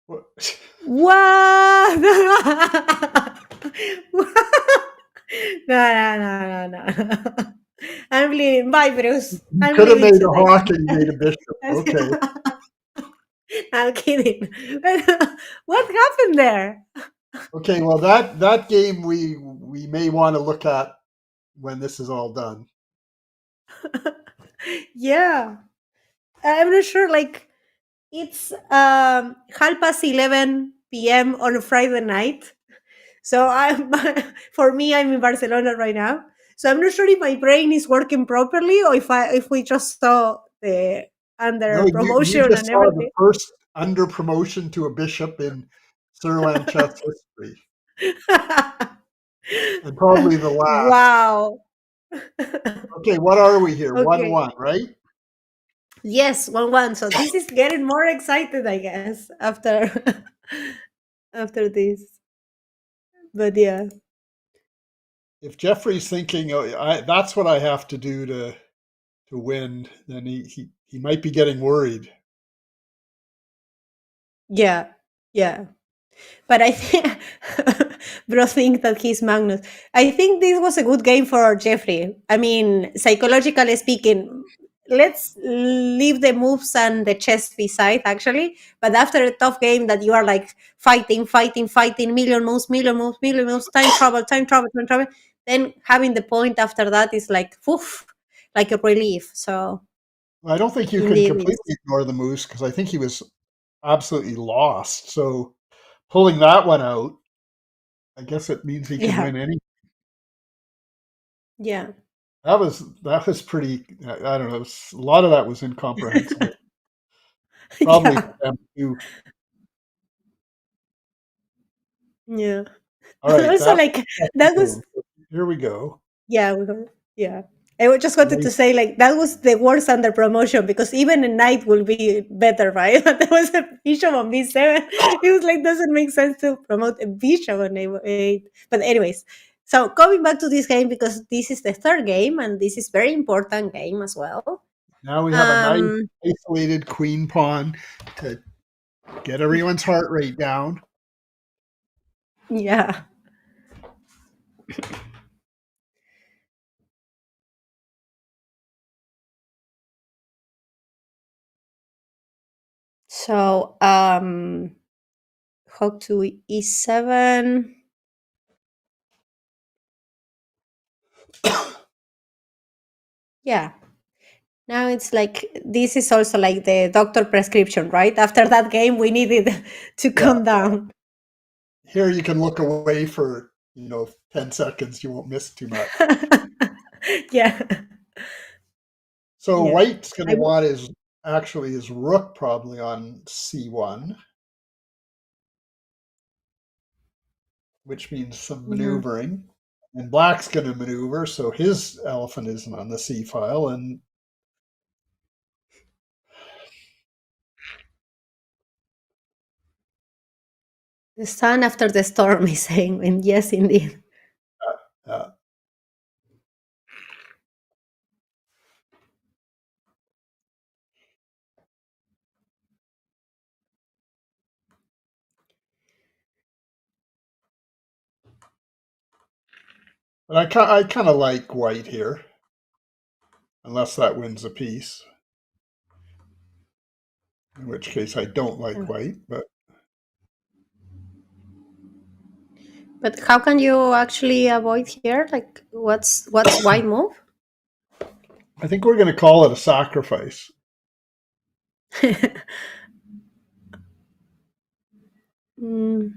What? What? No. I'm leaving. Bye, Bruce. You I'm could have leaving made a tonight. hawk and you made a bishop. Okay. I'm kidding. What happened there? Okay, well that game we may want to look at when this is all done. Yeah. I'm not sure. Like, it's 11:30 p.m. on a Friday night. So I'm for me, I'm in Barcelona right now. So I'm not sure if my brain is working properly or if we just saw the under No, you promotion just and saw the everything. first under promotion to a bishop in Seirawan chess history. And probably the last. Wow. Okay, what are we here? Okay. 1-1, right? Yes, 1-1. So this is getting more excited, I guess, after after this. But yeah. If Jeffrey's thinking, oh, that's what I have to do to win, then he might be getting worried. Yeah. Yeah. But I think bro think that he's Magnus. I think this was a good game for Jeffrey. I mean, psychologically speaking, let's leave the moves and the chess beside actually. But after a tough game that you are like fighting, million moves, time travel, then having the point after that is like poof, like a relief. So I don't think you can indeed completely it's ignore the moose because I think he was absolutely lost. So pulling that one out, I guess it means he can yeah. win any. Yeah. That was pretty. I don't know. A lot of that was incomprehensible. Probably Yeah. for them too. Yeah. All right, Also that like that was here we go. yeah, yeah. I just wanted to Nice. say, like, that was the worst under promotion because even a knight will be better, right? But there was a bishop on b7. It was like, doesn't make sense to promote a bishop on a8. But, anyways, so coming back to this game because this is the third game and this is very important game as well. Now we have a nice isolated queen pawn to get everyone's heart rate down. Yeah. So, hook to e7. Yeah. Now it's like this is also like the doctor prescription, right? After that game, we needed to calm down. Here you can look away for 10 seconds. You won't miss too much. Yeah. So Yeah. White's going to want his rook probably on c1, which means some maneuvering. And Black's going to maneuver, so his elephant isn't on the c file, and The sun after the storm is saying, and yes, indeed. but I kind of like White here, unless that wins a piece. In which case, I don't like White, but But how can you actually avoid here? Like, what's white move? I think we're going to call it a sacrifice. Mm,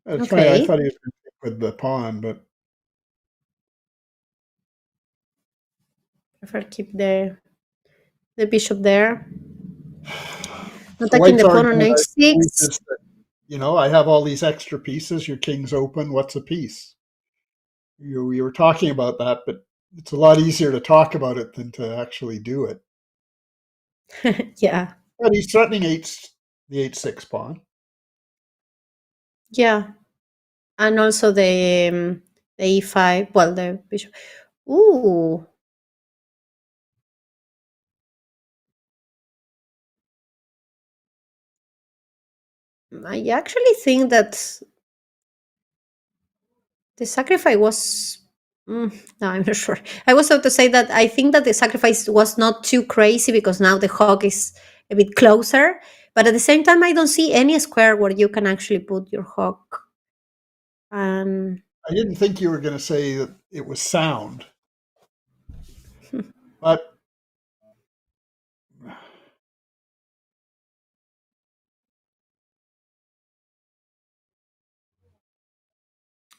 That's funny. I okay. thought he was going to stick with the pawn, but Prefer keep the bishop there. so Attacking White's the pawn on argument, I believe, h6. is that, I have all these extra pieces. Your king's open. What's a piece? We were talking about that, but it's a lot easier to talk about it than to actually do it. Yeah. But he's threatening the h6 pawn. Yeah. And also the e5. Well, the bishop. Ooh. I actually think that the sacrifice was. No, I'm not sure. I was about to say that I think that the sacrifice was not too crazy because now the hawk is a bit closer. But at the same time, I don't see any square where you can actually put your hawk. And I didn't think you were going to say that it was sound, but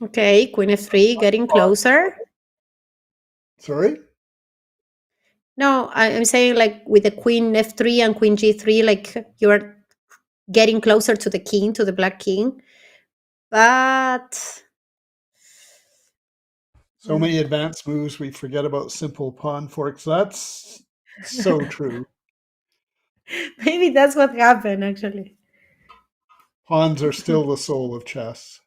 okay, queen f3, getting closer. sorry. No, I'm saying like with the queen f3 and queen g3, like you are getting closer to the king, to the black king. But So many advanced moves, we forget about simple pawn forks. That's so true. maybe that's what happened actually. Pawns are still the soul of chess.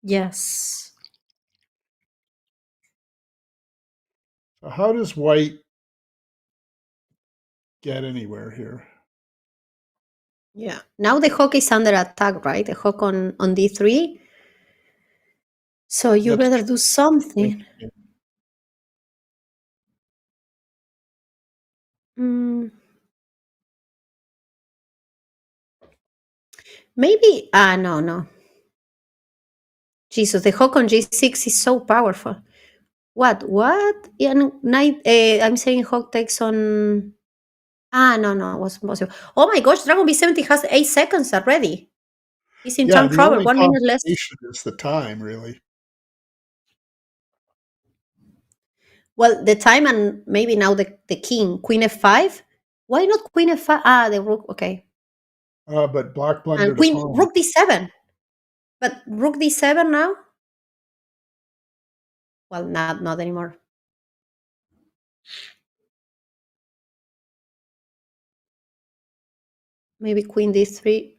Yes. So how does White get anywhere here? Yeah. Now the hawk is under attack, right? The hawk on d3. So you That's better do something. Mm, maybe. No. Jesus, the hawk on g6 is so powerful. What? Yeah, knight. I'm saying hawk takes on. No, it wasn't possible. Oh my gosh, Dragon B70 has 8 seconds already. He's in Yeah, time the trouble. only 1 minute less. complication is the time, really. Well, the time and maybe now the king. Queen f5. Why not queen f5? The rook. Okay. But Black And blundered a queen pawn. rook d7. But rook d7 now? Well, not anymore. Maybe queen d3.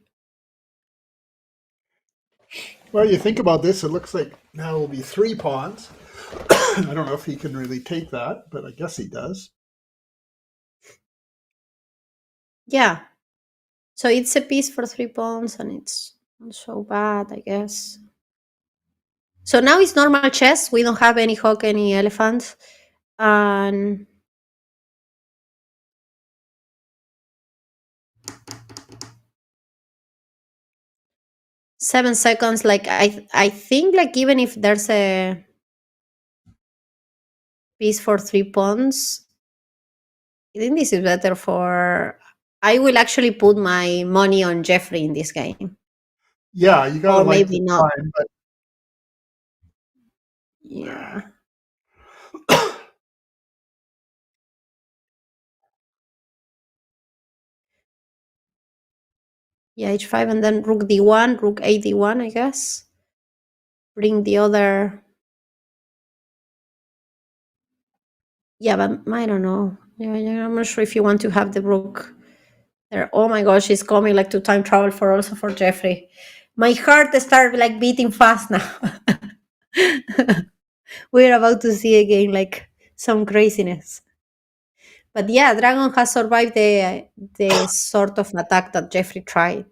Well, you think about this, it looks like now will be 3 pawns. I don't know if he can really take that, but I guess he does. Yeah. So it's a piece for 3 pawns, and it's not so bad, I guess. So now it's normal chess. We don't have any hawk, any elephant. And 7 seconds, like I think like even if there's a piece for 3 pawns, I think this is better for. I will actually put my money on Jeffrey in this game. Yeah, you got to Or like the maybe not. time, but Yeah. Yeah, h5 and then rook d1, rook a d1, I guess. Bring the other. Yeah, but I don't know. Yeah, I'm not sure if you want to have the rook there. Oh my gosh, it's coming like to time travel for also for Jeffrey. My heart started like beating fast now. We're about to see again like some craziness. But yeah, Dragon has survived the sort of attack that Jeffrey tried.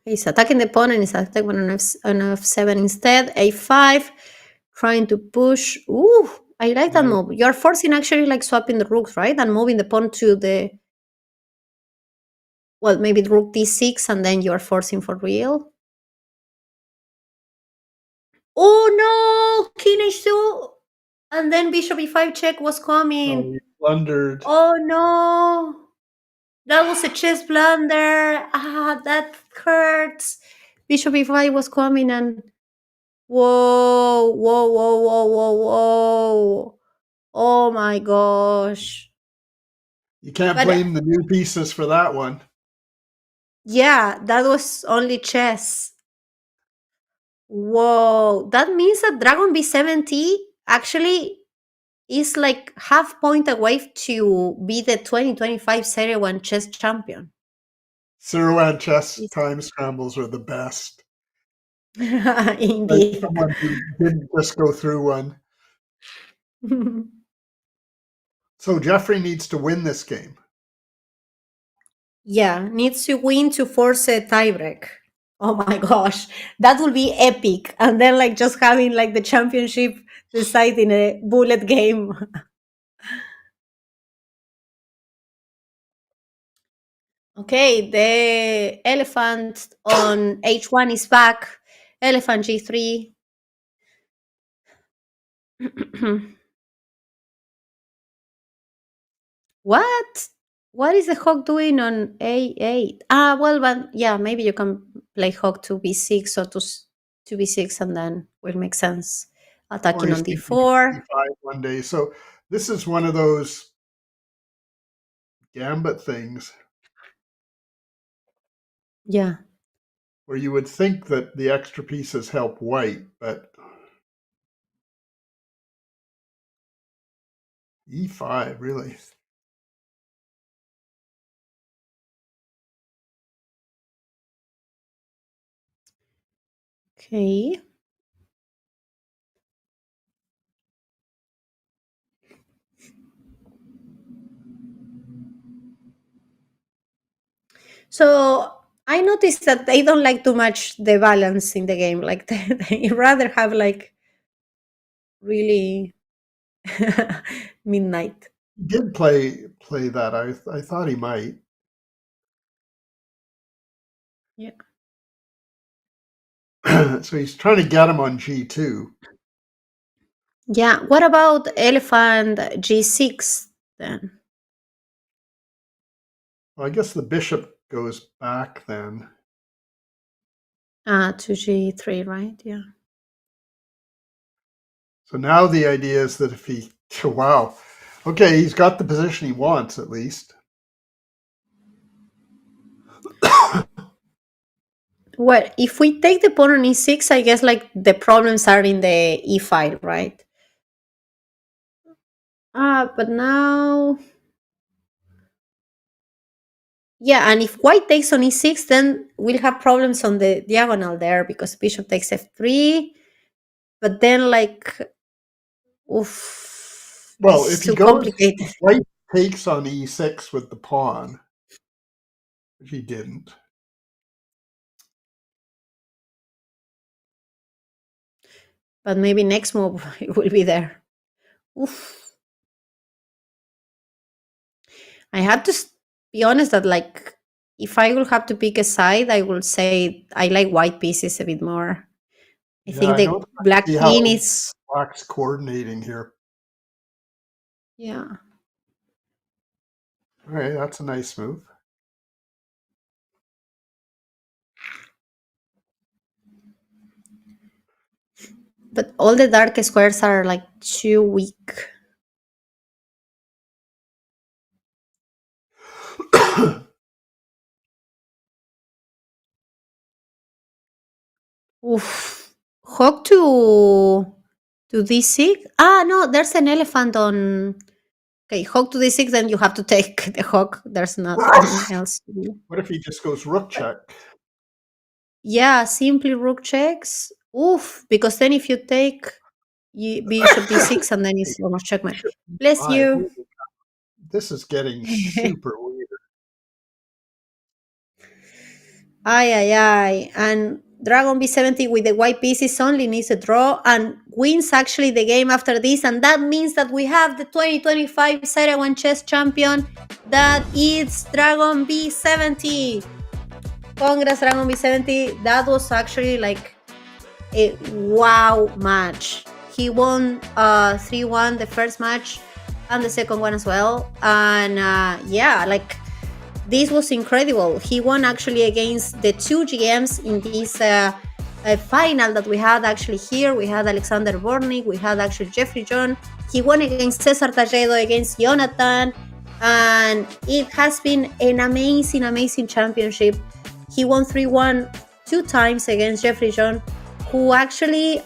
He's attacking the pawn and he's attacking on f7 instead. a5, trying to push. Ooh, I like that move. You're forcing actually like swapping the rooks, right? And moving the pawn to the, well, maybe rook d6 and then you're forcing for real. Oh no, king h2. And then bishop e5 check was coming. Oh, you blundered. Oh no. That was a chess blunder. Ah, that hurts. Bishop e5 was coming and whoa, whoa, whoa, whoa, whoa, whoa. Oh my gosh. You can't blame the new pieces for that one. Yeah, that was only chess. Whoa. That means that Dragon B70 actually is like half point away to be the 2025 Seirawan Chess Champion. Seirawan Chess time scrambles are the best. Indeed. Like someone who didn't just go through one. So Jeffrey needs to win this game. Yeah, needs to win to force a tiebreak. Oh my gosh, that will be epic. And then like just having like the championship decide in a bullet game. Okay, the elephant on h1 is back. Elephant g3. What? What is the hawk doing on a8? Ah, well, but yeah, maybe you can play hawk to b6 or to b6 and then will make sense. Attacking on d4. One day. So this is one of those gambit things. Yeah. Where you would think that the extra pieces help white, but e5, really? Okay. So I noticed that they don't like too much the balance in the game. Like they rather have like really midnight. He did play that. I thought he might. Yeah. So he's trying to get him on g2. Yeah. What about elephant g6 then? Well, I guess the bishop goes back then. To g3, right? Yeah. So now the idea is that if he, wow, okay, he's got the position he wants at least. Well, if we take the pawn on e6, I guess like the problems are in the e file, right? But now, yeah, and if white takes on e6, then we'll have problems on the diagonal there because bishop takes f3. But then, like, oof, Well, it's if he too goes, complicated. white takes on e6 with the pawn, which he didn't. But maybe next move it will be there. Oof. I have to be honest that, like, if I will have to pick a side, I will say I like white pieces a bit more. I think the black queen is. Black's coordinating here. Yeah. All right, that's a nice move. But all the dark squares are like too weak. Oof. Hawk to d6. No, there's an elephant on. Okay, hawk to d6, then you have to take the hawk. There's nothing else to do. What if he just goes rook check? Yeah, simply rook checks. Oof, because then if you take bishop d6 and then it's almost checkmate. Bless you. This is getting super weird. Ay. And Dragon B70 with the white pieces only needs a draw and wins actually the game after this. And that means that we have the 2025 Seirawan Chess Champion. That is Dragon B70. Congrats, Dragon B70. That was actually like a wow match. He won 3-1 the first match and the second one as well. And yeah, like this was incredible. He won actually against the two GMs in this final that we had actually here. We had Alexander Bortnyk, we had actually Jeffrey John. He won against Cesar Talledo, against Jonathan. And it has been an amazing championship. He won 3-1 two times against Jeffrey John, who actually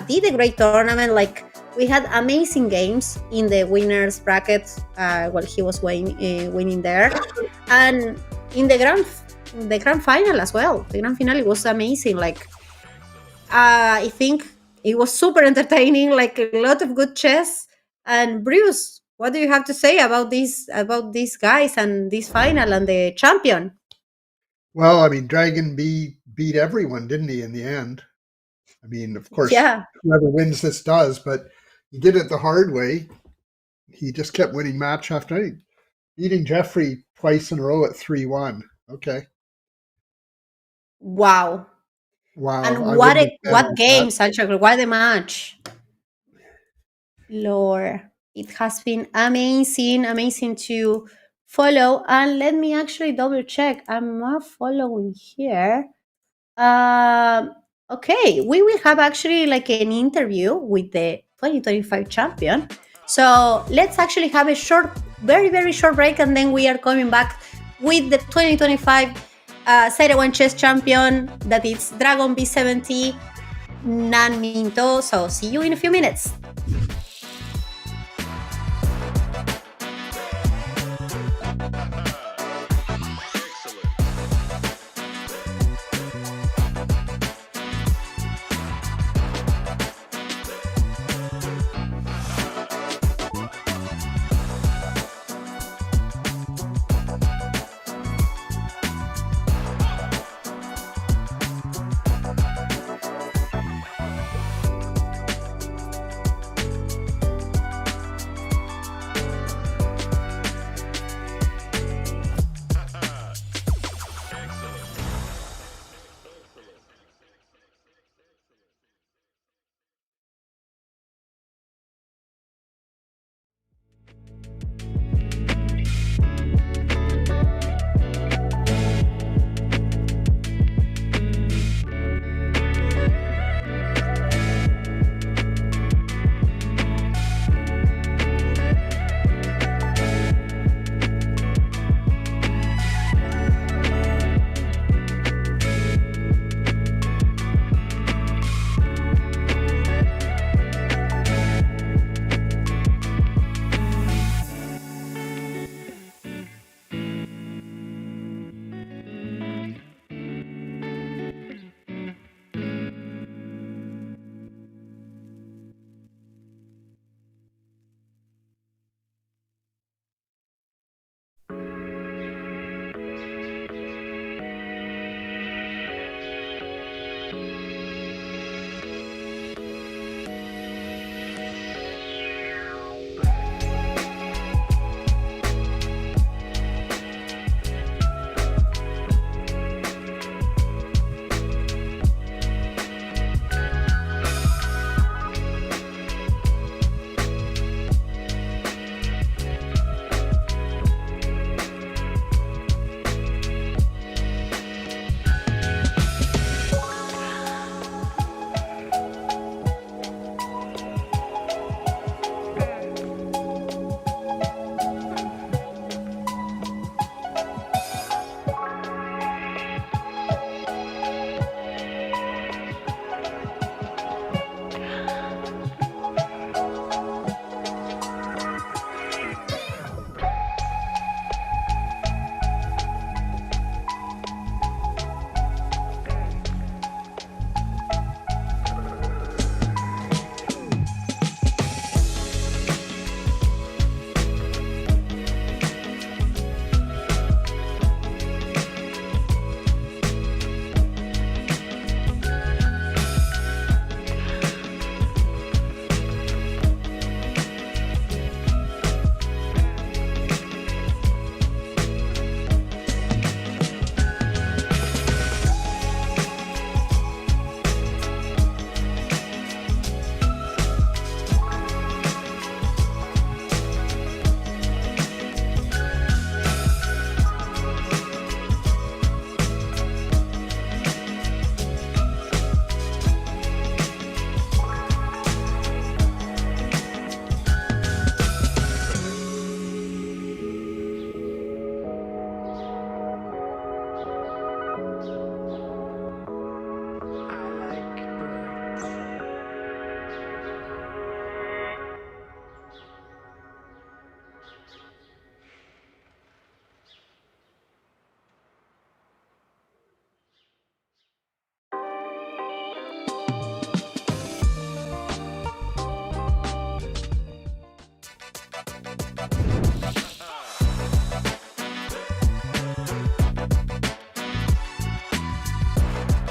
did a great tournament. Like, we had amazing games in the winners bracket while he was winning there, and in the grand final as well. The grand finale was amazing. Like, I think it was super entertaining. Like, a lot of good chess. And Bruce, what do you have to say about these guys and this final and the champion? Well, I mean, Dragon B beat everyone, didn't he, in the end? I mean, of course, whoever wins this does, but he did it the hard way. He just kept winning match after night, beating Jeffrey twice in a row at 3-1. Okay. Wow. And what game, Sancho? What a match. Lord, it has been amazing to follow. And let me actually double check. I'm not following here. Okay, we will have actually like an interview with the 2025 champion. So let's actually have a very short break, and then we are coming back with the 2025 Seirawan Chess Champion, that is Dragon B70 Nan Minto. So see you in a few minutes.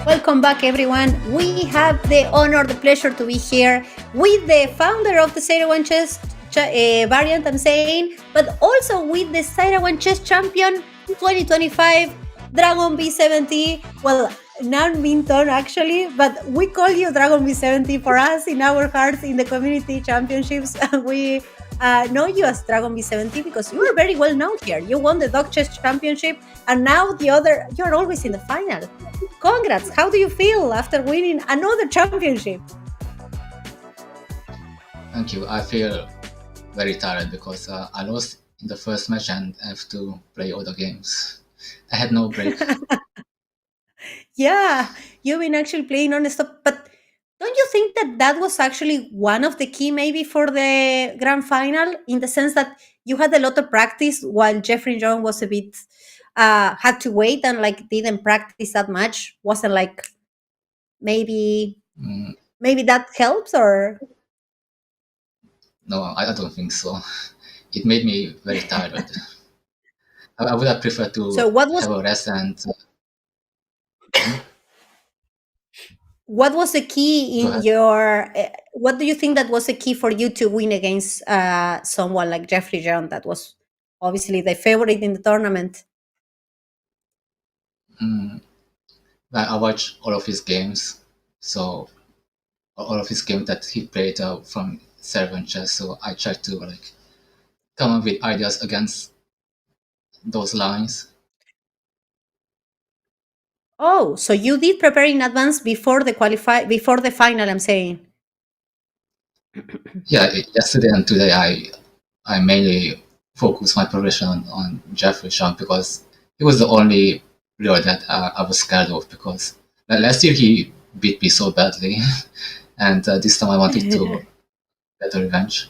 Welcome back, everyone. We have the honor, the pleasure to be here with the founder of the Seirawan Chess variant, I'm saying, but also with the Seirawan Chess Champion 2025, Dragon B70. Well, not Minton actually, but we call you Dragon B70 for us in our hearts in the community championships. We know you as Dragon B70 because you are very well known here. You won the Dog Chess Championship, and now you're always in the final. Congrats! How do you feel after winning another championship? Thank you. I feel very tired because I lost in the first match and I have to play all the games. I had no break. Yeah, you've been actually playing non-stop, but don't you think that that was actually one of the key maybe for the grand final, in the sense that you had a lot of practice while Jeffrey John was a bit had to wait and like didn't practice that much? Wasn't like maybe maybe that helps, or No, I don't think so. It made me very tired. I would have preferred to so what was have a rest and what was the key Go in ahead. your what do you think that was the key for you to win against someone like Jeffrey John, that was obviously the favorite in the tournament? I watch all of his games, so all of his games that he played from Seirawan Chess. So I try to like come up with ideas against those lines. Oh, so you did prepare in advance before the final, I'm saying. Yeah, yesterday and today I mainly focus my progression on Jeffrey Xiong because he was the only player that I was scared of, because last year he beat me so badly, and this time I wanted to get a revenge.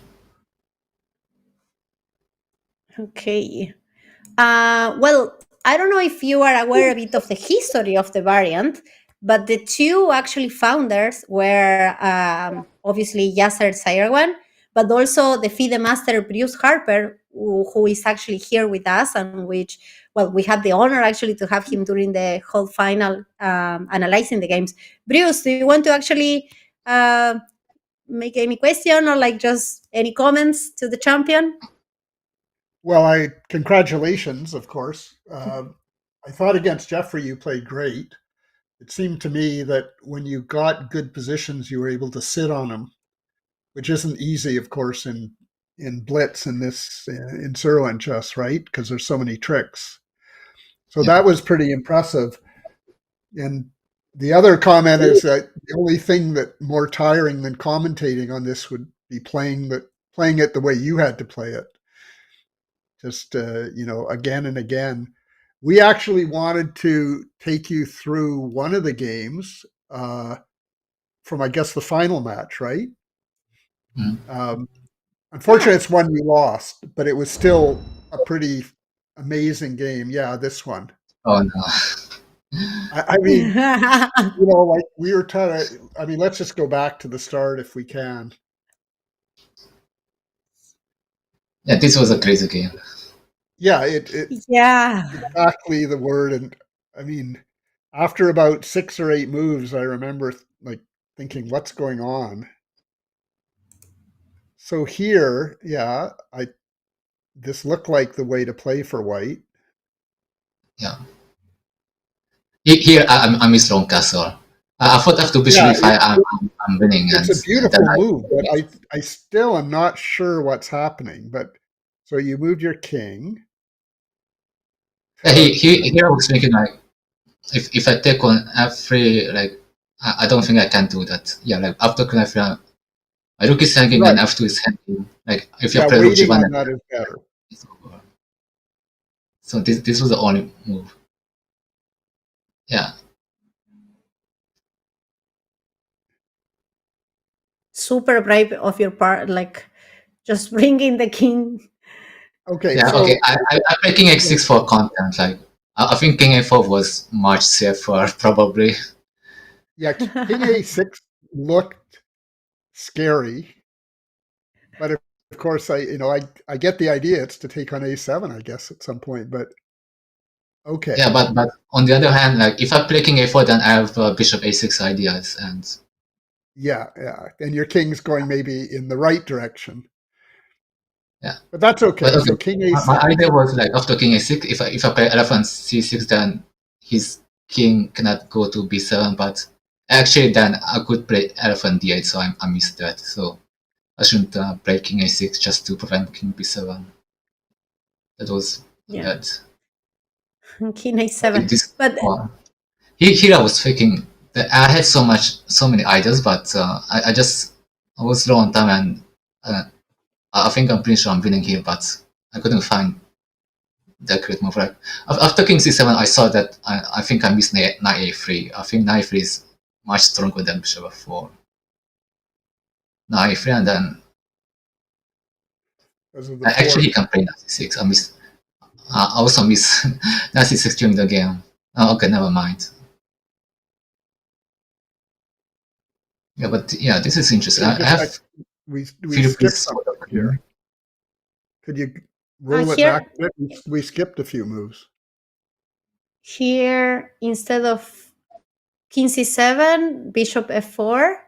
Okay. Well, I don't know if you are aware a bit of the history of the variant, but the two actually founders were obviously Yasser Seirawan, but also the FIDE master Bruce Harper, who is actually here with us, and which, well, we had the honor actually to have him during the whole final analyzing the games. Bruce, do you want to actually make any question or like just any comments to the champion? Well, congratulations, of course. I thought against Jeffrey you played great. It seemed to me that when you got good positions, you were able to sit on them, which isn't easy, of course, in blitz in Seirawan chess, right? Because there's so many tricks. So that was pretty impressive. And the other comment is that the only thing that more tiring than commentating on this would be playing it the way you had to play it, just again and again. We actually wanted to take you through one of the games from, I guess, the final match, right? Unfortunately, it's one we lost, but it was still a pretty amazing game. Yeah, this one. Oh no. I mean, like we were trying to. I mean, let's just go back to the start if we can. Yeah, this was a crazy game. Yeah, yeah, exactly the word. And I mean, after about 6 or 8 moves, I remember like thinking, "What's going on?" So here, yeah, this looked like the way to play for white. Yeah. Here I miss long castle. I thought after bishop e5 I'm winning. It's a beautiful move, but I still am not sure what's happening. But so you moved your king. Yeah, here I was thinking like, if I take on f3, like I don't think I can do that. Yeah, like after queen f3, my rook is hanging and f2 is hanging. Like if you play rook waiting g1, on that is better. It's over. So this was the only move. Yeah. Super brave of your part, like just bringing the king. Okay. Yeah. So, okay. I play king x6 for content. Like I think king a4 was much safer, probably. Yeah, king a6 looked scary, but of course I get the idea. It's to take on a7, I guess, at some point. But Okay. Yeah, but on the other hand, like if I play king a4, then I have bishop a6 ideas, and yeah, and your king's going maybe in the right direction. Yeah, but that's okay. But okay, So king a6. my idea was like after king a6, if I play elephant c6, then his king cannot go to b7. But actually, then I could play elephant d8, so I missed that. So I shouldn't play king a6 just to prevent king b7. That was bad. King a7. But here I was thinking that I had so many ideas, but I was low on time, and I think I'm pretty sure I'm winning here, but I couldn't find the correct move. Right after king c7, I saw that I think I missed knight a3. I think knight a3 is much stronger than bishop f4. Knight a3, and then actually he can play knight c6. I also miss knight c6 during the game. Oh, okay, never mind. Yeah, but yeah, this is interesting. I have we skipped something here. Could you roll it back a bit? We skipped a few moves. Here, instead of king c7, bishop f4.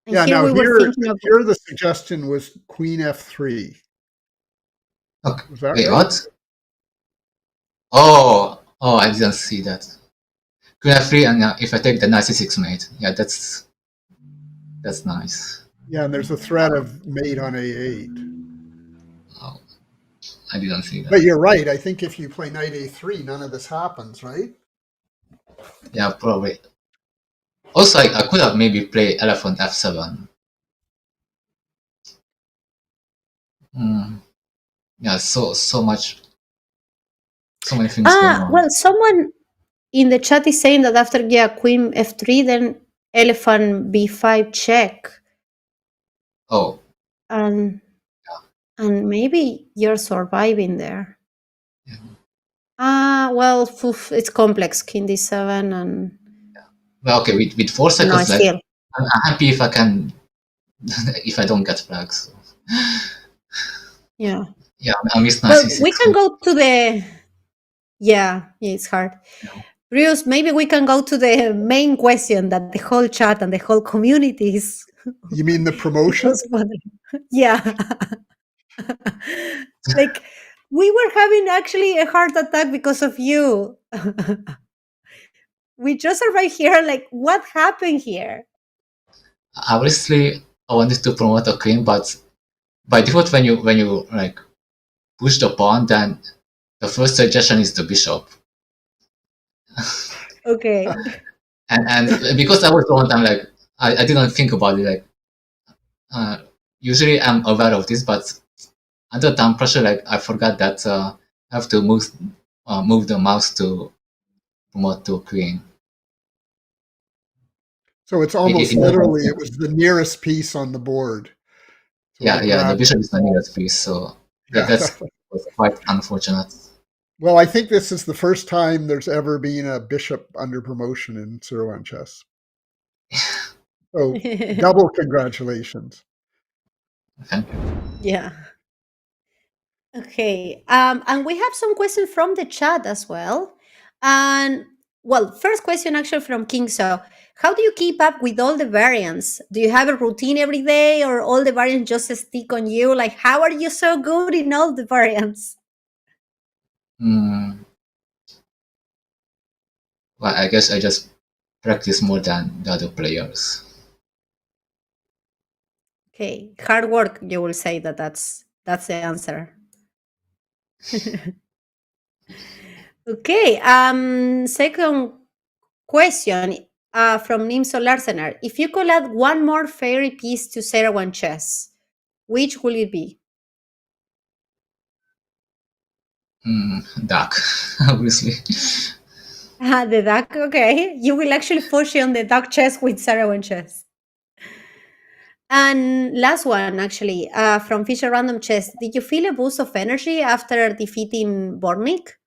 And yeah, here now we were thinking of here the suggestion was queen f3. Okay. Was that Wait, right? what? Oh, I didn't see that. Queen f3, and if I take the knight c6 mate, yeah, that's nice. Yeah, and there's a threat of mate on a8. Oh, I didn't see that. But you're right. I think if you play knight a3, none of this happens, right? Yeah, probably. Also, I could have maybe played elephant f7. Yeah, so many things going on. Well, someone in the chat is saying that after queen f3, then elephant b5 check. Oh. And maybe you're surviving there. Yeah. Well, it's complex. King d7 and. Yeah. Well, okay, with 4 seconds left, I'm happy if I can, if I don't get flags. So. Yeah. Yeah, I missed Well, we can go to the. Yeah, it's hard. Yeah. Bruce, maybe we can go to the main question that the whole chat and the whole community is. You mean the promotion? Yeah. Like, we were having actually a heart attack because of you. We just arrived here, like, what happened here? Obviously, I wanted to promote a queen, but by default, when you like push the pawn, then the first suggestion is the bishop. Okay. and because I was the one time, like I didn't think about it. Like usually I'm aware of this, but under time pressure, like I forgot that I have to move the mouse to promote to queen. So it's almost literally it was the nearest piece on the board. So yeah, the bishop is the nearest piece, so that was quite unfortunate. Well, I think this is the first time there's ever been a bishop under promotion in Seirawan Chess. So double congratulations. Thank you. Yeah. Okay. And we have some questions from the chat as well. And well, first question actually from King. So, how do you keep up with all the variants? Do you have a routine every day, or all the variants just stick on you? Like, how are you so good in all the variants? Well, I guess I just practice more than the other players. Okay, hard work. You will say that's the answer. Okay. Second question from Nimso Larsener. If you could add one more fairy piece to Seirawan Chess, which will it be? Duck, obviously. The duck, okay. You will actually push on the duck chess with Seirawan Chess. And last one, actually, from Fischer Random Chess. Did you feel a boost of energy after defeating Bortnyk?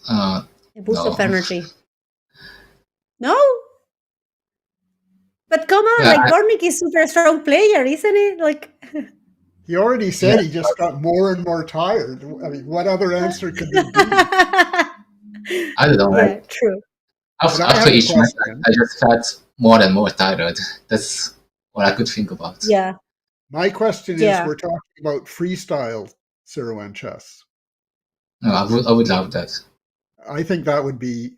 A boost of energy. No? But come on, like Bortnyk is super strong player, isn't it? Like He already said he just got more and more tired. I mean, what other answer could there be? I don't know. Yeah, true. After each match, I just felt more and more tired. That's what I could think about. Yeah. My question is, Yeah. we're talking about freestyle Seirawan chess. No, I would love that. I think that would be,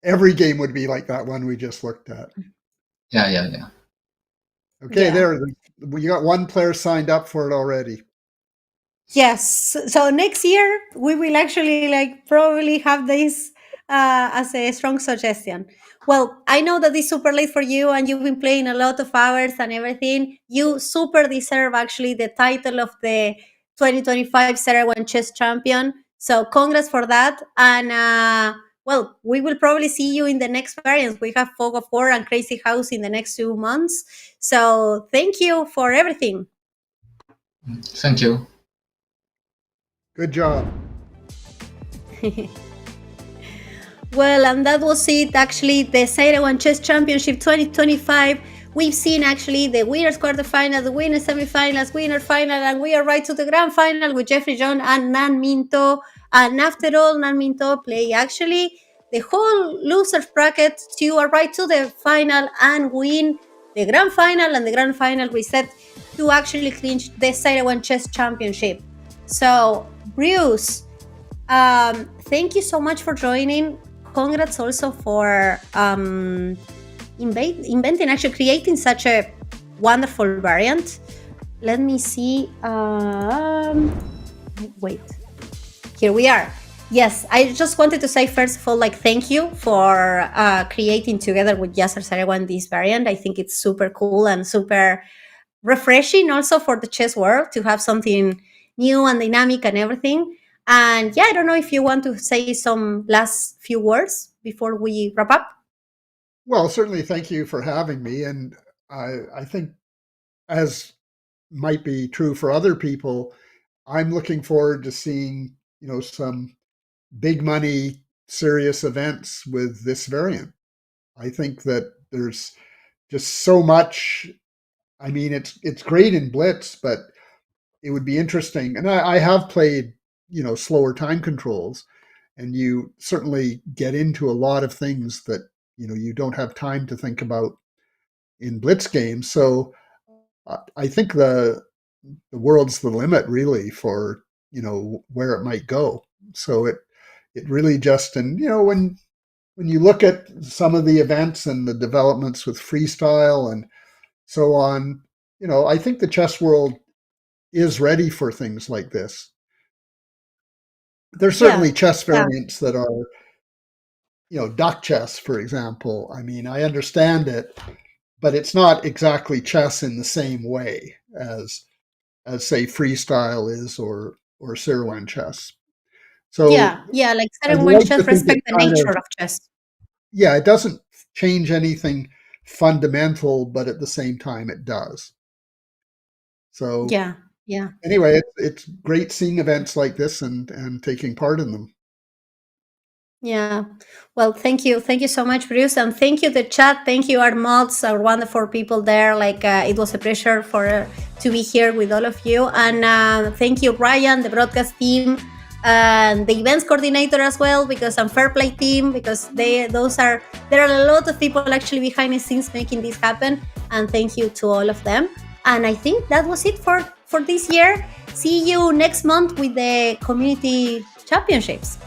every game would be like that one we just looked at. Yeah. Okay, Yeah. there. We got one player signed up for it already. Yes. So next year we will actually probably have this as a strong suggestion. Well, I know that it's super late for you and you've been playing a lot of hours and everything. You super deserve actually the title of the 2025 Seirawan Chess Champion. So congrats for that. And well, we will probably see you in the next variants. We have Fog of War and Crazy House in the next 2 months. So thank you for everything. Thank you. Good job. Well, and that was it, actually, the Seirawan Chess Championship 2025. We've seen actually the winners quarterfinal, the winners semifinals, winner final, and we are right to the grand final with Jeffrey John and Nan Minto. And after all, Nan Minto play actually the whole losers bracket to arrive to the final and win the grand final and the grand final reset to actually clinch the Seirawan Chess Championship. So, Bruce, thank you so much for joining. Congrats also for inventing, actually creating such a wonderful variant. Let me see. Wait, here we are. Yes, I just wanted to say first of all, thank you for creating together with Yasser Seirawan this variant. I think it's super cool and super refreshing also for the chess world to have something new and dynamic and everything. And yeah, I don't know if you want to say some last few words before we wrap up. Well, certainly thank you for having me. And I think, as might be true for other people, I'm looking forward to seeing, some big money, serious events with this variant. I think that there's just so much. I mean, it's great in Blitz, but it would be interesting. And I have played, slower time controls, and you certainly get into a lot of things that, you don't have time to think about in Blitz games. So I think the world's the limit really for, where it might go. So it really just, and, when you look at some of the events and the developments with freestyle and so on, I think the chess world is ready for things like this. There's certainly chess variants that are, duck chess, for example. I mean, I understand it, but it's not exactly chess in the same way as say freestyle is or Seirawan chess. So yeah, like Seirawan chess respect the nature of chess. Yeah, it doesn't change anything fundamental, but at the same time it does. So yeah. Anyway, it's great seeing events like this and taking part in them. Yeah. Well, thank you so much, Bruce, and thank you the chat. Thank you our mods, our wonderful people there. It was a pleasure to be here with all of you, and thank you Ryan, the broadcast team, and the events coordinator as well, because and Fair Play team, because there are a lot of people actually behind the scenes making this happen, and thank you to all of them. And I think that was it for this year. See you next month with the community championships.